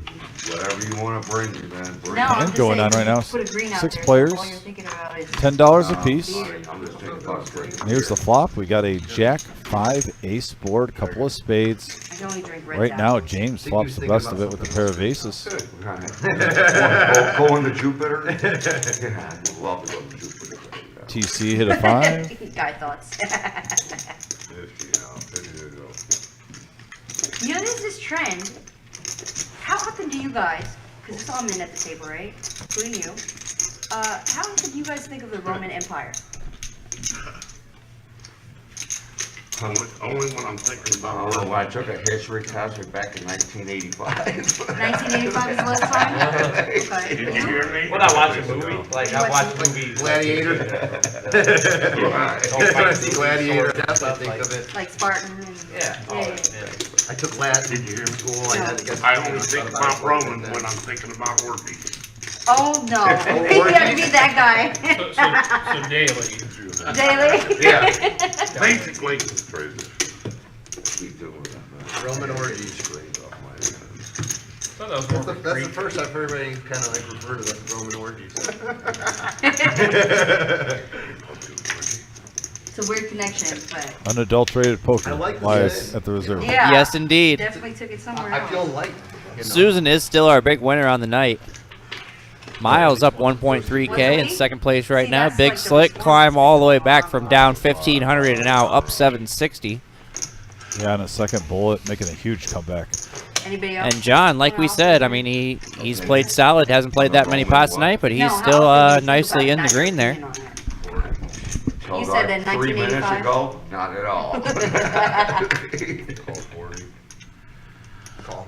Speaker 9: Whatever you wanna bring me, man, bring
Speaker 7: No,
Speaker 9: it.
Speaker 7: I'm
Speaker 3: hand
Speaker 7: just
Speaker 3: going
Speaker 7: saying,
Speaker 3: on right now.
Speaker 7: put a green out
Speaker 3: 6
Speaker 7: there,
Speaker 3: players,
Speaker 7: all you're thinking about is
Speaker 3: $10 a piece.
Speaker 7: beer.
Speaker 9: I'm just thinking about drinking.
Speaker 3: And here's the flop. We got a Jack 5 ace board, couple of spades.
Speaker 7: I can only drink red
Speaker 3: Right now,
Speaker 7: apples.
Speaker 3: James flops the best of it with a pair of aces.
Speaker 9: Going to Jupiter? Yeah, I'd love to go to Jupiter.
Speaker 3: TC hit a 5.
Speaker 7: Guy thoughts.
Speaker 2: 50 now, 50 to go.
Speaker 7: You know, there's this trend. How often do you guys, because it's all men at the table, right? Including you. How often do you guys think of the Roman Empire?
Speaker 9: Only when I'm thinking about. Oh, I took a history class back in 1985.
Speaker 7: 1985 is the last time? Okay.
Speaker 9: Did you hear me?
Speaker 8: When I watch a movie, like I watch movies.
Speaker 11: Gladiator. Gladiator, that's what I think of it.
Speaker 7: Like Spartan and...
Speaker 8: Yeah.
Speaker 7: Yeah.
Speaker 11: I took Latin in school. I had to get.
Speaker 9: I only think about Roman when I'm thinking about Orbeez.
Speaker 7: Oh, no. You have to be that guy.
Speaker 6: So daily.
Speaker 7: Daily?
Speaker 9: Yeah. Basically.
Speaker 2: It's crazy.
Speaker 9: Keep doing that, man.
Speaker 11: Roman orgies.
Speaker 9: Straight off my head.
Speaker 6: Thought that was more
Speaker 11: That's
Speaker 6: of
Speaker 11: the,
Speaker 6: a
Speaker 11: that's the
Speaker 6: Greek.
Speaker 11: first I've heard anybody kind of like refer to the Roman orgies.
Speaker 7: It's a weird connection, but
Speaker 3: Unadulterated poker
Speaker 11: I like the
Speaker 3: lies
Speaker 11: name.
Speaker 3: at the reserve.
Speaker 7: yeah.
Speaker 5: Yes, indeed.
Speaker 7: Definitely took it somewhere
Speaker 11: I
Speaker 7: else.
Speaker 11: feel light. You know?
Speaker 5: Susan is still our big winner on the night. Miles up 1.3K in second place right
Speaker 7: See,
Speaker 5: now.
Speaker 7: that's
Speaker 5: Big
Speaker 7: like the
Speaker 5: Slick
Speaker 7: response
Speaker 5: climb all the way
Speaker 7: to
Speaker 5: back from down 1,500 and now up 760.
Speaker 3: Yeah, and a second bullet making a huge comeback.
Speaker 7: Anybody else?
Speaker 5: And John, like we said, I mean, he's played solid, hasn't played that many pots tonight, but he's still nicely in the green there.
Speaker 7: You said that
Speaker 9: 3 minutes
Speaker 7: 1985?
Speaker 9: ago, not at all.
Speaker 2: Call 40.
Speaker 11: Call.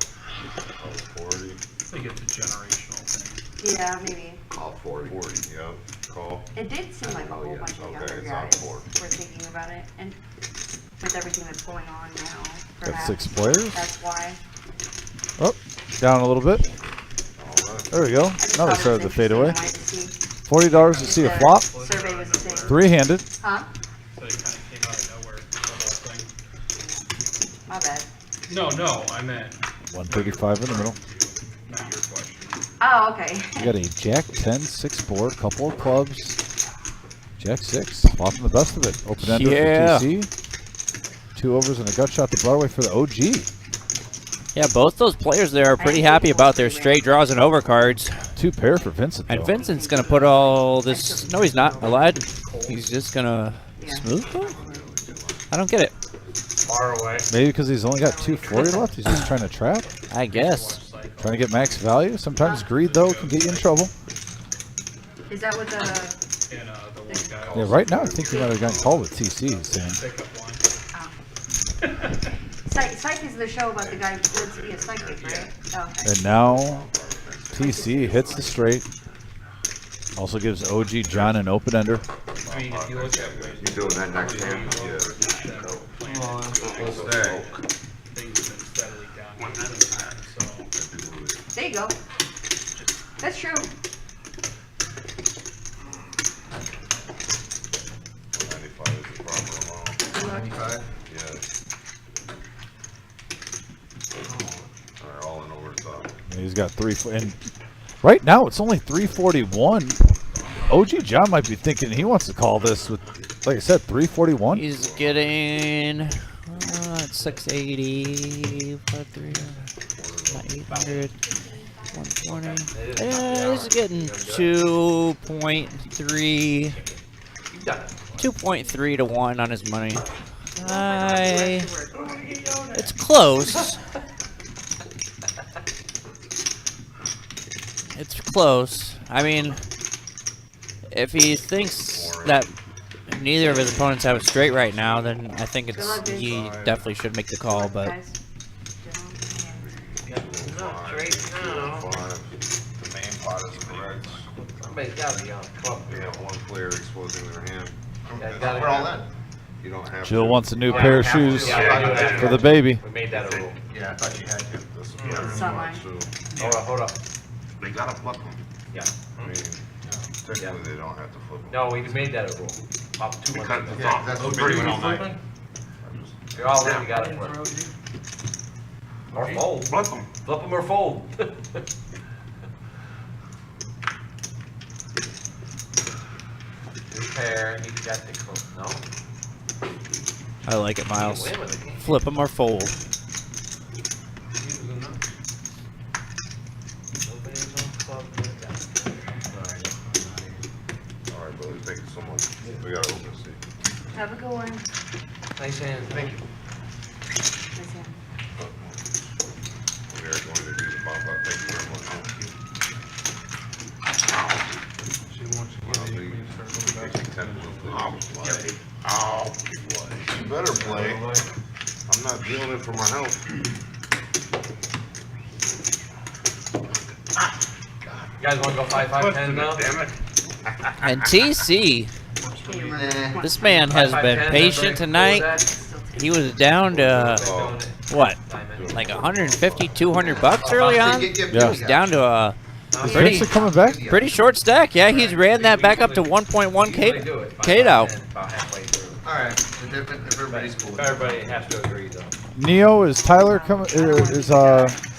Speaker 2: Call 40.
Speaker 6: I think it's a generational thing.
Speaker 7: Yeah, maybe.
Speaker 9: Call 40.
Speaker 2: 40, yep. Call.
Speaker 7: It did seem like a
Speaker 9: Oh,
Speaker 7: whole
Speaker 9: yeah.
Speaker 7: bunch of
Speaker 2: Okay,
Speaker 7: younger
Speaker 2: it's on
Speaker 7: guys
Speaker 2: board.
Speaker 7: were thinking about it, and with everything that's going on now,
Speaker 3: Got
Speaker 7: perhaps
Speaker 3: 6 players.
Speaker 7: that's why.
Speaker 3: Oh, down a little bit.
Speaker 2: All right.
Speaker 3: There we go.
Speaker 7: I just
Speaker 3: Now
Speaker 7: thought
Speaker 3: they
Speaker 7: it
Speaker 3: started to
Speaker 7: was
Speaker 3: fade away.
Speaker 7: interesting. I wanted to see
Speaker 3: $40 to see a flop.
Speaker 7: Survey was the same.
Speaker 3: 3-handed.
Speaker 7: Huh?
Speaker 6: So it kind of came out of nowhere, the whole thing.
Speaker 7: My bad.
Speaker 6: No, I meant
Speaker 3: 135 in the middle.
Speaker 6: not your question.
Speaker 7: Oh, okay.
Speaker 3: We got a Jack 10 6 board, couple of clubs. Jack 6, flopping the best of it. Open ender
Speaker 5: Yeah.
Speaker 3: for TC. 2 overs and a gut shot to Broadway for the OG.
Speaker 5: Yeah, both those players there are pretty happy about their straight draws and overcards.
Speaker 3: 2 pair for Vincent,
Speaker 5: And
Speaker 3: though.
Speaker 5: Vincent's going to put all this... No, he's not allowed. He's just going to smooth ball? I don't get it.
Speaker 11: Far away.
Speaker 3: Maybe because he's only got 240 left. He's just trying to trap.
Speaker 5: I guess.
Speaker 3: Trying to get max value. Sometimes greed, though, can get you in trouble.
Speaker 7: Is that what the
Speaker 6: one guy
Speaker 3: Yeah, right now I think he might have gotten called with TC. Saying.
Speaker 7: Psych is the show about the guy who lives to be a psychic, right? Oh, okay.
Speaker 3: And now TC hits the straight. Also gives OG John an open ender.
Speaker 6: I mean, if you look at
Speaker 2: You doing that next hand? Yeah.
Speaker 6: things have been steadily down. So
Speaker 7: There you go. That's true.
Speaker 2: 95 is the proper amount.
Speaker 8: 95?
Speaker 2: Yeah. Alright, all in over top.
Speaker 3: And he's got 3. And right now it's only 341. OG John might be thinking he wants to call this with, like I said, 341.
Speaker 5: He's getting... it's 680, 800, 120. Yeah, he's getting 2.3 to 1 on his money. It's close. It's close. I mean, if he thinks that neither of his opponents have a straight right now, then I think he definitely should make the call. But
Speaker 8: Not straight now.
Speaker 2: The main pot is correct.
Speaker 8: Somebody's gotta be on the club.
Speaker 2: We have one player exposing their hand.
Speaker 8: We're all in.
Speaker 2: You don't have
Speaker 3: Jill
Speaker 2: to.
Speaker 3: wants a new pair of shoes for the baby.
Speaker 11: We made that a rule.
Speaker 8: Yeah, I thought you had to.
Speaker 2: This is
Speaker 7: Sunlight.
Speaker 11: Hold up.
Speaker 2: They gotta flip them.
Speaker 11: Yeah.
Speaker 2: I mean, technically they don't have to flip them.
Speaker 11: No, we made that a rule. Up 2
Speaker 2: We
Speaker 11: months
Speaker 2: cut
Speaker 11: ago.
Speaker 2: the top.
Speaker 8: That's
Speaker 2: We've
Speaker 8: what
Speaker 2: been
Speaker 8: we're
Speaker 2: doing all
Speaker 8: doing.
Speaker 2: night.
Speaker 11: You're all in, you got it. Or fold.
Speaker 2: Flip them.
Speaker 11: Flip them or fold. New pair, you got the club. No?
Speaker 5: I like it, Miles.
Speaker 11: You win with the game.
Speaker 5: Flip him or fold.
Speaker 11: Nobody's on club.
Speaker 2: Alright, buddy, thank you so much. We gotta open the seat.
Speaker 7: Have a good one.
Speaker 11: Nice hand. Thank you.
Speaker 7: Nice hand.
Speaker 2: We are going to do the bump up. Thank you very much. Ow. You better play. I'm not dealing it for my health.
Speaker 11: You guys want to go 5-5-10 now?
Speaker 2: Damn it.
Speaker 5: And TC, this man has been patient tonight. He was down to what, like 150, 200 bucks early on.
Speaker 3: Yeah.
Speaker 5: He's down to a
Speaker 3: Is Vincent coming back?
Speaker 5: pretty short stack. Yeah, he's ran that back up to 1.1k now.
Speaker 11: About halfway through.
Speaker 8: Alright, if everybody's cool with it.
Speaker 11: Everybody has to agree though.
Speaker 3: Neo, is Tyler coming? Is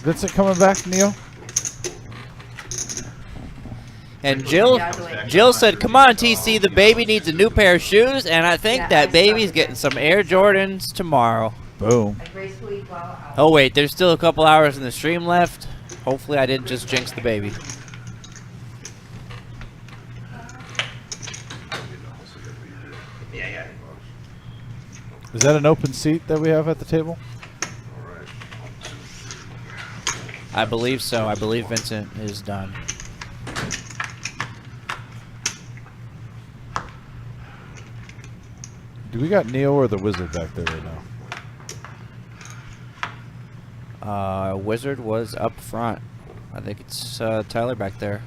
Speaker 3: Vincent coming back? Neo.
Speaker 5: And Jill said, "Come on, TC, the baby needs a new pair of shoes." And I think that baby's getting some Air Jordans tomorrow.
Speaker 3: Boom.
Speaker 7: A graceful week while out.
Speaker 5: Oh wait, there's still a couple hours in the stream left. Hopefully I didn't just jinx the baby.
Speaker 3: Is that an open seat that we have at the table?
Speaker 5: I believe so. I believe Vincent is done.
Speaker 3: Do we got Neo or the Wizard back there right now?
Speaker 5: Wizard was up front. I think it's Tyler back there.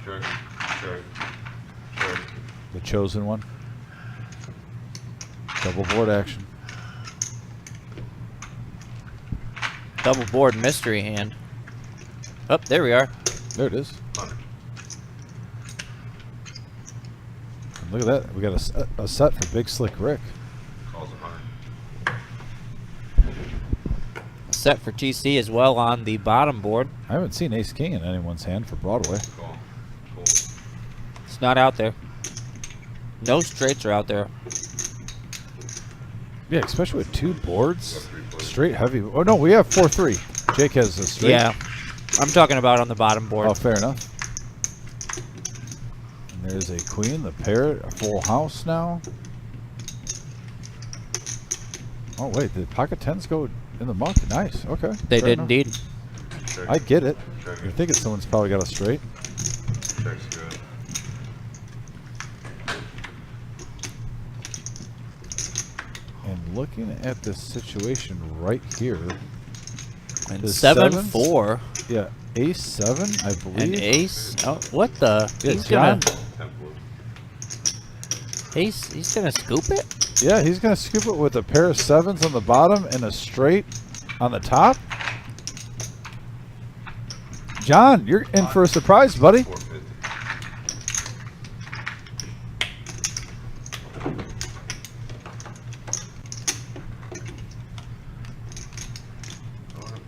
Speaker 2: Sure.
Speaker 3: The chosen one. Double board action.
Speaker 5: Double board mystery hand. Oh, there we are.
Speaker 3: There it is. And look at that. We got a set for Big Slick Rick.
Speaker 2: Calls 100.
Speaker 5: A set for TC as well on the bottom board.
Speaker 3: I haven't seen Ace King in anyone's hand for Broadway.
Speaker 2: Cool.
Speaker 5: It's not out there. No straights are out there.
Speaker 3: Yeah, especially with 2 boards. Straight heavy. Oh, no, we have 4-3. Jake has a straight.
Speaker 5: Yeah. I'm talking about on the bottom board.
Speaker 3: Oh, fair enough. And there's a queen, the parrot, a full house now. Oh, wait, did pocket 10s go in the muck? Nice, okay.
Speaker 5: They
Speaker 3: fair
Speaker 5: did
Speaker 3: enough.
Speaker 5: indeed.
Speaker 3: I get it. You're thinking someone's probably got a straight.
Speaker 2: Check's good.
Speaker 3: And looking at this situation right here.
Speaker 5: And
Speaker 3: the
Speaker 5: 7-4.
Speaker 3: Yeah, ace 7, I believe.
Speaker 5: An ace. Oh, what the?
Speaker 3: Yeah,
Speaker 5: He's
Speaker 3: John.
Speaker 5: gonna. He's gonna scoop it.
Speaker 3: Yeah, he's gonna scoop it with a pair of 7s on the bottom and a straight on the top. John, you're in for a surprise, buddy.
Speaker 2: 450.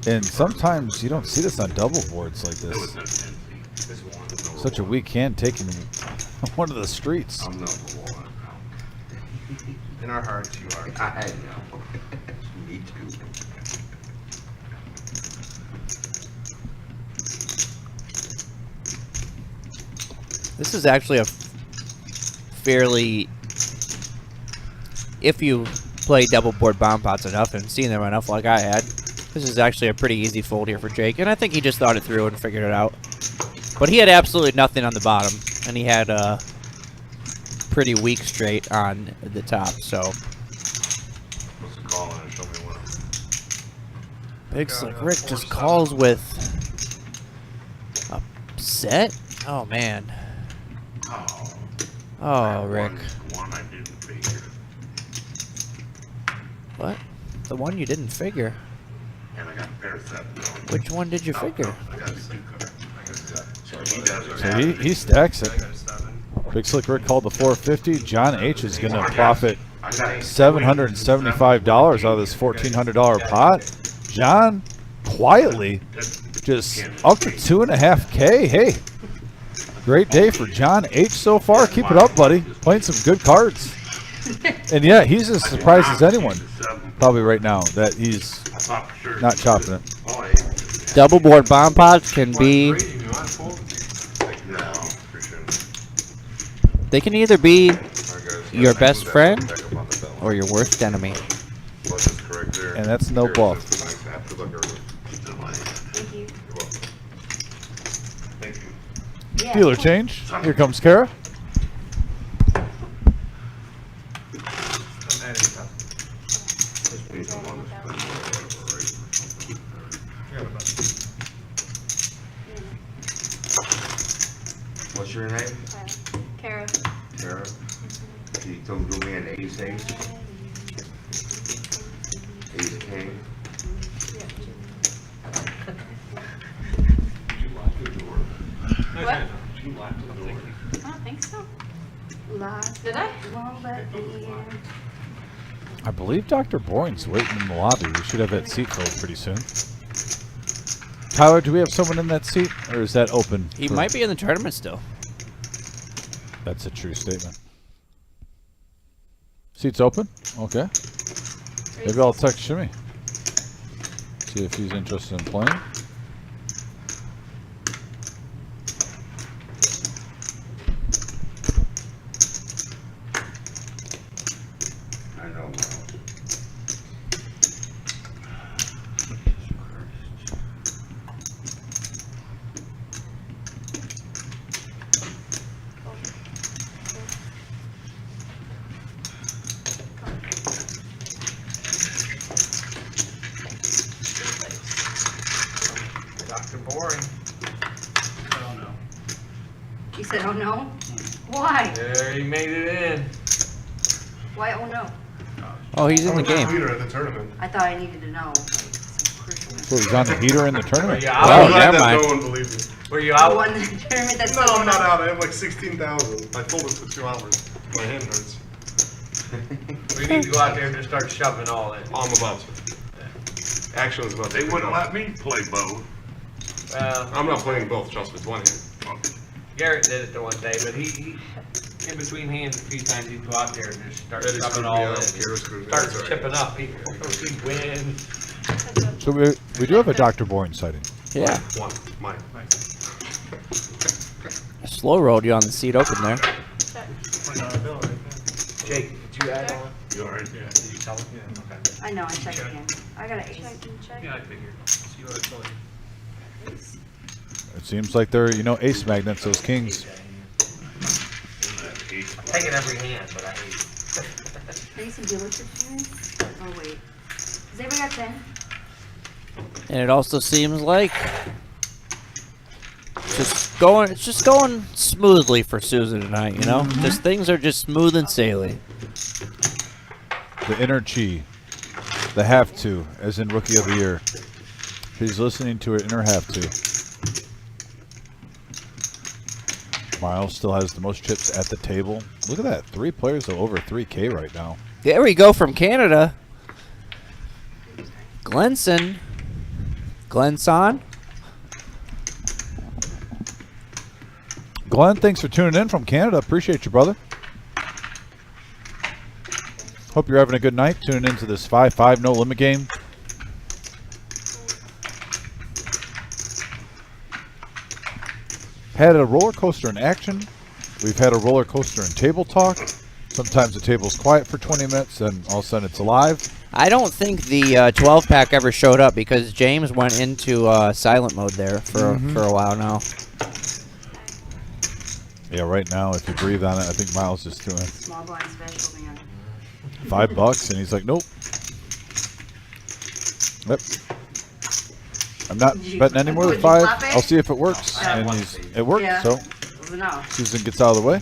Speaker 3: And sometimes you don't see this on double boards like
Speaker 2: That was
Speaker 3: this.
Speaker 2: an NC.
Speaker 3: Such a weak hand taking one of the streets.
Speaker 9: I'm number 1.
Speaker 8: In our hearts, you are.
Speaker 9: I know. Me too.
Speaker 5: This is actually a fairly, if you play double board bomb pots enough and seen them enough like I had, this is actually a pretty easy fold here for Jake. And I think he just thought it through and figured it out. But he had absolutely nothing on the bottom, and he had a pretty weak straight on the top. So
Speaker 2: What's the call on it? Show me one.
Speaker 5: Big Slick Rick just calls with a set. Oh man.
Speaker 2: Oh.
Speaker 5: Oh, Rick.
Speaker 2: One I didn't figure.
Speaker 5: What? The one you didn't figure.
Speaker 2: And I got a pair of 7s.
Speaker 5: Which one did you figure?
Speaker 2: I got a 6 card. So he doesn't
Speaker 3: So
Speaker 2: have
Speaker 3: he stacks it.
Speaker 6: I got a 7.
Speaker 3: Big Slick Rick called the 450. John H is going to profit
Speaker 2: I got
Speaker 3: $775 out of this $1,400 pot. John, quietly, just up to 2.5K. Hey, great day for John H so far. Keep it up, buddy. Playing some good cards. And yeah, he's as surprised as anyone, probably right now, that he's not chopping it.
Speaker 5: Double board bomb pots can be, they can either be your best friend or your worst enemy.
Speaker 3: And that's no bluff.
Speaker 10: Thank you.
Speaker 7: Yeah.
Speaker 3: Dealer change. Here comes Kara.
Speaker 6: I'm adding stuff.
Speaker 9: What's your name?
Speaker 10: Kara.
Speaker 9: Tara. You told me an ace. Ace king.
Speaker 10: What? I don't think so. Did I?
Speaker 3: I believe Dr. Boring's waiting in the lobby. We should have that seat filled pretty soon. Tyler, do we have someone in that seat, or is that open?
Speaker 5: He might be in the tournament still.
Speaker 3: That's a true statement. Seat's open? Okay. Maybe I'll text Shimmy. See if he's interested in playing.
Speaker 9: I don't know.
Speaker 8: Dr. Boring.
Speaker 6: Oh no.
Speaker 7: You said, oh no? Why?
Speaker 8: There, he made it in.
Speaker 7: Why, oh no?
Speaker 5: Oh, he's in the game.
Speaker 12: At the tournament.
Speaker 7: I thought I needed to know, like, some crucial
Speaker 3: So he's on the heater in the tournament?
Speaker 8: Yeah,
Speaker 5: Oh,
Speaker 12: I'm glad
Speaker 5: never
Speaker 12: that
Speaker 5: mind.
Speaker 12: no one believed me.
Speaker 8: Were you
Speaker 7: I
Speaker 8: out?
Speaker 7: won the tournament that's
Speaker 12: No, I'm not out. I have like 16,000. I pulled it for 2 hours. My hand hurts.
Speaker 8: We need to go out there and just start shoving all in.
Speaker 12: I'm about to. Action is about to.
Speaker 2: They wouldn't let me play both.
Speaker 8: Well,
Speaker 12: I'm not playing both, trust me. It's one hand.
Speaker 8: Garrett did it the one day, but he
Speaker 4: in between hands a few times, he'd go out there and just start
Speaker 12: Eddie
Speaker 4: shoving
Speaker 12: screwed
Speaker 4: all
Speaker 12: me
Speaker 4: in.
Speaker 12: up. Kira screwed me up.
Speaker 4: Start
Speaker 12: That's all right.
Speaker 4: chipping up. He'd win.
Speaker 3: So we do have a Dr. Bourne sighting.
Speaker 5: Yeah.
Speaker 12: One. Mine.
Speaker 5: Slow rolled you on the seat open there.
Speaker 4: Jake, did you add on?
Speaker 12: You alright?
Speaker 4: Yeah. Did you tell him? Yeah. Okay.
Speaker 7: I know, I checked again. I got an ace.
Speaker 6: Yeah, I figured. See what I told you.
Speaker 3: It seems like they're, ace magnets, those kings.
Speaker 4: I take it every hand, but I hate it.
Speaker 7: Are you some dealership hands? Oh, wait. Has anybody got 10?
Speaker 5: And it also seems like it's just going smoothly for Susan tonight, you know? Just things are just smooth and sailing.
Speaker 3: The inner chi. The have to, as in Rookie of the Year. She's listening to her inner have to. Miles still has the most chips at the table. Look at that. 3 players are over 3K right now.
Speaker 5: There we go from Canada. Glenson.
Speaker 3: Glenn, thanks for tuning in from Canada. Appreciate you, brother. Hope you're having a good night tuning into this 5-5 no limit game. Had a roller coaster in action. We've had a roller coaster in table talk. Sometimes the table's quiet for 20 minutes, and all of a sudden it's alive.
Speaker 5: I don't think the 12-pack ever showed up because James went into silent mode there for a while now.
Speaker 3: Yeah, right now, if you breathe on it, I think Miles is doing
Speaker 7: Small blind special, man.
Speaker 3: $5, and he's like, nope. Yep. I'm not betting any more than 5. I'll see if it works. And it worked,
Speaker 7: Yeah.
Speaker 3: so
Speaker 7: No.
Speaker 3: Susan gets out of the way.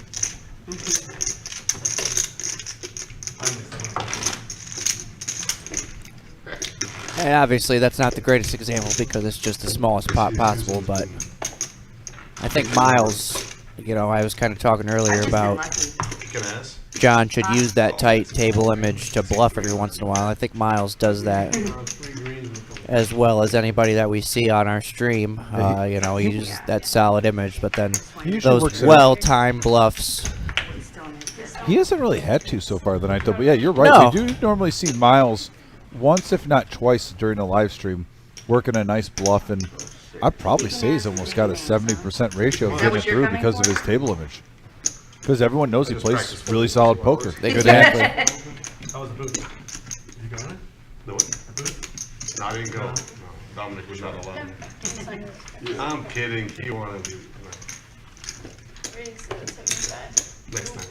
Speaker 5: And obviously, that's not the greatest example because it's just the smallest pot possible, but I think Miles, I was kind of talking earlier about John should use that tight table image to bluff every once in a while. I think Miles does that as well as anybody that we see on our stream. He uses that solid image, but then those well-timed bluffs.
Speaker 3: He hasn't really had to so far tonight, though. But yeah, you're right.
Speaker 5: No.
Speaker 3: We do normally see Miles once, if not twice, during the live stream, working a nice bluff, and I'd probably say he's almost got a 70% ratio of getting it through because of his table image. Because everyone knows he plays really solid poker.
Speaker 5: Exactly.
Speaker 12: How was the boot? Did you go on it? The what? The boot? No, I didn't go. No, Dominic was not allowed. I'm kidding. He wanted to. Next time.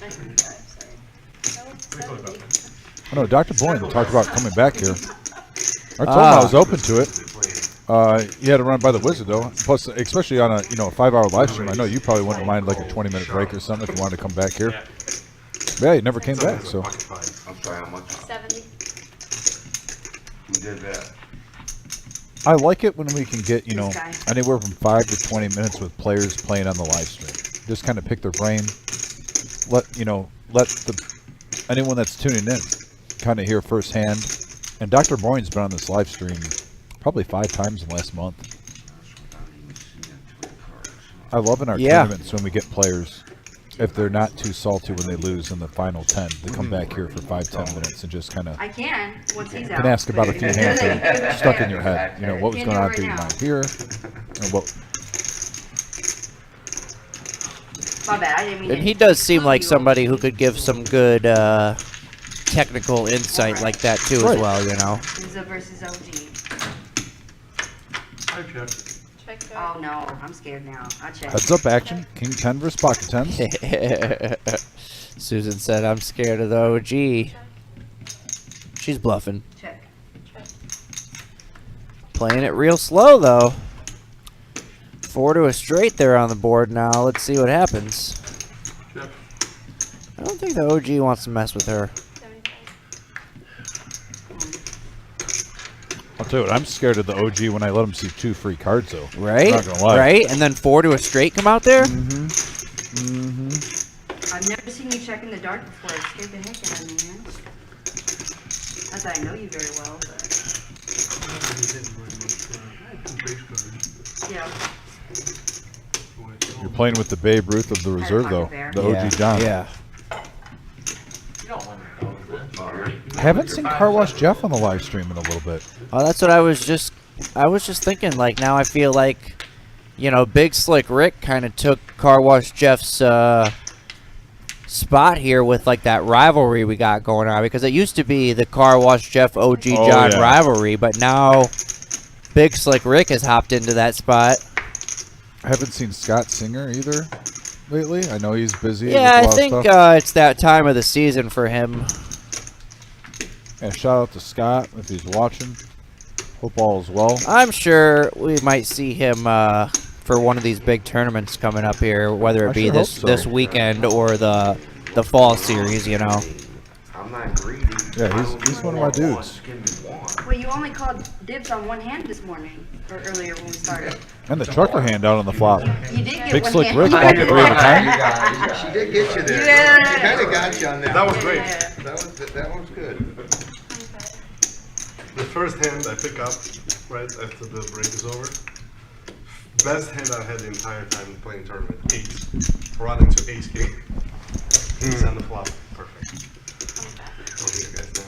Speaker 3: I know Dr. Boyne talked about coming back here. I told him I was open to it. He had to run by the wizard though. Plus, especially on a 5-hour live stream, I know you probably wouldn't mind like a 20-minute break or something if you wanted to come back here. But yeah, he never came back. So.
Speaker 9: I'm sorry, how much?
Speaker 10: 70.
Speaker 9: Who did that?
Speaker 3: I like it when we can get anywhere from 5 to 20 minutes with players playing on the live stream. Just kind of pick their brain. Let anyone that's tuning in kind of hear firsthand. And Dr. Boyne's been on this live stream probably 5 times in the last month. I love in our tournaments when we get players, if they're not too salty when they lose in the final 10, they come back here for 5-10 minutes and just kind of
Speaker 7: I can, once he's out.
Speaker 3: can ask about a few hands that are stuck in your head. What was going on through your mind here? And what.
Speaker 7: My bad, I didn't mean
Speaker 5: And he does seem like somebody who could give some good technical insight like that too, as well.
Speaker 7: Uzo versus OG.
Speaker 12: Hi, Chuck.
Speaker 7: Oh no, I'm scared now. I'll check.
Speaker 3: Heads up action. King 10 versus pocket 10s.
Speaker 5: Susan said, I'm scared of the OG. She's bluffing.
Speaker 7: Check.
Speaker 5: Playing it real slow, though. 4 to a straight there on the board now. Let's see what happens.
Speaker 12: Check.
Speaker 5: I don't think the OG wants to mess with her.
Speaker 3: I'll tell you what, I'm scared of the OG when I let him see 2 free cards, though.
Speaker 5: Right?
Speaker 3: I'm not gonna lie.
Speaker 5: Right? And then 4 to a straight come out there?
Speaker 7: I've never seen you check in the dark before. It scared the heck out of me, man. Not that I know you very well, but yeah.
Speaker 3: You're playing with the Babe Ruth of the reserve, though. The OG John.
Speaker 5: Yeah.
Speaker 3: Haven't seen Car Wash Jeff on the live stream in a little bit.
Speaker 5: Oh, that's what I was just thinking. Like, now I feel like, you know, Big Slick Rick kind of took Car Wash Jeff's spot here with like that rivalry we got going on, because it used to be the Car Wash Jeff OG John rivalry, but now Big Slick Rick has hopped into that spot.
Speaker 3: I haven't seen Scott Singer either lately. I know he's busy.
Speaker 5: Yeah,
Speaker 3: with
Speaker 5: I think it's that time of the season for him.
Speaker 3: Yeah, shout out to Scott if he's watching. Hope all is well.
Speaker 5: I'm sure we might see him for one of these big tournaments coming up here, whether it be this weekend or the fall series, you know.
Speaker 9: I'm not greedy.
Speaker 3: Yeah, he's one of my dudes.
Speaker 7: Well, you only called dibs on one hand this morning, or earlier when we started.
Speaker 3: And the trucker hand out on the flop.
Speaker 7: You did get
Speaker 3: Big
Speaker 7: one
Speaker 3: Slick
Speaker 7: hand.
Speaker 3: Rick popped 3 at a time.
Speaker 8: She did get you there.
Speaker 7: Yeah.
Speaker 8: She kind of got you on that.
Speaker 12: That was great.
Speaker 8: That was good.
Speaker 12: The first hand I pick up right after the break is over. Best hand I had the entire time playing tournament. Ace. Running to ace king. Ace on the flop. Perfect. I'll see you guys now.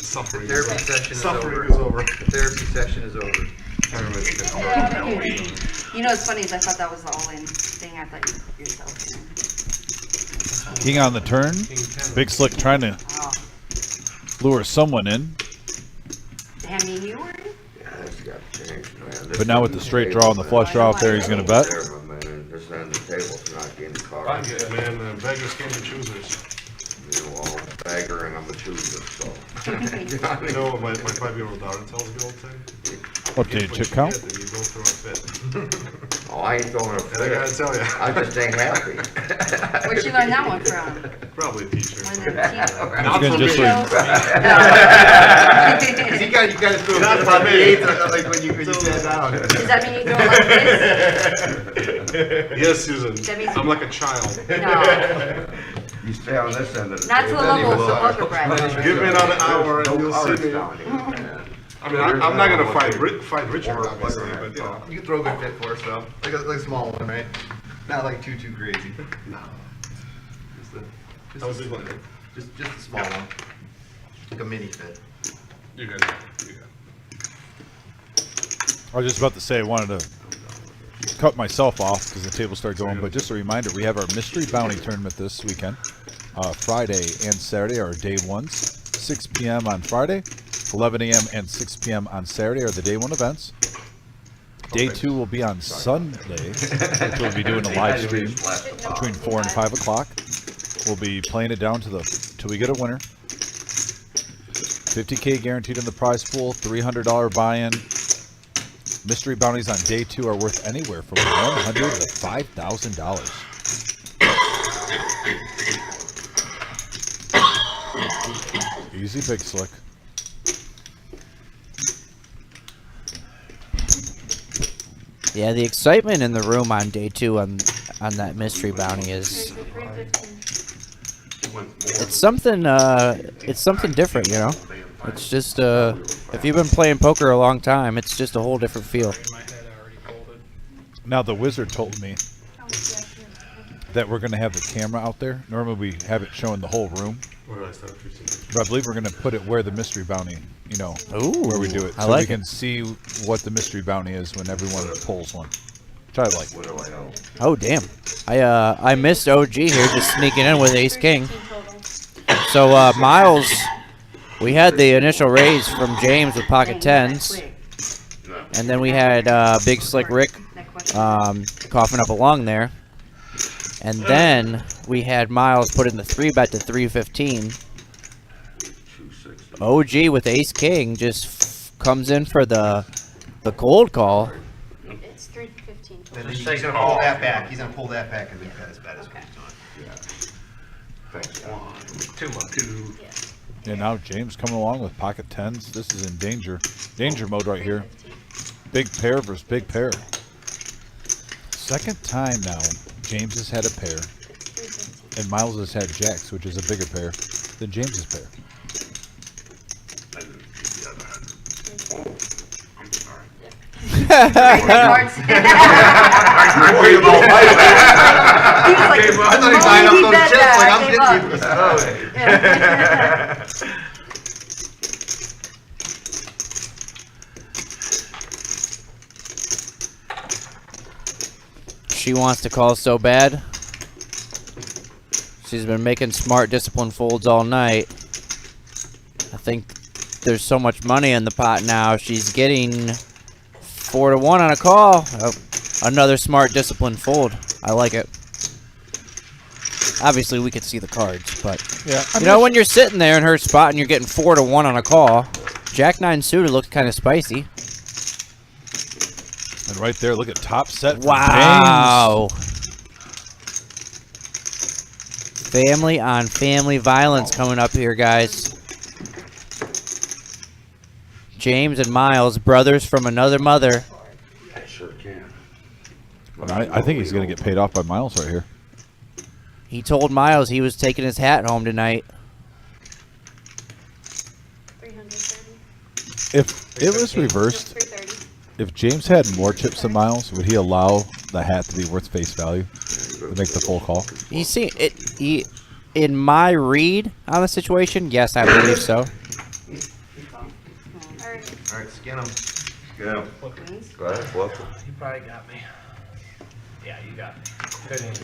Speaker 12: Suffering
Speaker 8: Therapy session is over. Therapy session is over.
Speaker 7: You know what's funny is I thought that was the all-in thing. I thought you put yourself in.
Speaker 3: King on the turn. Big Slick trying to lure someone in.
Speaker 7: Hand me you were in?
Speaker 9: Yeah, that's got to change, man.
Speaker 3: But now with the straight draw and the flush draw up there, he's going to bet.
Speaker 9: There, my man. This end of the table's not getting caught.
Speaker 12: Man, beggars can't be choosers.
Speaker 9: You know, I'm a beggar and I'm a chooser, so.
Speaker 12: You know what my 5-year-old daughter tells me all the time?
Speaker 3: Updated chip count.
Speaker 12: You don't throw a fit.
Speaker 9: Oh, I ain't throwing a
Speaker 12: And I gotta
Speaker 9: fit.
Speaker 12: tell you.
Speaker 9: I just ain't happy.
Speaker 7: Where'd you learn that one from?
Speaker 12: Probably a teacher.
Speaker 7: One of the teachers.
Speaker 12: Not for me.
Speaker 8: You got to throw
Speaker 12: Not
Speaker 8: it
Speaker 12: for me.
Speaker 8: like when you sat down.
Speaker 7: Does that mean you go like this?
Speaker 12: Yes, Susan.
Speaker 7: That means-
Speaker 12: I'm like a child.
Speaker 7: No.
Speaker 9: You stay on this end of the
Speaker 7: Not to the
Speaker 9: table.
Speaker 7: level of the poker bracket.
Speaker 12: Give me another hour and you'll see
Speaker 9: Cards
Speaker 12: me.
Speaker 9: down here, man.
Speaker 12: I mean, I'm not gonna fight Richard, obviously, but you know.
Speaker 8: You can throw a good fit for us though. Like a small one, right? Not like too crazy.
Speaker 12: No.
Speaker 8: Just a small one. Like a mini fit.
Speaker 12: You got it.
Speaker 3: I was just about to say I wanted to cut myself off because the table started going, but just a reminder, we have our Mystery Bounty Tournament this weekend. Friday and Saturday are day ones. 6 p.m. on Friday, 11 a.m. and 6 p.m. on Saturday are the day one events. Day two will be on Sunday, which we'll be doing a live stream between 4 and 5 o'clock. We'll be playing it down till we get a winner. $50K guaranteed in the prize pool, $300 buy-in. Mystery bounties on day two are worth anywhere from $100 to $5,000. Easy, Big Slick.
Speaker 5: Yeah, the excitement in the room on day two on that mystery bounty is it's something different, you know. It's just if you've been playing poker a long time, it's just a whole different feel.
Speaker 3: Now the wizard told me that we're going to have the camera out there. Normally we have it showing the whole room, but I believe we're going to put it where the mystery bounty, you know, where we do it,
Speaker 5: I
Speaker 3: so
Speaker 5: like
Speaker 3: we can see what the mystery bounty is when everyone pulls one. Which I like.
Speaker 5: Oh damn! I missed OG here, just sneaking in with Ace King. So Miles, we had the initial raise from James with pocket tens, and then we had Big Slick Rick coughing up along there, and then we had Miles put in the 3-bet to 315. OG with Ace King just comes in for the cold call.
Speaker 10: It's 315.
Speaker 8: Then he's gonna pull that back. He's gonna pull that back and make that as bad as we
Speaker 11: Too much.
Speaker 3: Yeah, now James coming along with pocket tens. This is in danger mode right here. Big pair versus big pair. Second time now James has had a pair, and Miles has had jacks, which is a bigger pair than James's pair.
Speaker 7: cards.
Speaker 2: I'm worried about my
Speaker 7: He was like,
Speaker 8: I thought he signed up
Speaker 7: "Mommy,
Speaker 8: those
Speaker 7: bet
Speaker 8: chips,
Speaker 7: that,
Speaker 8: like,
Speaker 7: I
Speaker 8: I'm
Speaker 7: gave
Speaker 8: getting you.
Speaker 5: She wants to call so bad. She's been making smart discipline folds all night. I think there's so much money in the pot now. She's getting 4-1 on a call. Oh, another smart discipline fold. I like it. Obviously, we could see the cards, but
Speaker 3: Yeah,
Speaker 5: you know, when you're sitting there in her spot and you're getting 4-1 on a call, Jack 9 suited looks kind of spicy.
Speaker 3: And right there, look at top set. For
Speaker 5: Wow.
Speaker 3: James.
Speaker 5: Family on family violence coming up here, guys. James and Miles, brothers from another mother.
Speaker 9: I sure can.
Speaker 3: I think he's going to get paid off by Miles right here.
Speaker 5: He told Miles he was taking his hat home tonight.
Speaker 10: 330.
Speaker 3: If it was reversed,
Speaker 10: 330.
Speaker 3: if James had more chips than Miles, would he allow the hat to be worth face value to make the full call?
Speaker 5: You see, in my read on the situation, yes, I believe so.
Speaker 8: Alright, skin them.
Speaker 9: Yeah. Go ahead, flip it.
Speaker 4: You probably got me. Yeah, you got me. Good news.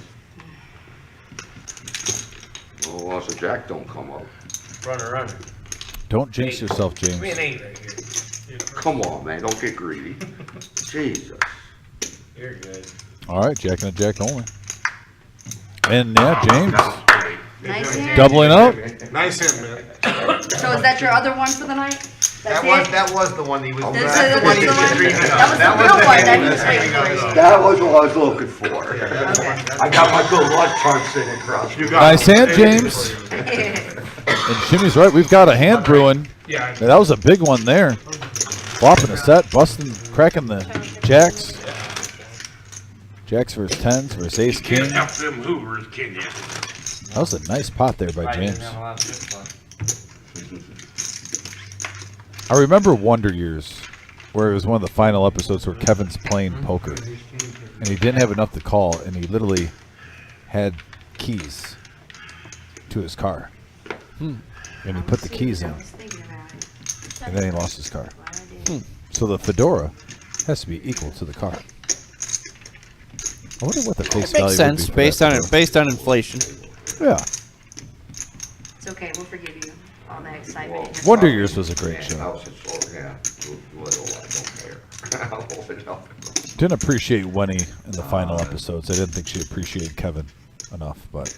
Speaker 9: Well, so Jack don't come up.
Speaker 4: Run.
Speaker 3: Don't jinx yourself, James.
Speaker 4: Give me an 8 right here.
Speaker 9: Come on, man, don't get greedy. Jesus.
Speaker 4: You're good.
Speaker 3: All right, Jack and a Jack only. And yeah, James
Speaker 7: Nice hand.
Speaker 3: doubling up.
Speaker 12: Nice hand, man.
Speaker 7: So is that your other one for the night? That's it?
Speaker 8: That was the one he was.
Speaker 7: This
Speaker 8: That's
Speaker 7: is
Speaker 8: the one he
Speaker 7: the
Speaker 8: was
Speaker 7: one?
Speaker 8: dreaming of.
Speaker 7: That was the real one that he was waiting for.
Speaker 9: That was what I was looking for.
Speaker 7: Okay.
Speaker 9: I got my good luck charm sitting across.
Speaker 12: You got
Speaker 3: Nice
Speaker 12: it.
Speaker 3: hand, James. And Jimmy's right. We've got a hand brewing.
Speaker 6: Yeah.
Speaker 3: That was a big one there. Flopping the set, busting, cracking the jacks. Jacks versus tens versus ace king.
Speaker 2: Can't help them Hoovers, can you?
Speaker 3: That was a nice pot there by James. I remember Wonder Years, where it was one of the final episodes where Kevin's playing poker, and he didn't have enough to call, and he literally had keys to his car, and he put the keys in, and then he lost his car. So the fedora has to be equal to the car. I wonder what the face value
Speaker 5: Makes sense
Speaker 3: would be for
Speaker 5: based
Speaker 3: that
Speaker 5: on
Speaker 3: fedora.
Speaker 5: based on inflation.
Speaker 3: Yeah,
Speaker 7: It's okay, we'll forgive you all that excitement. in your
Speaker 3: Wonder
Speaker 7: soul.
Speaker 3: Years was a great show.
Speaker 9: House is so, yeah, little, I don't care. I'll hold it up.
Speaker 3: Didn't appreciate Winnie in the final episodes. I didn't think she appreciated Kevin enough, but.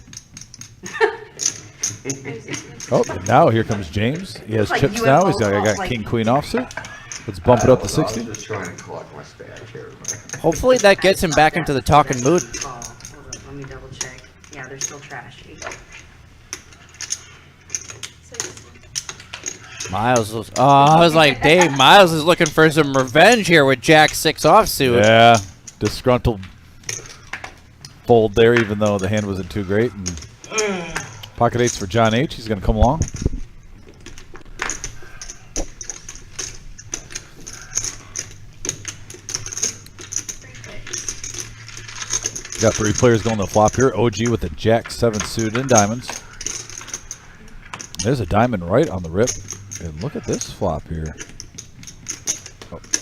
Speaker 3: Oh, and now here comes James. He has
Speaker 7: Like
Speaker 3: chips
Speaker 7: UFO
Speaker 3: now. He's got
Speaker 7: calls, like-
Speaker 3: king queen offsuit. Let's bump it up to
Speaker 9: I
Speaker 3: 60.
Speaker 9: was just trying to collect my stash here, man.
Speaker 5: Hopefully that gets him back into the talking mood.
Speaker 7: Oh, hold on, let me double check. Yeah, they're still trashy.
Speaker 5: Miles was, I was like, Dave, Miles is looking for some revenge here with Jack 6 offsuit.
Speaker 3: Yeah, disgruntled fold there, even though the hand wasn't too great. And pocket eights for John H. He's going to come along. Got 3 players going to the flop here. OG with the Jack 7 suited in diamonds. There's a diamond right on the rip. And look at this flop here.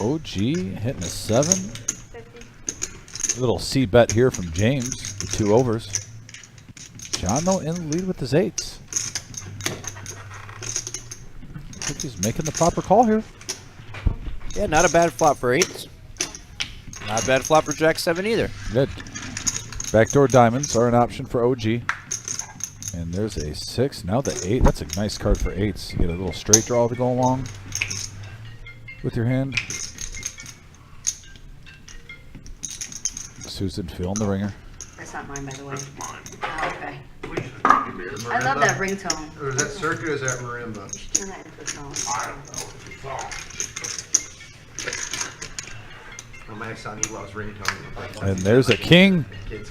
Speaker 3: OG hitting a 7. Little C bet here from James. The 2 overs. John, though, in the lead with his 8s. I think he's making the proper call here.
Speaker 5: Yeah, not a bad flop for 8s. Not a bad flop for Jack 7 either.
Speaker 3: Good. Backdoor diamonds are an option for OG. And there's a 6. Now the 8. That's a nice card for 8s. You get a little straight draw to go along with your hand. Susan filling the ringer.
Speaker 7: That's not mine, by the way.
Speaker 2: That's mine.
Speaker 7: Oh, okay. I love that ringtone.
Speaker 8: Or is that circuit or is that marimba?
Speaker 7: Turn that into a tone.
Speaker 2: I don't know. It's all.
Speaker 8: Well, my son, he loves ringtones.
Speaker 3: And there's a king.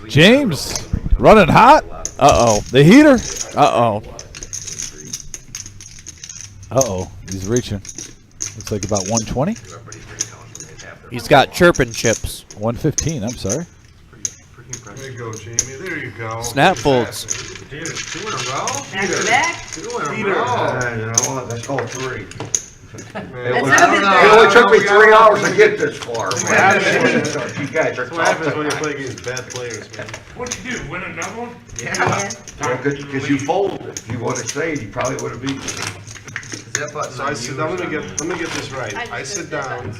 Speaker 3: James running hot.
Speaker 5: Uh-oh.
Speaker 3: The heater.
Speaker 5: Uh-oh.
Speaker 3: Uh-oh. He's reaching. Looks like about 120.
Speaker 5: He's got chirping chips.
Speaker 3: 115. I'm sorry.
Speaker 12: There you go, Jamie. There you go.
Speaker 5: Snap folds.
Speaker 12: Dude, 2 in a row?
Speaker 7: Back to back.
Speaker 12: 2 in a
Speaker 9: You
Speaker 12: row.
Speaker 9: know what, let's go 3.
Speaker 7: That's
Speaker 9: It
Speaker 7: not been
Speaker 9: only
Speaker 7: bad.
Speaker 9: took me 3 hours to get this far, man.
Speaker 12: happens.
Speaker 9: You guys are
Speaker 12: That's what happens
Speaker 9: tough
Speaker 12: when you
Speaker 9: tonight.
Speaker 12: play against bad players, man.
Speaker 11: What'd you do, win another one?
Speaker 7: Yeah.
Speaker 9: Because you folded. If you would have stayed, you probably would have beat me.
Speaker 8: Is that button
Speaker 12: So
Speaker 8: on
Speaker 12: I sit
Speaker 8: you
Speaker 12: down,
Speaker 8: or
Speaker 12: let me
Speaker 8: something?
Speaker 12: get this right. I
Speaker 10: just
Speaker 12: sit
Speaker 10: did that
Speaker 12: down,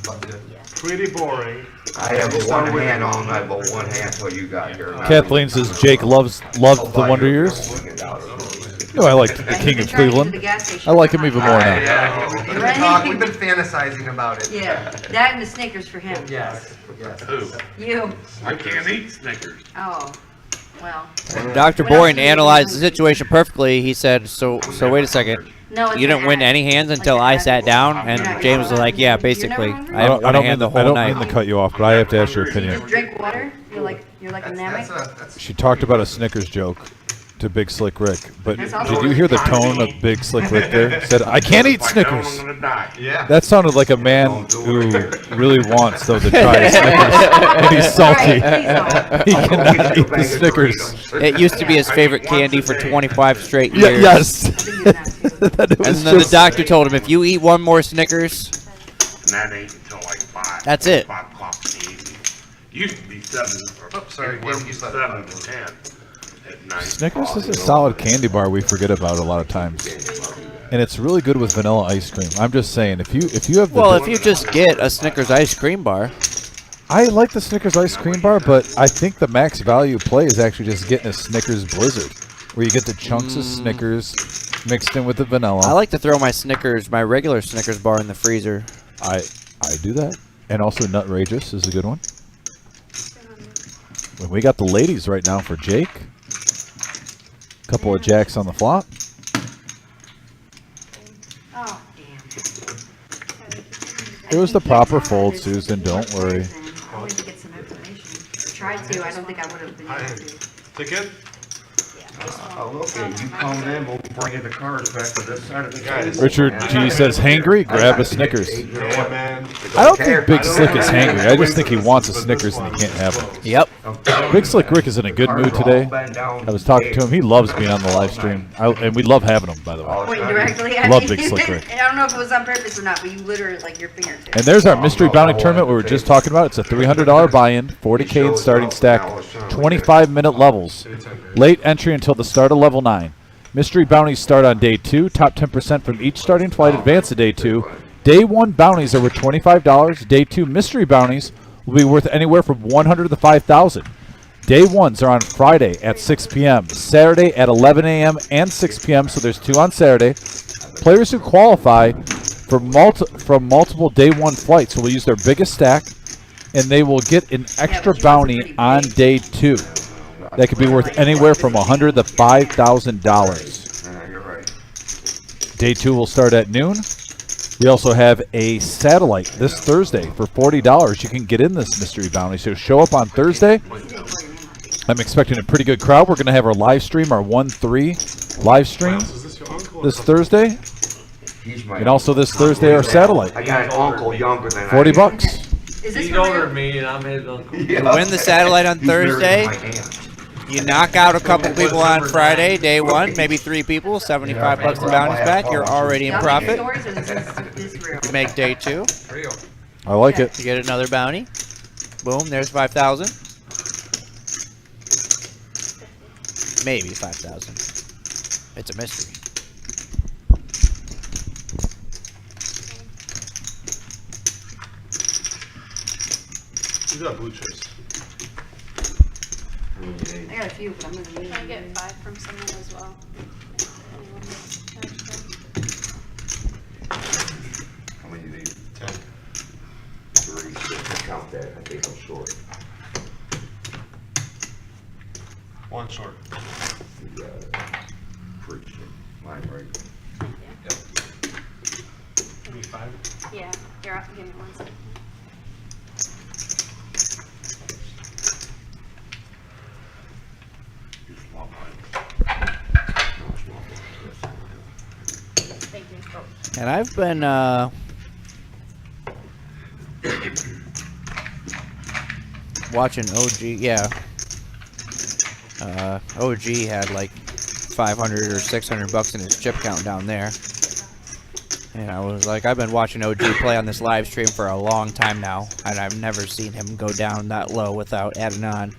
Speaker 10: button too.
Speaker 12: pretty boring.
Speaker 9: I have
Speaker 12: You
Speaker 9: a
Speaker 12: start
Speaker 9: one
Speaker 12: winning.
Speaker 9: hand all night, but one hand till you got here.
Speaker 3: Kathleen says Jake loved the Wonder Years. You know, I like the King of Cleveland. I like him even more now.
Speaker 8: Yeah,
Speaker 7: Right.
Speaker 8: we've been fantasizing about it.
Speaker 7: Yeah, that and the Snickers for him.
Speaker 8: Yes, yes.
Speaker 11: Who?
Speaker 7: You.
Speaker 11: I can't eat Snickers.
Speaker 7: Oh, well.
Speaker 5: Dr.
Speaker 7: What else
Speaker 5: Boyne
Speaker 7: do you
Speaker 5: analyzed
Speaker 7: do?
Speaker 5: the situation perfectly. He said, so wait a second.
Speaker 7: No, it's
Speaker 5: You didn't
Speaker 7: an
Speaker 5: win
Speaker 7: ad.
Speaker 5: any hands
Speaker 7: Like
Speaker 5: until
Speaker 7: an
Speaker 5: I
Speaker 7: ad.
Speaker 5: sat down,
Speaker 7: You're
Speaker 5: and
Speaker 7: not
Speaker 5: James was
Speaker 7: gonna-
Speaker 5: like, yeah,
Speaker 7: you're
Speaker 5: basically.
Speaker 7: never hungry?
Speaker 5: I haven't won a hand the
Speaker 3: I
Speaker 5: whole
Speaker 3: don't
Speaker 5: night.
Speaker 3: mean to cut you off, but I have to ask your opinion.
Speaker 7: You drink water? You're like a
Speaker 8: That's
Speaker 7: namek?
Speaker 8: that's
Speaker 3: She talked about a Snickers joke to Big Slick Rick, but
Speaker 7: That's awesome.
Speaker 3: did you hear the tone of Big Slick Rick there? Said, I can't eat
Speaker 11: If I don't, I'm
Speaker 3: Snickers.
Speaker 11: gonna die.
Speaker 8: yeah.
Speaker 3: That sounded like a man who really wants, though, to try a Snickers, and he's salty.
Speaker 7: Alright,
Speaker 3: He cannot eat the Snickers.
Speaker 5: It used to be his favorite candy for 25 straight
Speaker 3: Yeah,
Speaker 5: years.
Speaker 3: yes.
Speaker 7: please don't.
Speaker 3: That it
Speaker 5: And
Speaker 3: was
Speaker 5: then the
Speaker 3: just-
Speaker 5: doctor told him, if you eat one more Snickers,
Speaker 11: And that ain't until like 5.
Speaker 5: That's it.
Speaker 11: 5 o'clock in the evening. Used to be 7 or
Speaker 8: Oh, sorry,
Speaker 11: anywhere
Speaker 8: Dave,
Speaker 11: from
Speaker 8: you said
Speaker 11: 7 to 10 at night.
Speaker 3: Snickers is a solid candy bar we forget about a lot of times. And it's really good with vanilla ice cream. I'm just saying, if you have the
Speaker 5: well, if you just get a Snickers ice cream bar,
Speaker 3: I like the Snickers ice cream bar, but I think the max value play is actually just getting a Snickers Blizzard, where you get the chunks of Snickers mixed in with the vanilla.
Speaker 5: I like to throw my regular Snickers bar in the freezer.
Speaker 3: I do that. And also Nutrageous is a good one. And we got the ladies right now for Jake. Couple of jacks on the flop.
Speaker 7: Oh, damn.
Speaker 3: It was the proper fold, Susan. Don't worry.
Speaker 7: I wanted to get some information. Tried to, I don't think I would have been able to.
Speaker 12: Ticket?
Speaker 9: Oh, okay, you come in, we'll bring you the cards back to this side of the table.
Speaker 3: Richard G says, hangry, grab a Snickers.
Speaker 12: Yeah, man.
Speaker 3: I don't think Big Slick is hangry. I just think he wants a Snickers and he can't have it.
Speaker 5: Yep.
Speaker 3: Big Slick Rick is in a good mood today. I was talking to him. He loves being on the live stream. And we love having him, by the way.
Speaker 7: Pointing directly at
Speaker 3: Love
Speaker 7: me.
Speaker 3: Big Slick Rick.
Speaker 7: And I don't know if it was on purpose or not, but you literally, like, your fingertips.
Speaker 3: And there's our mystery bounty tournament we were just talking about. It's a $300 buy-in, 40K in starting stack, 25-minute levels. Late entry until the start of level 9. Mystery bounties start on day 2. Top 10% from each starting flight advance to day 2. Day 1 bounties are worth $25. Day 2 mystery bounties will be worth anywhere from $100 to $5,000. Day 1s are on Friday at 6 p.m., Saturday at 11 a.m. and 6 p.m., so there's 2 on Saturday. Players who qualify from multiple day 1 flights will use their biggest stack, and they will get an extra bounty on day 2. That could be worth anywhere from $100 to $5,000.
Speaker 9: You're right.
Speaker 3: Day 2 will start at noon. We also have a satellite this Thursday for $40. You can get in this mystery bounty. So show up on Thursday. I'm expecting a pretty good crowd. We're going to have our live stream, our 1-3 live stream this Thursday.
Speaker 9: He's my
Speaker 3: And also this Thursday, our satellite.
Speaker 9: I got an uncle younger than I
Speaker 3: $40
Speaker 9: am.
Speaker 3: bucks.
Speaker 7: Is this
Speaker 4: He's
Speaker 7: for
Speaker 4: older
Speaker 7: real?
Speaker 4: than me, and I'm his uncle.
Speaker 5: You win the satellite on
Speaker 9: He's married to
Speaker 5: Thursday.
Speaker 9: my aunt.
Speaker 5: You knock out a couple people on Friday, day 1, maybe 3 people, $75 in bounties back. You're already in
Speaker 7: Y'all
Speaker 5: profit.
Speaker 7: making stories, or this real?
Speaker 5: You make day 2.
Speaker 4: Real.
Speaker 3: I like it.
Speaker 5: You get another bounty. Boom, there's 5,000. Maybe 5,000. It's a mystery.
Speaker 12: You got blue chips.
Speaker 7: I got a few, but I'm gonna need.
Speaker 10: Can I get 5 from someone as well? Anyone that's charged them?
Speaker 9: How many do you need?
Speaker 12: 10.
Speaker 9: 3. Count that. I think I'm short.
Speaker 12: 1 short.
Speaker 9: You got it. Preach it. Mine right.
Speaker 12: Give me 5.
Speaker 10: Yeah, here, give me 1 second.
Speaker 9: You swap mine. No, swap mine.
Speaker 10: Thank you.
Speaker 5: And I've been watching OG. Yeah. OG had like 500 or 600 bucks in his chip count down there. And I was like, I've been watching OG play on this live stream for a long time now, and I've never seen him go down that low without adding on.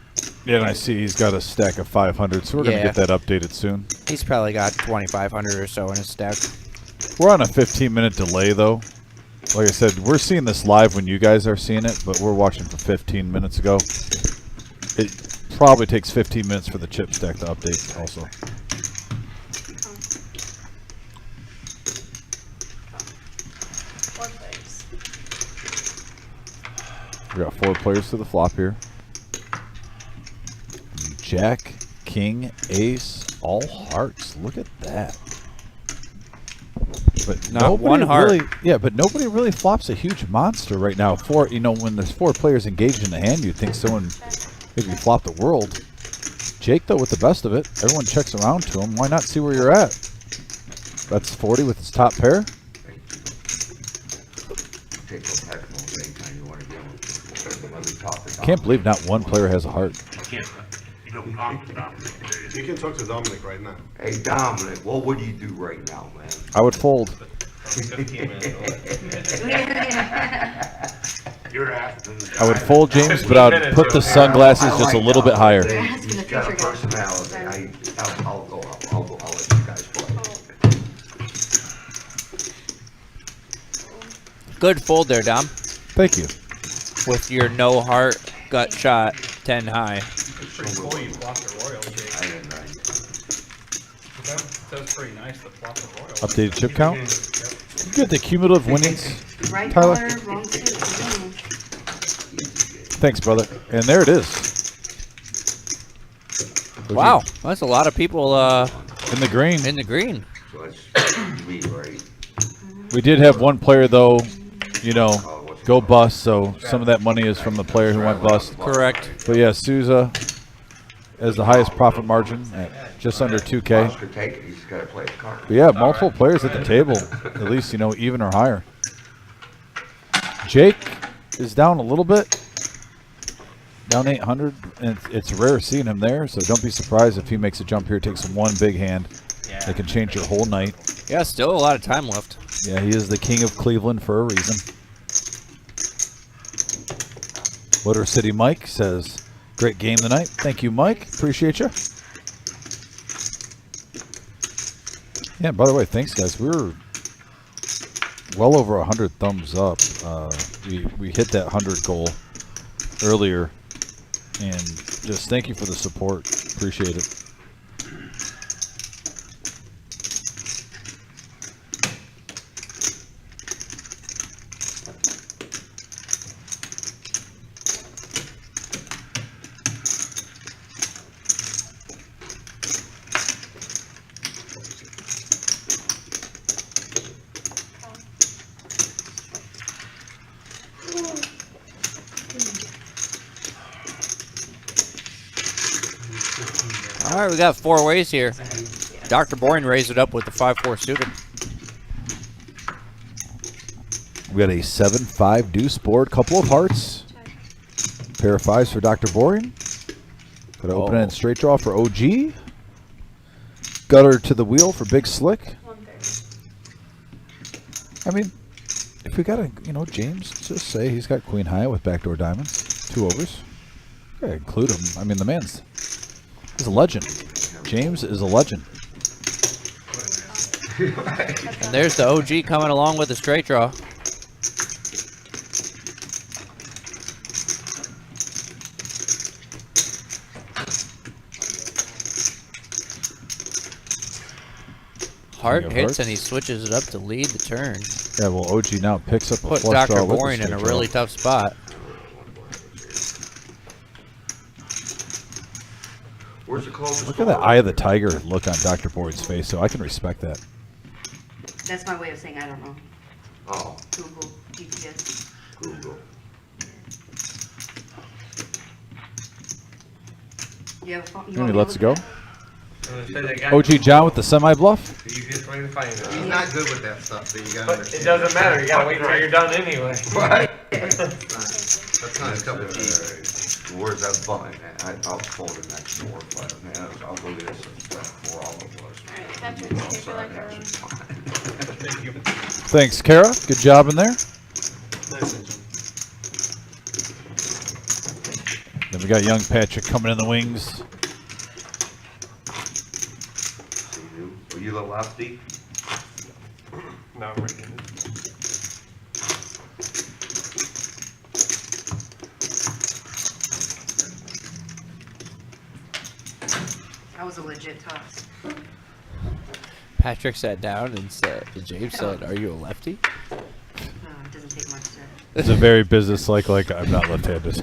Speaker 3: Yeah, and I see he's got a stack of 500, so we're going to get that updated soon.
Speaker 5: He's probably got 2,500 or so in his stack.
Speaker 3: We're on a 15-minute delay, though. Like I said, we're seeing this live when you guys are seeing it, but we're watching for 15 minutes ago. It probably takes 15 minutes for the chip stack to update also. We got 4 players to the flop here. Jack, King, Ace, all hearts. Look at that. But
Speaker 5: not one heart.
Speaker 3: Really, yeah, but nobody really flops a huge monster right now. When there's 4 players engaged in the hand, you'd think someone maybe flop the world. Jake, though, with the best of it. Everyone checks around to him. Why not see where you're at? That's 40 with his top pair. Can't believe not one player has a heart.
Speaker 2: You don't talk to Dominic.
Speaker 12: You can talk to Dominic right now.
Speaker 9: Hey, Dominic, what would you do right now, man?
Speaker 3: I would fold.
Speaker 2: You're asking.
Speaker 3: I would fold, James, but I would put the sunglasses just a little bit higher.
Speaker 9: He's got a personality. I'll go up. I'll let you guys play.
Speaker 5: Good fold there, Dom.
Speaker 3: Thank you.
Speaker 5: With your no heart gut shot 10 high.
Speaker 6: It's pretty cool you flopped a royal, Jake.
Speaker 9: I didn't know.
Speaker 6: That's pretty nice to flop a royal.
Speaker 3: Updated chip count. You get the cumulative winnings,
Speaker 7: Right
Speaker 3: Tyler.
Speaker 7: color, wrong suit.
Speaker 3: Thanks, brother. And there it is.
Speaker 5: Wow, that's a lot of people
Speaker 3: in the green.
Speaker 5: In the green.
Speaker 9: So that's me, right?
Speaker 3: We did have one player, though, go bust, so some of that money is from the player who went bust.
Speaker 5: Correct.
Speaker 3: But yeah, Souza has the highest profit margin at just under 2K.
Speaker 9: He's got to play a card.
Speaker 3: But yeah, multiple players at the table, at least, even or higher. Jake is down a little bit, down 800, and it's rare seeing him there, so don't be surprised if he makes a jump here, takes one big hand. That can change your whole night.
Speaker 5: Yeah, still a lot of time left.
Speaker 3: Yeah, he is the king of Cleveland for a reason. Motor City Mike says, great game tonight. Thank you, Mike. Appreciate you. Yeah, by the way, thanks, guys. We were well over 100 thumbs up. We hit that 100 goal earlier. And just thank you for the support. Appreciate it.
Speaker 5: All right, we got 4 ways here. Dr. Boring raised it up with the 5-4 suited.
Speaker 3: We got a 7-5 deuce board, couple of hearts. Pair of 5s for Dr. Boring. Got an open-end straight draw for OG. Gutter to the wheel for Big Slick. I mean, if we got a, James, just say he's got queen high with backdoor diamonds, 2 overs. Yeah, include him. I mean, the man's he's a legend. James is a legend.
Speaker 5: And there's the OG coming along with a straight draw. Heart hits and he switches it up to lead the turn.
Speaker 3: Yeah, well, OG now picks up a
Speaker 5: Put
Speaker 3: flush draw
Speaker 5: Dr.
Speaker 3: with the
Speaker 5: Boring in
Speaker 3: straight
Speaker 5: a
Speaker 3: draw.
Speaker 5: really tough spot.
Speaker 9: Where's the closest?
Speaker 3: Look at that eye of the tiger look on Dr. Boyd's face, so I can respect that.
Speaker 7: That's my way of saying I don't know.
Speaker 9: Oh,
Speaker 7: Google, GPS.
Speaker 9: Google.
Speaker 7: You have a phone?
Speaker 3: Any lets go?
Speaker 11: OG
Speaker 3: OG John with the semi-bluff.
Speaker 11: The easiest way to find it.
Speaker 8: He's not good with that stuff, but you gotta
Speaker 11: But it
Speaker 8: understand.
Speaker 11: doesn't matter. You gotta wait till you're done anyway.
Speaker 9: Right.
Speaker 8: That's not his cup of tea.
Speaker 9: Where's that button at? I'll fold it next door, but man, I'll go get some stuff for all of us.
Speaker 10: Alright, Patrick, take your like our own.
Speaker 6: Thank you.
Speaker 3: Thanks, Kara. Good job in there.
Speaker 12: Nice engine.
Speaker 3: Then we got young Patrick coming in the wings.
Speaker 9: Are you the lefty?
Speaker 12: Now I'm right-handed.
Speaker 7: That was a legit toss.
Speaker 5: Patrick sat down and said, James said, "Are you a lefty?"
Speaker 7: No, it doesn't take much to.
Speaker 3: It's a very business-like, I'm not left-handed.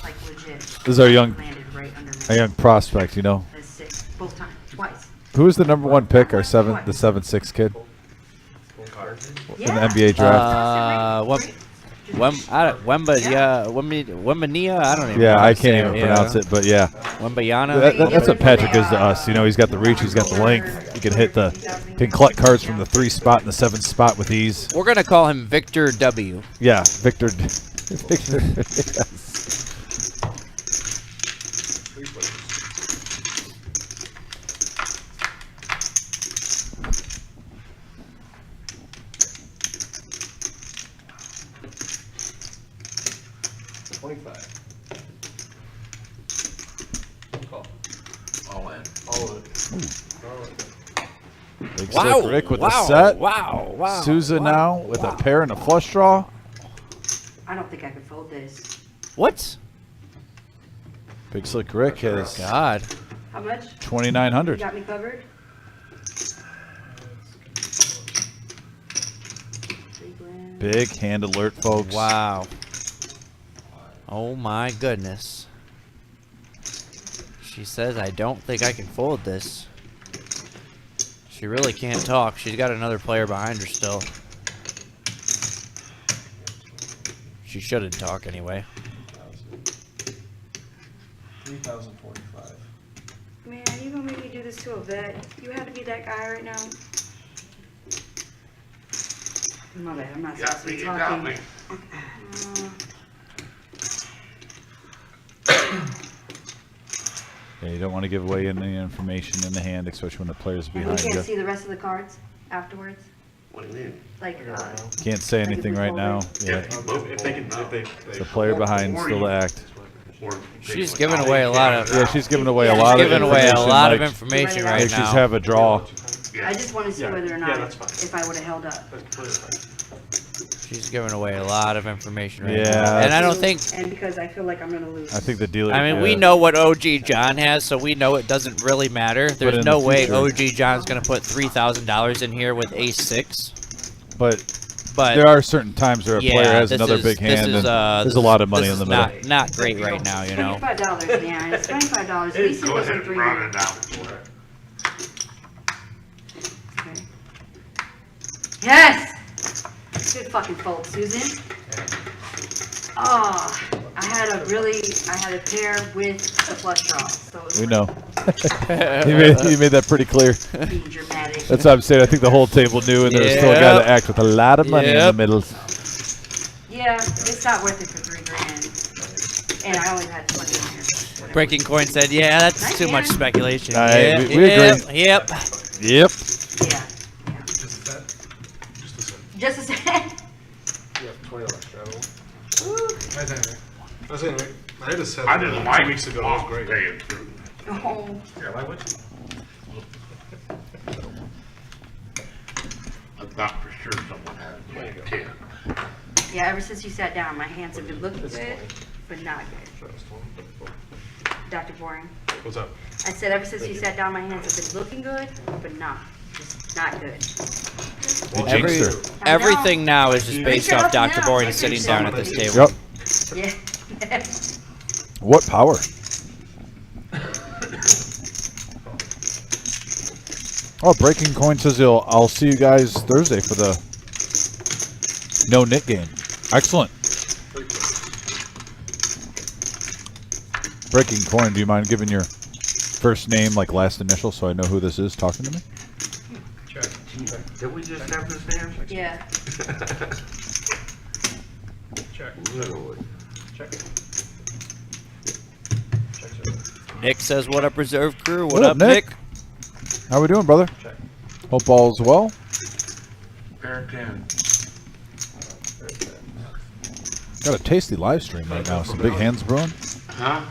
Speaker 7: Like legit.
Speaker 3: This is our young
Speaker 7: Landed right under me.
Speaker 3: prospect, you know.
Speaker 7: That's sick. Both times. Twice.
Speaker 3: Who was the #1 pick? The 7'6" kid in the NBA draft.
Speaker 5: Wembania, I don't even.
Speaker 3: Yeah, I
Speaker 5: pronounce
Speaker 3: can't even pronounce it, but yeah.
Speaker 5: Wembayana.
Speaker 3: That's what Patrick is to us. You know, he's got the reach, he's got the length. He can can collect cards from the 3 spot and the 7 spot with ease.
Speaker 5: We're gonna call him Victor W.
Speaker 3: Yeah, Victor. Victor. Yes. Big
Speaker 5: Wow!
Speaker 3: Slick Rick with
Speaker 5: wow!
Speaker 3: the set.
Speaker 5: Wow! Wow!
Speaker 3: Souza
Speaker 5: wow,
Speaker 3: now with a pair and a flush draw.
Speaker 7: I don't think I could fold this.
Speaker 5: What?
Speaker 3: Big Slick Rick has
Speaker 5: God.
Speaker 7: How much? You
Speaker 3: 2,900.
Speaker 7: got me covered?
Speaker 3: Big hand alert, folks.
Speaker 5: Wow. Oh my goodness. She says, "I don't think I can fold this." She really can't talk. She's got another player behind her still. She shouldn't talk anyway.
Speaker 6: 3,045.
Speaker 7: Man, you gonna make me do this to a vet? You have to be that guy right now. My bad, I'm not supposed to be
Speaker 2: You got
Speaker 7: talking.
Speaker 2: me.
Speaker 3: Yeah, you don't want to give away any information in the hand, especially when the player's
Speaker 7: And we
Speaker 3: behind
Speaker 7: can't
Speaker 3: you.
Speaker 7: see the rest of the cards afterwards?
Speaker 2: What do you mean?
Speaker 7: Like,
Speaker 3: Can't say anything right now. Yeah.
Speaker 12: If they can,
Speaker 3: The player behind still to act.
Speaker 5: She's giving away a lot of.
Speaker 3: Yeah, she's giving away a
Speaker 7: Yeah,
Speaker 3: lot
Speaker 5: She's
Speaker 3: of
Speaker 5: giving away a
Speaker 3: information.
Speaker 5: lot of
Speaker 3: like,
Speaker 5: information
Speaker 7: Right
Speaker 5: right
Speaker 3: like she's
Speaker 5: now.
Speaker 3: have a draw.
Speaker 7: I just want to see
Speaker 12: Yeah.
Speaker 7: whether or
Speaker 12: Yeah,
Speaker 7: not,
Speaker 12: that's fine.
Speaker 7: if I would have held up.
Speaker 12: That's completely fine.
Speaker 5: She's giving away a lot of information right
Speaker 3: Yeah.
Speaker 5: now. And I don't think.
Speaker 7: And because I feel like I'm gonna lose.
Speaker 3: I think the dealer.
Speaker 5: I mean, we know what OG John has, so we know it doesn't really matter. There's
Speaker 3: in
Speaker 5: no
Speaker 3: the
Speaker 5: way
Speaker 3: future-
Speaker 5: OG John's going to put $3,000 in here with Ace-6.
Speaker 3: But
Speaker 5: But
Speaker 3: there are certain times where a
Speaker 5: yeah,
Speaker 3: player has
Speaker 5: this
Speaker 3: another
Speaker 5: is-
Speaker 3: big
Speaker 5: this
Speaker 3: hand,
Speaker 5: is,
Speaker 3: and there's a lot of money
Speaker 5: this
Speaker 3: in the
Speaker 5: is
Speaker 3: middle.
Speaker 5: not great right now, you know.
Speaker 7: $25, man. It's $25. At least it
Speaker 2: Go ahead
Speaker 7: wasn't
Speaker 2: and
Speaker 7: $3.
Speaker 2: run it out for it.
Speaker 7: Okay. Yes! Good fucking fold, Susan. Oh, I had a pair with the flush draw. So it was
Speaker 3: We
Speaker 7: like
Speaker 3: know. he made that pretty clear.
Speaker 7: being dramatic.
Speaker 3: That's what I'm saying. I think the whole table knew, and there was still a guy that act with a lot of money in the
Speaker 5: Yep.
Speaker 3: middle.
Speaker 7: Yeah, it's not worth it for $3,000. And I only had 20 in here. Whatever.
Speaker 5: Breaking Coin said, "Yeah, that's too much speculation."
Speaker 3: Aye,
Speaker 5: Yep,
Speaker 3: we agree.
Speaker 5: Yep.
Speaker 3: Yep.
Speaker 7: Yeah. Yeah.
Speaker 12: Just a set. Just a set.
Speaker 7: Just a sec.
Speaker 12: You have 20 left. I was saying, I had a set
Speaker 2: I didn't like
Speaker 12: 2 weeks ago. It was great.
Speaker 2: Tell you the truth.
Speaker 7: Oh.
Speaker 2: Yeah, why would you? I thought for sure someone had like 10.
Speaker 7: Yeah, ever since you sat down, my hands have been looking good, but not good. Dr. Boring.
Speaker 12: What's up?
Speaker 7: I said ever since you sat down, my hands have been looking good, but not good.
Speaker 3: He jinxed her.
Speaker 5: Everything now is just based off
Speaker 7: Now,
Speaker 5: Dr. Boring
Speaker 7: I
Speaker 5: sitting
Speaker 7: think
Speaker 5: down
Speaker 7: so.
Speaker 5: at this table.
Speaker 3: Yep.
Speaker 7: Yeah.
Speaker 3: What power? Oh, Breaking Coin says I'll see you guys Thursday for the no Nick game. Excellent. Breaking Coin, do you mind giving your first name, like last initial, so I know who this is talking to me?
Speaker 2: Did we just have this there?
Speaker 7: Yeah.
Speaker 6: Check.
Speaker 9: Literally.
Speaker 6: Check.
Speaker 5: Nick says, "What up, reserve crew? What
Speaker 3: What up,
Speaker 5: up, Nick?"
Speaker 3: How we doing, brother?
Speaker 6: Check.
Speaker 3: Hope all's well.
Speaker 9: Pair 10.
Speaker 3: Got a tasty live stream right now. Some big hands brewing.
Speaker 9: Huh?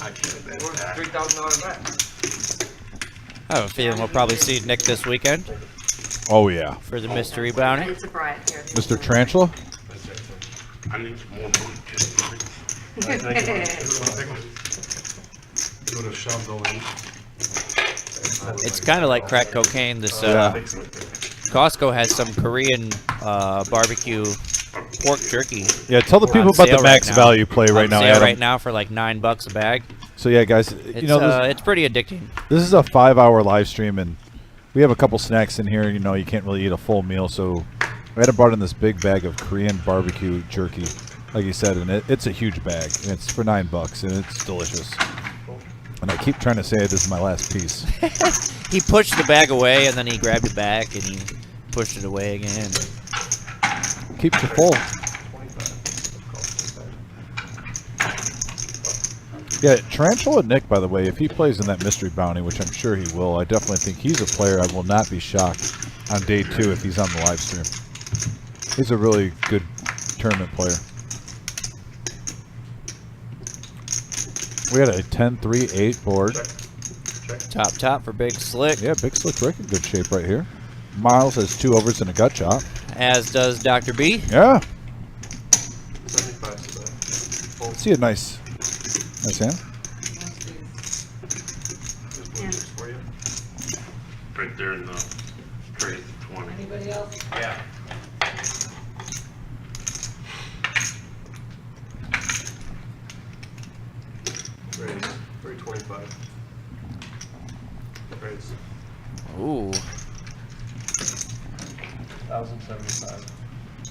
Speaker 9: I should have been back.
Speaker 4: $3,000 back.
Speaker 5: I have a feeling we'll probably see Nick this weekend
Speaker 3: Oh, yeah.
Speaker 5: for the mystery bounty.
Speaker 7: It's a bride here.
Speaker 3: Mr. Tarantula?
Speaker 9: I need some more blue chips.
Speaker 12: You would have shoved all in.
Speaker 5: It's kind of like crack cocaine. This Costco has some Korean barbecue pork jerky.
Speaker 3: Yeah, tell the people
Speaker 5: on
Speaker 3: about the
Speaker 5: sale
Speaker 3: max
Speaker 5: right now.
Speaker 3: value play right
Speaker 5: On
Speaker 3: now,
Speaker 5: sale
Speaker 3: Adam.
Speaker 5: right now for like $9 a bag.
Speaker 3: So, yeah, guys,
Speaker 5: It's,
Speaker 3: you know,
Speaker 5: it's pretty addicting.
Speaker 3: this is a 5-hour live stream, and we have a couple snacks in here. You know, you can't really eat a full meal, so I had to brought in this big bag of Korean barbecue jerky, like you said, and it's a huge bag. And it's for $9, and it's delicious. And I keep trying to say this is my last piece.
Speaker 5: He pushed the bag away, and then he grabbed it back, and he pushed it away again.
Speaker 3: Keeps you full. Yeah, Tarantula Nick, by the way, if he plays in that mystery bounty, which I'm sure he will, I definitely think he's a player I will not be shocked on day 2 if he's on the live stream. He's a really good tournament player. We had a 10-3-8 board.
Speaker 5: Top for Big Slick.
Speaker 3: Yeah, Big Slick Rick in good shape right here. Miles has 2 overs and a gut chop.
Speaker 5: As does Dr. B.
Speaker 3: Yeah.
Speaker 12: 75 today.
Speaker 3: See a nice hand.
Speaker 12: For you.
Speaker 9: Right there in the tray, 20.
Speaker 10: Anybody else?
Speaker 4: Yeah.
Speaker 12: Raise. 325. Raise.
Speaker 5: Ooh.
Speaker 6: 1,075.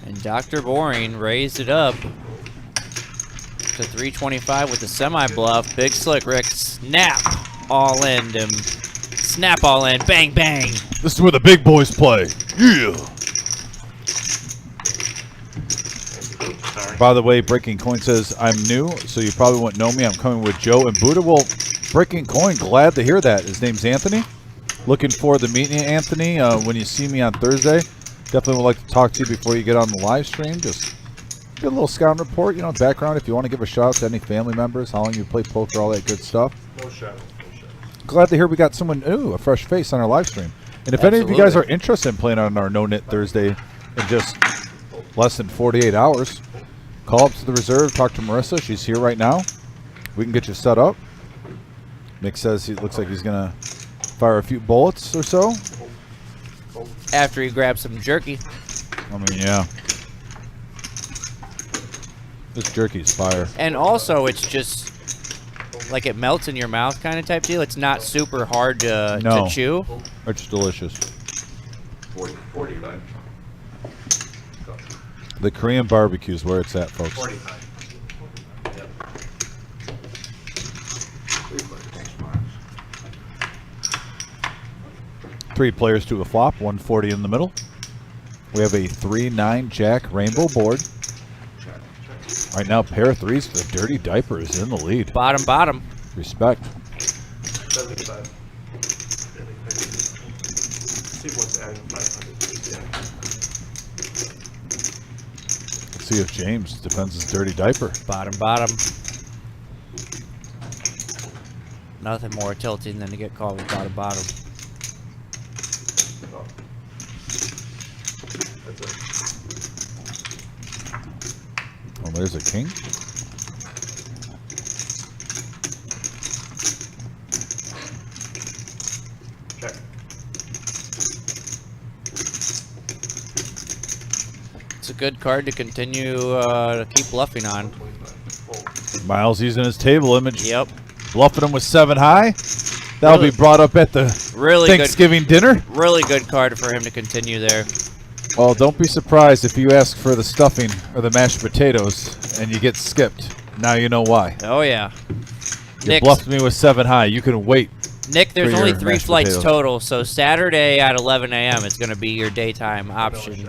Speaker 5: And Dr. Boring raised it up to 325 with the semi-bluff. Big Slick Rick snap all in them. Snap all in. Bang, bang.
Speaker 3: This is where the big boys play. Yeah.
Speaker 9: Sorry.
Speaker 3: By the way, Breaking Coin says, I'm new, so you probably won't know me. I'm coming with Joe and Buddha. Well, Breaking Coin, glad to hear that. His name's Anthony. Looking forward to meeting you, Anthony, when you see me on Thursday. Definitely would like to talk to you before you get on the live stream. Just get a little scout report, you know, background if you want to give a shout out to any family members, how long you play poker, all that good stuff.
Speaker 12: No shadow. No shadow.
Speaker 3: Glad to hear we got someone new, a fresh face on our live stream. And if any of you guys are
Speaker 5: Absolutely.
Speaker 3: interested in playing on our No Knit Thursday in just less than 48 hours, call up to the reserve, talk to Marissa. She's here right now. We can get you set up. Nick says he looks like he's going to fire a few bullets or so.
Speaker 5: After he grabs some jerky.
Speaker 3: I mean, yeah. This jerky's fire.
Speaker 5: And also, it's just like it melts in your mouth kind of type deal. It's not super hard to chew.
Speaker 3: It's delicious.
Speaker 9: 45.
Speaker 3: The Korean barbecue is where it's at, folks.
Speaker 4: 45.
Speaker 9: Yep.
Speaker 3: 3 players to a flop, 140 in the middle. We have a 3-9 jack rainbow board. Right now, pair of threes for the Dirty Diaper is in the lead.
Speaker 5: Bottom.
Speaker 3: Respect.
Speaker 12: 75. See what's adding 500.
Speaker 3: Let's see if James defends his Dirty Diaper.
Speaker 5: Bottom. Nothing more tilting than to get called with bottom.
Speaker 12: That's it.
Speaker 3: Oh, there's a king.
Speaker 12: Check.
Speaker 5: It's a good card to continue to keep bluffing on.
Speaker 12: 25.
Speaker 3: Miles using his table image.
Speaker 5: Yep.
Speaker 3: Bluffing him with 7 high. That'll
Speaker 5: Really-
Speaker 3: be brought up at the
Speaker 5: Really
Speaker 3: Thanksgiving dinner.
Speaker 5: good. Really good card for him to continue there.
Speaker 3: Well, don't be surprised if you ask for the stuffing or the mashed potatoes and you get skipped. Now you know why.
Speaker 5: Oh yeah.
Speaker 3: You
Speaker 5: Nick,
Speaker 3: bluffed me with 7 high. You can wait.
Speaker 5: Nick, there's
Speaker 3: for
Speaker 5: only
Speaker 3: your
Speaker 5: 3
Speaker 3: mashed
Speaker 5: flights
Speaker 3: potatoes.
Speaker 5: total, so Saturday at 11 a.m. is going to be your daytime option.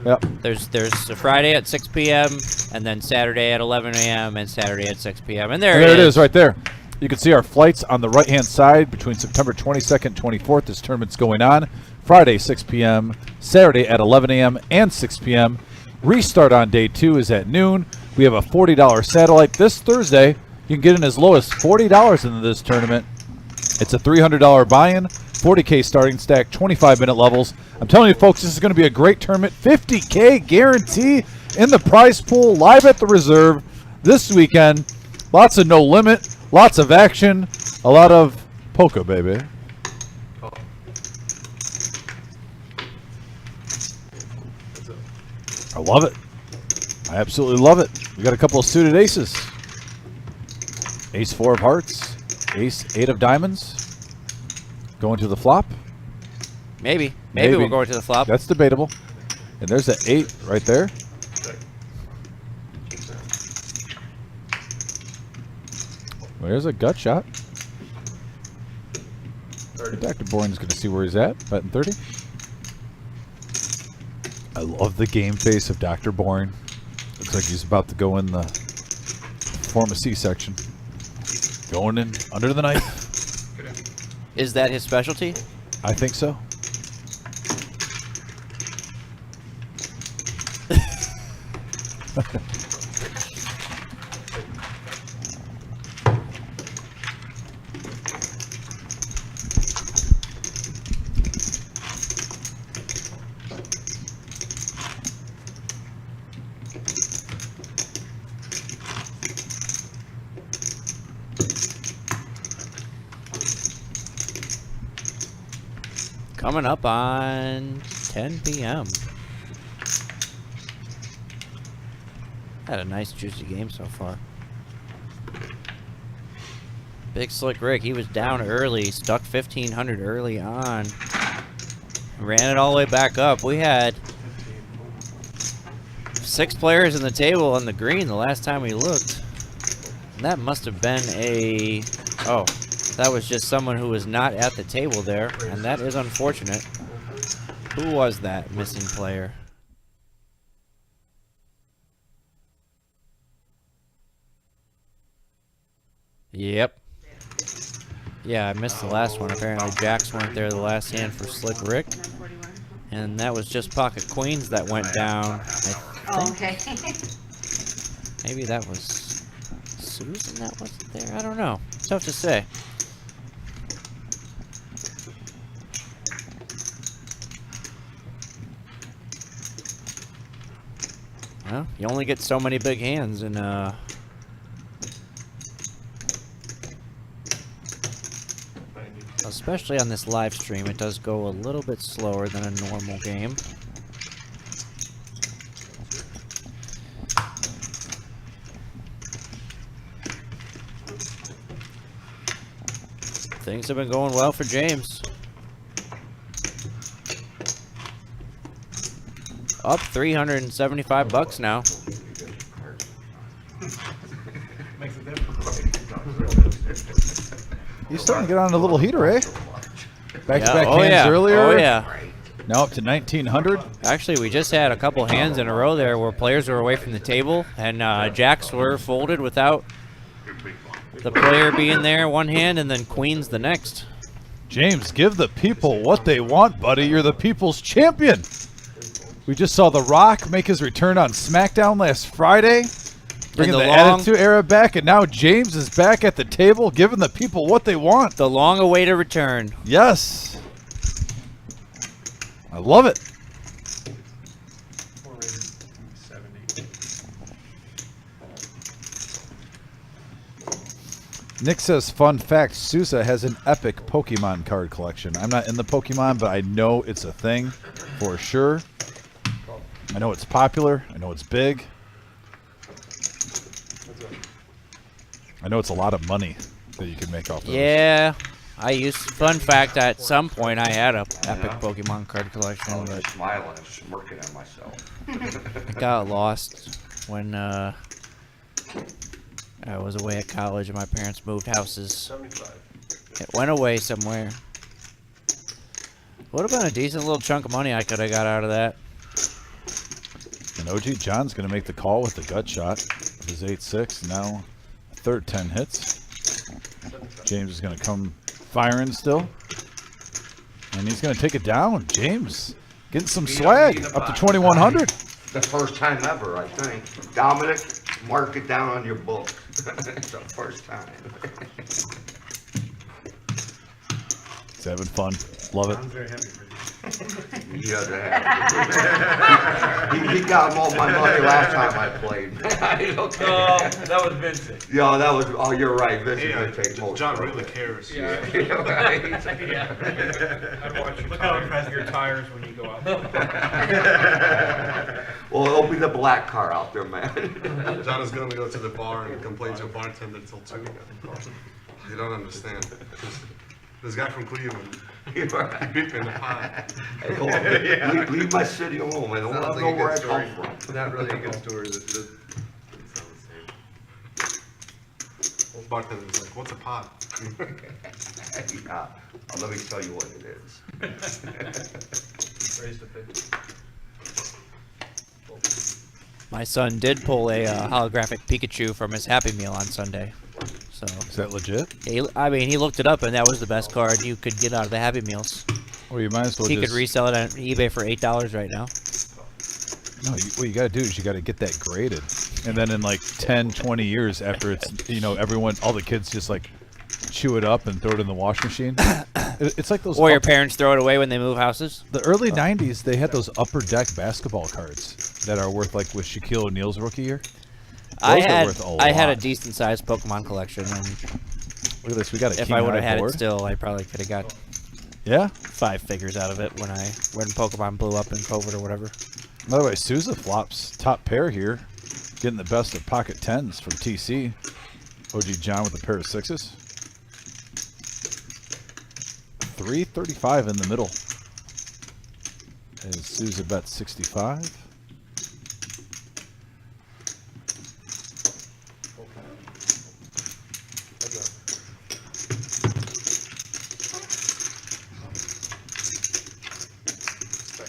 Speaker 3: Yep.
Speaker 5: There's a Friday at 6 p.m. and then Saturday at 11 a.m. and Saturday at 6 p.m. And there
Speaker 3: it is right there. You can see our flights on the right-hand side between September 22nd and 24th. This tournament's going on. Friday, 6 p.m., Saturday at 11 a.m. and 6 p.m. Restart on day 2 is at noon. We have a $40 satellite. This Thursday, you can get in as low as $40 into this tournament. It's a $300 buy-in, 40K starting stack, 25-minute levels. I'm telling you, folks, this is going to be a great tournament. 50K guarantee in the prize pool, live at the Reserve this weekend. Lots of no limit, lots of action, a lot of polka, baby. I love it. I absolutely love it. We got a couple of suited aces. Ace 4 of hearts, Ace 8 of diamonds. Going to the flop.
Speaker 5: Maybe we'll go to the flop.
Speaker 3: That's debatable. And there's an 8 right there. Well, there's a gut shot. Dr. Bourne's going to see where he's at. Betting 30. I love the game face of Dr. Bourne. Looks like he's about to go in the form a C-section. Going in under the knife.
Speaker 5: Is that his specialty?
Speaker 3: I think so.
Speaker 5: Coming up on 10 p.m. Had a nice juicy game so far. Big Slick Rick, he was down early, stuck 1,500 early on. Ran it all the way back up. We had 6 players in the table on the green the last time we looked. And that must have been a... Oh, that was just someone who was not at the table there, and that is unfortunate. Who was that missing player? Yep. Yeah, I missed the last one. Apparently jacks weren't there the last hand for Slick Rick. And that was just pocket queens that went down.
Speaker 7: Oh, okay.
Speaker 5: Maybe that was Susan that wasn't there? I don't know. Tough to say. Well, you only get so many big hands, and especially on this live stream, it does go a little bit slower than a normal game. Things have been going well for James. Up $375 now.
Speaker 3: He's starting to get on a little heater, eh? Back-to-back
Speaker 5: Oh,
Speaker 3: hands
Speaker 5: yeah.
Speaker 3: earlier.
Speaker 5: Oh, yeah.
Speaker 3: Now up to 1,900.
Speaker 5: Actually, we just had a couple hands in a row there where players were away from the table, and jacks were folded without the player being there one hand, and then queens the next.
Speaker 3: James, give the people what they want, buddy. You're the people's champion. We just saw The Rock make his return on SmackDown last Friday, bringing the Attitude Era back, and now James is back at the table, giving the people what they want.
Speaker 5: The long-awaited return.
Speaker 3: Yes. I love it. Nick says, fun fact, Sousa has an epic Pokemon card collection. I'm not in the Pokemon, but I know it's a thing for sure. I know it's popular. I know it's big. I know it's a lot of money that you can make off those.
Speaker 5: Yeah. Fun fact, at some point I had a epic Pokemon card collection.
Speaker 9: I was smiling and smirking at myself.
Speaker 5: It got lost when I was away at college and my parents moved houses.
Speaker 12: 75.
Speaker 5: It went away somewhere. Would have been a decent little chunk of money I could have got out of that.
Speaker 3: And OG John's going to make the call with the gut shot. His 8-6. Now, third 10 hits. James is going to come firing still. And he's going to take it down. James getting some swag up to 2,100.
Speaker 9: The first time ever, I think. Dominic, mark it down on your book. It's the first time.
Speaker 3: He's having fun. Love it.
Speaker 12: I'm very happy for you.
Speaker 9: He doesn't have he got all my money last time I played. Okay.
Speaker 11: That was Vincent.
Speaker 9: Yeah, that was, oh, you're right. This
Speaker 12: Hey,
Speaker 9: is going to take most
Speaker 12: John
Speaker 9: of
Speaker 12: really
Speaker 9: it.
Speaker 12: cares.
Speaker 11: Yeah.
Speaker 9: Right.
Speaker 11: Yeah. I'd watch your
Speaker 6: Look how
Speaker 11: tires.
Speaker 6: impressed your tires when you go out.
Speaker 9: Well, it'll be the black car out there, man.
Speaker 12: John is going to go to the bar and complain to a bartender till 2. You don't understand. This guy from Cleveland, he beat me in the pot.
Speaker 9: Hey, hold on. Leave my city alone. I don't want to know where I come from.
Speaker 8: Not really a good story.
Speaker 12: Bartender's like, what's a pot?
Speaker 9: Yeah. Let me tell you what it is.
Speaker 11: Raise the fish.
Speaker 5: My son did pull a holographic Pikachu from his Happy Meal on Sunday. So
Speaker 3: Is that legit?
Speaker 5: I mean, he looked it up, and that was the best card you could get out of the Happy Meals.
Speaker 3: Well, you might as well
Speaker 5: He
Speaker 3: just...
Speaker 5: could resell it on eBay for $8 right now.
Speaker 3: No, what you got to do is you got to get that graded. And then in like 10, 20 years after it's, everyone, all the kids just like chew it up and throw it in the wash machine. It's like those...
Speaker 5: Or your parents throw it away when they move houses.
Speaker 3: The early 90s, they had those upper deck basketball cards that are worth, like with Shaquille O'Neal's rookie year.
Speaker 5: I
Speaker 3: Those are
Speaker 5: had
Speaker 3: worth a
Speaker 5: I had a
Speaker 3: lot.
Speaker 5: decent sized Pokemon collection, and
Speaker 3: Look at this, we got a
Speaker 5: if
Speaker 3: king
Speaker 5: I would have
Speaker 3: high
Speaker 5: had
Speaker 3: board.
Speaker 5: it still, I probably could have got
Speaker 3: Yeah?
Speaker 5: 5 figures out of it when Pokemon blew up in COVID or whatever.
Speaker 3: By the way, Souza flops top pair here, getting the best of pocket 10s from TC. OG John with a pair of 6s. 335 in the middle. As Souza bet 65.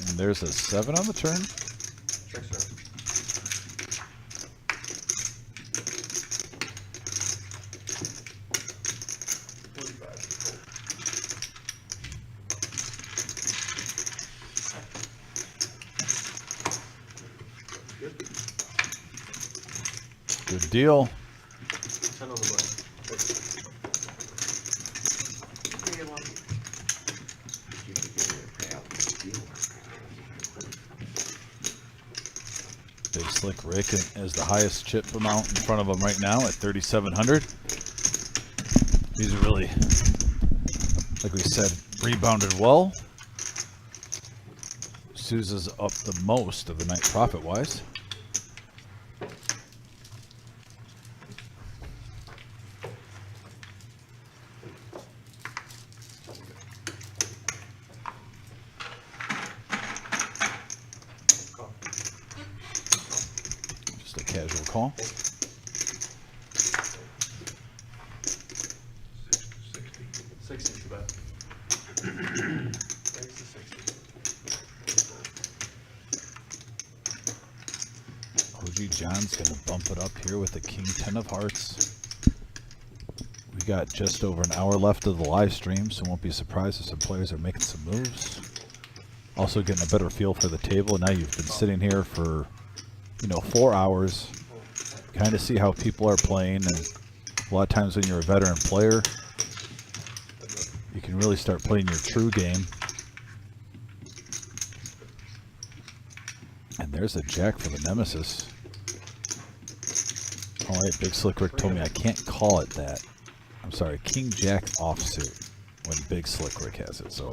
Speaker 3: And there's a 7 on the turn. Good deal.
Speaker 12: 10 on the button.
Speaker 3: Big Slick Rick is the highest chip amount in front of him right now at 3,700. He's really, like we said, rebounded well. Souza's up the most of the night profit-wise. Just a casual call.
Speaker 12: 60 to bet. Thanks to 60.
Speaker 3: OG John's going to bump it up here with the King 10 of Hearts. We got just over an hour left of the live stream, so won't be surprised if some players are making some moves. Also getting a better feel for the table. Now you've been sitting here for, 4 hours. Kind of see how people are playing, and a lot of times when you're a veteran player, you can really start playing your true game. And there's a jack for the nemesis. All right, Big Slick Rick told me I can't call it that. I'm sorry, King Jack offsuit when Big Slick Rick has it. So,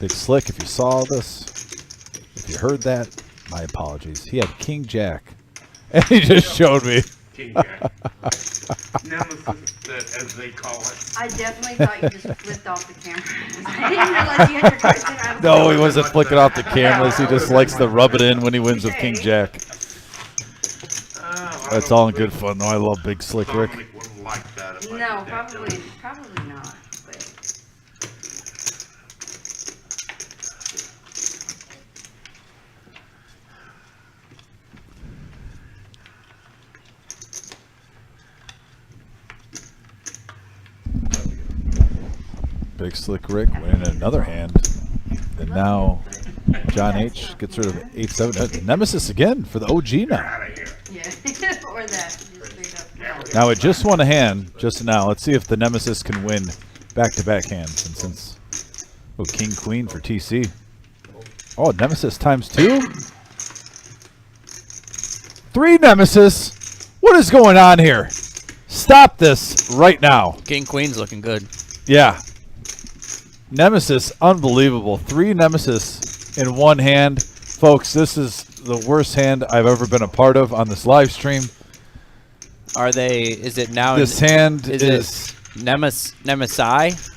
Speaker 3: Big Slick, if you saw this, if you heard that, my apologies. He had King Jack, and he just showed me.
Speaker 2: King Jack. Nemesis, as they call it.
Speaker 7: I definitely thought you just flipped off the camera. I didn't realize you had your question. I was
Speaker 3: No,
Speaker 7: like,
Speaker 3: he wasn't flicking off the cameras. He just likes to rub it in when he wins with King Jack. That's all in good fun, though. I love Big Slick Rick.
Speaker 2: Dominic wouldn't like that if I
Speaker 7: No,
Speaker 2: did that to
Speaker 7: probably
Speaker 2: him.
Speaker 7: not. But
Speaker 3: Big Slick Rick winning another hand. And now John H. gets rid of 8-7. Nemesis again for the OG now.
Speaker 7: Yeah, or that. Just straight up.
Speaker 3: Now it just won a hand just now. Let's see if the Nemesis can win back-to-back hands. And since King Queen for TC. Oh, Nemesis times 2. 3 Nemesis. What is going on here? Stop this right now.
Speaker 5: King Queen's looking good.
Speaker 3: Yeah. Nemesis, unbelievable. 3 Nemesis in one hand. Folks, this is the worst hand I've ever been a part of on this live stream.
Speaker 5: Is it now?
Speaker 3: This hand
Speaker 5: is
Speaker 3: is
Speaker 5: Nemesi?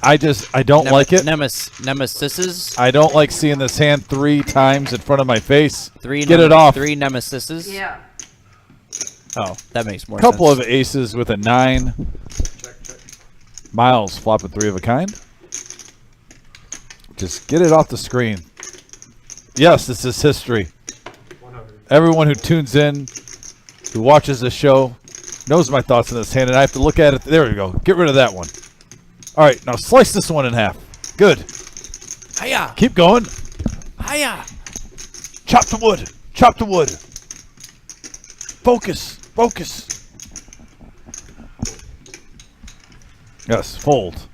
Speaker 3: I don't like it.
Speaker 5: Nemesises?
Speaker 3: I don't like seeing this hand 3 times in front of my face. Get it off.
Speaker 5: 3 Nemesises?
Speaker 7: Yeah.
Speaker 5: Oh, that makes more sense.
Speaker 3: Couple of aces with a 9. Miles flopping 3 of a kind. Just get it off the screen. Yes, this is history. Everyone who tunes in, who watches the show, knows my thoughts on this hand, and I have to look at it. There we go. Get rid of that one. All right, now slice this one in half. Good.
Speaker 5: Hiya!
Speaker 3: Keep going.
Speaker 5: Hiya!
Speaker 3: Chop the wood. Chop the wood. Focus. Focus. Yes, fold.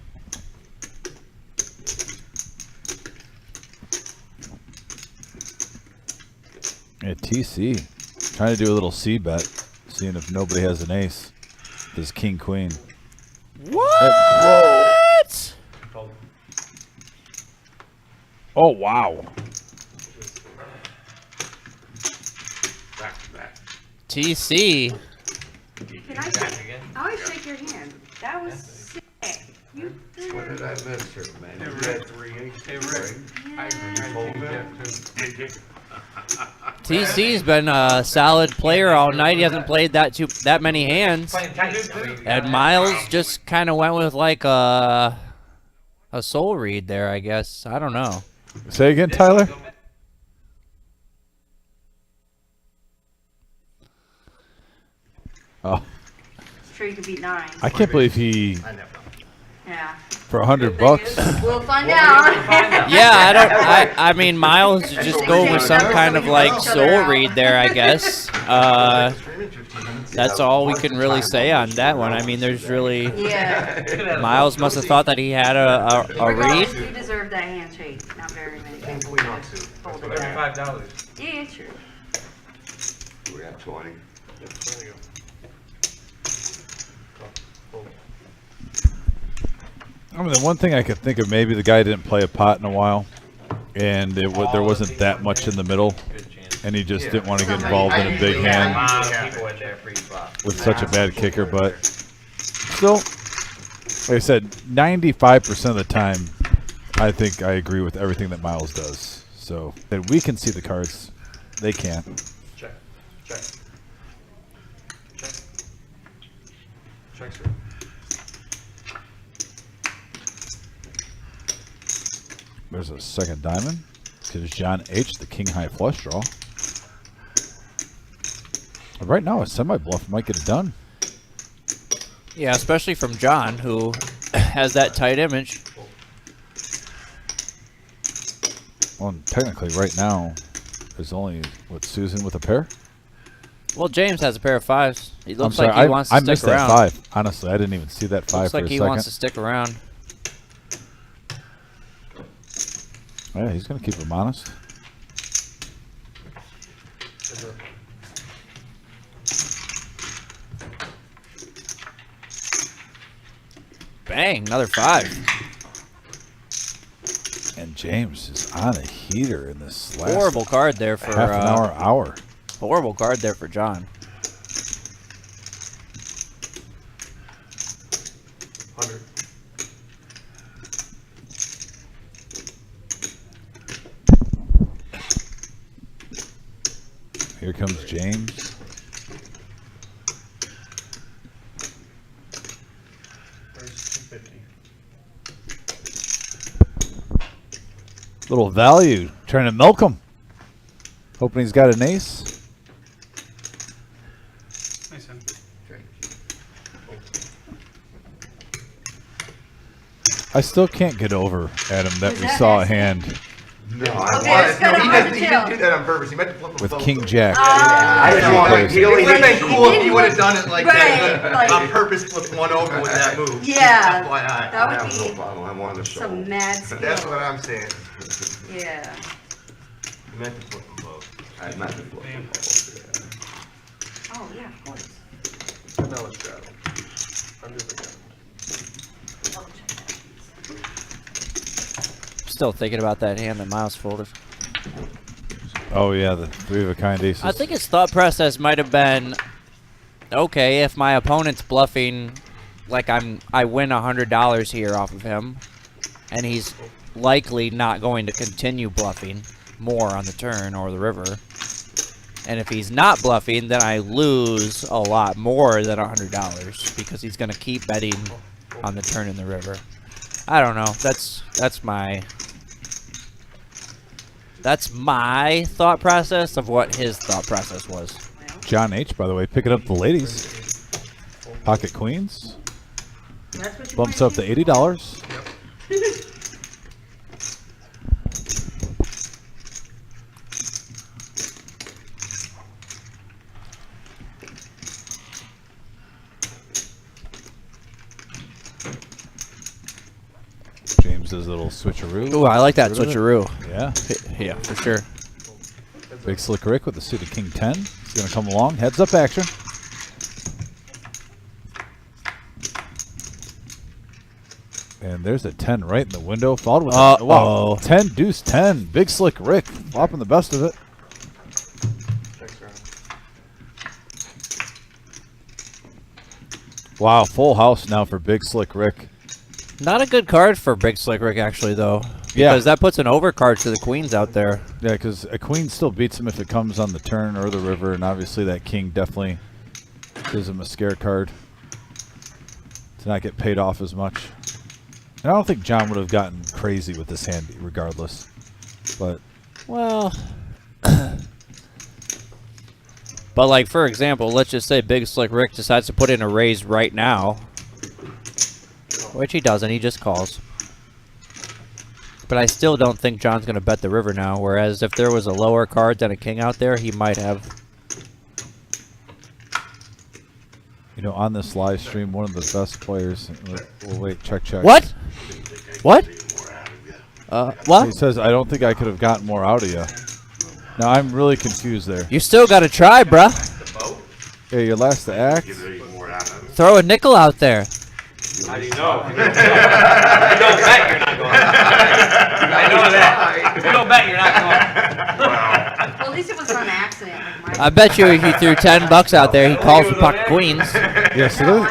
Speaker 3: Yeah, TC. Trying to do a little C bet. Seeing if nobody has an ace. This King Queen.
Speaker 5: What?
Speaker 3: Oh, wow.
Speaker 5: TC.
Speaker 7: Can I always shake your hand. That was sick. You
Speaker 9: What did I miss here, man?
Speaker 12: Hey,
Speaker 9: You
Speaker 12: Rick.
Speaker 9: had 3 aces,
Speaker 12: Hey, Rick.
Speaker 9: right? You told me that too.
Speaker 5: TC's been a solid player all night. He hasn't played that many hands. And Miles just kind of went with like a soul read there, I guess. I don't know.
Speaker 3: Say again, Tyler? Oh,
Speaker 7: sure you could beat 9.
Speaker 3: I can't believe he,
Speaker 7: Yeah.
Speaker 3: for $100 bucks.
Speaker 7: We'll find out.
Speaker 5: Yeah, I mean, Miles just go with some kind of like soul read there, I guess. That's all we can really say on that one. I mean, there's really.
Speaker 7: Yeah.
Speaker 5: Miles must have thought that he had a read.
Speaker 7: You deserve that handshake. Not very many people. Hold it down.
Speaker 11: $35.
Speaker 7: Yeah, sure.
Speaker 9: We got 20.
Speaker 3: I mean, the one thing I could think of, maybe the guy didn't play a pot in a while, and there wasn't that much in the middle, and he just didn't want to get involved in a big hand with such a bad kicker. But still, like I said, 95% of the time, I think I agree with everything that Miles does. So that we can see the cards, they can't.
Speaker 11: Check. Check. Check. Check, sir.
Speaker 3: There's a second diamond. Because John H., the king high flush draw. But right now, a semi-bluff might get it done.
Speaker 5: Yeah, especially from John, who has that tight image.
Speaker 3: Well, and technically, right now, there's only, what, Susan with a pair?
Speaker 5: Well, James has a pair of 5s. He looks
Speaker 3: I'm sorry,
Speaker 5: like he wants to
Speaker 3: I
Speaker 5: stick
Speaker 3: missed
Speaker 5: around.
Speaker 3: that 5. Honestly, I didn't even see that 5
Speaker 5: Looks
Speaker 3: for
Speaker 5: like
Speaker 3: a
Speaker 5: he
Speaker 3: second.
Speaker 5: wants to stick around.
Speaker 3: Yeah, he's going to keep him honest.
Speaker 5: Bang, another 5.
Speaker 3: And James is on a heater in this last
Speaker 5: Horrible card there for
Speaker 3: half an hour.
Speaker 5: Horrible card there for John.
Speaker 11: 100.
Speaker 3: Here comes James.
Speaker 11: There's 250.
Speaker 3: Little value, trying to milk him. Hoping he's got an ace.
Speaker 12: Nice hand.
Speaker 3: I still can't get over, Adam, that we saw a hand
Speaker 8: No,
Speaker 7: Okay, it's kinda hard to
Speaker 8: he
Speaker 7: tell.
Speaker 8: didn't do that on purpose. He meant to flip them
Speaker 3: with
Speaker 8: both.
Speaker 3: King Jack.
Speaker 8: I just want like, it would have been cool if he
Speaker 7: didn't
Speaker 8: would have
Speaker 7: look-
Speaker 8: done it like
Speaker 7: right,
Speaker 8: that.
Speaker 7: like-
Speaker 8: On purpose, flipped one over with that move.
Speaker 7: Yeah,
Speaker 8: FYI.
Speaker 7: that
Speaker 9: I
Speaker 7: would
Speaker 9: have no
Speaker 7: be
Speaker 9: problem, I wanted to show
Speaker 7: some
Speaker 9: him.
Speaker 7: mad skill.
Speaker 8: That's what I'm saying.
Speaker 7: Yeah.
Speaker 8: He meant to flip them both.
Speaker 9: I meant to flip them both,
Speaker 7: Oh, yeah, of course.
Speaker 12: Now let's grab him. Under the gun.
Speaker 7: Double check that.
Speaker 5: Still thinking about that hand that Miles folded.
Speaker 3: Oh yeah, the 3 of a kind aces.
Speaker 5: I think his thought process might have been, okay, if my opponent's bluffing, like I win $100 here off of him, and he's likely not going to continue bluffing more on the turn or the river. And if he's not bluffing, then I lose a lot more than $100 because he's going to keep betting on the turn in the river. I don't know. That's my thought process of what his thought process was.
Speaker 3: John H, by the way, picking up the ladies. Pocket queens.
Speaker 7: That's what you
Speaker 3: Bumps
Speaker 7: want
Speaker 3: up to $80. James does a little switcheroo.
Speaker 5: Ooh, I like that
Speaker 3: Get rid of it.
Speaker 5: switcheroo.
Speaker 3: Yeah.
Speaker 5: Yeah, for sure.
Speaker 3: Big Slick Rick with the suited King 10. He's going to come along. Heads up action. And there's a 10 right in the window. Followed with a, wow, 10 deuce 10. Big Slick Rick flopping the best of it. Wow, full house now for Big Slick Rick.
Speaker 5: Not a good card for Big Slick Rick, actually, though.
Speaker 3: Yeah.
Speaker 5: Because that puts an overcard to the queens out there.
Speaker 3: Yeah, because a queen still beats him if it comes on the turn or the river, and obviously that king definitely gives him a scare card to not get paid off as much. And I don't think John would have gotten crazy with this hand regardless. But
Speaker 5: Well, but like for example, let's just say Big Slick Rick decides to put in a raise right now, which he doesn't. He just calls. But I still don't think John's going to bet the river now. Whereas if there was a lower card than a king out there, he might have.
Speaker 3: you know, on this live stream, one of the best players. Well, wait, check.
Speaker 5: What? What? What?
Speaker 3: He says, I don't think I could have gotten more out of you. Now, I'm really confused there.
Speaker 5: You still got to try, bruh.
Speaker 3: Yeah, your last act.
Speaker 5: Throw a nickel out there.
Speaker 11: How do you know? You don't bet you're not going. I know that. You don't bet you're not going.
Speaker 7: Well, at least it was on accident. Like
Speaker 5: I bet you if you threw $10 out there, he calls for pocket queens.
Speaker 3: Yeah, so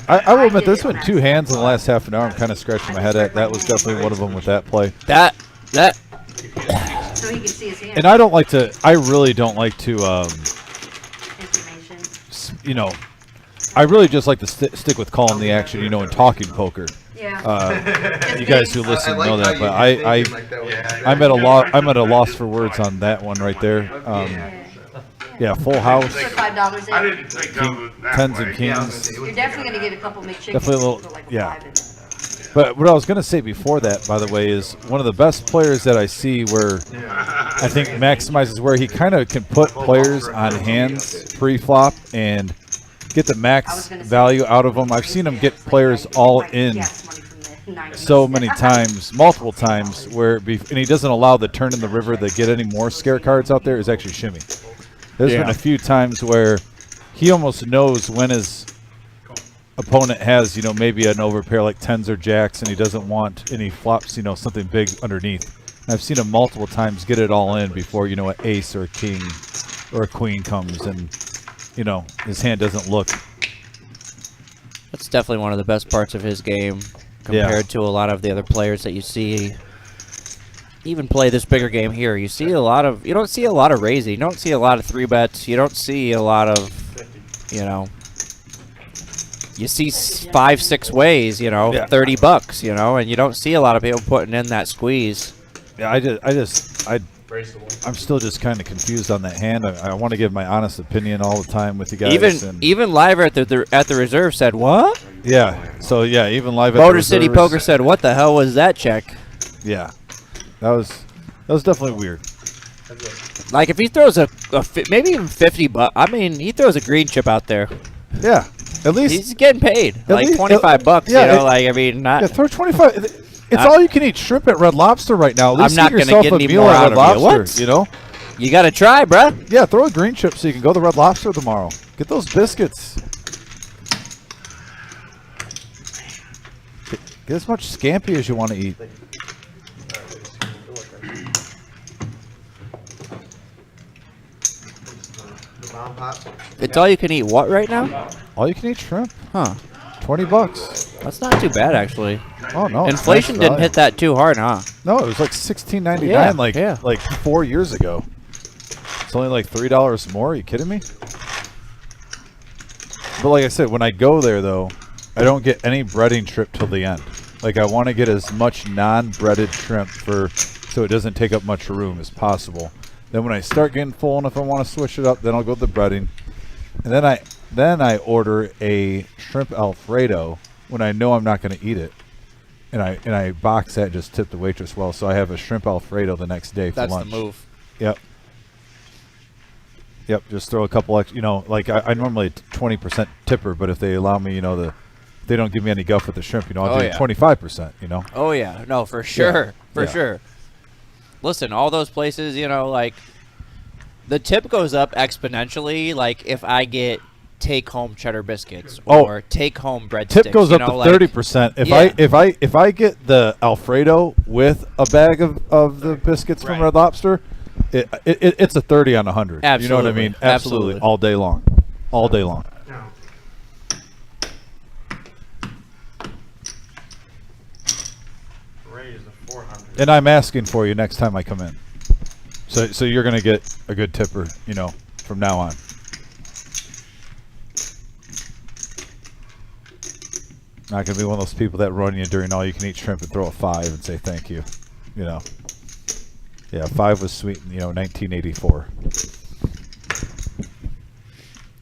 Speaker 3: I will admit, there's been 2 hands in the last half an hour I'm kind of scratching my head at. That was definitely one of them with that play.
Speaker 5: That.
Speaker 7: so he could see his hand.
Speaker 3: And I don't like to, I really don't like to,
Speaker 7: Information.
Speaker 3: you know, I really just like to stick with calling the action, you know, and talking poker.
Speaker 7: Yeah.
Speaker 3: You guys who listen
Speaker 8: like
Speaker 3: know
Speaker 8: how
Speaker 3: that,
Speaker 8: you
Speaker 3: but
Speaker 8: think like that way.
Speaker 3: I'm at a loss for words on that one right there. Yeah, full house,
Speaker 7: Put $5 in.
Speaker 2: I didn't think of it that
Speaker 3: tens
Speaker 2: way.
Speaker 3: and kings.
Speaker 7: You're definitely going to get a couple McChickens.
Speaker 3: Definitely a little,
Speaker 7: Put like a
Speaker 3: yeah.
Speaker 7: 5 in there.
Speaker 3: But what I was going to say before that, by the way, is one of the best players that I see where I think maximizes where he kind of can put players on hands pre-flop and get the max value out of them. I've seen him get players all in so many times, multiple times, where and he doesn't allow the turn in the river to get any more scare cards out there, is actually shimmy. There's been a few times where he almost knows when his opponent has, you know, maybe an overpair like 10s or jacks, and he doesn't want any flops, you know, something big underneath. And I've seen him multiple times get it all in before, you know, an ace or a king or a queen comes, and, you know, his hand doesn't look.
Speaker 5: That's definitely one of the best parts of his game compared to a lot of the other players that you see even play this bigger game here. You see a lot of, you don't see a lot of raising. You don't see a lot of 3-bets. You don't see a lot of, you know, you see 5-6 ways, you know, $30, you know, and you don't see a lot of people putting in that squeeze.
Speaker 3: Yeah, I I'm still just kind of confused on that hand. I want to give my honest opinion all the time with you guys.
Speaker 5: Even live at the reserve said what?
Speaker 3: Yeah. So yeah, even live at
Speaker 5: Motor
Speaker 3: the
Speaker 5: City
Speaker 3: reserves,
Speaker 5: Poker said, "What the hell was that check?"
Speaker 3: Yeah, that was definitely weird.
Speaker 5: Like if he throws maybe even $50, I mean, he throws a green chip out there.
Speaker 3: Yeah, at least
Speaker 5: he's getting paid like
Speaker 3: least,
Speaker 5: $25.
Speaker 3: Yeah,
Speaker 5: you know, like I mean, not.
Speaker 3: Yeah, throw 25. It's all you can eat shrimp at Red Lobster right now. At least
Speaker 5: I'm not
Speaker 3: get
Speaker 5: gonna
Speaker 3: yourself
Speaker 5: get
Speaker 3: a
Speaker 5: any
Speaker 3: meal
Speaker 5: more
Speaker 3: at
Speaker 5: out
Speaker 3: Red
Speaker 5: of you.
Speaker 3: Lobster.
Speaker 5: What?
Speaker 3: You know.
Speaker 5: You gotta try, bruh.
Speaker 3: Yeah, throw a green chip so you can go to Red Lobster tomorrow. Get those biscuits. Get as much scampi as you want to eat.
Speaker 5: It's all you can eat. What right now?
Speaker 3: All you can eat shrimp.
Speaker 5: Huh?
Speaker 3: $20.
Speaker 5: That's not too bad actually.
Speaker 3: Oh no!
Speaker 5: Inflation didn't hit that too hard, huh?
Speaker 3: No, it was like $16.99
Speaker 5: Yeah,
Speaker 3: like 4 years ago. It's only like $3 more. Are you kidding me? But like I said, when I go there though, I don't get any breading shrimp till the end. Like I want to get as much non-breaded shrimp so it doesn't take up much room as possible. Then when I start getting full and if I want to switch it up, then I'll go with the breading. And then I order a shrimp Alfredo when I know I'm not going to eat it. And I box that and just tip the waitress well, so I have a shrimp Alfredo the next day for lunch.
Speaker 5: That's the move.
Speaker 3: Yep. Yep, just throw a couple extra, like I normally 20% tipper, but if they allow me, if they don't give me any guff with the shrimp, I'll do 25%,
Speaker 5: Oh yeah, no, for sure,
Speaker 3: Yeah.
Speaker 5: sure. Listen, all those places, like the tip goes up exponentially. Like if I get take-home cheddar biscuits or take-home breadsticks,
Speaker 3: tip goes up to 30%. If I get the Alfredo with a bag of the biscuits from Red Lobster, it's a 30 on 100.
Speaker 5: Absolutely.
Speaker 3: You know what I mean? Absolutely. All day long. All day long. And I'm asking for you next time I come in. So you're going to get a good tipper, from now on. Not going to be one of those people that run you during all you can eat shrimp and throw a 5 and say thank you. Yeah, 5 was sweet in 1984.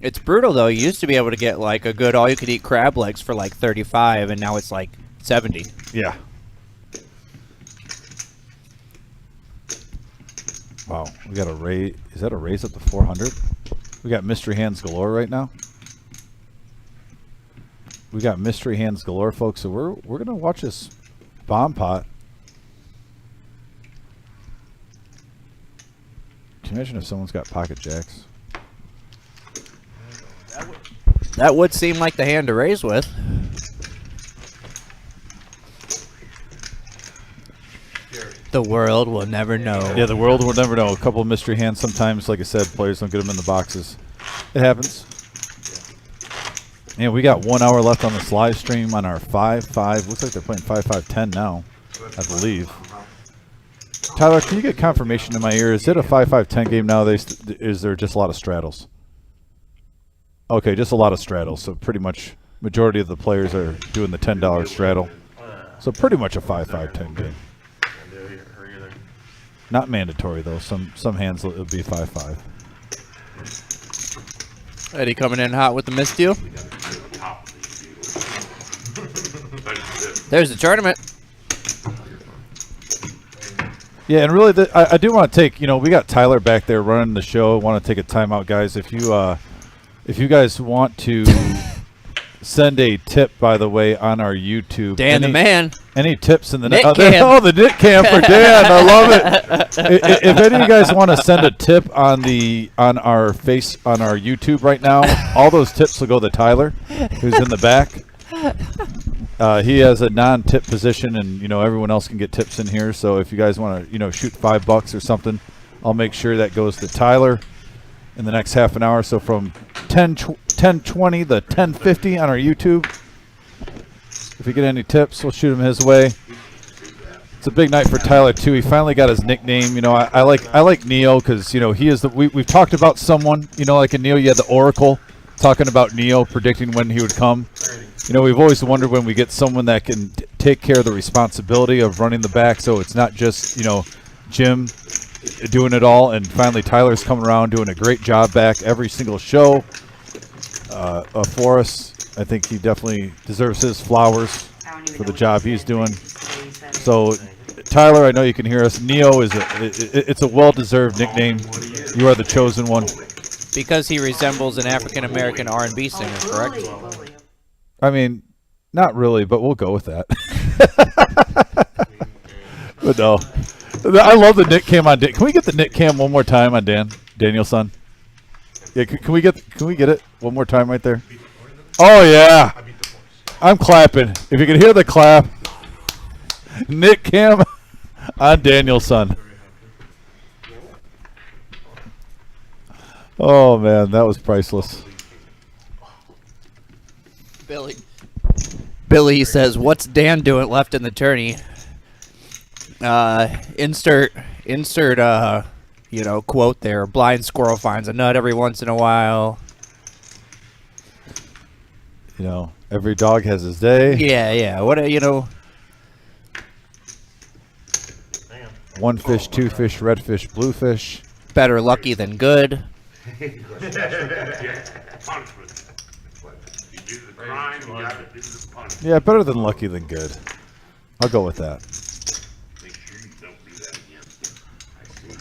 Speaker 5: It's brutal though. You used to be able to get like a good all-you-could-eat crab legs for like 35, and now it's like 70.
Speaker 3: Yeah. Wow, we got a raise. Is that a raise up to 400? We got mystery hands galore right now. We got mystery hands galore, folks. So we're gonna watch this bomb pot. Can you imagine if someone's got pocket jacks?
Speaker 5: That would seem like the hand to raise with. The world will never know.
Speaker 3: Yeah, the world will never know. A couple of mystery hands sometimes, like I said, players don't get them in the boxes. It happens. And we got 1 hour left on this live stream on our 5-5. Looks like they're playing 5-5-10 now, I believe. Tyler, can you get confirmation in my ear? Is it a 5-5-10 game now? Is there just a lot of straddles? Okay, just a lot of straddles. So pretty much majority of the players are doing the $10 straddle. So pretty much a 5-5-10 game. Not mandatory though. Some hands it'll be 5-5.
Speaker 5: Eddie coming in hot with the miss deal. There's the tournament.
Speaker 3: Yeah, and really, I do want to take. We got Tyler back there running the show. I want to take a timeout, guys. If you guys want to send a tip, by the way, on our YouTube.
Speaker 5: Dan the man.
Speaker 3: Any tips in the
Speaker 5: knit
Speaker 3: cam? Oh, the knit cam for Dan. I love it. If any of you guys want to send a tip on our YouTube right now, all those tips will go to Tyler, who's in the back. He has a non-tip position, and everyone else can get tips in here. So if you guys want to shoot $5 or something, I'll make sure that goes to Tyler in the next half an hour. So from 10:20 to 10:50 on our YouTube. If you get any tips, we'll shoot them his way. It's a big night for Tyler too. He finally got his nickname. I like Neo because he is the. We've talked about someone. Like in Neo, you had the Oracle talking about Neo predicting when he would come. We've always wondered when we get someone that can take care of the responsibility of running the back, so it's not just Jim doing it all, and finally Tyler's coming around doing a great job back every single show for us. I think he definitely deserves his flowers for the job he's doing. So, Tyler, I know you can hear us. Neo it's a well-deserved nickname. You are the chosen one.
Speaker 5: Because he resembles an African-American R&B singer, correct?
Speaker 3: I mean, not really, but we'll go with that. But no. I love the Nick Cam on Dan. Can we get the Nick Cam one more time on Daniel's son? Yeah, can we get it one more time right there? Oh yeah. I'm clapping. If you can hear the clap. Nick Cam on Daniel's son. Oh man, that was priceless.
Speaker 5: Billy says, "What's Dan doing left in the tourney?" Insert quote there. Blind squirrel finds a nut every once in a while.
Speaker 3: Every dog has his day.
Speaker 5: Yeah.
Speaker 3: One fish, two fish, red fish, blue fish.
Speaker 5: Better lucky than good.
Speaker 3: Yeah, better than lucky than good. I'll go with that.
Speaker 2: Make sure you don't do that again.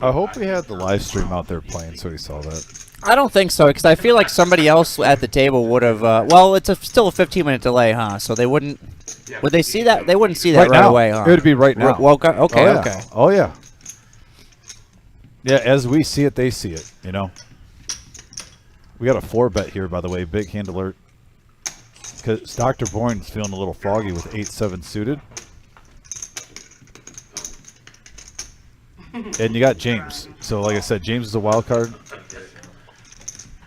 Speaker 3: I hope we had the live stream out there playing so we saw that.
Speaker 5: I don't think so, because I feel like somebody else at the table would have. Well, it's still a 15-minute delay, huh? So they wouldn't. Would they see that? They wouldn't see that right away, huh?
Speaker 3: It would be right now.
Speaker 5: Okay.
Speaker 3: Oh yeah. Yeah, as we see it, they see it. We got a 4-bet here, by the way. Big hand alert. Because Dr. Bourne's feeling a little foggy with 8-7 suited. And you got James. So, like I said, James is a wild card.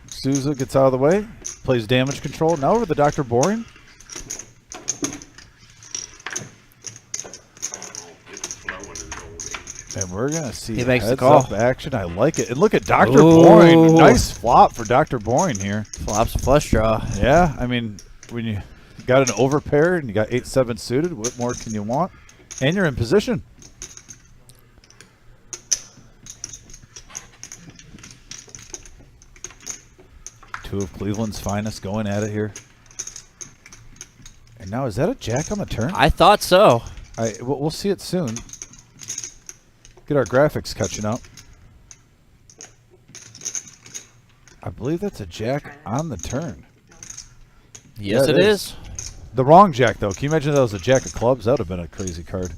Speaker 3: Souza gets out of the way. Plays damage control. Now over to Dr. Boring. And we're going to see heads-up action. I like it. And look at Dr. Boring. Nice flop for Dr. Boring here.
Speaker 5: Flops a flush draw.
Speaker 3: Yeah, I mean, when you got an overpair and you got 8-7 suited, what more can you want? And you're in position. Two of Cleveland's finest going at it here. And now, is that a jack on the turn?
Speaker 5: I thought so.
Speaker 3: We'll see it soon. Get our graphics catching up. I believe that's a jack on the turn.
Speaker 5: Yes, it is.
Speaker 3: The wrong jack, though. Can you imagine if that was a jack of clubs? That would have been a crazy card.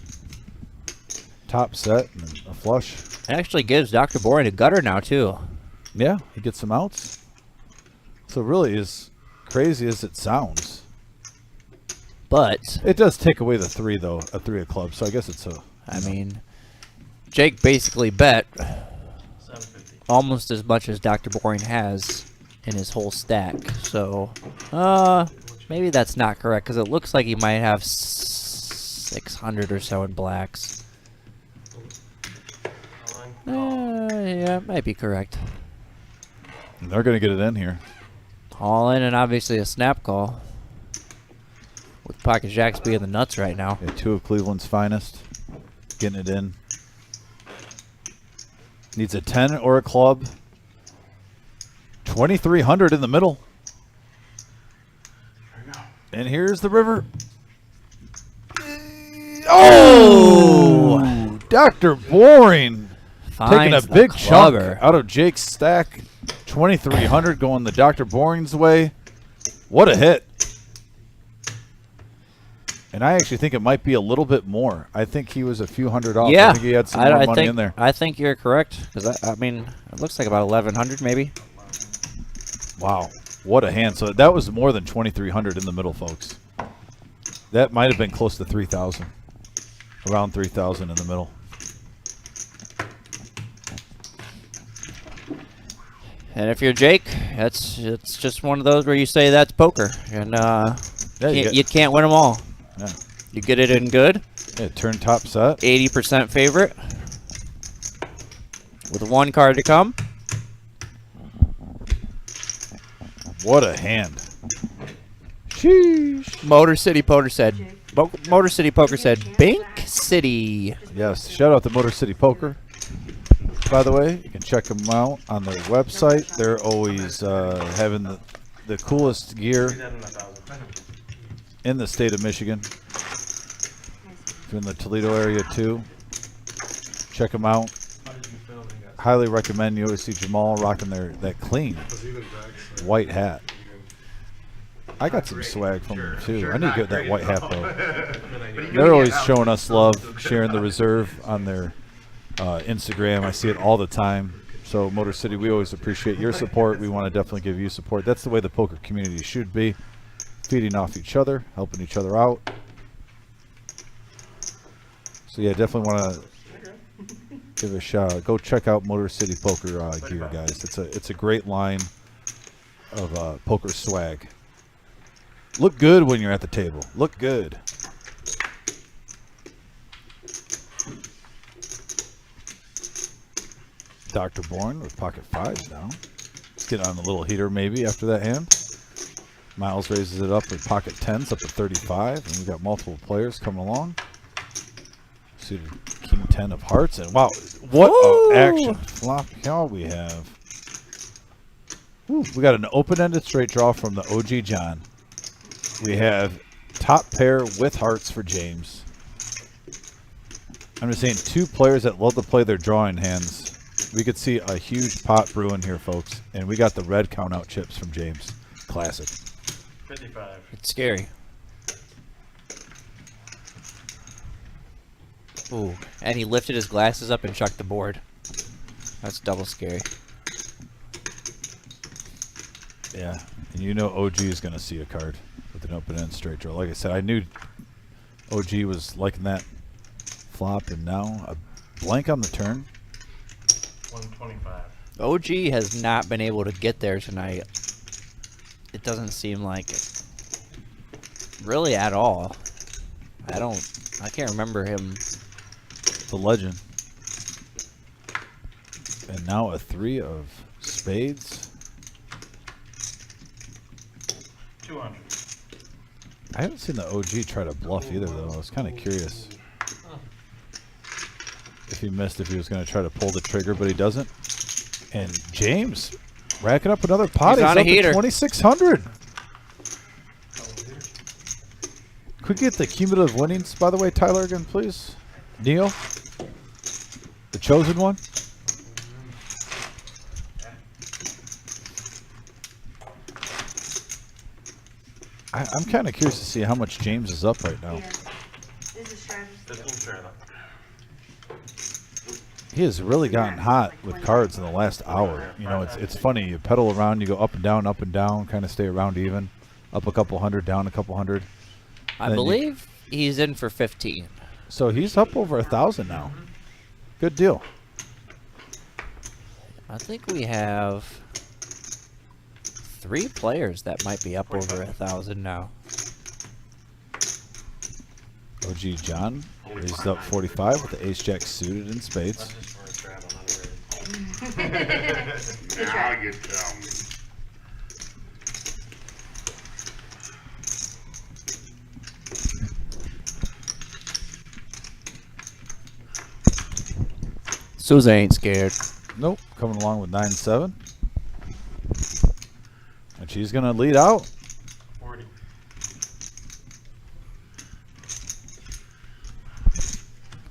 Speaker 3: Top set and a flush.
Speaker 5: It actually gives Dr. Boring a gutter now, too.
Speaker 3: Yeah, he gets some outs. So really, as crazy as it sounds.
Speaker 5: But
Speaker 3: it does take away the 3, though. A 3 of clubs. So I guess it's a...
Speaker 5: I mean, Jake basically bet almost as much as Dr. Boring has in his whole stack. So, maybe that's not correct, because it looks like he might have 600 or so in blacks. Yeah, it might be correct.
Speaker 3: And they're going to get it in here.
Speaker 5: All in, and obviously a snap call. With pocket jacks being the nuts right now.
Speaker 3: Yeah, 2 of Cleveland's finest. Getting it in. Needs a 10 or a club. 2,300 in the middle. And here's the river. Oh! Dr. Boring taking a big chunk out of Jake's stack. 2,300 going the Dr. Boring's way. What a hit. And I actually think it might be a little bit more. I think he was a few hundred off.
Speaker 5: Yeah.
Speaker 3: I think he had some more money in there.
Speaker 5: I think you're correct. Because, I mean, it looks like about 1,100 maybe.
Speaker 3: Wow. What a hand. So that was more than 2,300 in the middle, folks. That might have been close to 3,000. Around 3,000 in the middle.
Speaker 5: And if you're Jake, it's just one of those where you say that's poker. And you can't win them all.
Speaker 3: Yeah.
Speaker 5: You get it in good.
Speaker 3: Yeah, turn top set.
Speaker 5: 80% favorite. With 1 card to come.
Speaker 3: What a hand. Sheesh.
Speaker 5: Motor City Potter said, Motor City Poker said Bank City.
Speaker 3: Yes, shout out to Motor City Poker. By the way, you can check them out on their website. They're always having the coolest gear in the state of Michigan. If you're in the Toledo area too, check them out. Highly recommend. You always see Jamal rocking that clean white hat. I got some swag from them too. I need to get that white hat though. They're always showing us love, sharing the reserve on their Instagram. I see it all the time. So Motor City, we always appreciate your support. We want to definitely give you support. That's the way the poker community should be. Feeding off each other, helping each other out. So yeah, definitely want to give a shout out. Go check out Motor City Poker gear, guys. It's a great line of poker swag. Look good when you're at the table. Look good. Dr. Bourne with pocket fives now. Let's get on a little heater maybe after that hand. Miles raises it up with pocket tens up to 35, and we got multiple players coming along. Suited king 10 of hearts, and wow, what a action flop count we have. Woo, we got an open-ended straight draw from the OG John. We have top pair with hearts for James. I'm just saying, two players that love to play their drawing hands. We could see a huge pot brewing here, folks. And we got the red count-out chips from James. Classic.
Speaker 11: 55.
Speaker 5: It's scary. Ooh, and he lifted his glasses up and chucked the board. That's double scary.
Speaker 3: Yeah, and you know OG is going to see a card with an open-end straight draw. Like I said, I knew OG was liking that flop, and now a blank on the turn.
Speaker 11: 125.
Speaker 5: OG has not been able to get there tonight. It doesn't seem like it. Really at all. I can't remember him.
Speaker 3: The legend. And now a 3 of spades.
Speaker 11: 200.
Speaker 3: I haven't seen the OG try to bluff either, though. I was kind of curious if he missed, if he was going to try to pull the trigger, but he doesn't. And James racking up another pot.
Speaker 5: He's on a
Speaker 3: up
Speaker 5: heater.
Speaker 3: At 2,600. Could we get the cumulative winnings, by the way, Tyler, again, please? Neil? The chosen one? I'm kind of curious to see how much James is up right now.
Speaker 7: Yeah. This is Travis.
Speaker 11: 15 straight.
Speaker 3: He has really gotten hot with cards in the last hour. You know, it's funny. You pedal around, you go up and down, kind of stay around even. Up a couple hundred, down a couple hundred.
Speaker 5: I believe he's in for 15.
Speaker 3: So he's up over 1,000 now. Good deal.
Speaker 5: I think we have 3 players that might be up over 1,000 now.
Speaker 3: OG John raised up 45 with the ace-jack suited in spades.
Speaker 2: Now you tell me.
Speaker 5: Souza ain't scared.
Speaker 3: Nope, coming along with 9-7. And she's going to lead out.
Speaker 11: 40.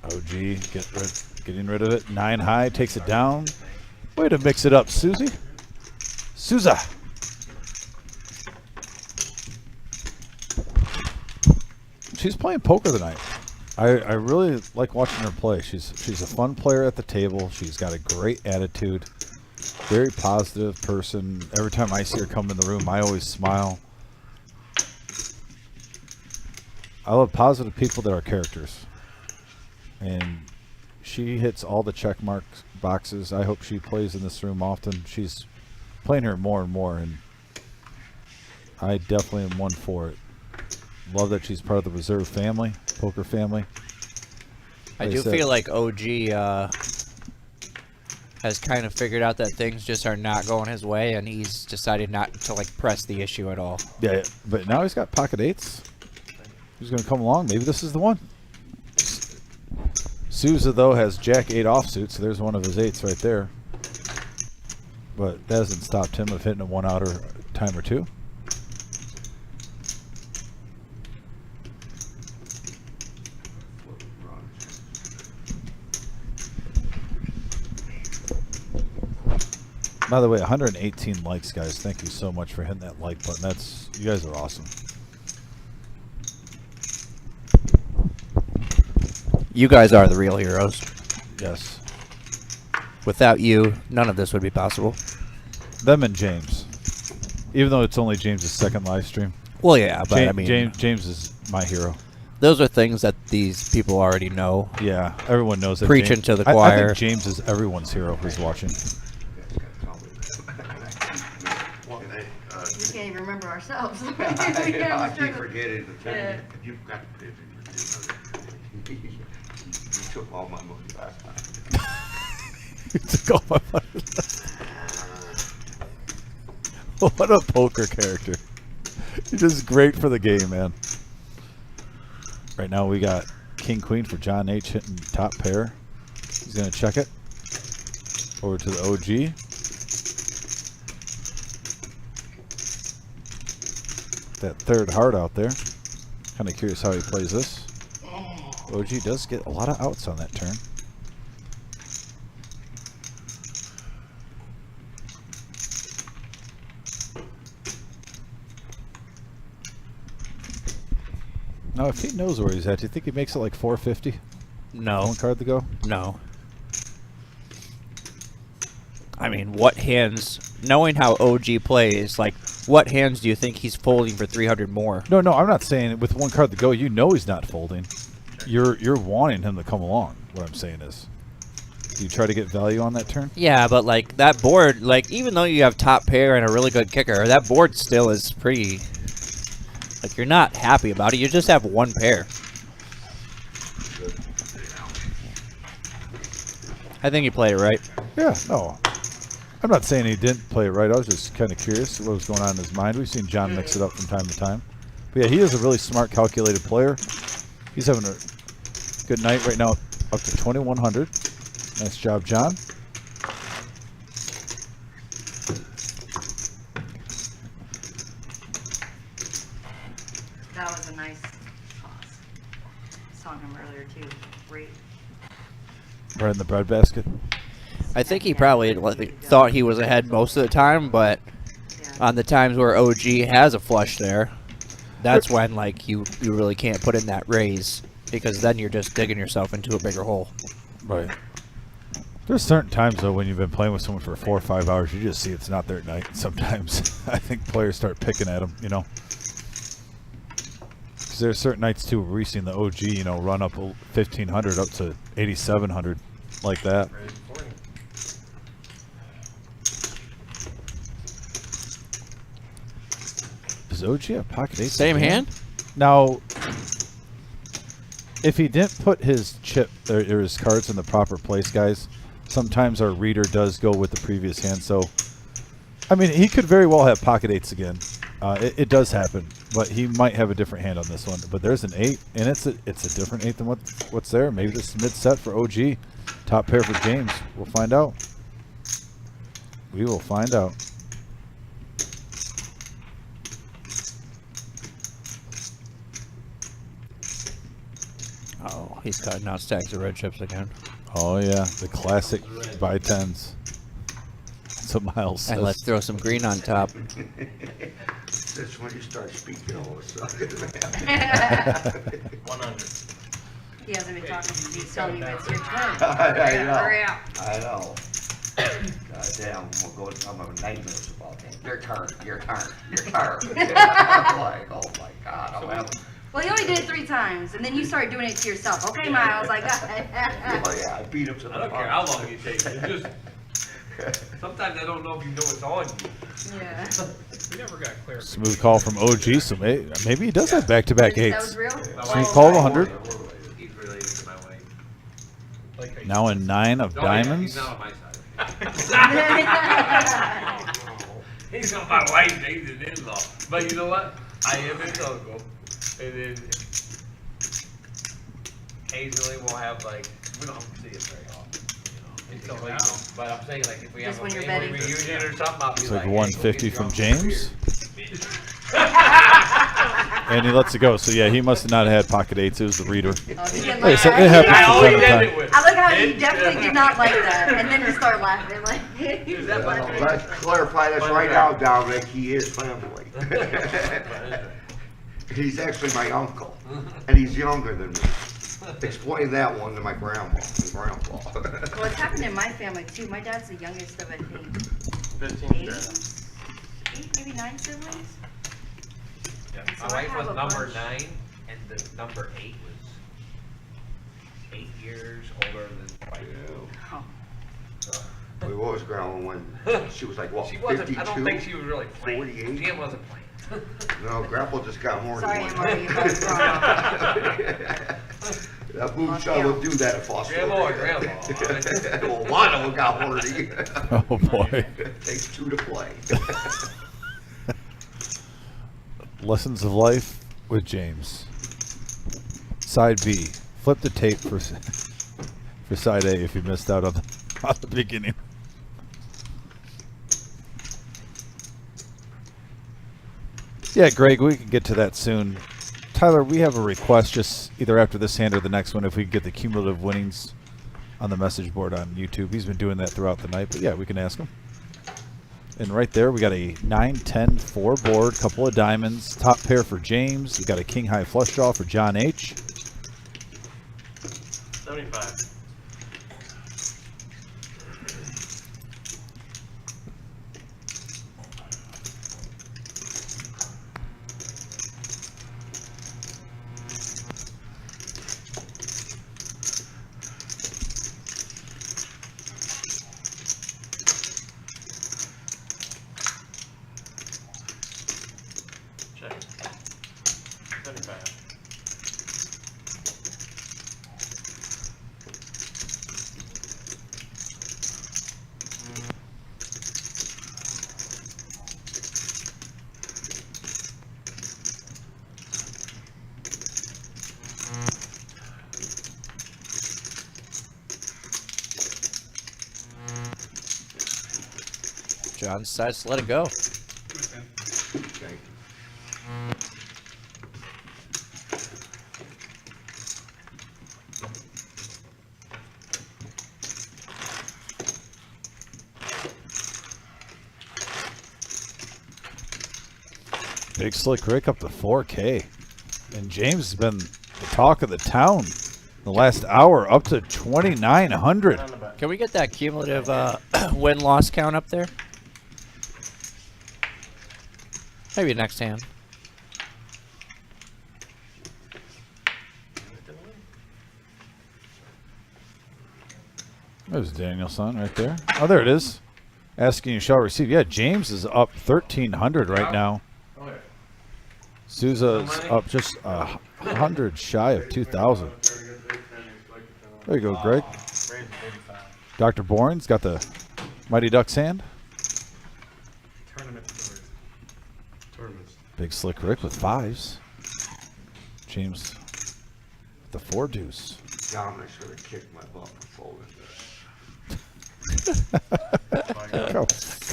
Speaker 3: OG getting rid of it. 9 high, takes it down. Way to mix it up, Susie. Souza. She's playing poker tonight. I really like watching her play. She's a fun player at the table. She's got a great attitude. Very positive person. Every time I see her come in the room, I always smile. I love positive people that are characters. And she hits all the check mark boxes. I hope she plays in this room often. She's playing her more and more, and I definitely am one for it. Love that she's part of the reserve family, poker family.
Speaker 5: I do feel like OG has kind of figured out that things just are not going his way, and he's decided not to like press the issue at all.
Speaker 3: Yeah, but now he's got pocket eights. Who's going to come along? Maybe this is the one. Souza, though, has Jack 8 offsuit, so there's one of his 8s right there. But that hasn't stopped him of hitting a 1-outer time or two. By the way, 118 likes, guys. Thank you so much for hitting that like button. You guys are awesome.
Speaker 5: You guys are the real heroes.
Speaker 3: Yes.
Speaker 5: Without you, none of this would be possible.
Speaker 3: Them and James. Even though it's only James's second live stream.
Speaker 5: Well, yeah, but I mean,
Speaker 3: James is my hero.
Speaker 5: Those are things that these people already know.
Speaker 3: Yeah, everyone knows that.
Speaker 5: Preaching to the choir.
Speaker 3: I think James is everyone's hero who's watching.
Speaker 7: We can't even remember ourselves.
Speaker 9: I keep forgetting to tell
Speaker 7: Yeah.
Speaker 9: you. You've got to pay me. You took all my money last time.
Speaker 3: You took all my money. What a poker character. He's just great for the game, man. Right now we got King Queen for John H hitting top pair. He's going to check it. Over to the OG. That third heart out there. Kind of curious how he plays this. OG does get a lot of outs on that turn. Now, if he knows where he's at, do you think he makes it like 450?
Speaker 5: No.
Speaker 3: One card to go?
Speaker 5: No. I mean, what hands, knowing how OG plays, like, what hands do you think he's folding for 300 more?
Speaker 3: No, I'm not saying with one card to go, you know he's not folding. You're wanting him to come along. What I'm saying is, do you try to get value on that turn?
Speaker 5: Yeah, but like that board, like even though you have top pair and a really good kicker, that board still is pretty. Like you're not happy about it. You just have one pair. I think he played it right.
Speaker 3: Yeah, no. I'm not saying he didn't play it right. I was just kind of curious what was going on in his mind. We've seen John mix it up from time to time. But yeah, he is a really smart, calculated player. He's having a good night right now, up to 2,100. Nice job, John.
Speaker 7: That was a nice toss. Saw him earlier too. Great.
Speaker 3: Right in the breadbasket.
Speaker 5: I think he probably thought he was ahead most of the time, but on the times where OG has a flush there, that's when like you really can't put in that raise, because then you're just digging yourself into a bigger hole.
Speaker 3: Right. There's certain times though when you've been playing with someone for 4 or 5 hours, you just see it's not their night. Sometimes I think players start picking at them, you know. Because there's certain nights too where we've seen the OG, you know, run up 1,500 up to 8,700 like that. Does OG have pocket ace?
Speaker 5: Same hand?
Speaker 3: Now, if he didn't put his chip or his cards in the proper place, guys, sometimes our reader does go with the previous hand. So, I mean, he could very well have pocket eights again. It does happen, but he might have a different hand on this one. But there's an 8, and it's a different 8 than what's there. Maybe this is mid set for OG. Top pair for James. We'll find out. We will find out.
Speaker 5: Oh, he's cutting out stacks of red chips again.
Speaker 3: Oh yeah, the classic buy 10s. That's what Miles says.
Speaker 5: And let's throw some green on top.
Speaker 9: That's when you start speaking all of a sudden.
Speaker 11: 100.
Speaker 7: He hasn't been talking to me. He's telling you it's your turn.
Speaker 9: I know.
Speaker 7: Hurry up.
Speaker 9: I know. God damn, I'm having nightmares about that. Your turn, your turn, your turn. I'm like, oh my God, I'm having.
Speaker 7: Well, you only did it 3 times, and then you started doing it to yourself. Okay, Miles, I got it.
Speaker 9: Oh yeah, I beat him to the
Speaker 11: I don't care how long you take. It's just sometimes I don't know if you know it's on you.
Speaker 7: Yeah.
Speaker 6: We never got clear.
Speaker 3: Smooth call from OG, so maybe he does have back-to-back
Speaker 7: That
Speaker 3: 8s.
Speaker 7: was real?
Speaker 3: Smooth call 100.
Speaker 11: He's related to my wife.
Speaker 6: Like
Speaker 3: Now in 9 of
Speaker 11: Oh, yeah,
Speaker 3: diamonds.
Speaker 11: he's not on my side. He's on my wife. He's an in-law. But you know what? I am his uncle. And then occasionally we'll have like, we don't see it very often. You know,
Speaker 6: Until now.
Speaker 11: but I'm saying like if we
Speaker 7: Just
Speaker 11: have
Speaker 7: when
Speaker 11: a
Speaker 7: you're
Speaker 11: family
Speaker 7: betting.
Speaker 11: reunion or something, I'll be
Speaker 3: It's
Speaker 11: like,
Speaker 3: like
Speaker 11: hey,
Speaker 3: 150
Speaker 11: go get
Speaker 3: from
Speaker 11: your uncle a
Speaker 3: James.
Speaker 11: beer.
Speaker 3: And he lets it go. So yeah, he must have not had pocket eights. It was the reader.
Speaker 7: Oh, he didn't
Speaker 3: Hey,
Speaker 7: like
Speaker 3: so
Speaker 7: that.
Speaker 3: it happens
Speaker 11: I
Speaker 3: from
Speaker 11: always
Speaker 3: time to
Speaker 11: end
Speaker 3: time.
Speaker 11: it with.
Speaker 7: I like how he definitely did not like that, and then he started laughing like.
Speaker 11: Is that my drink?
Speaker 9: Let's clarify this right now, Dominic, he is family. He's actually my uncle, and he's younger than me. Explain that one to my grandma and grandpa.
Speaker 7: Well, it's happened in my family too. My dad's the youngest of, I think,
Speaker 8: 15.
Speaker 7: 8, maybe 9 siblings.
Speaker 11: Yeah.
Speaker 7: And so
Speaker 11: My
Speaker 7: I
Speaker 11: wife
Speaker 7: have
Speaker 11: was
Speaker 7: a
Speaker 11: number
Speaker 7: bunch.
Speaker 11: 9, and the number 8 was 8 years older than my
Speaker 7: Oh.
Speaker 11: so.
Speaker 9: We was growing when she was like, what,
Speaker 11: She
Speaker 9: 52?
Speaker 11: wasn't, I don't think she was really playing.
Speaker 9: 48?
Speaker 11: She wasn't playing.
Speaker 9: No, Grandpa just got more
Speaker 7: Sorry,
Speaker 9: than
Speaker 7: I'm
Speaker 9: one.
Speaker 7: already about to drop.
Speaker 9: That moonshine would do that if I was
Speaker 11: Grandma or grandma?
Speaker 9: Well, one of them got horny.
Speaker 3: Oh boy.
Speaker 9: Takes two to play.
Speaker 3: Lessons of life with James. Side B. Flip the tape for side A if you missed out on the beginning. Yeah, Greg, we can get to that soon. Tyler, we have a request just either after this hand or the next one if we can get the cumulative winnings on the message board on YouTube. He's been doing that throughout the night, but yeah, we can ask him. And right there, we got a 9-10 4 board, couple of diamonds, top pair for James. We got a king high flush draw for John H.
Speaker 6: 75. Check. 75.
Speaker 5: John decides to let it go.
Speaker 9: Okay.
Speaker 3: Big Slick Rick up to 4K. And James has been the talk of the town the last hour, up to 2,900.
Speaker 5: Can we get that cumulative win-loss count up there? Maybe next hand.
Speaker 3: There's Danielson right there. Oh, there it is. Asking you shall receive. Yeah, James is up 1,300 right now. Souza's up just 100 shy of 2,000. There you go, Greg. Dr. Bourne's got the Mighty Ducks hand.
Speaker 12: Tournaments.
Speaker 3: Big Slick Rick with 5s. James with the 4 deuce.
Speaker 9: Dominic's gonna kick my butt for folding this.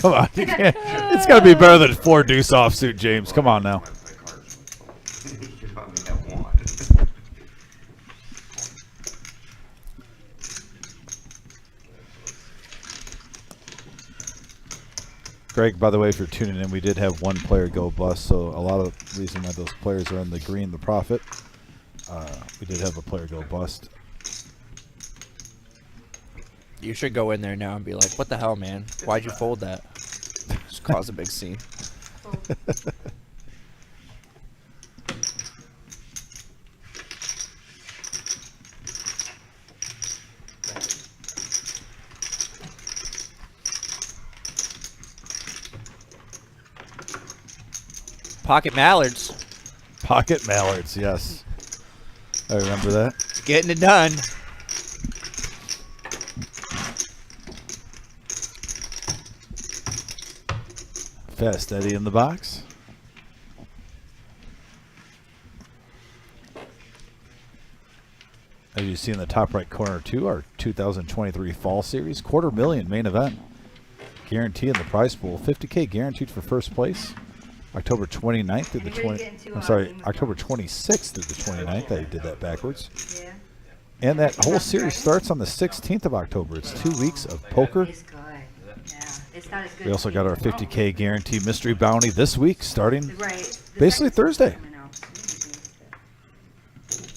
Speaker 3: Come on. You can't, it's got to be better than 4 deuce offsuit, James. Come on now.
Speaker 9: You can only have one.
Speaker 3: Greg, by the way, if you're tuning in, we did have one player go bust, so a lot of the reason why those players are in the green, the profit, we did have a player go bust.
Speaker 5: You should go in there now and be like, what the hell, man? Why'd you fold that? Just cause a big scene. Pocket mallards.
Speaker 3: Pocket mallards, yes. I remember that.
Speaker 5: Getting it done.
Speaker 3: Fast Eddie in the box. As you see in the top right corner too, our 2023 Fall Series $250,000 main event. Guarantee in the prize pool, $50K guaranteed for first place. October 29th through the October 26th through the 29th. I did that backwards.
Speaker 7: Yeah.
Speaker 3: And that whole series starts on the 16th of October. It's 2 weeks of poker.
Speaker 7: It's good. Yeah. It's not as good.
Speaker 3: We also got our 50K guarantee mystery bounty this week, starting
Speaker 7: Right.
Speaker 3: basically Thursday,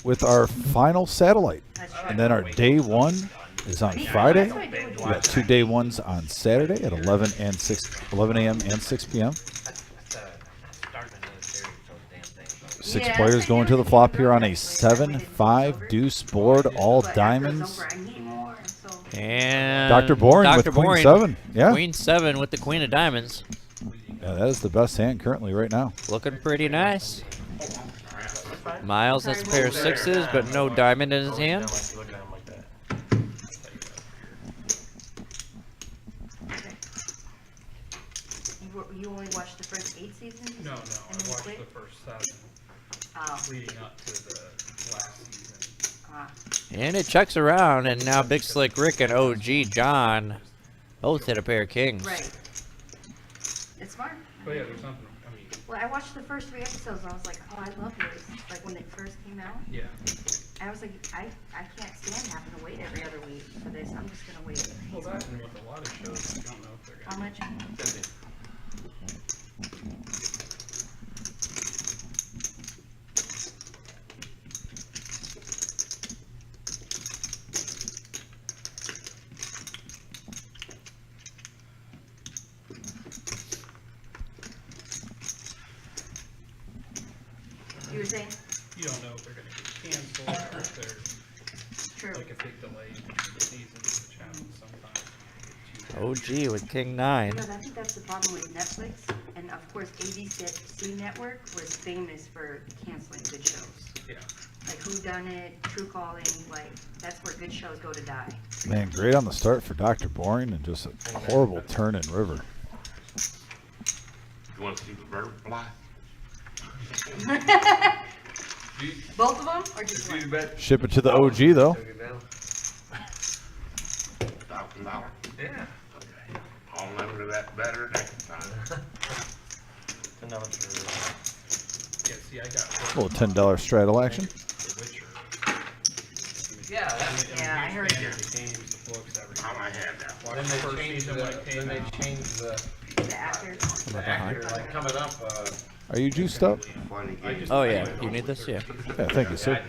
Speaker 3: with our final satellite. And then our day one is on Friday. We got 2 day ones on Saturday at 11 a.m. and 6 p.m. 6 players going to the flop here on a 7-5 deuce board, all diamonds.
Speaker 5: And
Speaker 3: Dr. Boring with Queen 7. Yeah.
Speaker 5: Queen 7 with the Queen of Diamonds.
Speaker 3: Yeah, that is the best hand currently right now.
Speaker 5: Looking pretty nice. Miles has a pair of 6s, but no diamond in his hand.
Speaker 7: You only watched the first 8 seasons?
Speaker 6: No, I watched the first 7 leading up to the last season.
Speaker 5: And it checks around, and now Big Slick Rick and OG John both hit a pair of kings.
Speaker 7: Right. It's smart.
Speaker 6: But yeah, there's something. I mean,
Speaker 7: Well, I watched the first 3 episodes and I was like, oh, I love this. Like when it first came out.
Speaker 6: yeah.
Speaker 7: I was like, I can't stand having to wait every other week for this. I'm just gonna wait.
Speaker 6: Well, that and with a lot of shows, I don't know if they're gonna.
Speaker 7: How much? You were saying?
Speaker 6: You don't know if they're gonna get canceled or if they're
Speaker 7: True.
Speaker 6: like if they delay the season, which happens sometimes.
Speaker 5: OG with King 9.
Speaker 7: No, I think that's the problem with Netflix. And of course, ABC Network was famous for canceling good shows.
Speaker 6: Yeah.
Speaker 7: Like Whodunit, True Calling, like that's where good shows go to die.
Speaker 3: Man, great on the start for Dr. Boring and just a horrible turn in river.
Speaker 2: You want to see the bird fly?
Speaker 7: Both of them, or just one?
Speaker 3: Ship it to the OG though.
Speaker 2: $1,000.
Speaker 11: Yeah.
Speaker 2: Okay. I'll remember that better next time.
Speaker 11: Yeah,
Speaker 6: see, I got.
Speaker 3: A little $10 straddle action.
Speaker 11: Yeah,
Speaker 7: Yeah, I heard it.
Speaker 6: Games, the books, everything.
Speaker 2: How I had that.
Speaker 6: Watch
Speaker 11: then
Speaker 6: the
Speaker 11: they
Speaker 6: first
Speaker 11: changed
Speaker 6: season
Speaker 11: the,
Speaker 6: when it came
Speaker 11: then they
Speaker 6: out.
Speaker 11: changed
Speaker 7: The actor.
Speaker 11: the actor, like coming up,
Speaker 3: Are you juiced up?
Speaker 9: Funny game.
Speaker 5: Oh, yeah. You need this? Yeah.
Speaker 3: Yeah, thank you, sir.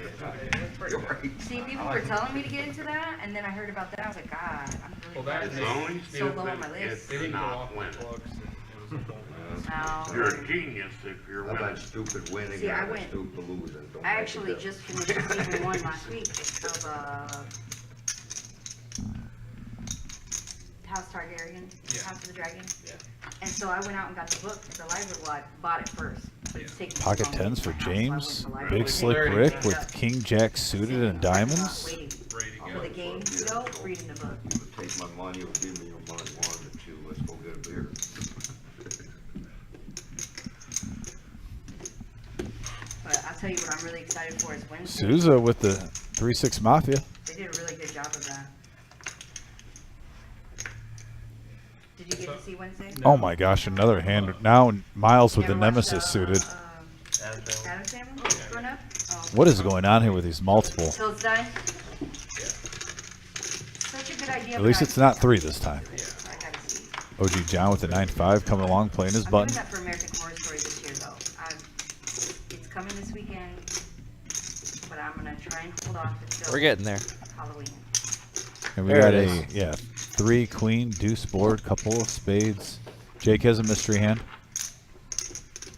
Speaker 7: See, people were telling me to get into that, and then I heard about that. I was like, God, I'm
Speaker 6: Well,
Speaker 7: really
Speaker 6: that
Speaker 2: It's
Speaker 6: they,
Speaker 2: only
Speaker 7: so low on my
Speaker 2: stupid
Speaker 7: list.
Speaker 2: if
Speaker 6: they
Speaker 2: you're
Speaker 6: didn't go
Speaker 2: not
Speaker 6: off the
Speaker 2: winning.
Speaker 6: books. It was a bold list.
Speaker 7: No.
Speaker 2: You're a genius if you're
Speaker 9: How
Speaker 2: winning.
Speaker 9: about stupid winning
Speaker 7: See, I
Speaker 9: and
Speaker 7: went-
Speaker 9: stupid losing? Don't
Speaker 7: I
Speaker 9: make a
Speaker 7: actually
Speaker 9: difference.
Speaker 7: just finished season 1 last week of House Targaryen,
Speaker 6: Yeah.
Speaker 7: House of the Dragon.
Speaker 11: Yeah.
Speaker 7: And so I went out and got the book because the library, well, I bought it first. But it's taking me
Speaker 3: Pocket
Speaker 7: so long to
Speaker 3: tens
Speaker 7: get
Speaker 3: for
Speaker 7: to my house, so I went
Speaker 3: James.
Speaker 7: to the library.
Speaker 3: Big Slick Rick with King Jack suited and diamonds.
Speaker 7: Waiting
Speaker 6: Ready to
Speaker 7: for
Speaker 6: go.
Speaker 7: the game to go, reading the book.
Speaker 9: You would take my money or give me your money, one or two, let's go get a beer.
Speaker 7: But I'll tell you what I'm really excited for is Wednesday.
Speaker 3: Souza with the 3-6 Mafia.
Speaker 7: They did a really good job of that. Did you get to see Wednesday?
Speaker 3: Oh my gosh, another hand. Now Miles with the
Speaker 7: You ever watched,
Speaker 3: Nemesis suited.
Speaker 7: Adam's Family? Growing up? Oh.
Speaker 3: What is going on here with these multiple?
Speaker 7: Till it's done? Such a good idea.
Speaker 3: At least
Speaker 7: but
Speaker 3: it's not 3 this time.
Speaker 7: I gotta see.
Speaker 3: OG John with the 9-5 coming along, playing his
Speaker 7: I'm
Speaker 3: button.
Speaker 7: doing that for American Horror Story this year, though. It's coming this weekend, but I'm gonna try and hold off until
Speaker 5: We're getting there.
Speaker 7: Halloween.
Speaker 3: And we
Speaker 5: There
Speaker 3: got
Speaker 5: it
Speaker 3: a, yeah, 3 queen, deuce board, couple of spades. Jake has a mystery hand.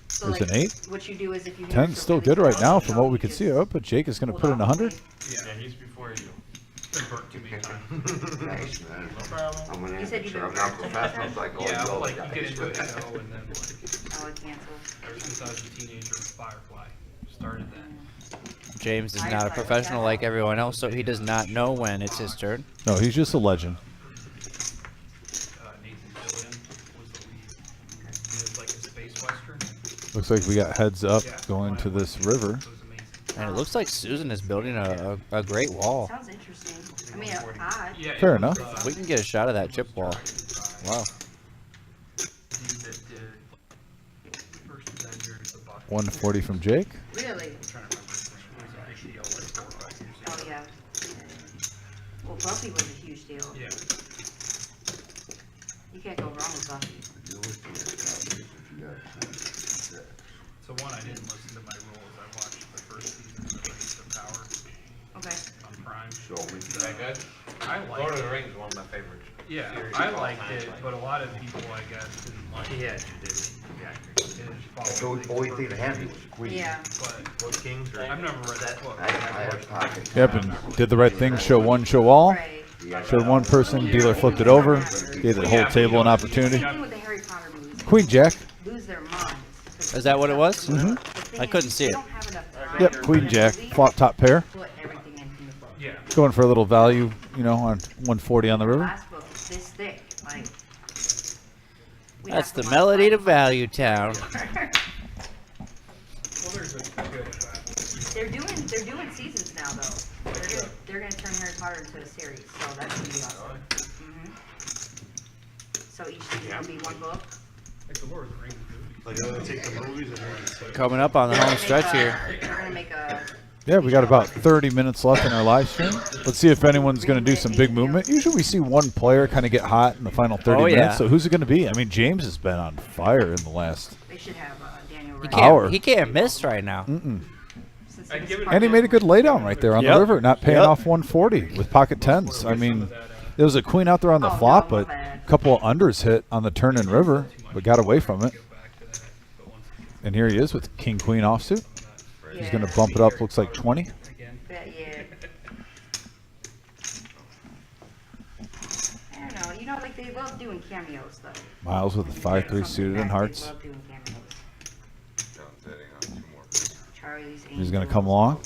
Speaker 7: So
Speaker 3: There's
Speaker 7: like,
Speaker 3: an 8.
Speaker 7: what you do is if you
Speaker 3: 10's still good right now from what we could see. Oh, but Jake is going to put in 100.
Speaker 6: Yeah, he's before you. Been burnt too many times.
Speaker 9: Thanks, man.
Speaker 6: No problem.
Speaker 9: I'm an
Speaker 7: You said you've
Speaker 9: amateur,
Speaker 7: been
Speaker 9: I'm not
Speaker 7: burnt.
Speaker 9: professional, it's like all
Speaker 6: Yeah,
Speaker 9: the
Speaker 6: but
Speaker 9: other
Speaker 6: like you get
Speaker 9: guys.
Speaker 6: into it, you know, and then like
Speaker 7: Oh, it canceled.
Speaker 6: ever since I was a teenager with Firefly, started that.
Speaker 5: James is not a professional like everyone else, so he does not know when it's his turn.
Speaker 3: No, he's just a legend.
Speaker 6: Nathan Fillion was the lead. It was like a space western.
Speaker 3: Looks like we got heads up
Speaker 6: Yeah.
Speaker 3: going to this river.
Speaker 6: It was amazing.
Speaker 5: And it looks like Susan is building a great wall.
Speaker 7: Sounds interesting. I mean, odd.
Speaker 6: Yeah,
Speaker 3: Fair
Speaker 6: it was,
Speaker 3: enough.
Speaker 5: We can get a shot of that chip wall. Wow.
Speaker 3: 140 from Jake.
Speaker 7: Really? Oh yeah. Well, Buffy was a huge deal.
Speaker 6: Yeah.
Speaker 7: You can't go wrong with Buffy.
Speaker 6: So one, I didn't listen to my rules. I watched the first season of Rings of Power
Speaker 7: Okay.
Speaker 6: on Prime.
Speaker 9: Show me.
Speaker 11: Is that good?
Speaker 6: I
Speaker 11: Lord
Speaker 6: liked
Speaker 11: of the
Speaker 6: it.
Speaker 11: Rings is one of my favorites.
Speaker 6: Yeah,
Speaker 11: series
Speaker 6: I
Speaker 11: of all
Speaker 6: liked
Speaker 11: time,
Speaker 6: it,
Speaker 11: like-
Speaker 6: but a lot of people, I guess, didn't like it.
Speaker 8: Yeah, you did. Yeah.
Speaker 9: The only thing that happened was Queen.
Speaker 7: Yeah.
Speaker 6: But
Speaker 8: Both Kings or?
Speaker 6: I've never read that book.
Speaker 9: I had pocket.
Speaker 3: Yep, and did the right thing. Show one, show all.
Speaker 7: Right.
Speaker 3: Showed one person, dealer flipped it over, gave the whole table an opportunity.
Speaker 7: Same thing with the Harry Potter movies.
Speaker 3: Queen Jack.
Speaker 7: Lose their minds.
Speaker 5: Is that what it was?
Speaker 3: Mm-hmm.
Speaker 7: The thing
Speaker 5: I couldn't
Speaker 7: is,
Speaker 5: see
Speaker 7: they
Speaker 5: it.
Speaker 7: don't have enough time
Speaker 3: Yep,
Speaker 7: to
Speaker 3: Queen
Speaker 7: put
Speaker 3: Jack,
Speaker 7: a movie,
Speaker 3: flop top pair.
Speaker 7: put everything in from the book.
Speaker 6: Yeah.
Speaker 3: Going for a little value, you know, on 140 on the
Speaker 7: The
Speaker 3: river.
Speaker 7: last book is this thick. Like. we
Speaker 5: That's
Speaker 7: have
Speaker 5: the
Speaker 7: to
Speaker 5: melody to
Speaker 7: modify
Speaker 5: Value Town.
Speaker 6: Well, there's a good.
Speaker 7: They're doing seasons now though. They're gonna turn Harry Potter into a series, so that's gonna be awesome. So each season will be one book.
Speaker 6: Like the Lord of the Rings movies.
Speaker 12: Like, I'm gonna take the movies and then it's like,
Speaker 5: Coming up on the home stretch here.
Speaker 7: They're gonna make a.
Speaker 3: Yeah, we got about 30 minutes left in our live stream. Let's see if anyone's going to do some big movement. Usually we see one player kind of get hot in the final 30
Speaker 5: Oh, yeah.
Speaker 3: minutes. So who's it going to be? I mean, James has been on fire in the last.
Speaker 7: They should have Daniel
Speaker 5: He
Speaker 7: Radcliffe.
Speaker 5: can't,
Speaker 3: Hour.
Speaker 5: he can't miss right now.
Speaker 3: Mm-mm.
Speaker 7: Since
Speaker 6: I'd
Speaker 7: he
Speaker 6: give
Speaker 7: was
Speaker 6: it-
Speaker 3: And he made a good laydown right there on
Speaker 5: Yep.
Speaker 3: the river, not paying
Speaker 5: Yep.
Speaker 3: off 140 with pocket tens. I mean, there was a queen out there on the
Speaker 7: Oh,
Speaker 3: flop,
Speaker 7: no, my
Speaker 3: but
Speaker 7: bad.
Speaker 3: a couple of unders hit on the turn and river, but got away from it. And here he is with king queen offsuit. He's going to bump it up, looks like 20.
Speaker 7: Yeah. I don't know. You know, like they love doing cameos though.
Speaker 3: Miles with a 5-3 suited in hearts.
Speaker 7: They love doing cameos. Charlie's
Speaker 3: He's going to
Speaker 7: Angels.
Speaker 3: come along.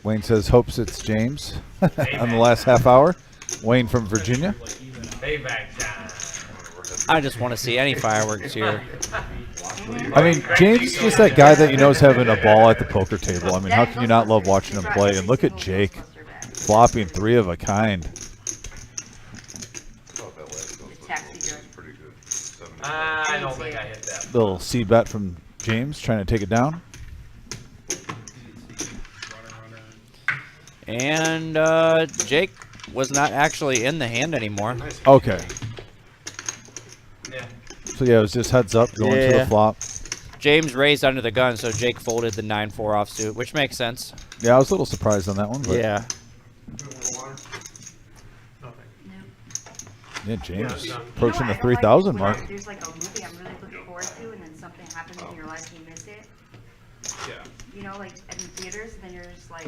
Speaker 3: Wayne says hopes it's James on the last half hour. Wayne from Virginia.
Speaker 11: Payback time.
Speaker 5: I just want to see any fireworks here.
Speaker 3: I mean, James is just that guy that you know is having a ball at the poker table. I mean, how can you not love watching him play? And look at Jake flopping 3 of a kind.
Speaker 11: I don't think I hit that.
Speaker 3: Little C bet from James trying to take it down.
Speaker 5: And Jake was not actually in the hand anymore.
Speaker 3: Okay.
Speaker 11: Yeah.
Speaker 3: So yeah, it was just heads up going to the
Speaker 5: Yeah.
Speaker 3: flop.
Speaker 5: James raised under the gun, so Jake folded the 9-4 offsuit, which makes sense.
Speaker 3: Yeah, I was a little surprised on that one. But
Speaker 5: Yeah.
Speaker 3: yeah, James
Speaker 7: You know
Speaker 3: approaching
Speaker 7: what
Speaker 3: the
Speaker 7: I don't like
Speaker 3: 3,000
Speaker 7: when
Speaker 3: mark.
Speaker 7: There's like a movie I'm really looking forward to, and then something happens in your life and you miss it.
Speaker 6: Yeah.
Speaker 7: You know, like in theaters, then you're just like,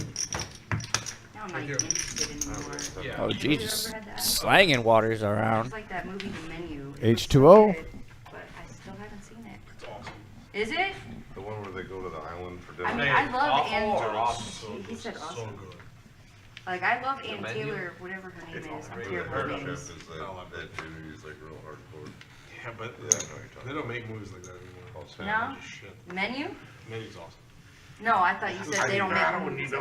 Speaker 7: now I'm not even interested anymore.
Speaker 6: Yeah.
Speaker 5: Oh,
Speaker 7: Have
Speaker 5: gee,
Speaker 7: you
Speaker 5: just
Speaker 7: ever had that?
Speaker 5: slanging waters around.
Speaker 7: It's like that movie The Menu. It
Speaker 3: H2O.
Speaker 7: looks good, but I still haven't seen it.
Speaker 6: It's awesome.
Speaker 7: Is it?
Speaker 2: The one where they go to the island for dinner.
Speaker 7: I mean, I love
Speaker 11: awful
Speaker 7: Anne.
Speaker 11: or awesome?
Speaker 7: He said
Speaker 12: so
Speaker 7: awesome.
Speaker 12: good.
Speaker 7: Like I love Ann
Speaker 11: Menu?
Speaker 7: Taylor, whatever her name is. I'm
Speaker 2: Where
Speaker 7: terrible
Speaker 2: her
Speaker 7: with
Speaker 2: chef
Speaker 7: names.
Speaker 2: is that dude who's like real hardcore.
Speaker 12: Yeah, but
Speaker 2: Yeah, I know what you're talking
Speaker 12: they don't make movies like that anymore.
Speaker 2: Oh, Sam.
Speaker 7: No?
Speaker 12: Just shit.
Speaker 7: Menu?
Speaker 12: Menu's awesome.
Speaker 7: No, I thought you said they don't make movies.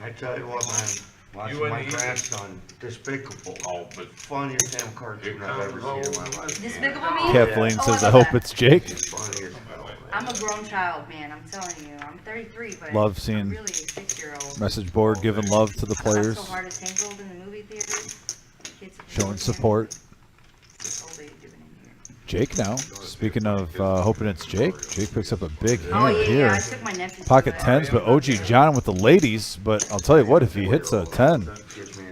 Speaker 9: I tell you what, man, watching
Speaker 11: wouldn't
Speaker 9: my
Speaker 11: either.
Speaker 9: grandson, Despicable. Oh, but funniest damn cartoon I've ever seen in my life.
Speaker 7: Despicable Me?
Speaker 3: Kathleen
Speaker 7: Oh,
Speaker 3: says,
Speaker 7: I
Speaker 3: I
Speaker 7: love
Speaker 3: hope
Speaker 7: that.
Speaker 3: it's Jake.
Speaker 9: It's funny as hell, man.
Speaker 7: I'm a grown child, man. I'm telling you. I'm 33, but
Speaker 3: Love seeing
Speaker 7: I'm really a 6-year-old.
Speaker 3: Message board giving love to the
Speaker 7: I
Speaker 3: players,
Speaker 7: laughed so hard at Tangled in the movie theaters. Kids
Speaker 3: showing support.
Speaker 7: What's old lady doing in here?
Speaker 3: Jake now. Speaking of hoping it's Jake, Jake picks up a big
Speaker 7: Oh
Speaker 3: hand
Speaker 7: yeah,
Speaker 3: here.
Speaker 7: I took my nephew. to
Speaker 3: Pocket
Speaker 7: it.
Speaker 3: tens, but OG John with the ladies. But I'll tell you what, if he hits a 10,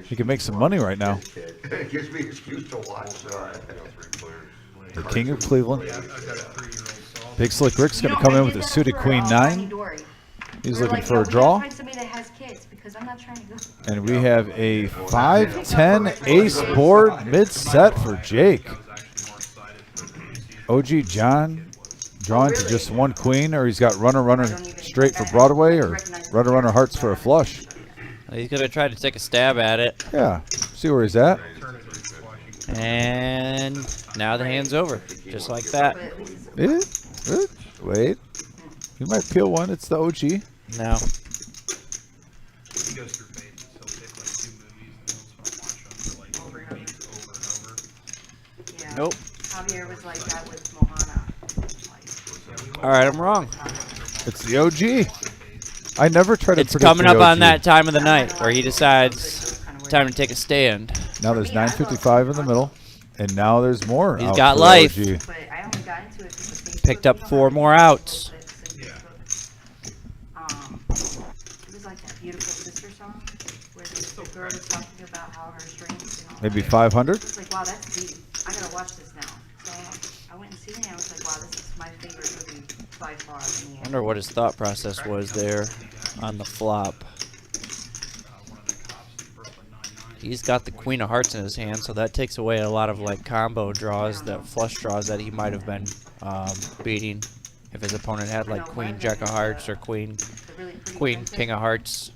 Speaker 3: he can make some money right now.
Speaker 9: It gives me an excuse to watch.
Speaker 3: The King of Cleveland.
Speaker 6: I've got a 3-year-old, so I'll
Speaker 3: Big Slick Rick's
Speaker 7: You
Speaker 3: going
Speaker 7: know,
Speaker 3: to come
Speaker 7: I
Speaker 3: in
Speaker 7: did
Speaker 3: with a
Speaker 7: that
Speaker 3: suited
Speaker 7: for,
Speaker 3: Queen
Speaker 7: Finding
Speaker 3: 9.
Speaker 7: Dory.
Speaker 3: He's
Speaker 7: We were
Speaker 3: looking
Speaker 7: like,
Speaker 3: for
Speaker 7: no,
Speaker 3: a
Speaker 7: we gotta
Speaker 3: draw.
Speaker 7: Find somebody that has kids because I'm not trying to go.
Speaker 3: And we have a 5-10 ace board mid-set for Jake.
Speaker 6: I was actually more excited for the new season.
Speaker 3: OG John drawing to just one queen, or he's got runner straight for Broadway, or runner hearts for a flush.
Speaker 5: He's going to try to take a stab at it.
Speaker 3: Yeah, see where he's at.
Speaker 5: And now the hand's over, just like that.
Speaker 3: Wait. You might peel one. It's the OG.
Speaker 5: No.
Speaker 6: He goes through phases. He'll pick like 2 movies and he'll start watching them for like 3 weeks over and over.
Speaker 7: Yeah.
Speaker 5: Nope.
Speaker 7: Javier was like that with Mohana.
Speaker 5: All right, I'm wrong.
Speaker 3: It's the OG. I never try to
Speaker 5: It's
Speaker 3: predict
Speaker 5: coming
Speaker 3: the
Speaker 5: up on
Speaker 3: OG.
Speaker 5: that time of the night where he decides time to take a stand.
Speaker 3: Now there's 9:55 in the middle, and now there's more.
Speaker 5: He's
Speaker 3: out
Speaker 5: got
Speaker 3: for the
Speaker 5: life.
Speaker 3: OG.
Speaker 7: But I only got into it because of Facebook.
Speaker 5: Picked up 4 more outs.
Speaker 7: It was like that Beautiful Sister song where the girl was talking about how her strengths and all
Speaker 3: Maybe
Speaker 7: that.
Speaker 3: 500.
Speaker 7: I was like, wow, that's deep. I gotta watch this now. So I went and seen it. I was like, wow, this is my favorite movie by far. In the
Speaker 5: I
Speaker 7: end.
Speaker 5: wonder what his thought process was there on the flop. He's got the Queen of Hearts in his hand, so that takes away a lot of like combo draws, that flush draws that he might have been beating if his opponent had like Queen Jack of Hearts or Queen King of Hearts.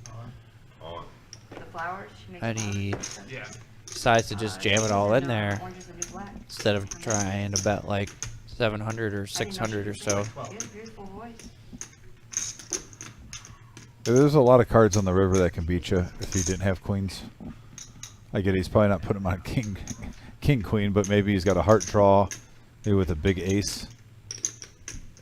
Speaker 7: The flowers. She makes
Speaker 5: And he
Speaker 6: Yeah.
Speaker 5: decides to just jam it all in there
Speaker 7: Orange is the New Black.
Speaker 5: instead of trying to bet like 700 or 600 or so.
Speaker 7: Beautiful voice.
Speaker 3: There's a lot of cards on the river that can beat you if he didn't have queens. I get he's probably not putting him on king, queen, but maybe he's got a heart draw, maybe with a big ace.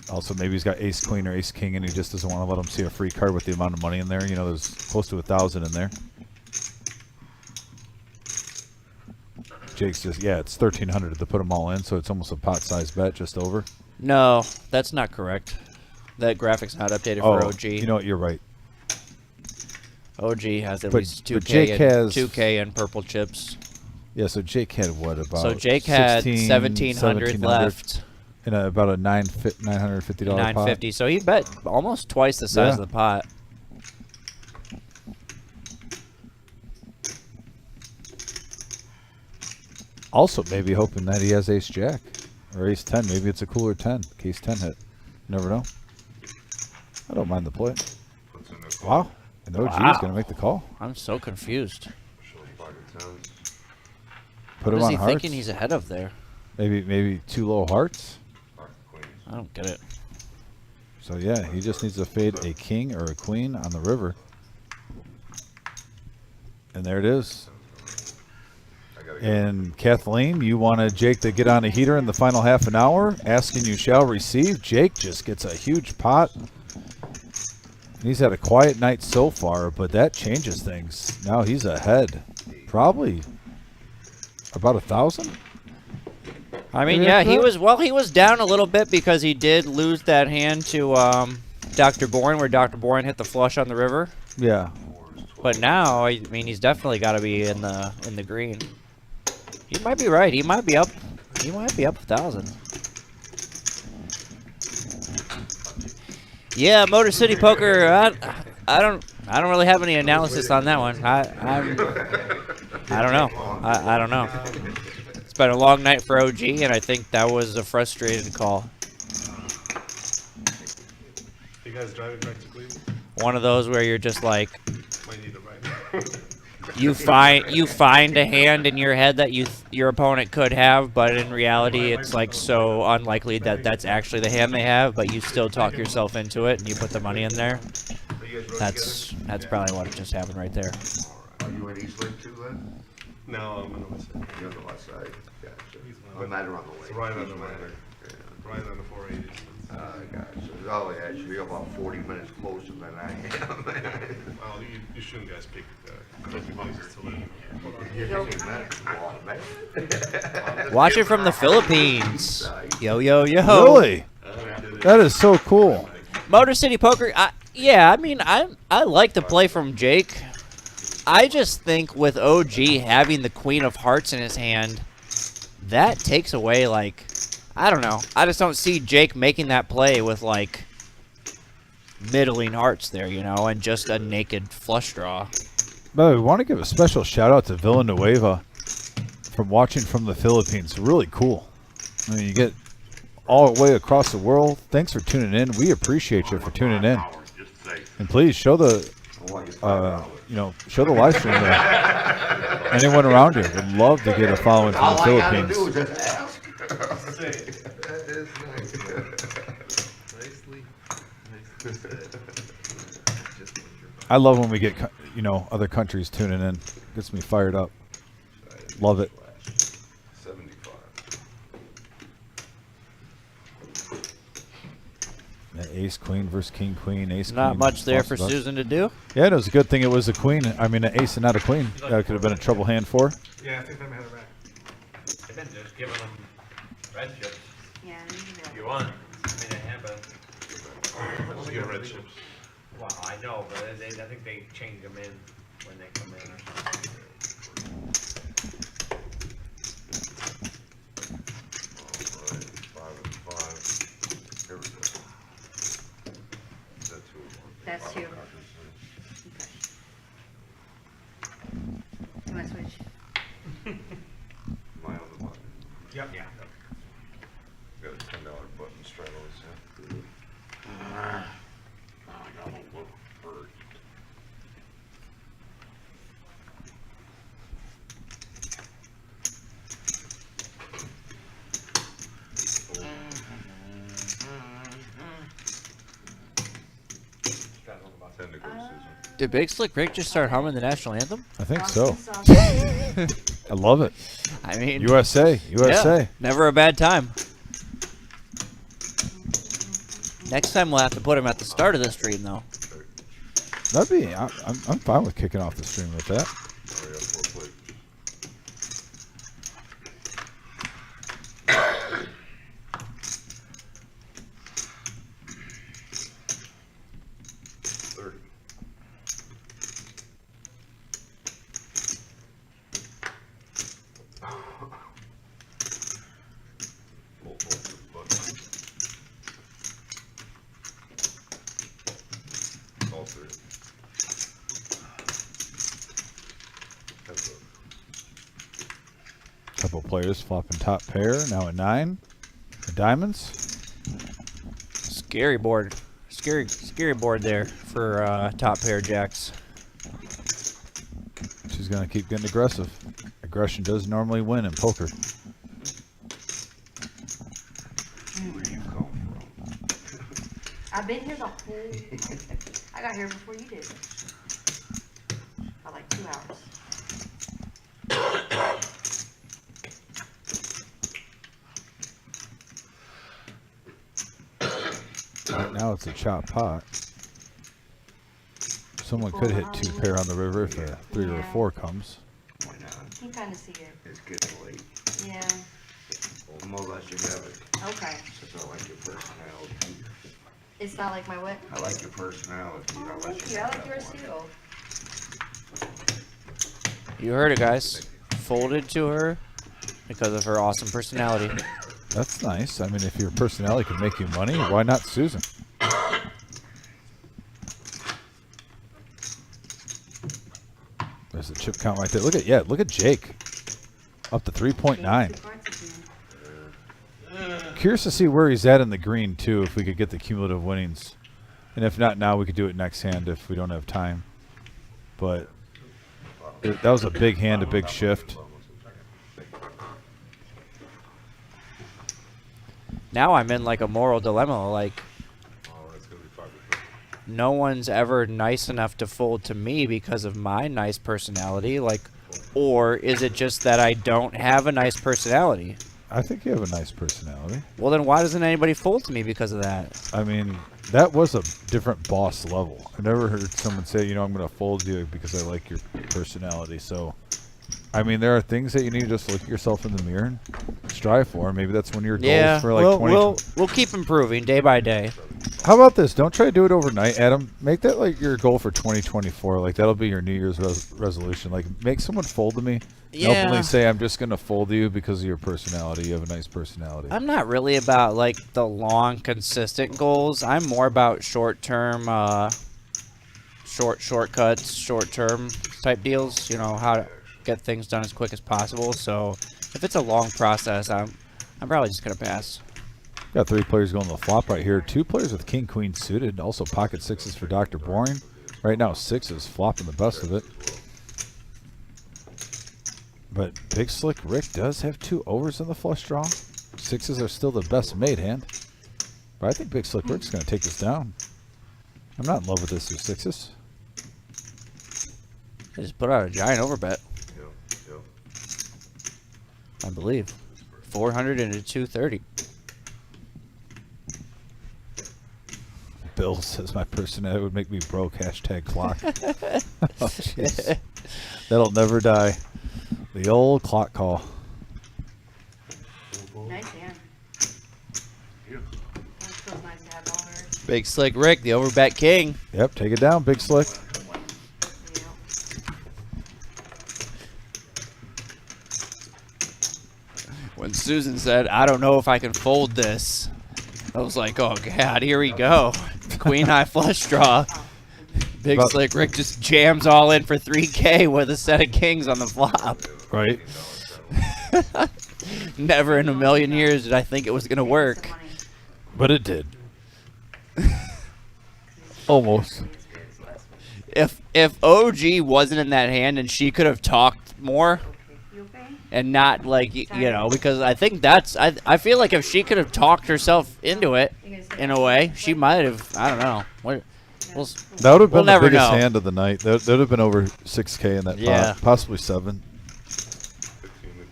Speaker 3: Also, maybe he's got ace queen or ace king, and he just doesn't want to let him see a free card with the amount of money in there. You know, there's close to 1,000 in there. Jake's just, yeah, it's 1,300 to put them all in, so it's almost a pot-sized bet, just over.
Speaker 5: No, that's not correct. That graphic's not updated for OG.
Speaker 3: You know what? You're right.
Speaker 5: OG has at
Speaker 3: But-
Speaker 5: least
Speaker 3: but
Speaker 5: 2K
Speaker 3: Jake
Speaker 5: and
Speaker 3: has-
Speaker 5: 2K and purple chips.
Speaker 3: Yeah, so Jake had what about?
Speaker 5: So Jake had
Speaker 3: 16,
Speaker 5: 1,700 left.
Speaker 3: And about a $950 pot.
Speaker 5: 950. So he bet almost twice the size
Speaker 3: Yeah.
Speaker 5: of the pot.
Speaker 3: Also, maybe hoping that he has ace jack or ace 10. Maybe it's a cooler 10. Case 10 hit. Never know. I don't mind the play. Wow. And OG is going to make the call.
Speaker 5: I'm so confused.
Speaker 3: Put
Speaker 5: What
Speaker 3: him
Speaker 5: is
Speaker 3: on
Speaker 5: he
Speaker 3: hearts.
Speaker 5: thinking he's ahead of there?
Speaker 3: Maybe too low hearts.
Speaker 5: I don't get it.
Speaker 3: So yeah, he just needs to fade a king or a queen on the river. And there it is. And Kathleen, you wanted Jake to get on a heater in the final half an hour. Asking you shall receive. Jake just gets a huge pot. He's had a quiet night so far, but that changes things. Now he's ahead. Probably about 1,000.
Speaker 5: I mean, yeah, he was down a little bit because he did lose that hand to Dr. Bourne, where Dr. Bourne hit the flush on the river.
Speaker 3: Yeah.
Speaker 5: But now, I mean, he's definitely got to be in the green. He might be right. He might be up. He might be up 1,000. Yeah, Motor City Poker. I don't really have any analysis on that one. I don't know. I don't know. It's been a long night for OG, and I think that was a frustrated call.
Speaker 12: You guys driving back to Cleveland?
Speaker 5: One of those where you're just like,
Speaker 12: Might need a ride.
Speaker 5: you find a hand in your head that your opponent could have, but in reality it's like so unlikely that that's actually the hand they have, but you still talk yourself into it and you put the money in there. That's probably what just happened right there.
Speaker 9: Are you in East Lake too then?
Speaker 12: No, I'm on the west side.
Speaker 9: You're on the west side. Gotcha.
Speaker 12: on
Speaker 9: I'm not around the
Speaker 12: It's
Speaker 9: lake.
Speaker 12: right on
Speaker 9: He's
Speaker 12: the
Speaker 9: right
Speaker 12: ladder.
Speaker 9: there.
Speaker 12: Right on the 480.
Speaker 9: Gotcha. Oh, yeah, it should be about 40 minutes closer than I am.
Speaker 12: Well, you shouldn't guys pick cookie places to live.
Speaker 9: You're thinking that, man.
Speaker 5: Watch it from the Philippines. Yo, yo, yo.
Speaker 3: Really? That is so cool.
Speaker 5: Motor City Poker, yeah, I mean, I like the play from Jake. I just think with OG having the Queen of Hearts in his hand, that takes away, like, I don't know. I just don't see Jake making that play with, like, middling hearts there, you know, and just a naked flush draw.
Speaker 3: By the way, we want to give a special shout out to Villanueva from watching from the Philippines. Really cool. I mean, you get all the way across the world. Thanks for tuning in. We appreciate you for tuning in. And please show the you know, show the live stream to anyone around here. Would love to get a following from the
Speaker 9: All I gotta
Speaker 3: Philippines.
Speaker 9: do is just ask.
Speaker 8: That is nice. Nicely said. Just like your
Speaker 3: I love when we get, you know, other countries tuning in. Gets me fired up. Love it.
Speaker 2: 75.
Speaker 3: Yeah, ace queen versus king queen. Ace
Speaker 5: Not
Speaker 3: queen.
Speaker 5: much there
Speaker 3: lots
Speaker 5: for
Speaker 3: of bucks.
Speaker 5: Susan to do.
Speaker 3: Yeah, it was a good thing it was a queen. I mean, an ace and not a queen. That could have been a trouble hand for her.
Speaker 12: Yeah, I think they may have it back.
Speaker 11: They've been just giving them red chips.
Speaker 7: Yeah, I need
Speaker 11: If
Speaker 7: to-
Speaker 11: you want. I mean, they have a.
Speaker 12: Let's get red chips.
Speaker 11: Well, I know, but I think they change them in when they come in or something.
Speaker 2: Alright, 5 and 5. Here we go. Is that 2 or 1?
Speaker 7: That's 2. You wanna switch?
Speaker 2: My other button.
Speaker 11: Yep. Yeah.
Speaker 2: Got a $10 button straddles, yeah. I got a little hurt.
Speaker 11: Straddle them about
Speaker 2: 10 to go, Susan.
Speaker 5: Did Big Slick Rick just start humming the national anthem?
Speaker 3: I think so.
Speaker 7: Boston sauce.
Speaker 3: I love it.
Speaker 5: I mean,
Speaker 3: USA. USA.
Speaker 5: yeah, never a bad time. Next time we'll have to put him at the start of the stream, though.
Speaker 3: That'd be. I'm fine with kicking off the stream with that.
Speaker 2: Hurry up, 4 plate.
Speaker 3: Couple players flopping top pair. Now at 9. The diamonds.
Speaker 5: Scary board. Scary board there for top pair jacks.
Speaker 3: She's gonna keep getting aggressive. Aggression does normally win in poker.
Speaker 7: I've been here the whole. I got here before you did. By like 2 hours.
Speaker 3: Right now it's a chop pot. Someone could hit 2 pair on the river if a 3 or a 4 comes.
Speaker 9: Why not?
Speaker 7: You can kind of see it.
Speaker 9: It's getting late.
Speaker 7: Yeah.
Speaker 9: Well, more or less you have it.
Speaker 7: Okay.
Speaker 9: Just I like your personality.
Speaker 7: It's not like my what?
Speaker 9: I like your personality.
Speaker 7: Oh,
Speaker 9: I like
Speaker 7: thank you.
Speaker 9: you
Speaker 7: I
Speaker 9: have
Speaker 7: like
Speaker 9: that
Speaker 7: yours
Speaker 9: one.
Speaker 7: too.
Speaker 5: You heard it, guys. Folded to her because of her awesome personality.
Speaker 3: That's nice. I mean, if your personality can make you money, why not Susan? There's a chip count right there. Look at Jake. Up to 3.9. Curious to see where he's at in the green too, if we could get the cumulative winnings. And if not now, we could do it next hand if we don't have time. But that was a big hand, a big shift.
Speaker 5: Now I'm in like a moral dilemma. Like, no one's ever nice enough to fold to me because of my nice personality. Like, or is it just that I don't have a nice personality?
Speaker 3: I think you have a nice personality.
Speaker 5: Well, then why doesn't anybody fold to me because of that?
Speaker 3: I mean, that was a different boss level. I never heard someone say, you know, I'm going to fold you because I like your personality. So, I mean, there are things that you need to just look at yourself in the mirror and strive for. Maybe that's one of your goals for like 20.
Speaker 5: We'll keep improving day by day.
Speaker 3: How about this? Don't try to do it overnight, Adam. Make that like your goal for 2024. Like that'll be your New Year's resolution. Like make someone fold to me.
Speaker 5: Yeah.
Speaker 3: Openly say, I'm just going to fold you because of your personality. You have a nice personality.
Speaker 5: I'm not really about like the long, consistent goals. I'm more about short-term, shortcuts, short-term type deals. You know, how to get things done as quick as possible. So if it's a long process, I'm probably just gonna pass.
Speaker 3: Got 3 players going to the flop right here. 2 players with king queen suited. Also pocket 6s for Dr. Boring. Right now, 6 is flopping the best of it. But Big Slick Rick does have 2 overs in the flush draw. 6s are still the best made hand. But I think Big Slick Rick's going to take this down. I'm not in love with this with 6s.
Speaker 5: They just put out a giant overbet,
Speaker 2: Yep.
Speaker 5: I believe. 400 into 230.
Speaker 3: Bill says my personality would make me broke. Hashtag clock. Oh, jeez. That'll never die. The old clock call.
Speaker 7: Nice hand. It feels nice to have all her.
Speaker 5: Big Slick Rick, the overbet king.
Speaker 3: Yep, take it down, Big Slick.
Speaker 5: When Susan said, I don't know if I can fold this, I was like, oh, God, here we go. Queen high flush draw. Big Slick Rick just jams all in for 3K with a set of kings on the flop.
Speaker 3: Right.
Speaker 5: Never in a million years did I think it was going to work.
Speaker 3: But it did. Almost.
Speaker 5: If OG wasn't in that hand and she could have talked more and not like, you know, because I think that's, I feel like if she could have talked herself into it in a way, she might have, I don't know.
Speaker 3: That would have been the biggest
Speaker 5: know.
Speaker 3: hand of the night. That would have been over 6K in that pot. Possibly 7.
Speaker 2: 15 to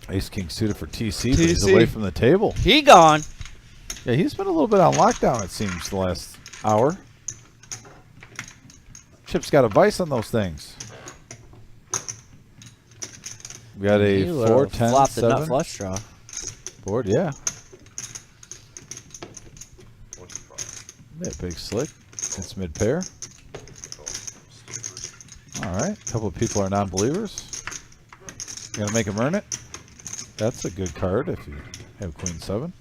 Speaker 2: go.
Speaker 3: Ace King suited for TC, but he's away from the table.
Speaker 5: He gone.
Speaker 3: Yeah, he's been a little bit on lockdown, it seems, the last hour. Chip's got a vice on those things. We got a 4, 10,
Speaker 5: flop
Speaker 3: 7
Speaker 5: the nut flush draw.
Speaker 3: board, yeah. Yeah, Big Slick. It's mid pair. All right, a couple of people are non-believers. You gonna make him earn it? That's a good card if you have Queen 7.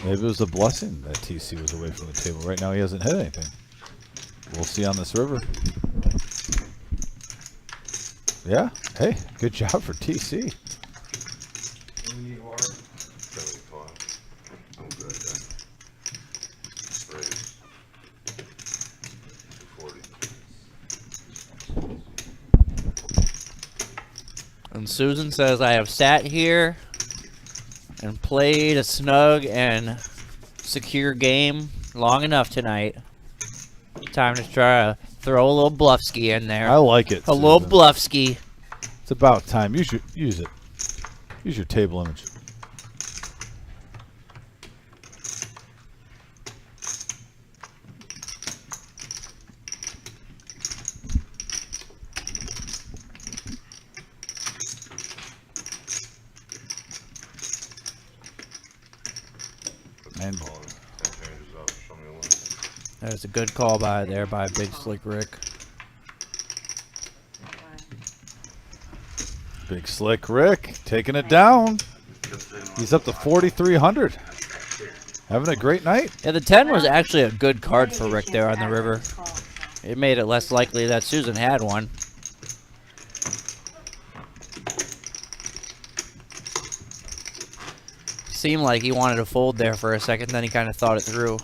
Speaker 3: Maybe it was a blessing that TC was away from the table. Right now he hasn't hit anything. We'll see on this river. Yeah, hey, good job for TC.
Speaker 2: I'm good then. Raise. 240.
Speaker 5: And Susan says, I have sat here and played a snug and secure game long enough tonight. Time to try to throw a little bluffski in there.
Speaker 3: I like it.
Speaker 5: A little bluffski.
Speaker 3: It's about time. Use it. Use your table image. And
Speaker 5: there's a good call by there by Big Slick Rick.
Speaker 3: Big Slick Rick taking it down. He's up to 4,300. Having a great night.
Speaker 5: Yeah, the 10 was actually a good card for Rick there on the river. It made it less likely that Susan had one. Seemed like he wanted to fold there for a second, then he kind of thought it through.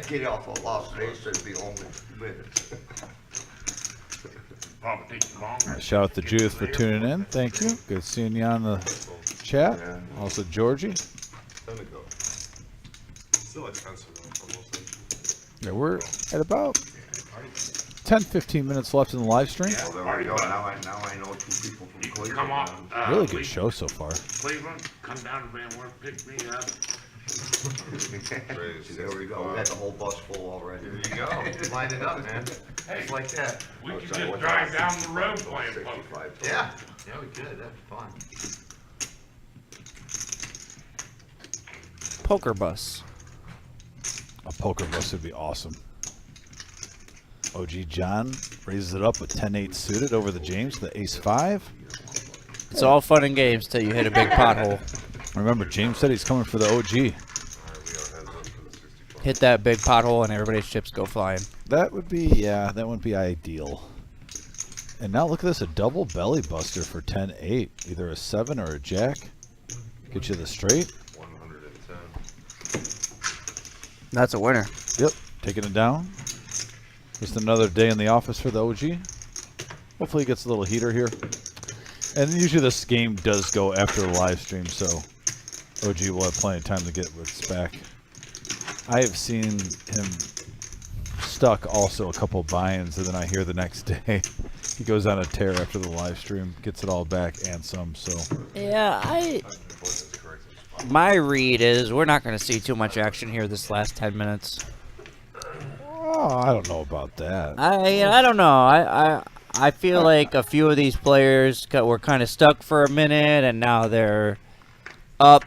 Speaker 9: Get off a lost race and be only minutes.
Speaker 3: Shout out to Judith for tuning in. Thank you. Good seeing you on the chat. Also Georgie.
Speaker 12: Still expensive though, for most things.
Speaker 3: Yeah, we're at about 10-15 minutes left in the live stream.
Speaker 9: Well, there we go. Now I know 2 people from Cleveland.
Speaker 2: Come on.
Speaker 3: Really good show so far.
Speaker 2: Cleveland, come down to Van Wert, pick me up.
Speaker 9: There we go. We got the whole bus full already.
Speaker 8: There you go. Line it up, man. Just like that.
Speaker 2: We can just drive down the road playing poker.
Speaker 8: Yeah. Yeah, we could. That'd be fun.
Speaker 5: Poker bus.
Speaker 3: A poker bus would be awesome. OG John raises it up with 10-8 suited over the James, the ace-5.
Speaker 5: It's all fun and games till you hit a big pothole.
Speaker 3: Remember, James said he's coming for the OG.
Speaker 5: Hit that big pothole and everybody's chips go flying.
Speaker 3: That would be, yeah, that would be ideal. And now look at this, a double belly buster for 10-8. Either a 7 or a jack. Get you the straight.
Speaker 2: 110.
Speaker 5: That's a winner.
Speaker 3: Yep, taking it down. Just another day in the office for the OG. Hopefully he gets a little heater here. And usually this game does go after the live stream, so OG will have plenty of time to get what's back. I have seen him stuck also a couple buy-ins, and then I hear the next day he goes on a tear after the live stream, gets it all back and some, so.
Speaker 5: Yeah, my read is we're not going to see too much action here this last 10 minutes.
Speaker 3: Oh, I don't know about that.
Speaker 5: I don't know. I feel like a few of these players were kind of stuck for a minute, and now they're up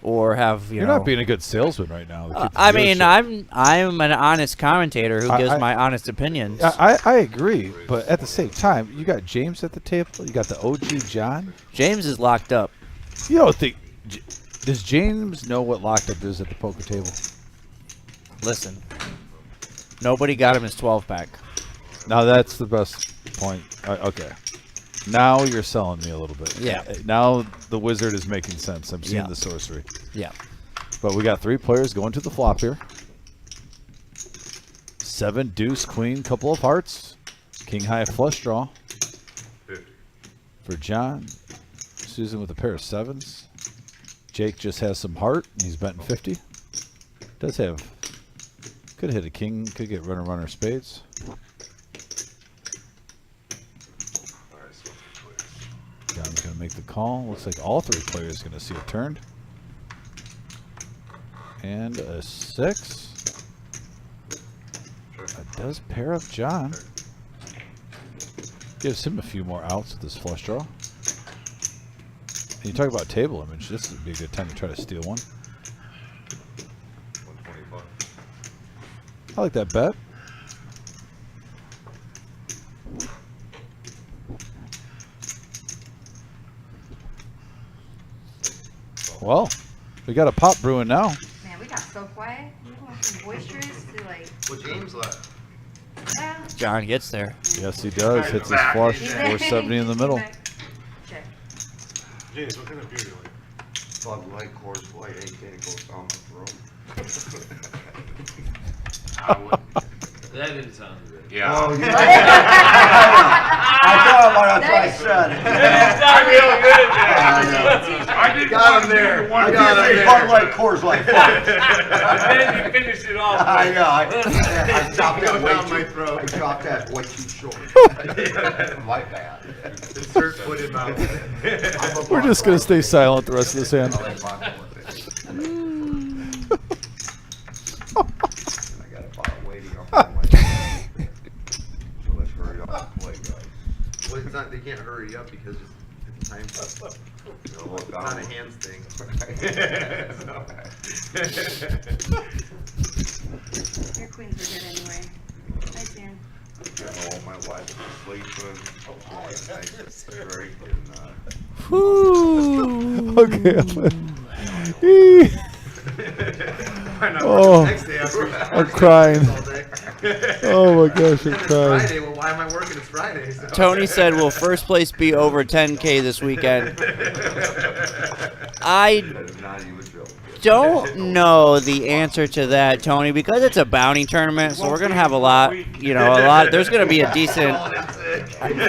Speaker 5: or have
Speaker 3: You're not being a good salesman right now.
Speaker 5: I mean, I'm an honest commentator who gives my honest opinions.
Speaker 3: I agree, but at the same time, you got James at the table. You got the OG John.
Speaker 5: James is locked up.
Speaker 3: You don't think? Does James know what locked up is at the poker table?
Speaker 5: Listen, nobody got him his 12-pack.
Speaker 3: Now that's the best point. Okay. Now you're selling me a little bit.
Speaker 5: Yeah.
Speaker 3: Now the wizard is making sense. I'm seeing the sorcery.
Speaker 5: Yeah.
Speaker 3: But we got 3 players going to the flop here. 7 deuce queen, couple of hearts, king high flush draw
Speaker 2: 50.
Speaker 3: for John. Susan with a pair of 7s. Jake just has some heart. And he's betting 50. Does have. Could hit a king. Could get runner spades. John's going to make the call. Looks like all 3 players going to see it turned. And a 6. That does pair up John. Gives him a few more outs with this flush draw. And you talk about table image. This would be a good time to try to steal one.
Speaker 2: 125.
Speaker 3: I like that bet. Well, we got a pop brewing now.
Speaker 7: Man, we got so quiet. We went from boisterous to like.
Speaker 8: Well, James left.
Speaker 7: Yeah.
Speaker 5: John gets there.
Speaker 3: Yes, he does. Hits his flush. 470 in the middle.
Speaker 7: Check.
Speaker 12: James, what kind of beer do you like?
Speaker 9: Bud Light, Coors Light, anything that goes down the throat.
Speaker 11: That didn't sound good.
Speaker 2: Yeah.
Speaker 9: Oh, yeah. I thought about it, that's what I said.
Speaker 11: I'm feeling good at
Speaker 2: I did
Speaker 9: Got him there. I got him there. Bud Light, Coors Light.
Speaker 11: And then you finished it off.
Speaker 9: I know. I dropped that way
Speaker 8: down my
Speaker 9: too.
Speaker 8: throat.
Speaker 9: I dropped that way too short. My bad.
Speaker 8: Insert foot in mouth.
Speaker 3: We're just going to stay silent the rest of this hand.
Speaker 9: I got a bottle waiting on my So let's hurry up and play, guys.
Speaker 8: Well, it's not, they can't hurry up because it's time. It's not a hands thing.
Speaker 7: Your queens are good anyway. Nice hand.
Speaker 9: Oh, my wife is sleeping. Oh, nice break and,
Speaker 5: Whoo.
Speaker 3: Okay. Oh, I'm crying. Oh my gosh, I'm
Speaker 8: It's
Speaker 3: crying.
Speaker 8: Friday. Well, why am I working? It's Friday. So.
Speaker 5: Tony said, will first place be over 10K this weekend? I
Speaker 9: that is not even joke.
Speaker 5: don't know the answer to that, Tony, because it's a bounty tournament, so we're going to have a lot, there's going to be a decent.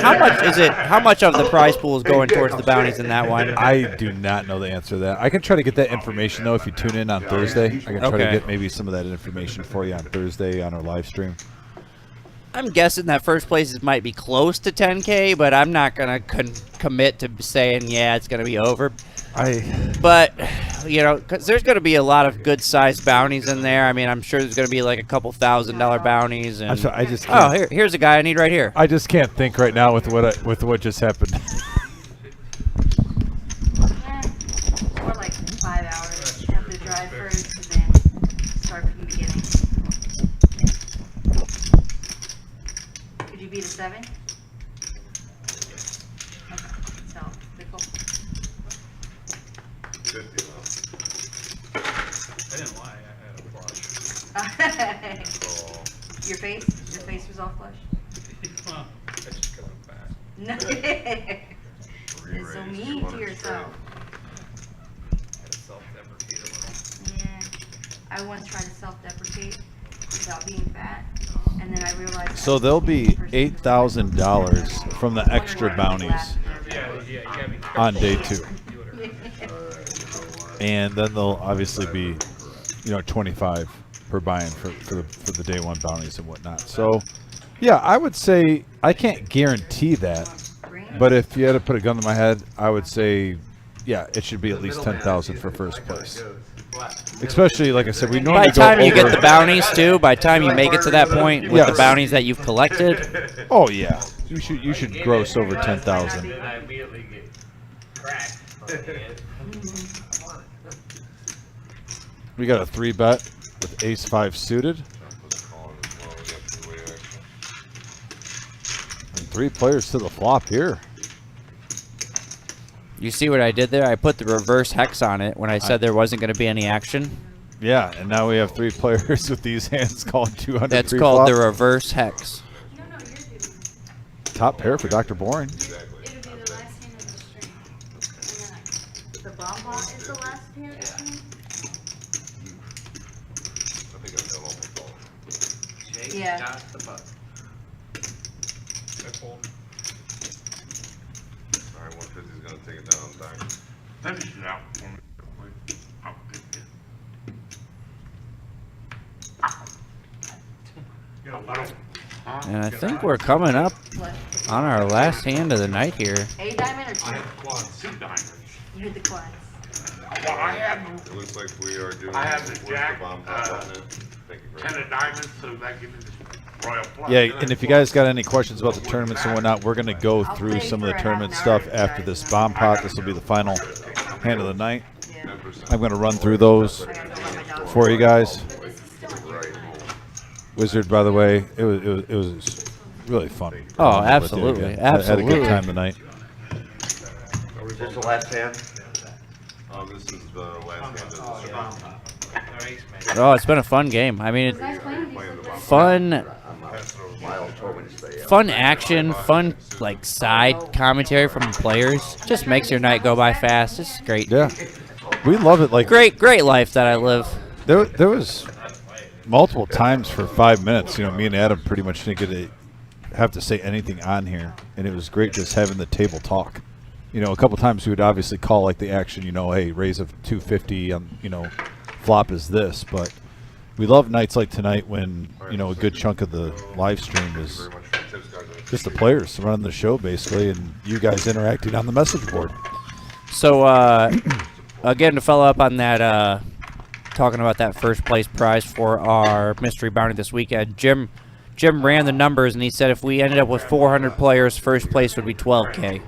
Speaker 5: How much is it? How much of the prize pool is going towards the bounties in that one?
Speaker 3: I do not know the answer to that. I can try to get that information though if you tune in on Thursday. I can try to get maybe some of that information for you on Thursday on our live stream.
Speaker 5: I'm guessing that first places might be close to 10K, but I'm not going to commit to saying, yeah, it's going to be over. But, because there's going to be a lot of good-sized bounties in there. I mean, I'm sure there's going to be like a couple $1,000 bounties. And
Speaker 3: I just can't,
Speaker 5: here's a guy I need right here.
Speaker 3: I just can't think right now with what just happened.
Speaker 7: you beat a 7? Okay, so, pickle.
Speaker 12: 50 now.
Speaker 6: I didn't lie, I had a flush.
Speaker 7: Your face was all flush?
Speaker 6: Well, that's just 'cause I'm fat.
Speaker 7: No. You're so mean to yourself.
Speaker 6: I had to self-deprecate a little.
Speaker 7: Yeah. I once tried to self-deprecate without being fat, and then I realized.
Speaker 3: So there'll be $8,000 from the extra bounties
Speaker 6: Yeah, you gotta be
Speaker 3: on day 2.
Speaker 6: careful. Do whatever.
Speaker 3: And then there'll obviously be, 25 per buy-in for the day 1 bounties and whatnot. So, yeah, I would say I can't guarantee that, but if you had to put a gun to my head, I would say, yeah, it should be at least 10,000 for first place. Especially, like I said, we normally
Speaker 5: By the time
Speaker 3: go
Speaker 5: you
Speaker 3: over.
Speaker 5: get the bounties too, by the time you make it to that point with
Speaker 3: Yes.
Speaker 5: the bounties that you've collected,
Speaker 3: Oh yeah, you should gross over 10,000.
Speaker 11: I immediately get cracked on the head.
Speaker 3: We got a 3-bet with Ace-5 suited, and 3 players to the flop here.
Speaker 5: you see what I did there? I put the reverse hex on it when I said there wasn't going to be any action.
Speaker 3: Yeah, and now we have 3 players with these hands calling 200.
Speaker 5: That's
Speaker 3: pre-flop.
Speaker 5: called the reverse hex.
Speaker 3: Top pair for Dr. Boring.
Speaker 10: It'll be the last hand of the string. And then
Speaker 7: The bomb pot is the last hand of the string?
Speaker 2: I think I've done almost all.
Speaker 11: Shake,
Speaker 7: Yeah.
Speaker 11: got the butt.
Speaker 6: I pulled.
Speaker 2: Alright, 150's gonna take it down, time.
Speaker 9: Finish it out for me.
Speaker 5: And I think we're coming up on our last hand of the night here.
Speaker 7: A diamond or 2?
Speaker 9: I have quads, 2 diamonds.
Speaker 7: You hit the quads.
Speaker 9: Well, I have
Speaker 2: It looks like we are doing.
Speaker 9: I have the
Speaker 2: where's
Speaker 9: jack,
Speaker 2: bomb pot on it? Thank you very
Speaker 9: 10
Speaker 2: much.
Speaker 9: of diamonds, so that gives me the royal flush.
Speaker 3: Yeah, and if you guys got any questions about the tournaments and whatnot, we're going to go through some of the tournament stuff after this bomb pot. This will be the final hand of the night.
Speaker 7: Yeah.
Speaker 3: I'm going to run through those
Speaker 7: I gotta go let my dog.
Speaker 3: for you guys. Wizard, by the way, it was really fun.
Speaker 5: Oh,
Speaker 3: With you
Speaker 5: absolutely,
Speaker 3: again. I had a
Speaker 5: absolutely.
Speaker 3: good time tonight.
Speaker 9: Is this the last hand?
Speaker 2: This is the last hand of the stream.
Speaker 5: Oh, it's been a fun game. I mean,
Speaker 10: Guys playing these
Speaker 2: Playing the bomb.
Speaker 5: fun,
Speaker 9: Miles told me to stay up.
Speaker 5: fun action, fun like side commentary from the players. Just makes your night go by fast. It's great.
Speaker 3: Yeah, we love it. Like
Speaker 5: Great life that I live.
Speaker 3: there was multiple times for 5 minutes. Me and Adam pretty much didn't get to have to say anything on here, and it was great just having the table talk. A couple times we would obviously call like the action. Hey, raise of 250 on flop is this, but we love nights like tonight when a good chunk of the live stream is
Speaker 2: Very much for the tips, guys.
Speaker 3: just the players running the show basically, and you guys interacting on the message board.
Speaker 5: So again, to follow up on that, talking about that first place prize for our mystery bounty this weekend, Jim ran the numbers and he said if we ended up with 400 players, first place would be 12K.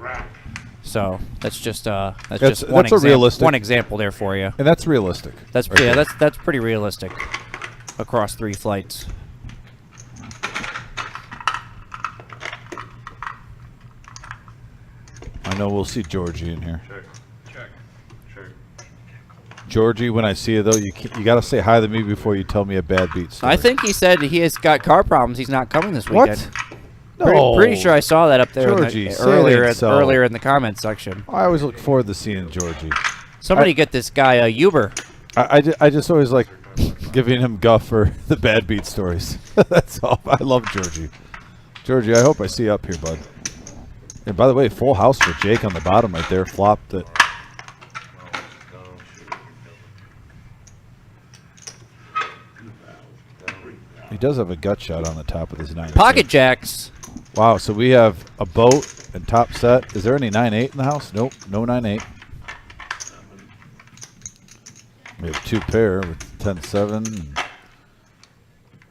Speaker 5: So that's just
Speaker 3: That's
Speaker 5: one
Speaker 3: a realistic-
Speaker 5: one example there for you.
Speaker 3: And that's realistic.
Speaker 5: That's
Speaker 3: right
Speaker 5: yeah,
Speaker 3: there.
Speaker 5: that's pretty realistic across 3 flights.
Speaker 3: I know we'll see Georgie in here.
Speaker 6: Check.
Speaker 3: Georgie, when I see you though, you got to say hi to me before you tell me a bad beat story.
Speaker 5: I think he said he has got car problems. He's not coming this weekend.
Speaker 3: What?
Speaker 5: Pretty sure I saw that up there
Speaker 3: Georgie, say it
Speaker 5: earlier
Speaker 3: ain't so.
Speaker 5: earlier in the comments section.
Speaker 3: I always look forward to seeing Georgie.
Speaker 5: Somebody get this guy a Uber.
Speaker 3: I just always like giving him guff for the bad beat stories. That's all. I love Georgie. Georgie, I hope I see you up here, bud. And by the way, full house for Jake on the bottom right there. Flopped it. He does have a gut shot on the top of his 9.
Speaker 5: Pocket jacks.
Speaker 3: Wow, so we have a boat and top set. Is there any 9-8 in the house? Nope, no 9-8. We have 2 pair with 10-7.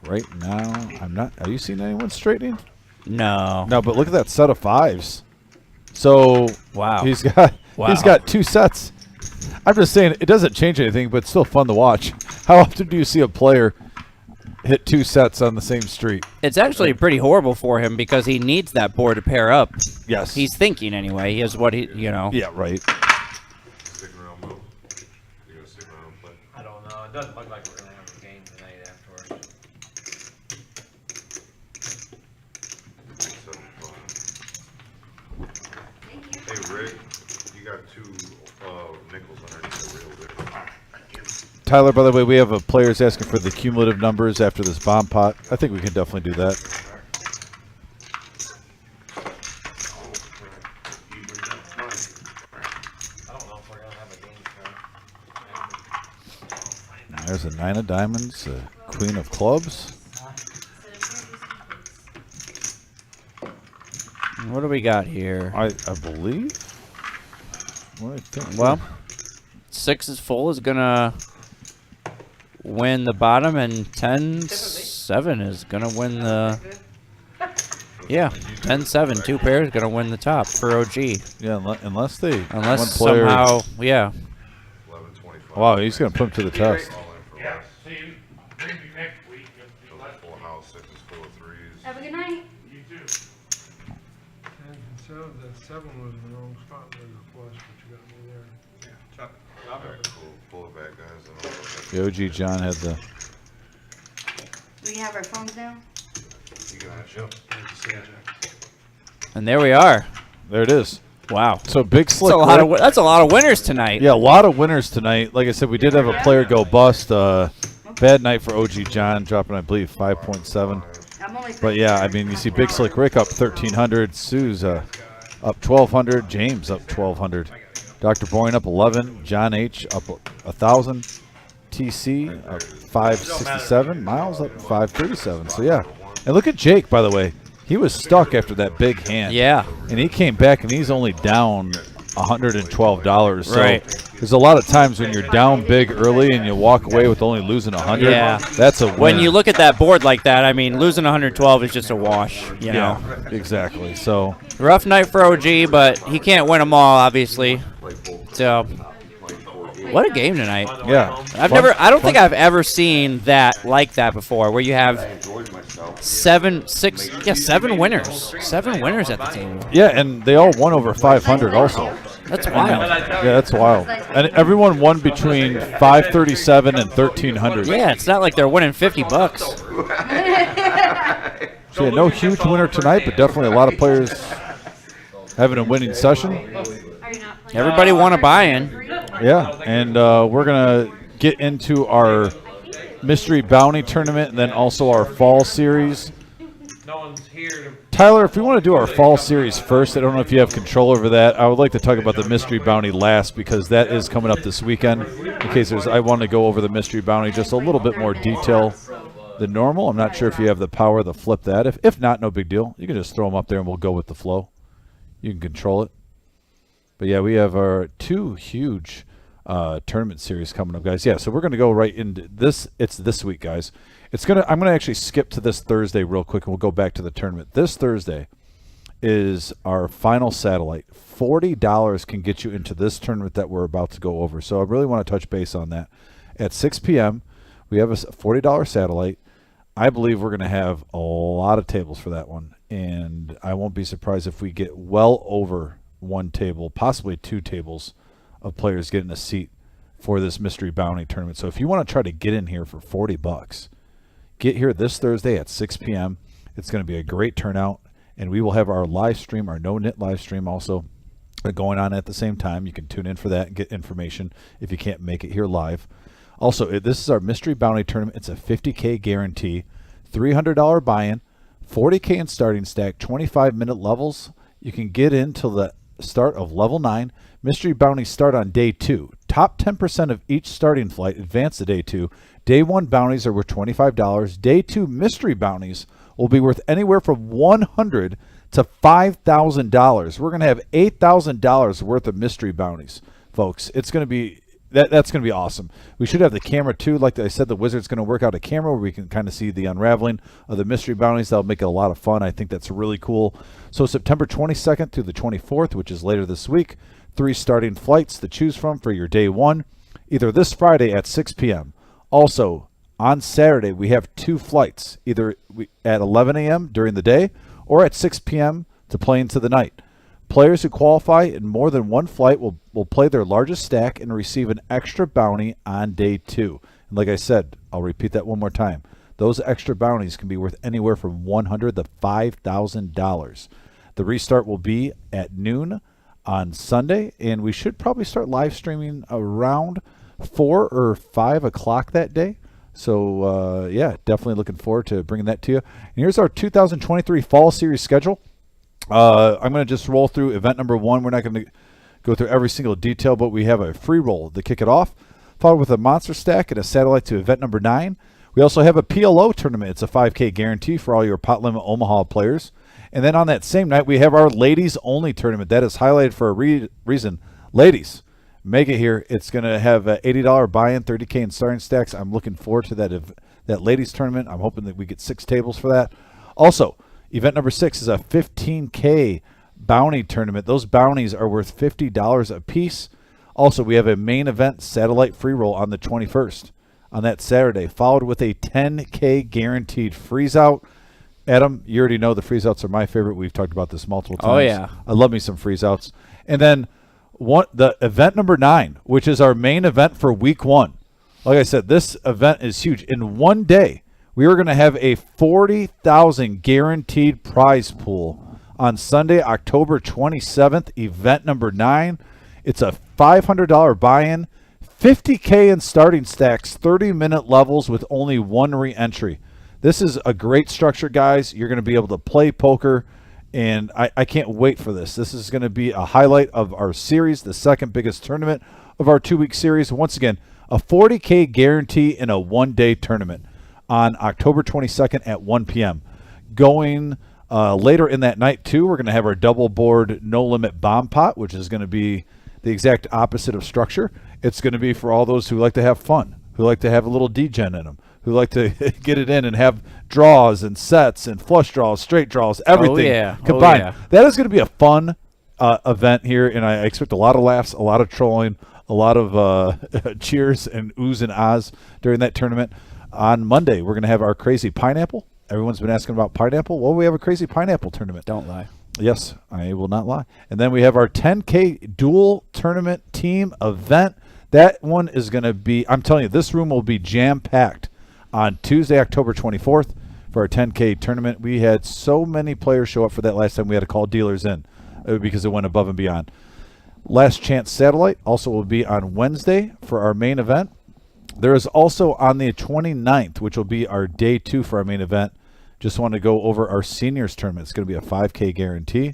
Speaker 3: Right now, I'm not. Are you seeing anyone straightening?
Speaker 5: No.
Speaker 3: No, but look at that set of 5s. So
Speaker 5: Wow.
Speaker 3: he's got
Speaker 5: Wow.
Speaker 3: he's got 2 sets. I'm just saying it doesn't change anything, but it's still fun to watch. How often do you see a player hit 2 sets on the same street.
Speaker 5: It's actually pretty horrible for him because he needs that board to pair up.
Speaker 3: Yes.
Speaker 5: He's thinking anyway. He is what he, you know.
Speaker 3: Yeah, right.
Speaker 2: Stick around, Mo. You gonna stick around and play?
Speaker 4: I don't know. It doesn't look like we're gonna have a game tonight afterwards.
Speaker 2: Hey, Rick, you got 2 nickels underneath the real there.
Speaker 3: Tyler, by the way, we have players asking for the cumulative numbers after this bomb pot. I think we can definitely do that.
Speaker 4: I don't know if we're gonna have a game tonight.
Speaker 3: There's a 9 of diamonds, a queen of clubs.
Speaker 5: What do we got here?
Speaker 3: I believe. What do I think?
Speaker 5: Well, 6 is full is gonna win the bottom, and 10-7 is gonna win the. Yeah, 10-7, 2 pairs gonna win the top for OG.
Speaker 3: Yeah, unless they
Speaker 5: Unless
Speaker 3: one player,
Speaker 5: somehow, yeah.
Speaker 2: 11:25.
Speaker 3: Wow, he's gonna put him to the test.
Speaker 2: All in for less.
Speaker 11: See you maybe next week.
Speaker 2: Those are full house, 6 is full of 3s.
Speaker 10: Have a good night.
Speaker 11: You too.
Speaker 12: So the 7 was in the wrong spot, there's a flush, but you got me there.
Speaker 2: Alright, cool. Pull it back, guys. And I'll go back.
Speaker 3: The OG John had the.
Speaker 7: We have our phones down?
Speaker 2: You can jump.
Speaker 5: And there we are.
Speaker 3: There it is.
Speaker 5: Wow.
Speaker 3: So big slick.
Speaker 5: That's a lot of winners tonight.
Speaker 3: Yeah, a lot of winners tonight. Like I said, we did have a player go bust. Bad night for OG John, dropping I believe 5.7. But yeah, I mean, you see Big Slick Rick up 1,300, Sue's up 1,200, James up 1,200, Dr. Boyne up 11, John H up 1,000, TC up 567, Miles up 537. So yeah, and look at Jake, by the way. He was stuck after that big hand.
Speaker 5: Yeah.
Speaker 3: And he came back and he's only down $112. So
Speaker 5: right.
Speaker 3: There's a lot of times when you're down big early and you walk away with only losing 100.
Speaker 5: Yeah.
Speaker 3: That's a win.
Speaker 5: When you look at that board like that, I mean, losing 112 is just a wash, you know.
Speaker 3: Exactly. So
Speaker 5: rough night for OG, but he can't win them all, obviously. So what a game tonight.
Speaker 3: Yeah.
Speaker 5: I don't think I've ever seen that like that before, where you have 7 winners. 7 winners at the table.
Speaker 3: Yeah, and they all won over 500 also.
Speaker 5: That's wild.
Speaker 3: Yeah, that's wild. And everyone won between 537 and 1,300.
Speaker 5: Yeah, it's not like they're winning $50.
Speaker 3: So yeah, no huge winner tonight, but definitely a lot of players having a winning session.
Speaker 5: Everybody won a buy-in.
Speaker 3: Yeah, and we're going to get into our Mystery Bounty Tournament and then also our Fall Series.
Speaker 11: No one's here to.
Speaker 3: Tyler, if we want to do our Fall Series first, I don't know if you have control over that. I would like to talk about the Mystery Bounty last because that is coming up this weekend. In case I want to go over the Mystery Bounty just a little bit more detail than normal. I'm not sure if you have the power to flip that. If not, no big deal. You can just throw them up there and we'll go with the flow. You can control it. But yeah, we have our 2 huge tournament series coming up, guys. Yeah, so we're going to go right into this. It's this week, guys. I'm gonna actually skip to this Thursday real quick, and we'll go back to the tournament. This Thursday is our final satellite. $40 can get you into this tournament that we're about to go over. So I really want to touch base on that. At 6 p.m., we have a $40 satellite. I believe we're gonna have a lot of tables for that one, and I won't be surprised if we get well over 1 table, possibly 2 tables of players getting a seat for this Mystery Bounty Tournament. So if you want to try to get in here for $40, get here this Thursday at 6 p.m. It's going to be a great turnout, and we will have our live stream, our no-knit live stream also going on at the same time. You can tune in for that and get information if you can't make it here live. Also, this is our Mystery Bounty Tournament. It's a $50K guarantee, $300 buy-in, $40K in starting stack, 25-minute levels. You can get in till the start of level 9. Mystery bounties start on day 2. Top 10% of each starting flight advance to day 2. Day 1 bounties are worth $25. Day 2 mystery bounties will be worth anywhere from $100 to $5,000. We're going to have $8,000 worth of mystery bounties, folks. It's going to be that's going to be awesome. We should have the camera too. Like I said, the Wizard's going to work out a camera where we can kind of see the unraveling of the mystery bounties. That'll make it a lot of fun. I think that's really cool. So September 22nd through the 24th, which is later this week, 3 starting flights to choose from for your day 1, either this Friday at 6 p.m. Also, on Saturday, we have 2 flights, either at 11 a.m. during the day or at 6 p.m. to play into the night. Players who qualify in more than one flight will play their largest stack and receive an extra bounty on day 2. And like I said, I'll repeat that one more time. Those extra bounties can be worth anywhere from $100 to $5,000. The restart will be at noon on Sunday, and we should probably start live streaming around 4 or 5 o'clock that day. So, yeah, definitely looking forward to bringing that to you. And here's our 2023 Fall Series schedule. I'm going to just roll through event number 1. We're not going to go through every single detail, but we have a free roll to kick it off, followed with a monster stack and a satellite to event number 9. We also have a PLO tournament. It's a 5K guarantee for all your Pot Limit Omaha players. And then on that same night, we have our ladies-only tournament. That is highlighted for a reason. Ladies, make it here. It's going to have an $80 buy-in, 30K in starting stacks. I'm looking forward to that ladies tournament. I'm hoping that we get 6 tables for that. Also, event number 6 is a 15K bounty tournament. Those bounties are worth $50 a piece. Also, we have a main event satellite free roll on the 21st on that Saturday, followed with a 10K guaranteed freeze-out. Adam, you already know the freeze-outs are my favorite. We've talked about this multiple times.
Speaker 5: Oh, yeah.
Speaker 3: I love me some freeze-outs. And then the event number 9, which is our main event for week 1. Like I said, this event is huge. In one day, we are going to have a $40,000 guaranteed prize pool on Sunday, October 27th, event number 9. It's a $500 buy-in, 50K in starting stacks, 30-minute levels with only 1 re-entry. This is a great structure, guys. You're going to be able to play poker, and I can't wait for this. This is going to be a highlight of our series, the second biggest tournament of our 2-week series. Once again, a 40K guarantee in a one-day tournament on October 22nd at 1 p.m. Going later in that night, too, we're going to have our double board no-limit bomb pot, which is going to be the exact opposite of structure. It's going to be for all those who like to have fun, who like to have a little degen in them, who like to get it in and have draws and sets and flush draws, straight draws, everything combined.
Speaker 5: Oh, yeah.
Speaker 3: That is going to be a fun event here, and I expect a lot of laughs, a lot of trolling, a lot of cheers and oohs and ahs during that tournament. On Monday, we're going to have our crazy pineapple. Everyone's been asking about pineapple. Well, we have a crazy pineapple tournament.
Speaker 5: Don't lie.
Speaker 3: Yes, I will not lie. And then we have our 10K dual tournament team event. That one is going to be, I'm telling you, this room will be jam-packed on Tuesday, October 24th for our 10K tournament. We had so many players show up for that last time we had to call dealers in because it went above and beyond. Last Chance Satellite also will be on Wednesday for our main event. There is also on the 29th, which will be our day 2 for our main event. Just want to go over our seniors tournament. It's going to be a 5K guarantee,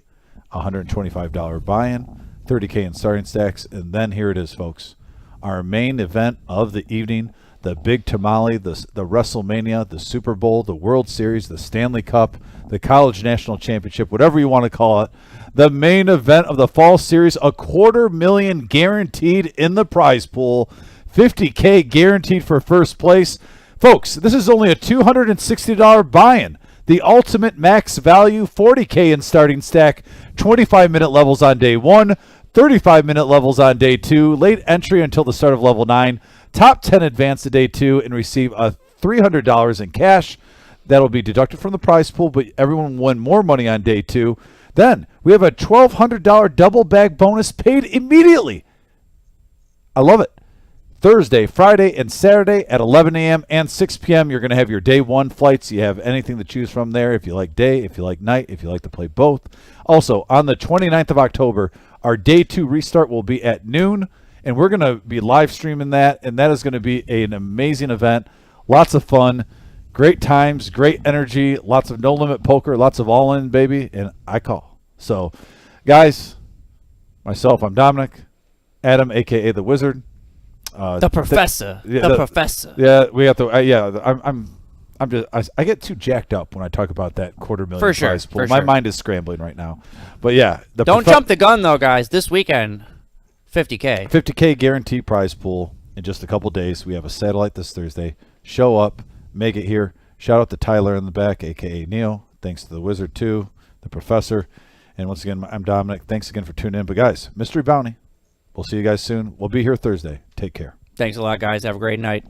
Speaker 3: $125 buy-in, 30K in starting stacks, and then here it is, folks. Our main event of the evening, the Big Tamale, the WrestleMania, the Super Bowl, the World Series, the Stanley Cup, the College National Championship, whatever you want to call it. The main event of the Fall Series, $250,000 guaranteed in the prize pool, 50K guaranteed for first place. Folks, this is only a $260 buy-in. The ultimate max value, 40K in starting stack, 25-minute levels on day 1, 35-minute levels on day 2, late entry until the start of level 9, top 10 advance to day 2, and receive a $300 in cash. That'll be deducted from the prize pool, but everyone will win more money on day 2. Then we have a $1,200 double bag bonus paid immediately. I love it. Thursday, Friday, and Saturday at 11 a.m. and 6 p.m. You're going to have your day 1 flights. You have anything to choose from there. If you like day, if you like night, if you like to play both. Also, on the 29th of October, our day 2 restart will be at noon, and we're going to be live streaming that, and that is going to be an amazing event. Lots of fun, great times, great energy, lots of no-limit poker, lots of all-in, baby, and I call. So, guys, myself, I'm Dominic. Adam, a.k.a. The Wizard.
Speaker 5: The professor. The professor.
Speaker 3: Yeah, we have to. I get too jacked up when I talk about that $250,000
Speaker 5: for sure,
Speaker 3: prize pool.
Speaker 5: For
Speaker 3: My
Speaker 5: sure.
Speaker 3: mind is scrambling right now. But yeah,
Speaker 5: don't jump the gun though, guys. This weekend, 50K.
Speaker 3: 50K guarantee prize pool in just a couple days. We have a satellite this Thursday. Show up, make it here. Shout out to Tyler in the back, aka Neil. Thanks to the Wizard too, the Professor, and once again, I'm Dominic. Thanks again for tuning in. But guys, Mystery Bounty. We'll see you guys soon. We'll be here Thursday. Take care.
Speaker 5: Thanks a lot, guys. Have a great night.